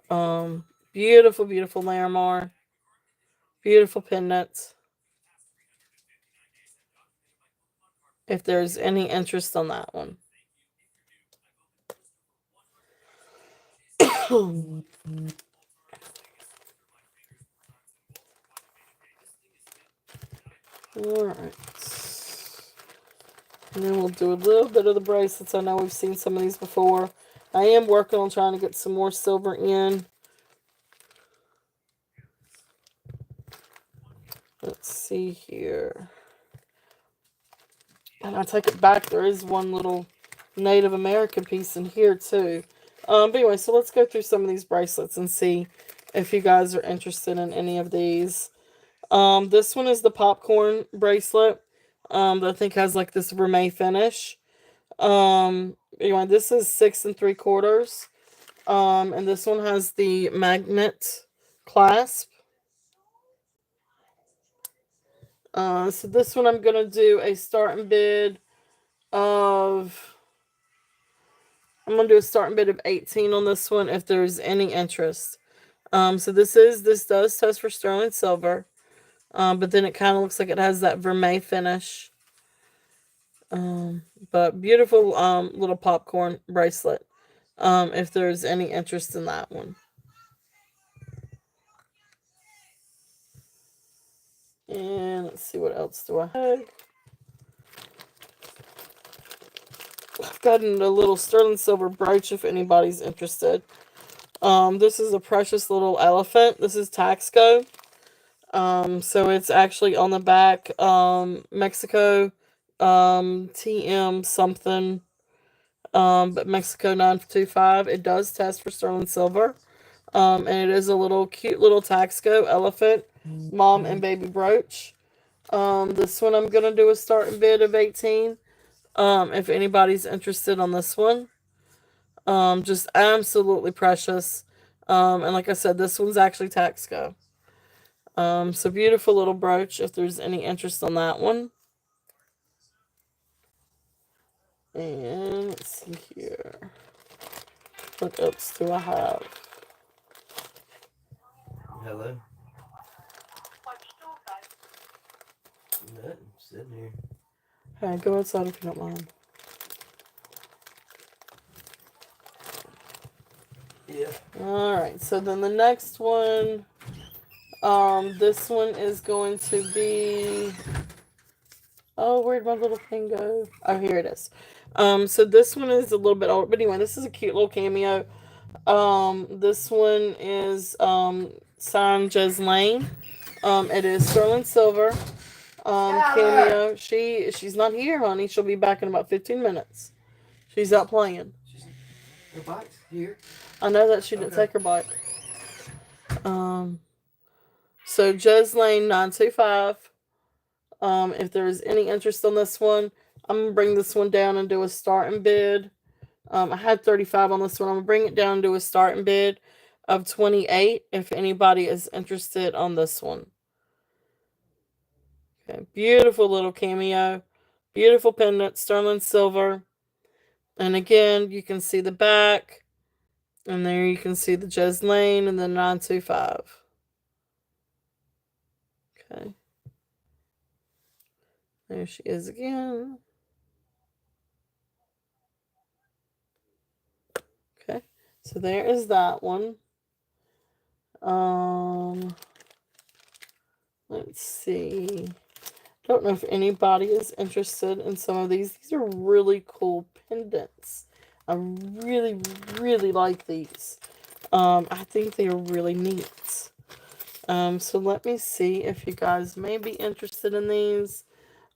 Beautiful, beautiful Larimar. Beautiful pendants. if there's any interest on that one. Alright. And then we'll do a little bit of the bracelets. I know we've seen some of these before. I am working on trying to get some more silver in. Let's see here. And I take it back. There is one little Native American piece in here too. But anyway, so let's go through some of these bracelets and see if you guys are interested in any of these. This one is the popcorn bracelet. That I think has like this vermeil finish. Anyway, this is 6 3/4. And this one has the magnet clasp. So this one I'm gonna do a starting bid of. I'm gonna do a starting bid of 18 on this one if there's any interest. So this does test for sterling silver. But then it kind of looks like it has that vermeil finish. But beautiful little popcorn bracelet. If there's any interest in that one. And let's see, what else do I have? I've gotten a little sterling silver brooch if anybody's interested. This is a precious little elephant. This is Taxco. So it's actually on the back, Mexico, TM something, but Mexico 925. It does test for sterling silver. And it is a little cute little Taxco elephant, mom and baby brooch. This one I'm gonna do a starting bid of 18. If anybody's interested on this one. Just absolutely precious. And like I said, this one's actually Taxco. So beautiful little brooch if there's any interest on that one. And let's see here. What else do I have? Hello. Nothing. Sitting here. Hey, go outside if you don't mind. Yeah. Alright, so then the next one, this one is going to be, oh, where'd my little thing go? Oh, here it is. So this one is a little bit older, but anyway, this is a cute little cameo. This one is, signed Jez Lane. It is sterling silver, cameo. She's not here, honey. She'll be back in about 15 minutes. She's out playing. Her bike's here. I know that she didn't take her bike. So Jez Lane 925. If there's any interest on this one, I'm gonna bring this one down and do a starting bid. I had 35 on this one. I'm gonna bring it down and do a starting bid of 28 if anybody is interested on this one. Okay, beautiful little cameo, beautiful pendant, sterling silver, and again you can see the back. And there you can see the Jez Lane and the 925. Okay. There she is again. Okay. So there is that one. Let's see. Don't know if anybody is interested in some of these. These are really cool pendants. I really, really like these. I think they are really neat. So let me see if you guys may be interested in these.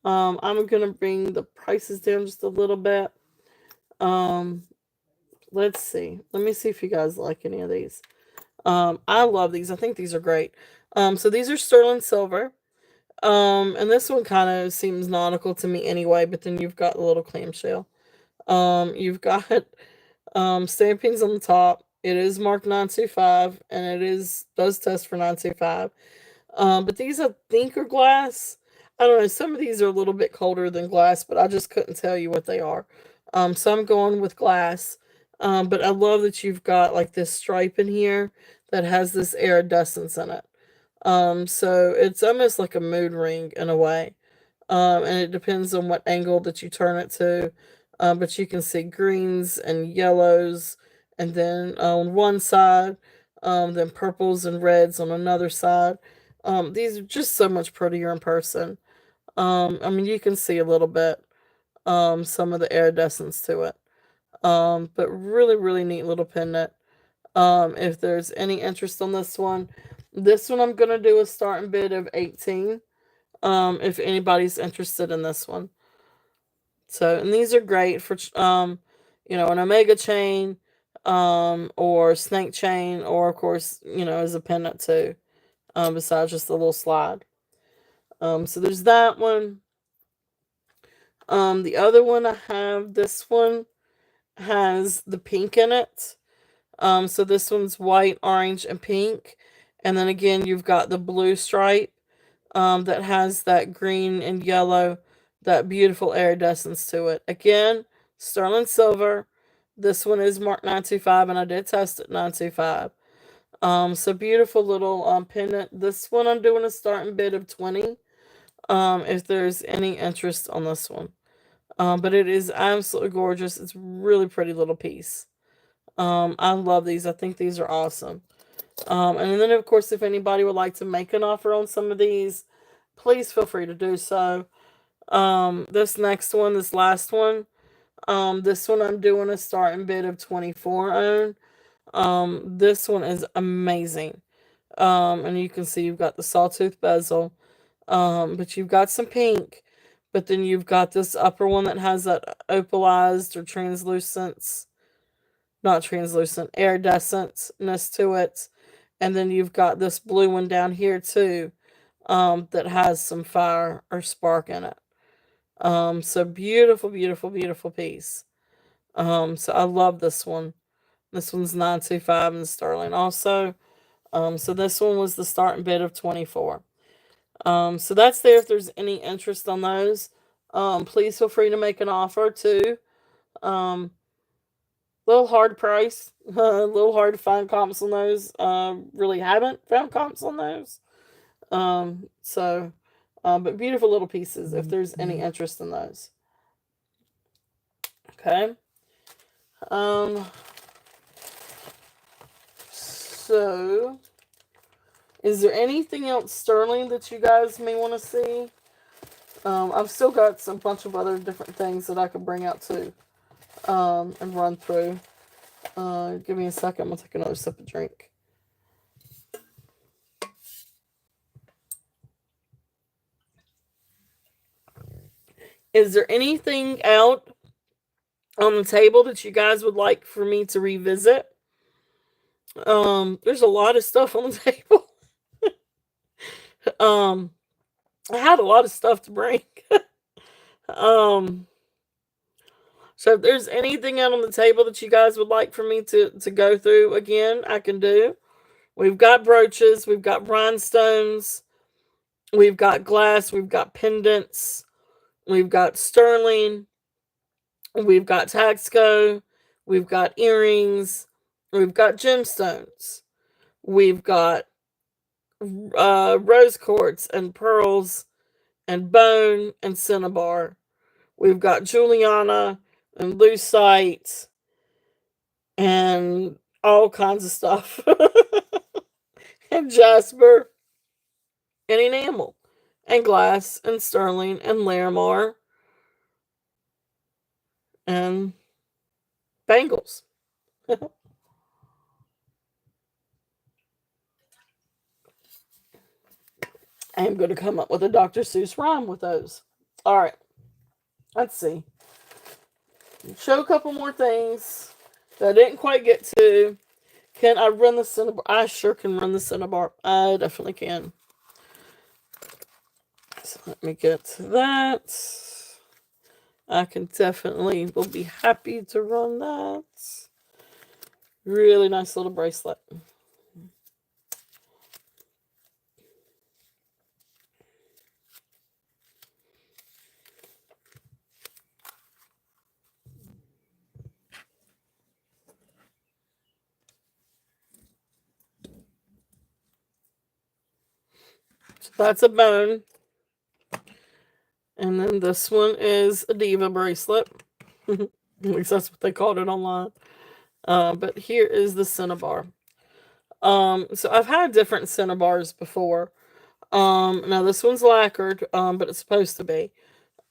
I'm going to bring the prices down just a little bit. Let's see. Let me see if you guys like any of these. I love these. I think these are great. So these are sterling silver. And this one kind of seems nautical to me anyway, but then you've got the little clamshell. You've got stampings on the top. It is marked 925, and it does test for 925. But these I think are glass. I don't know. Some of these are a little bit colder than glass, but I just couldn't tell you what they are. So I'm going with glass. But I love that you've got like this stripe in here that has this iridescence in it. So it's almost like a mood ring in a way. And it depends on what angle that you turn it to. But you can see greens and yellows, and then on one side, then purples and reds on another side. These are just so much prettier in person. I mean, you can see a little bit, some of the iridescence to it. But really, really neat little pendant. If there's any interest on this one I'm gonna do a starting bid of 18. If anybody's interested in this one. So, and these are great for an omega chain, or snake chain, or of course, as a pendant too. Besides just the little slide. So there's that one. The other one I have, this one has the pink in it. So this one's white, orange, and pink. And then again, you've got the blue stripe, that has that green and yellow, that beautiful iridescence to it. Again, sterling silver. This one is marked 925, and I did test it 925. So beautiful little pendant. This one I'm doing a starting bid of 20. If there's any interest on this one. But it is absolutely gorgeous. It's a really pretty little piece. I love these. I think these are awesome. And then, of course, if anybody would like to make an offer on some of these, please feel free to do so. This next one, this last one, this one I'm doing a starting bid of 24 on. This one is amazing. And you can see you've got the sawtooth bezel, but you've got some pink, but then you've got this upper one that has that opalized or translucence, not translucent, iridescentness to it. And then you've got this blue one down here too, that has some fire or spark in it. So beautiful, beautiful, beautiful piece. So I love this one. This one's 925 in sterling also. So this one was the starting bid of 24. So that's there if there's any interest on those. Please feel free to make an offer too. Um, Little hard price, a little hard to find comps on those. Really haven't found comps on those. So, but beautiful little pieces if there's any interest in those. Okay. Um, so is there anything else sterling that you guys may want to see? I've still got a bunch of other different things that I could bring out too, and run through. Give me a second. I'm gonna take another sip of drink. Is there anything out on the table that you guys would like for me to revisit? There's a lot of stuff on the table. um, I had a lot of stuff to bring. um, so if there's anything out on the table that you guys would like for me to go through again, I can do. We've got brooches, we've got rhinestones, we've got glass, we've got pendants, we've got sterling, we've got taxco, we've got earrings, we've got gemstones, we've got rose quartz and pearls and bone and cinnabar. We've got Juliana and lucite and all kinds of stuff. And jasper and enamel and glass and sterling and Larimar and bangles. I am going to come up with a Dr. Seuss rhyme with those. All right. Let's see. Show a couple more things that I didn't quite get to. Can I run the cinnabar? I sure can run the cinnabar. I definitely can. So let me get to that. I can definitely will be happy to run that. Really nice little bracelet. So that's a bone. And then this one is a Diva bracelet. At least that's what they called it online. But here is the Cinnabar. So I've had different Cinnabars before. Now this one's lacquered, but it's supposed to be.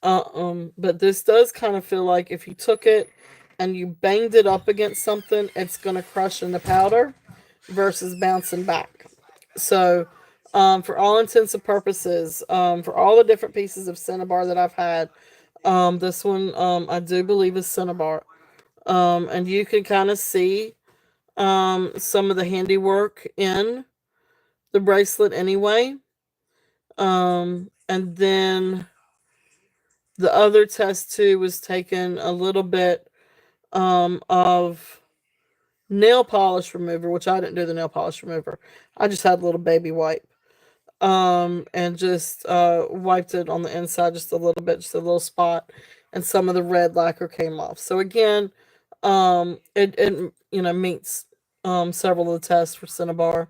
But this does kind of feel like if you took it and you banged it up against something, it's gonna crush into powder versus bouncing back. So, for all intents and purposes, for all the different pieces of Cinnabar that I've had, this one, I do believe is Cinnabar. And you can kind of see, some of the handiwork in the bracelet anyway. And then the other test too was taking a little bit, of nail polish remover, which I didn't do the nail polish remover. I just had a little baby wipe. And just wiped it on the inside just a little bit, just a little spot, and some of the red lacquer came off. So again, it meets several of the tests for Cinnabar.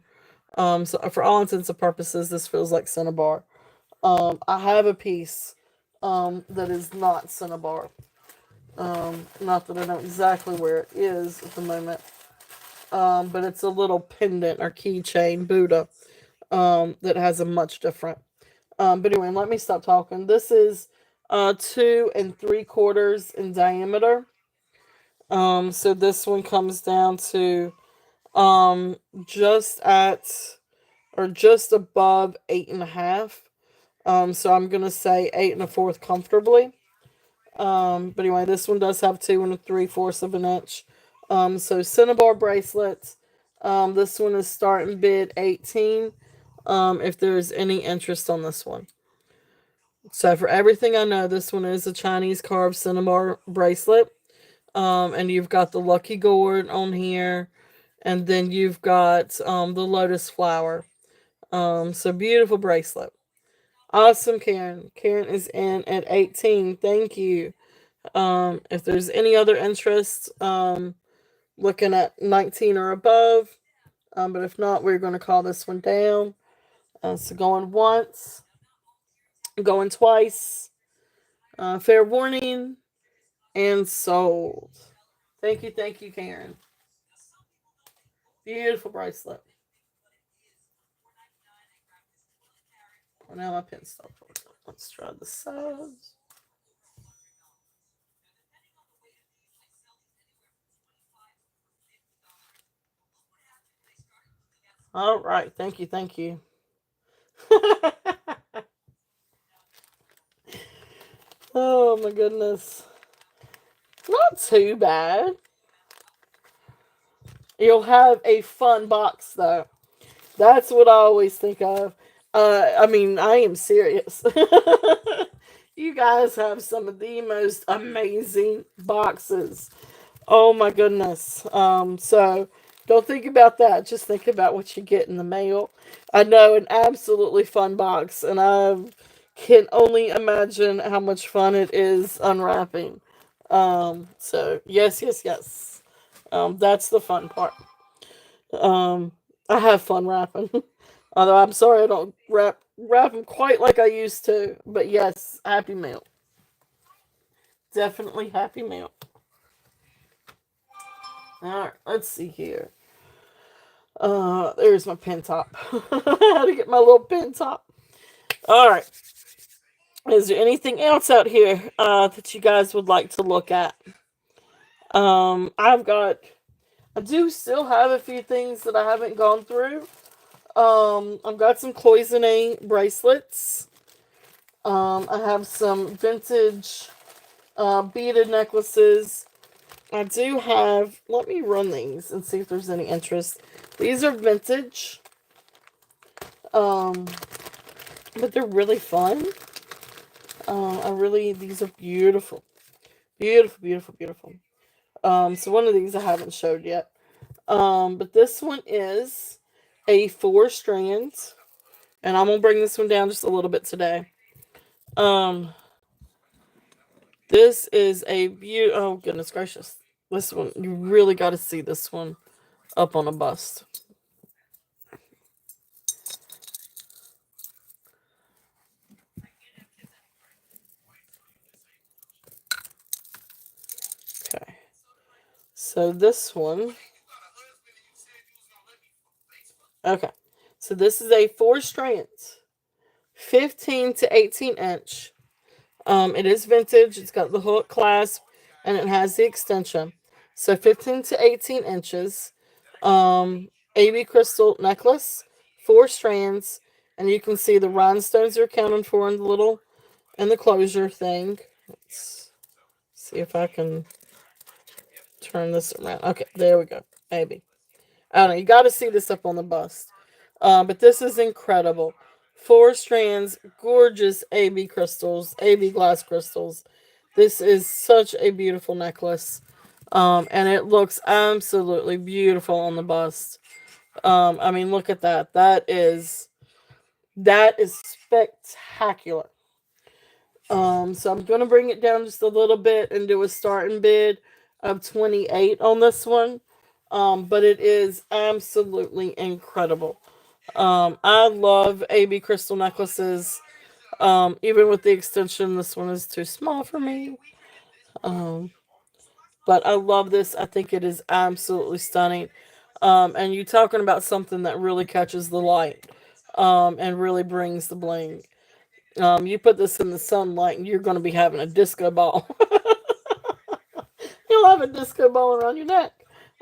So for all intents and purposes, this feels like Cinnabar. I have a piece that is not Cinnabar. Not that I know exactly where it is at the moment. But it's a little pendant or keychain Buddha, that has a much different. But anyway, let me stop talking. This is 2 3/4 in diameter. So this one comes down to just at or just above 8.5. So I'm gonna say 8 1/4 comfortably. But anyway, this one does have 2 3/4 of an inch. So Cinnabar bracelets. This one is starting bid 18. If there's any interest on this one. So for everything I know, this one is a Chinese carved Cinnabar bracelet. And you've got the lucky gourd on here, and then you've got the lotus flower. So beautiful bracelet. Awesome, Karen. Karen is in at 18. Thank you. If there's any other interest, looking at 19 or above. But if not, we're going to call this one down. So going once, going twice. Fair warning, and sold. Thank you, Karen. Beautiful bracelet. Well, now my pen stopped working. Let's try the sides. All right, thank you. Oh my goodness. Not too bad. You'll have a fun box though. That's what I always think of. I mean, I am serious. You guys have some of the most amazing boxes. Oh my goodness. So don't think about that. Just think about what you get in the mail. I know, an absolutely fun box, and I can only imagine how much fun it is unwrapping. So yes. That's the fun part. Um, I have fun wrapping. Although I'm sorry I don't wrap them quite like I used to. But yes, happy meal. Definitely happy meal. Alright, let's see here. There's my pin top. I had to get my little pin top. Alright. Is there anything else out here that you guys would like to look at? I do still have a few things that I haven't gone through. I've got some cloisonne bracelets. I have some vintage beaded necklaces. I do have, let me run these and see if there's any interest. These are vintage. But they're really fun. These are beautiful. Beautiful. So one of these I haven't showed yet. But this one is a 4-strand. And I'm going to bring this one down just a little bit today. This is a oh goodness gracious. This one, you really got to see this one up on a bust. So this one, okay. So this is a 4 strands, 15 to 18 inch. It is vintage. It's got the hook clasp, and it has the extension. So 15 to 18 inches. AB crystal necklace, 4 strands, and you can see the rhinestones are accounted for in the little in the closure thing. Let's see if I can turn this around. Okay, there we go. AB. I don't know. You got to see this up on the bust. But this is incredible. 4 strands, gorgeous AB crystals, AB glass crystals. This is such a beautiful necklace. And it looks absolutely beautiful on the bust. I mean, look at that. That is spectacular. So I'm gonna bring it down just a little bit and do a starting bid of 28 on this one. But it is absolutely incredible. I love AB crystal necklaces. Even with the extension, this one is too small for me. Um, but I love this. I think it is absolutely stunning. And you're talking about something that really catches the light, and really brings the bling. You put this in the sunlight, and you're going to be having a disco ball. You'll have a disco ball around your neck.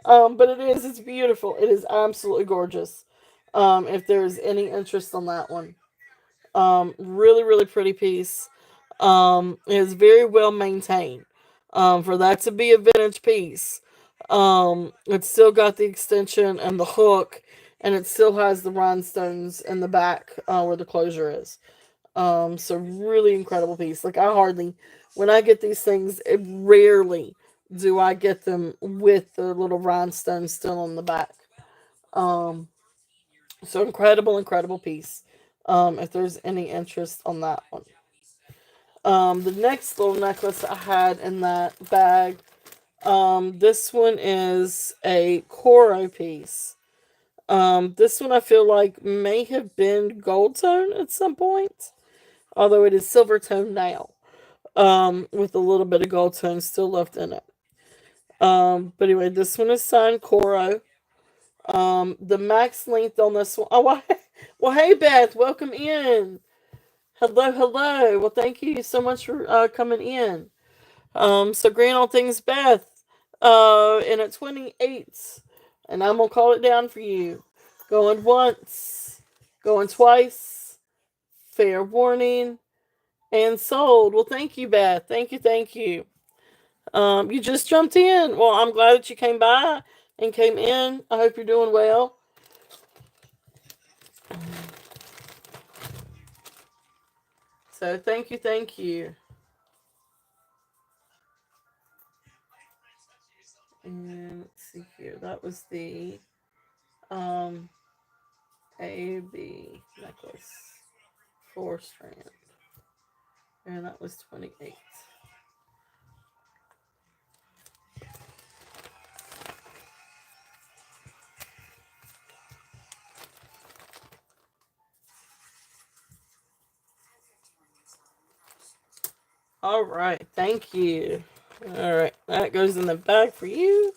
But it's beautiful. It is absolutely gorgeous. If there's any interest on that one, really, really pretty piece. It is very well maintained. For that to be a vintage piece, it's still got the extension and the hook, and it still has the rhinestones in the back where the closure is. So really incredible piece. Like when I get these things, it rarely do I get them with the little rhinestones still on the back. Um, so incredible, incredible piece. If there's any interest on that one. The next little necklace I had in that bag. This one is a Coro piece. This one I feel like may have been gold tone at some point, although it is silver tone now, with a little bit of gold tone still left in it. But anyway, this one is signed Coro. The max length on this one. Oh, well, hey Beth, welcome in. Hello, hello. Well, thank you so much for coming in. So grand old things, Beth. In at 28, and I'm gonna call it down for you. Going once, going twice. Fair warning, and sold. Well, thank you, Beth. Thank you, thank you. You just jumped in. Well, I'm glad that you came by and came in. I hope you're doing well. So thank you, thank you. And let's see here. That was the um AB necklace, 4 strand, and that was 28. All right, thank you. All right, that goes in the bag for you.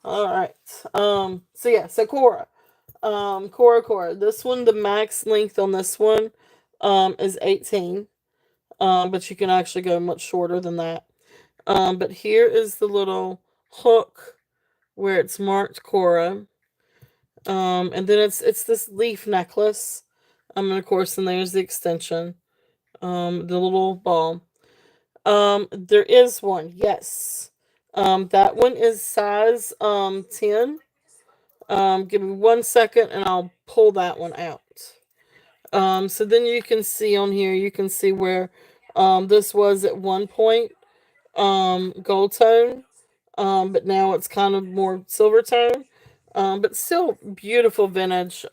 All right. So yeah, so Cora. Cora. This one, the max length on this one, is 18. But you can actually go much shorter than that. But here is the little hook where it's marked Cora. And then it's this leaf necklace. And of course, then there's the extension. The little ball. There is one, yes. That one is size 10. Give me 1 second and I'll pull that one out. So then you can see on here, you can see where this was at one point gold tone, but now it's kind of more silver tone. But still beautiful vintage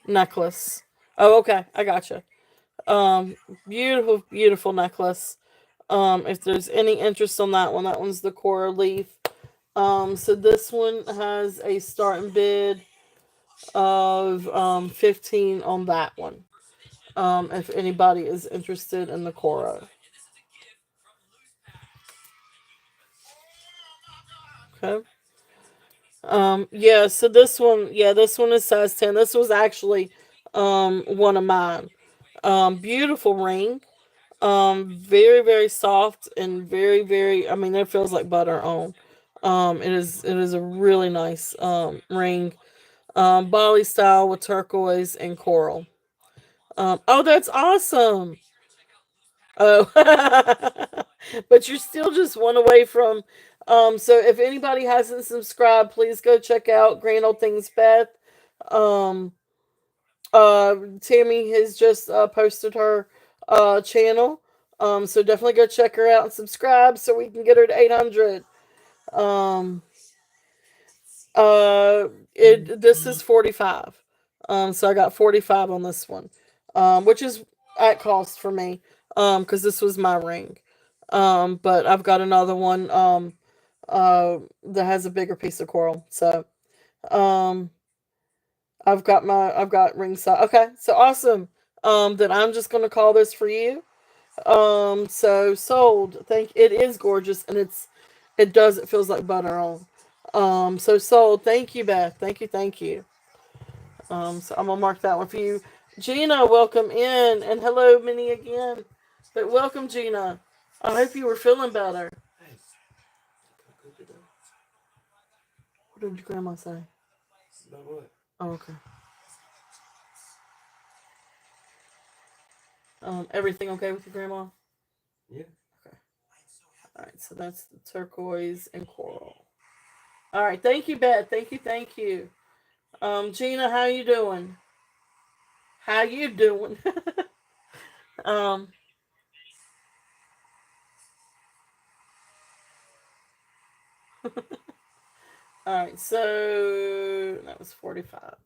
necklace. Oh, okay, I gotcha. Um, Beautiful, beautiful necklace. If there's any interest on that one's the coral leaf. So this one has a starting bid of 15 on that one. If anybody is interested in the coral. Okay. Yeah, so this one is size 10. This was actually one of mine. Beautiful ring. Very, very soft and very, very, I mean, it feels like butter on. It is a really nice ring. Bali style with turquoise and coral. Oh, that's awesome. Oh, but you're still just one away from. So if anybody hasn't subscribed, please go check out Grand Old Things Beth. Um, Tammy has just posted her channel. So definitely go check her out and subscribe so we can get her to 800. Um, it this is 45. So I got 45 on this one. Which is at cost for me. Because this was my ring. But I've got another one that has a bigger piece of coral. So um I've got ring size. Okay, so awesome. Then I'm just gonna call this for you. So sold. Thank it is gorgeous and it feels like butter on. So sold. Thank you, Beth. Thank you, thank you. So I'm gonna mark that one for you. Gina, welcome in, and hello, Minnie again. But welcome, Gina. I hope you were feeling better. Hey, cook it up. What did your grandma say? About what? Oh, okay. Everything okay with your grandma? Yeah. Okay. All right. So that's the turquoise and coral. All right. Thank you, Beth. Thank you. Thank you. Gina, how you doing? How you doing? um. All right. So that was 45.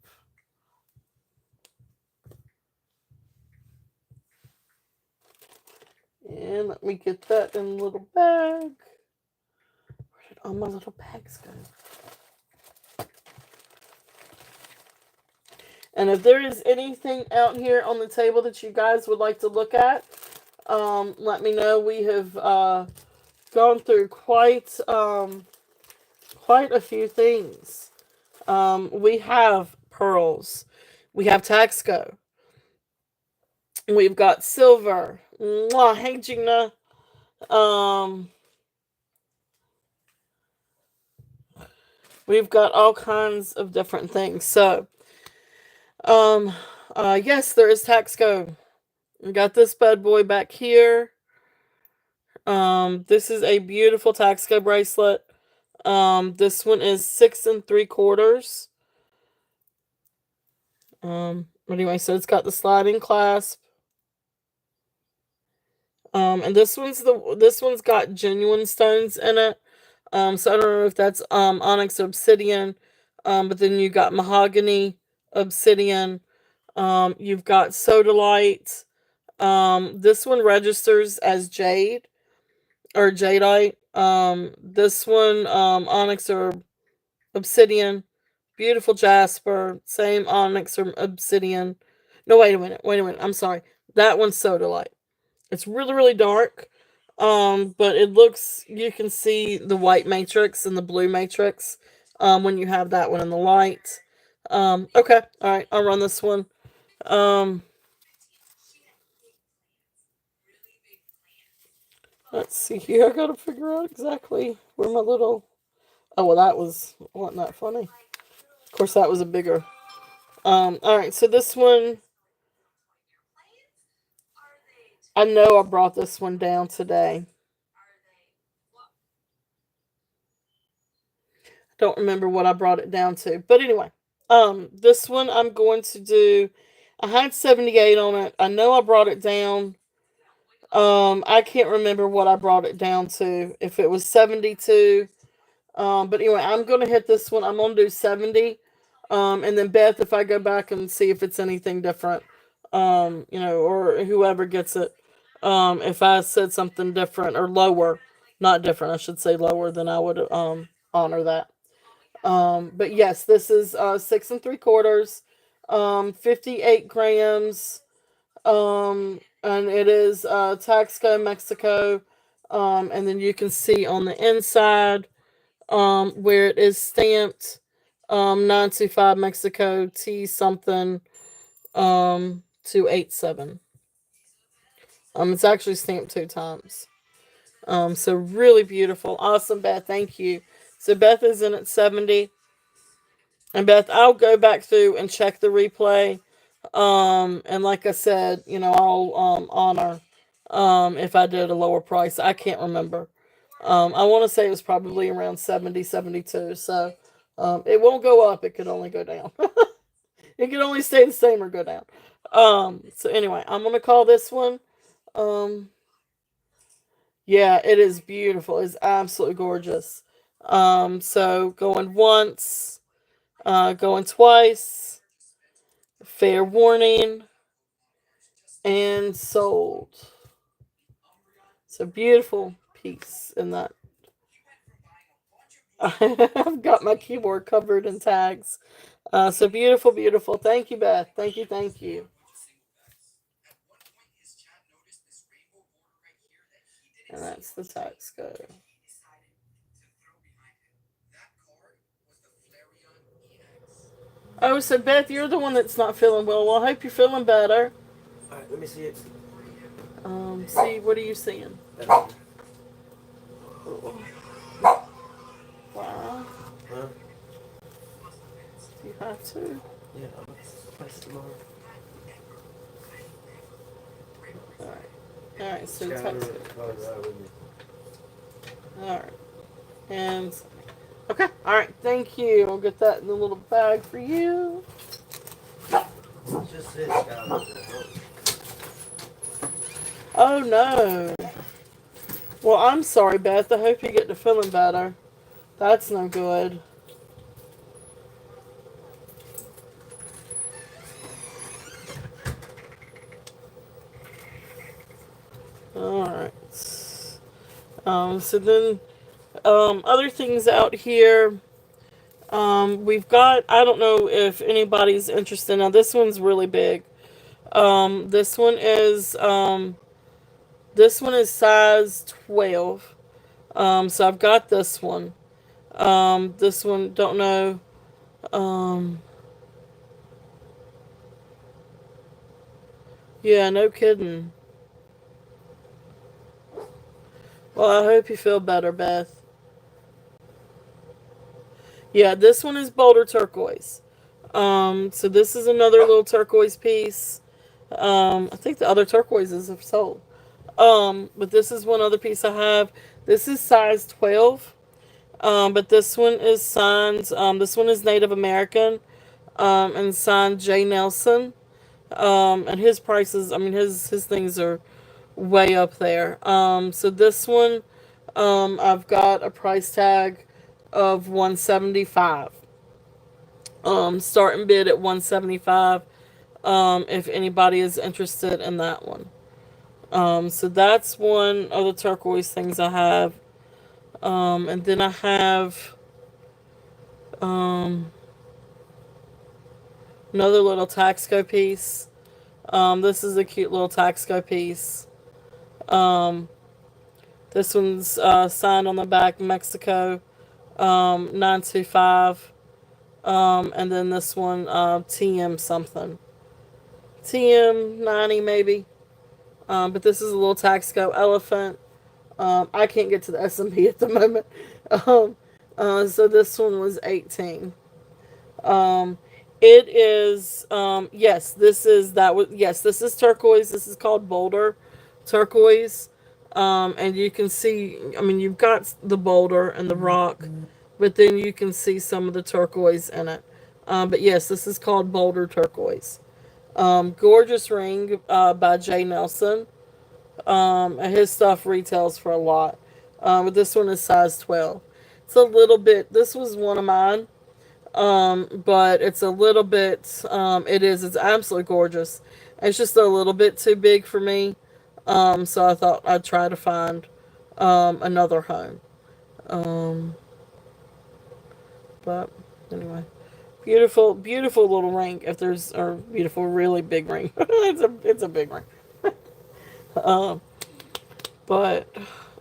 And let me get that in a little bag. Where did all my little bags go? And if there is anything out here on the table that you guys would like to look at, let me know. We have gone through quite a few things. We have pearls. We have Taxco. We've got silver. Mwah, hey Gina. Um, we've got all kinds of different things. So, um, yes, there is Taxco. We got this bad boy back here. This is a beautiful Taxco bracelet. This one is 6 3/4. Anyway, so it's got the sliding clasp. And this one's got genuine stones in it. So I don't know if that's onyx or obsidian. But then you got mahogany, obsidian. You've got sodalite. This one registers as jade or jadeite. This one onyx or obsidian. Beautiful jasper, same onyx or obsidian. No, wait a minute. I'm sorry. That one's sodalite. It's really, really dark. But it looks, you can see the white matrix and the blue matrix when you have that one in the light. Okay, all right, I'll run this one. Um, let's see here. I gotta figure out exactly where my little. Oh well, wasn't that funny. Of course, that was a bigger. All right, so this one, I know I brought this one down today. Don't remember what I brought it down to. But anyway, this one I'm going to do. I had 78 on it. I know I brought it down. I can't remember what I brought it down to. If it was 72. But anyway, I'm gonna hit this one. I'm gonna do 70. And then Beth, if I go back and see if it's anything different, or whoever gets it, if I said something different or lower, not different, I should say lower, then I would honor that. But yes, this is 6 3/4, 58 grams, and it is Taxco, Mexico. And then you can see on the inside, where it is stamped 925 Mexico T something 287. It's actually stamped 2 times. So really beautiful. Awesome, Beth. Thank you. So Beth is in at 70. And Beth, I'll go back through and check the replay. And like I said, I'll honor if I did a lower price. I can't remember. I want to say it was probably around 70, 72. So it won't go up. It could only go down. It can only stay the same or go down. So anyway, I'm gonna call this one. Um, yeah, it is beautiful. It's absolutely gorgeous. So going once, going twice, fair warning, and sold. It's a beautiful piece in that. I've got my keyboard covered in tags. So beautiful, beautiful. Thank you, Beth. Thank you, thank you. And that's the tax go. Oh, so Beth, you're the one that's not feeling well. Well, I hope you're feeling better. Alright, let me see it. See, what are you seeing? That's- Wow. Huh? You have to. Yeah, I'm gonna place it tomorrow. Alright. Alright, so Skyler tax and Carter ride with me. Alright. And okay, alright, thank you. I'll get that in the little bag for you. Just sit, Skyler. Oh no. Well, I'm sorry, Beth. I hope you get to feeling better. That's no good. Alright. So then, other things out here. We've got, I don't know if anybody's interested. Now, this one's really big. This one is, size 12. So I've got this one. This one, don't know. Um, yeah, no kidding. Well, I hope you feel better, Beth. Yeah, this one is Boulder Turquoise. So this is another little turquoise piece. I think the other turquoises have sold. But this is one other piece I have. This is size 12. But this one is signed, this one is Native American, and signed J. Nelson. And his prices, I mean, his things are way up there. So this one, I've got a price tag of 175. Starting bid at 175. If anybody is interested in that one. So that's one of the turquoise things I have. And then I have um, another little Taxco piece. This is a cute little Taxco piece. Um, this one's signed on the back, Mexico, 925. And then this one, TM something. TM 90 maybe. But this is a little Taxco elephant. I can't get to the S&P at the moment. Um, so this one was 18. Um, it is, yes, this is that. Yes, this is turquoise. This is called Boulder Turquoise. And you can see, I mean, you've got the boulder and the rock, but then you can see some of the turquoise in it. But yes, this is called Boulder Turquoise. Gorgeous ring by J. Nelson. And his stuff retails for a lot. But this one is size 12. It's a little bit, this was one of mine. But it's a little bit, it's absolutely gorgeous. It's just a little bit too big for me. So I thought I'd try to find, another home. Um, but anyway, beautiful, beautiful little ring. If there's, or beautiful, really big ring. It's a big ring. Um, but,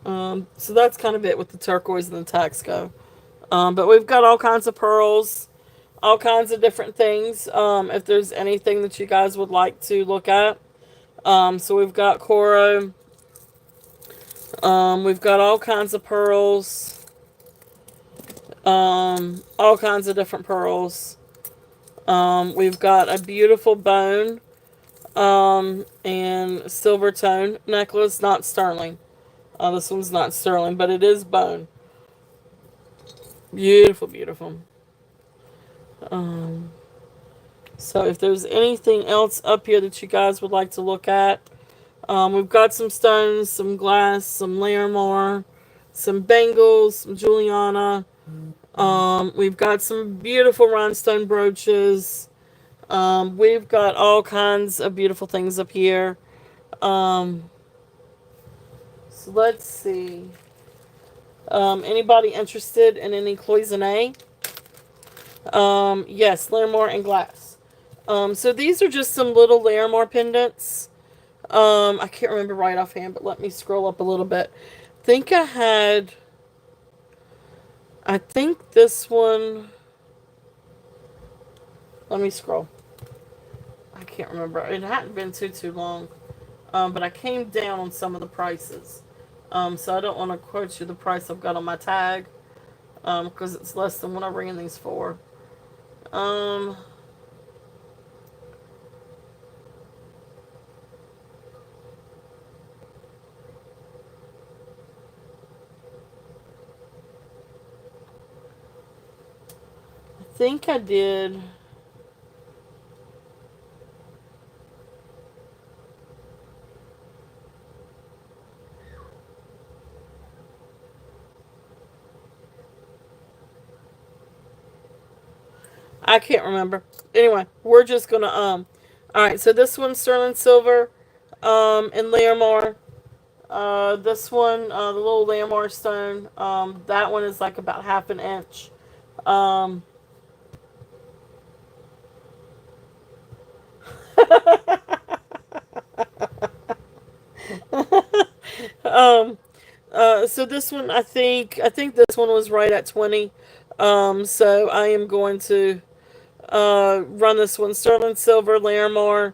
so that's kind of it with the turquoise and the Taxco. But we've got all kinds of pearls, all kinds of different things. If there's anything that you guys would like to look at. So we've got coral. We've got all kinds of pearls. All kinds of different pearls. We've got a beautiful bone. And silver tone necklace, not sterling. This one's not sterling, but it is bone. Beautiful, beautiful. Um, so if there's anything else up here that you guys would like to look at, we've got some stones, some glass, some Larimar, some bangles, some Juliana. We've got some beautiful rhinestone brooches. We've got all kinds of beautiful things up here. Um, so let's see. Anybody interested in any cloisonne? Yes, Larimar and glass. So these are just some little Larimar pendants. I can't remember right offhand, but let me scroll up a little bit. I think this one, let me scroll. I can't remember. It hadn't been too long. But I came down on some of the prices. So I don't want to quote you the price I've got on my tag. Because it's less than what I'm bringing these for. I think I did. I can't remember. Anyway, we're just gonna alright, so this one's sterling silver, in Larimar. This one, the little Larimar stone, that one is like about half an inch. Um um so this one I think this one was right at 20. So I am going to run this one sterling silver Larimar.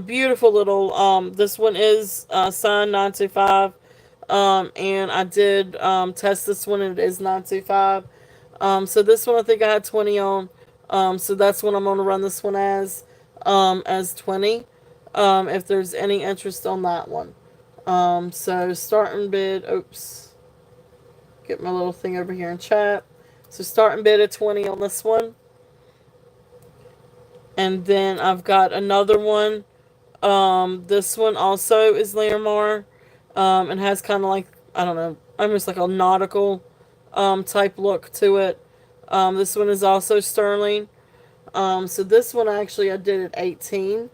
Beautiful little this one is signed 925. And I did test this one and it is 925. So this one I think I had 20 on. So that's what I'm going to run this one as 20. If there's any interest on that one. So starting bid, oops, get my little thing over here in chat. So starting bid at 20 on this one. And then I've got another one. This one also is Larimar. And has kind of like, I don't know, almost like a nautical type look to it. This one is also sterling. So this one actually I did at 18.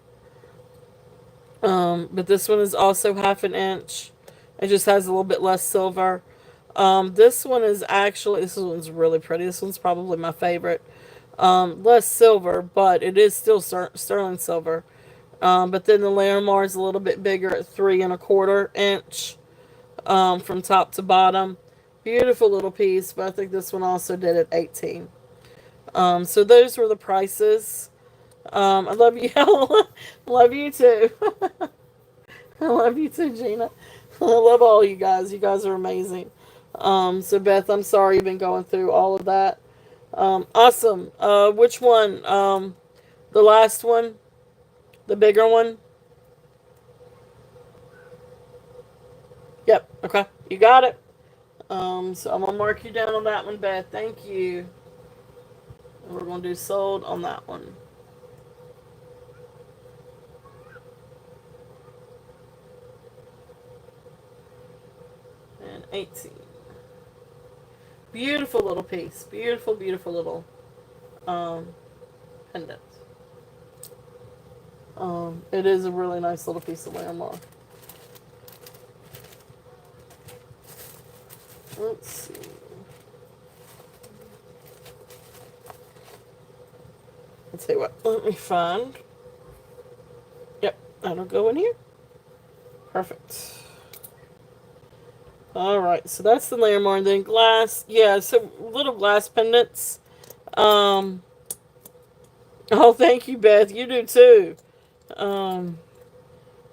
But this one is also half an inch. It just has a little bit less silver. This one is actually, this one's really pretty. This one's probably my favorite. Less silver, but it is still sterling silver. But then the Larimar is a little bit bigger at 3¼ inch, from top to bottom. Beautiful little piece, but I think this one also did at 18. So those were the prices. I love you. Love you too. I love you too, Gina. I love all you guys. You guys are amazing. So Beth, I'm sorry you've been going through all of that. Awesome. Which one? The last one? The bigger one? Yep. Okay. You got it. So I'm gonna mark you down on that one, Beth. Thank you. And we're gonna do sold on that one. And 18. Beautiful little piece. Beautiful, beautiful little pendant. It is a really nice little piece of Larimar. Let's see. Let's see what. Let me find. Yep, that'll go in here. Perfect. Alright, so that's the Larimar. And then glass. Yeah, so little glass pendants. Um, oh, thank you, Beth. You do too. Um,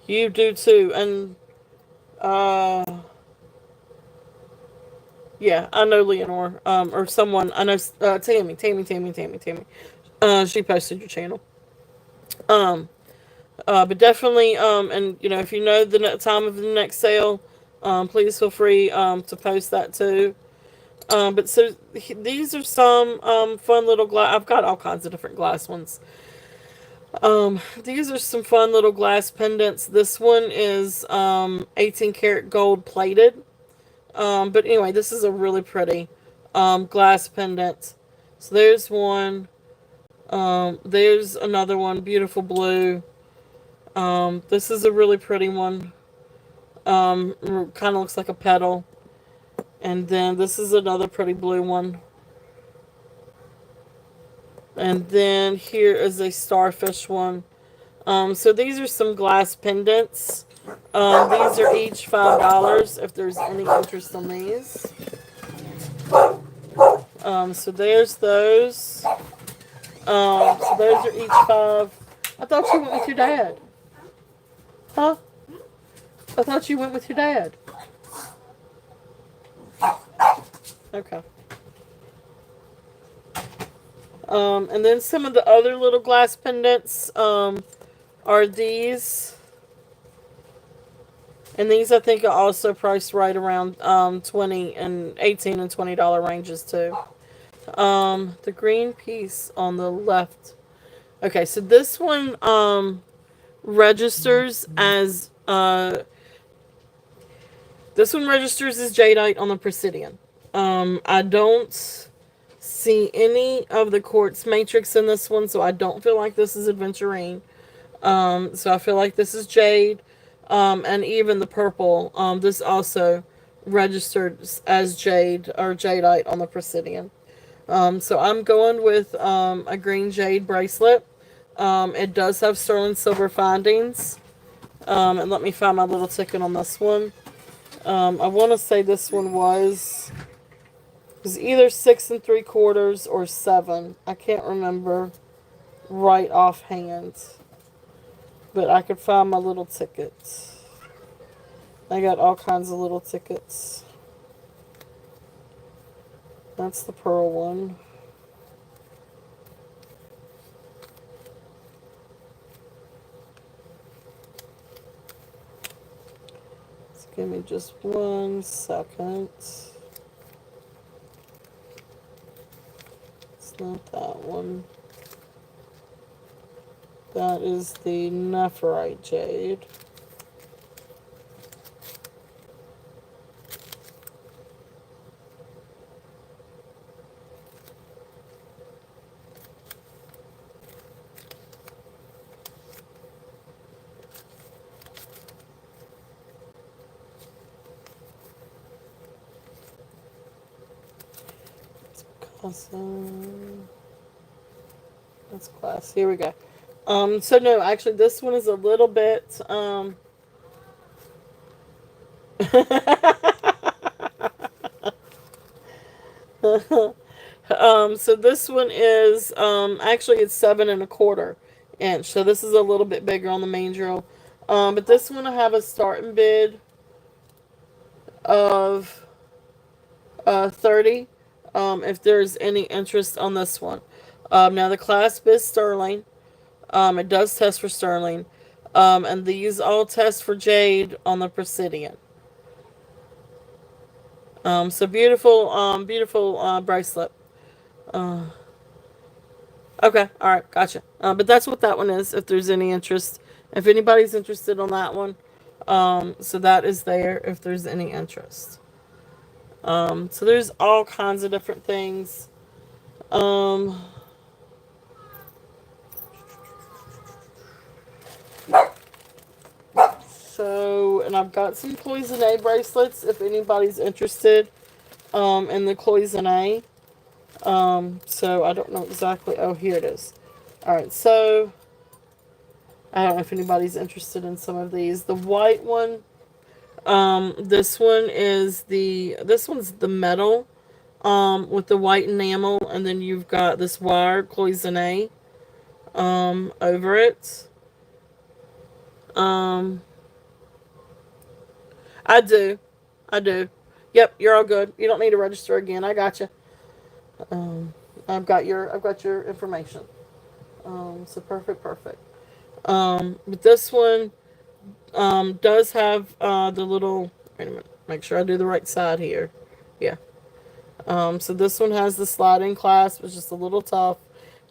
you do too. And, yeah, I know Leonore. Or someone. I know, Tammy. She posted your channel. Um, but definitely, and you know, if you know the time of the next sale, please feel free to post that too. But so these are some fun little glass. I've got all kinds of different glass ones. These are some fun little glass pendants. This one is 18 karat gold plated. But anyway, this is a really pretty glass pendant. So there's one. There's another one, beautiful blue. This is a really pretty one. Kind of looks like a petal. And then this is another pretty blue one. And then here is a starfish one. So these are some glass pendants. These are each $5 if there's any interest in these. So there's those. So those are each 5. I thought you went with your dad. Huh? I thought you went with your dad. Okay. And then some of the other little glass pendants are these. And these I think are also priced right around 20 and 18 and $20 ranges too. The green piece on the left. Okay, so this one registers as jadeite on the Presidian. I don't see any of the quartz matrix in this one, so I don't feel like this is aventurine. So I feel like this is jade. And even the purple, this also registered as jade or jadeite on the Presidian. So I'm going with a green jade bracelet. It does have sterling silver findings. And let me find my little ticket on this one. I want to say this one was either 6 3/4 or 7. I can't remember right offhand. But I could find my little tickets. I got all kinds of little tickets. That's the pearl one. So give me just 1 second. It's not that one. That is the nephrite jade. Awesome. That's class. Here we go. So no, actually this one is a little bit, so this one is, actually it's 7 1/4 inch. So this is a little bit bigger on the main drill. But this one I have a starting bid of, 30, if there's any interest on this one. Now the clasp is sterling. It does test for sterling. And these all test for jade on the Presidian. So beautiful bracelet. Okay, alright, gotcha. But that's what that one is, if there's any interest. If anybody's interested on that one. So that is there, if there's any interest. So there's all kinds of different things. So, and I've got some cloisonne bracelets if anybody's interested in the cloisonne. So I don't know exactly. Oh, here it is. Alright, so I don't know if anybody's interested in some of these. The white one, This one is this one's the metal, with the white enamel, and then you've got this wire cloisonne, over it. Um, I do. I do. Yep, you're all good. You don't need to register again. I got you. Um, I've got your information. So perfect, perfect. But this one does have the little. Wait a minute. Make sure I do the right side here. Yeah. So this one has the sliding clasp. It's just a little tough.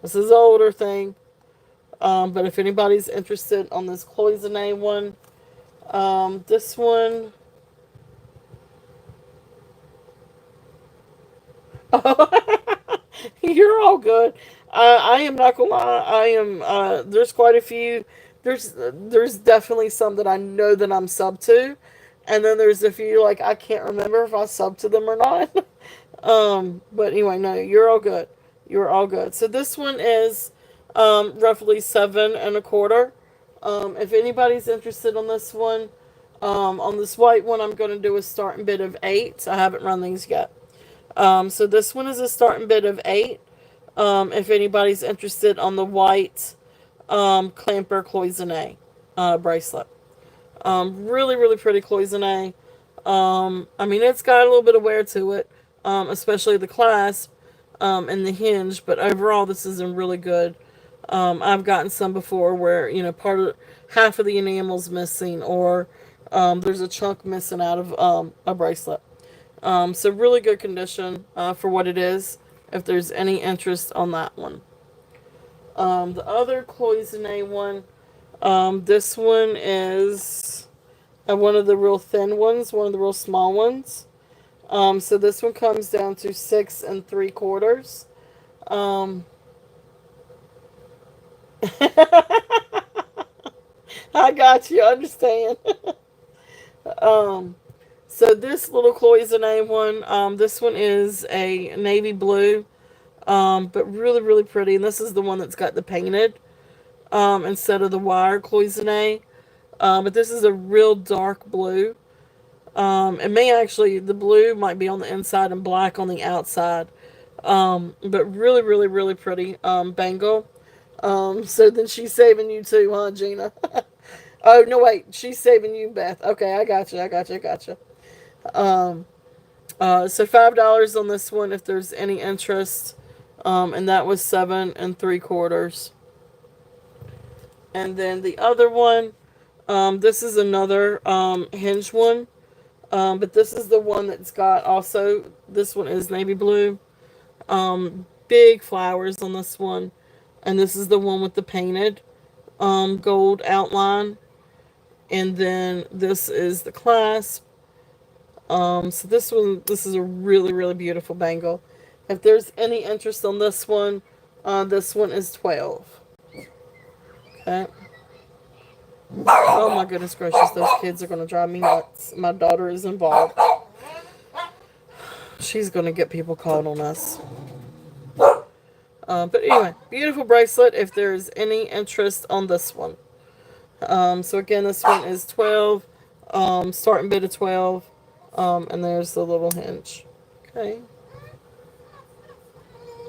This is an older thing. But if anybody's interested on this cloisonne one, this one. You're all good. I am not gonna lie. I am. There's quite a few. There's definitely some that I know that I'm sub to, and then there's a few like I can't remember if I sub to them or not. But anyway, no, you're all good. You're all good. So this one is roughly 7 1/4. If anybody's interested on this one, on this white one, I'm going to do a starting bid of 8. I haven't run these yet. So this one is a starting bid of 8. If anybody's interested on the white clamper cloisonne bracelet. Really, really pretty cloisonne. I mean, it's got a little bit of wear to it, especially the clasp and the hinge, but overall, this is in really good. I've gotten some before where, half of the enamel's missing, or there's a chunk missing out of a bracelet. So really good condition for what it is, if there's any interest on that one. The other cloisonne one, this one is one of the real thin ones, one of the real small ones. So this one comes down to 6 3/4. Um, I got you, understand. um, so this little cloisonne one, this one is a navy blue, but really, really pretty. And this is the one that's got the painted, instead of the wire cloisonne. But this is a real dark blue. It may actually, the blue might be on the inside and black on the outside. But really, really, really pretty bangle. So then she's saving you too, huh, Gina? Oh, no, wait. She's saving you, Beth. Okay, I got you. I got you. I got you. Um, so $5 on this one if there's any interest. And that was 7 3/4. And then the other one, this is another hinge one. But this is the one that's got also, this one is navy blue. Big flowers on this one. And this is the one with the painted gold outline. And then this is the clasp. So this is a really, really beautiful bangle. If there's any interest on this one is 12. Okay. Oh my goodness gracious, those kids are going to drive me nuts. My daughter is involved. She's going to get people called on us. But anyway, beautiful bracelet if there's any interest on this one. So again, this one is 12. Starting bid of 12. And there's the little hinge. Okay.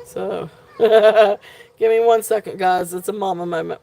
So, give me 1 second, guys. It's a mama moment.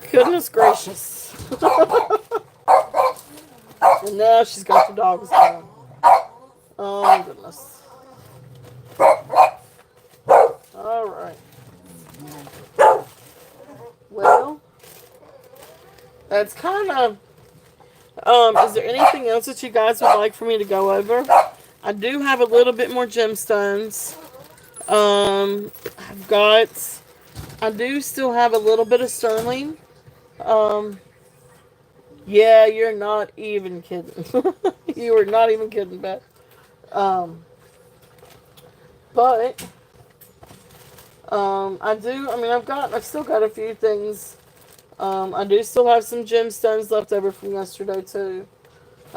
Goodness gracious. And now she's got the dogs going. Oh my goodness. Alright. That's kind of. Is there anything else that you guys would like for me to go over? I do have a little bit more gemstones. I've got. I do still have a little bit of sterling. Um, yeah, you're not even kidding. You are not even kidding, Beth. Um, but I do. I mean, I've still got a few things. I do still have some gemstones left over from yesterday too.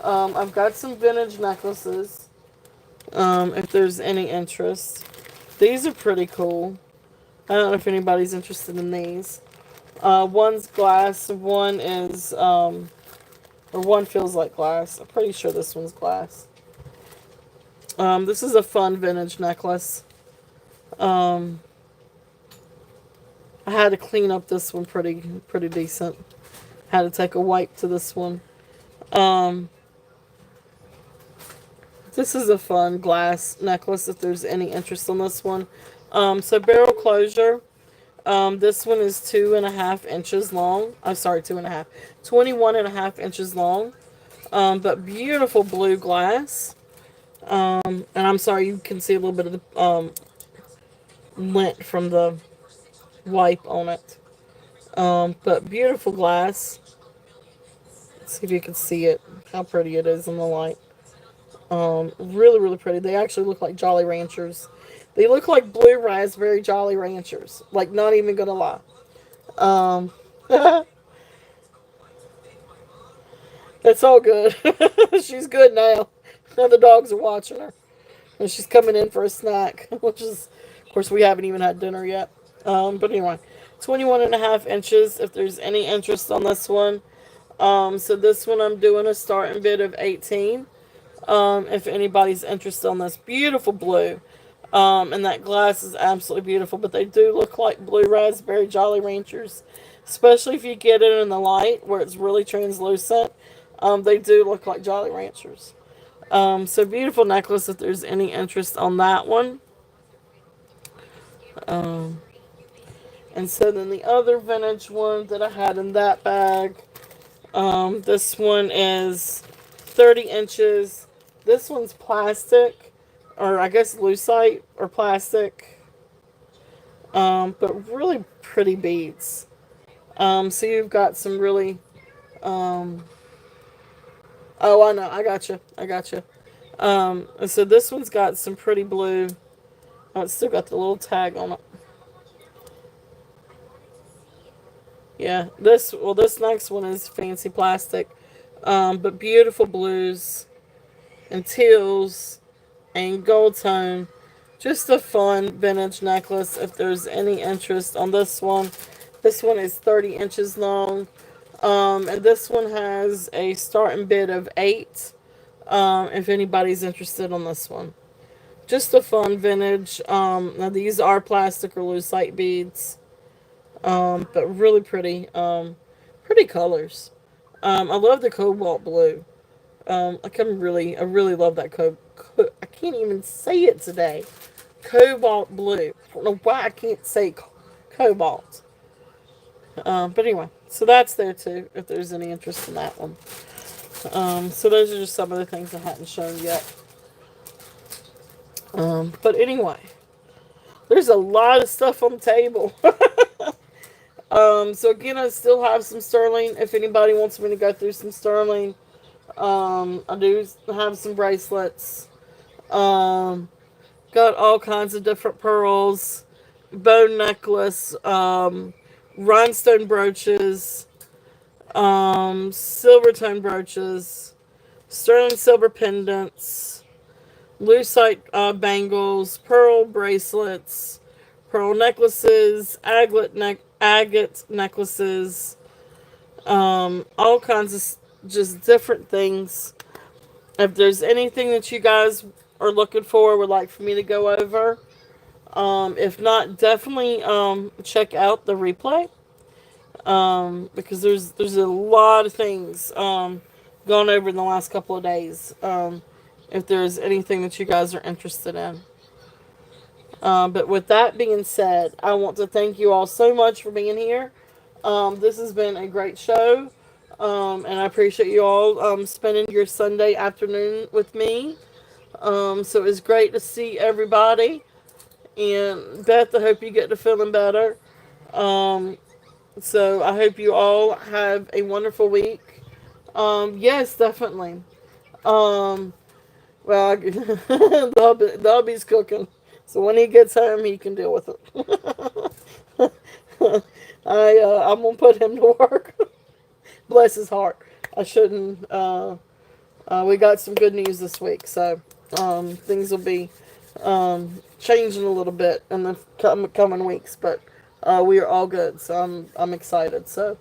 I've got some vintage necklaces. If there's any interest, these are pretty cool. I don't know if anybody's interested in these. One's glass, one is or one feels like glass. I'm pretty sure this one's glass. This is a fun vintage necklace. Um, I had to clean up this one pretty decent. Had to take a wipe to this one. Um, this is a fun glass necklace if there's any interest in this one. So barrel closure. This one is 2.5 inches long. I'm sorry, 2.5. 21.5 inches long. But beautiful blue glass. And I'm sorry, you can see a little bit of the lint from the wipe on it. But beautiful glass. Let's see if you can see it. How pretty it is in the light. Really, really pretty. They actually look like Jolly Ranchers. They look like blue raspberry Jolly Ranchers. Like, not even gonna lie. Um, it's all good. She's good now. Now the dogs are watching her. And she's coming in for a snack, which is, of course, we haven't even had dinner yet. But anyway, 21.5 inches, if there's any interest on this one. So this one I'm doing a starting bid of 18. If anybody's interested on this beautiful blue. And that glass is absolutely beautiful, but they do look like blue raspberry Jolly Ranchers, especially if you get it in the light where it's really translucent. They do look like Jolly Ranchers. So beautiful necklace if there's any interest on that one. Um, and so then the other vintage one that I had in that bag, this one is 30 inches. This one's plastic, or I guess lucite or plastic, but really pretty beads. So you've got some really, oh, I know, I got you. So this one's got some pretty blue. Oh, it's still got the little tag on it. Yeah, this next one is fancy plastic, but beautiful blues and teals and gold tone. Just a fun vintage necklace if there's any interest on this one. This one is 30 inches long. And this one has a starting bid of 8. If anybody's interested on this one. Just a fun vintage. Now these are plastic or lucite beads. But really pretty. Pretty colors. I love the cobalt blue. I really love that I can't even say it today. Cobalt blue. I don't know why I can't say cobalt. But anyway, so that's there too, if there's any interest in that one. So those are just some of the things I hadn't shown yet. But anyway, there's a lot of stuff on the table. So again, I still have some sterling. If anybody wants me to go through some sterling, I do have some bracelets. Got all kinds of different pearls, bone necklace, rhinestone brooches, silver tone brooches, sterling silver pendants, lucite bangles, pearl bracelets, pearl necklaces, agate necklaces, all kinds of just different things. If there's anything that you guys are looking for, would like for me to go over, if not, definitely check out the replay, because there's a lot of things gone over in the last couple of days. If there's anything that you guys are interested in. But with that being said, I want to thank you all so much for being here. This has been a great show. We're going to And I appreciate you all spending your Sunday afternoon with me. So it was great to see everybody. And Beth, I hope you get to feeling better. Um, so I hope you all have a wonderful week. Yes, definitely. Um, well, the hubby's cooking. So when he gets home, he can deal with it. I'm gonna put him to work. Bless his heart. I shouldn't. We got some good news this week, so things will be changing a little bit in the coming weeks, but we are all good, so I'm excited. So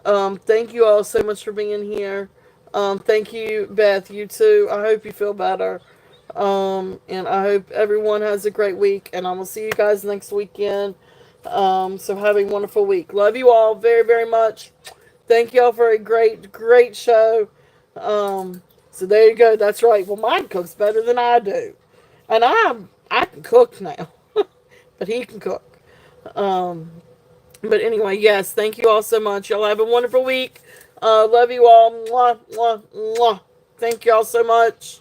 thank you all so much for being here. Thank you, Beth. You too. I hope you feel better. And I hope everyone has a great week. And I will see you guys next weekend. So have a wonderful week. Love you all very, very much. Thank you all for a great, great show. So there you go. That's right. Well, mine cooks better than I do, and I can cook now, but he can cook. Um, but anyway, yes. Thank you all so much. Y'all have a wonderful week. Love you all. Mwah, mwah, mwah. Thank you all so much.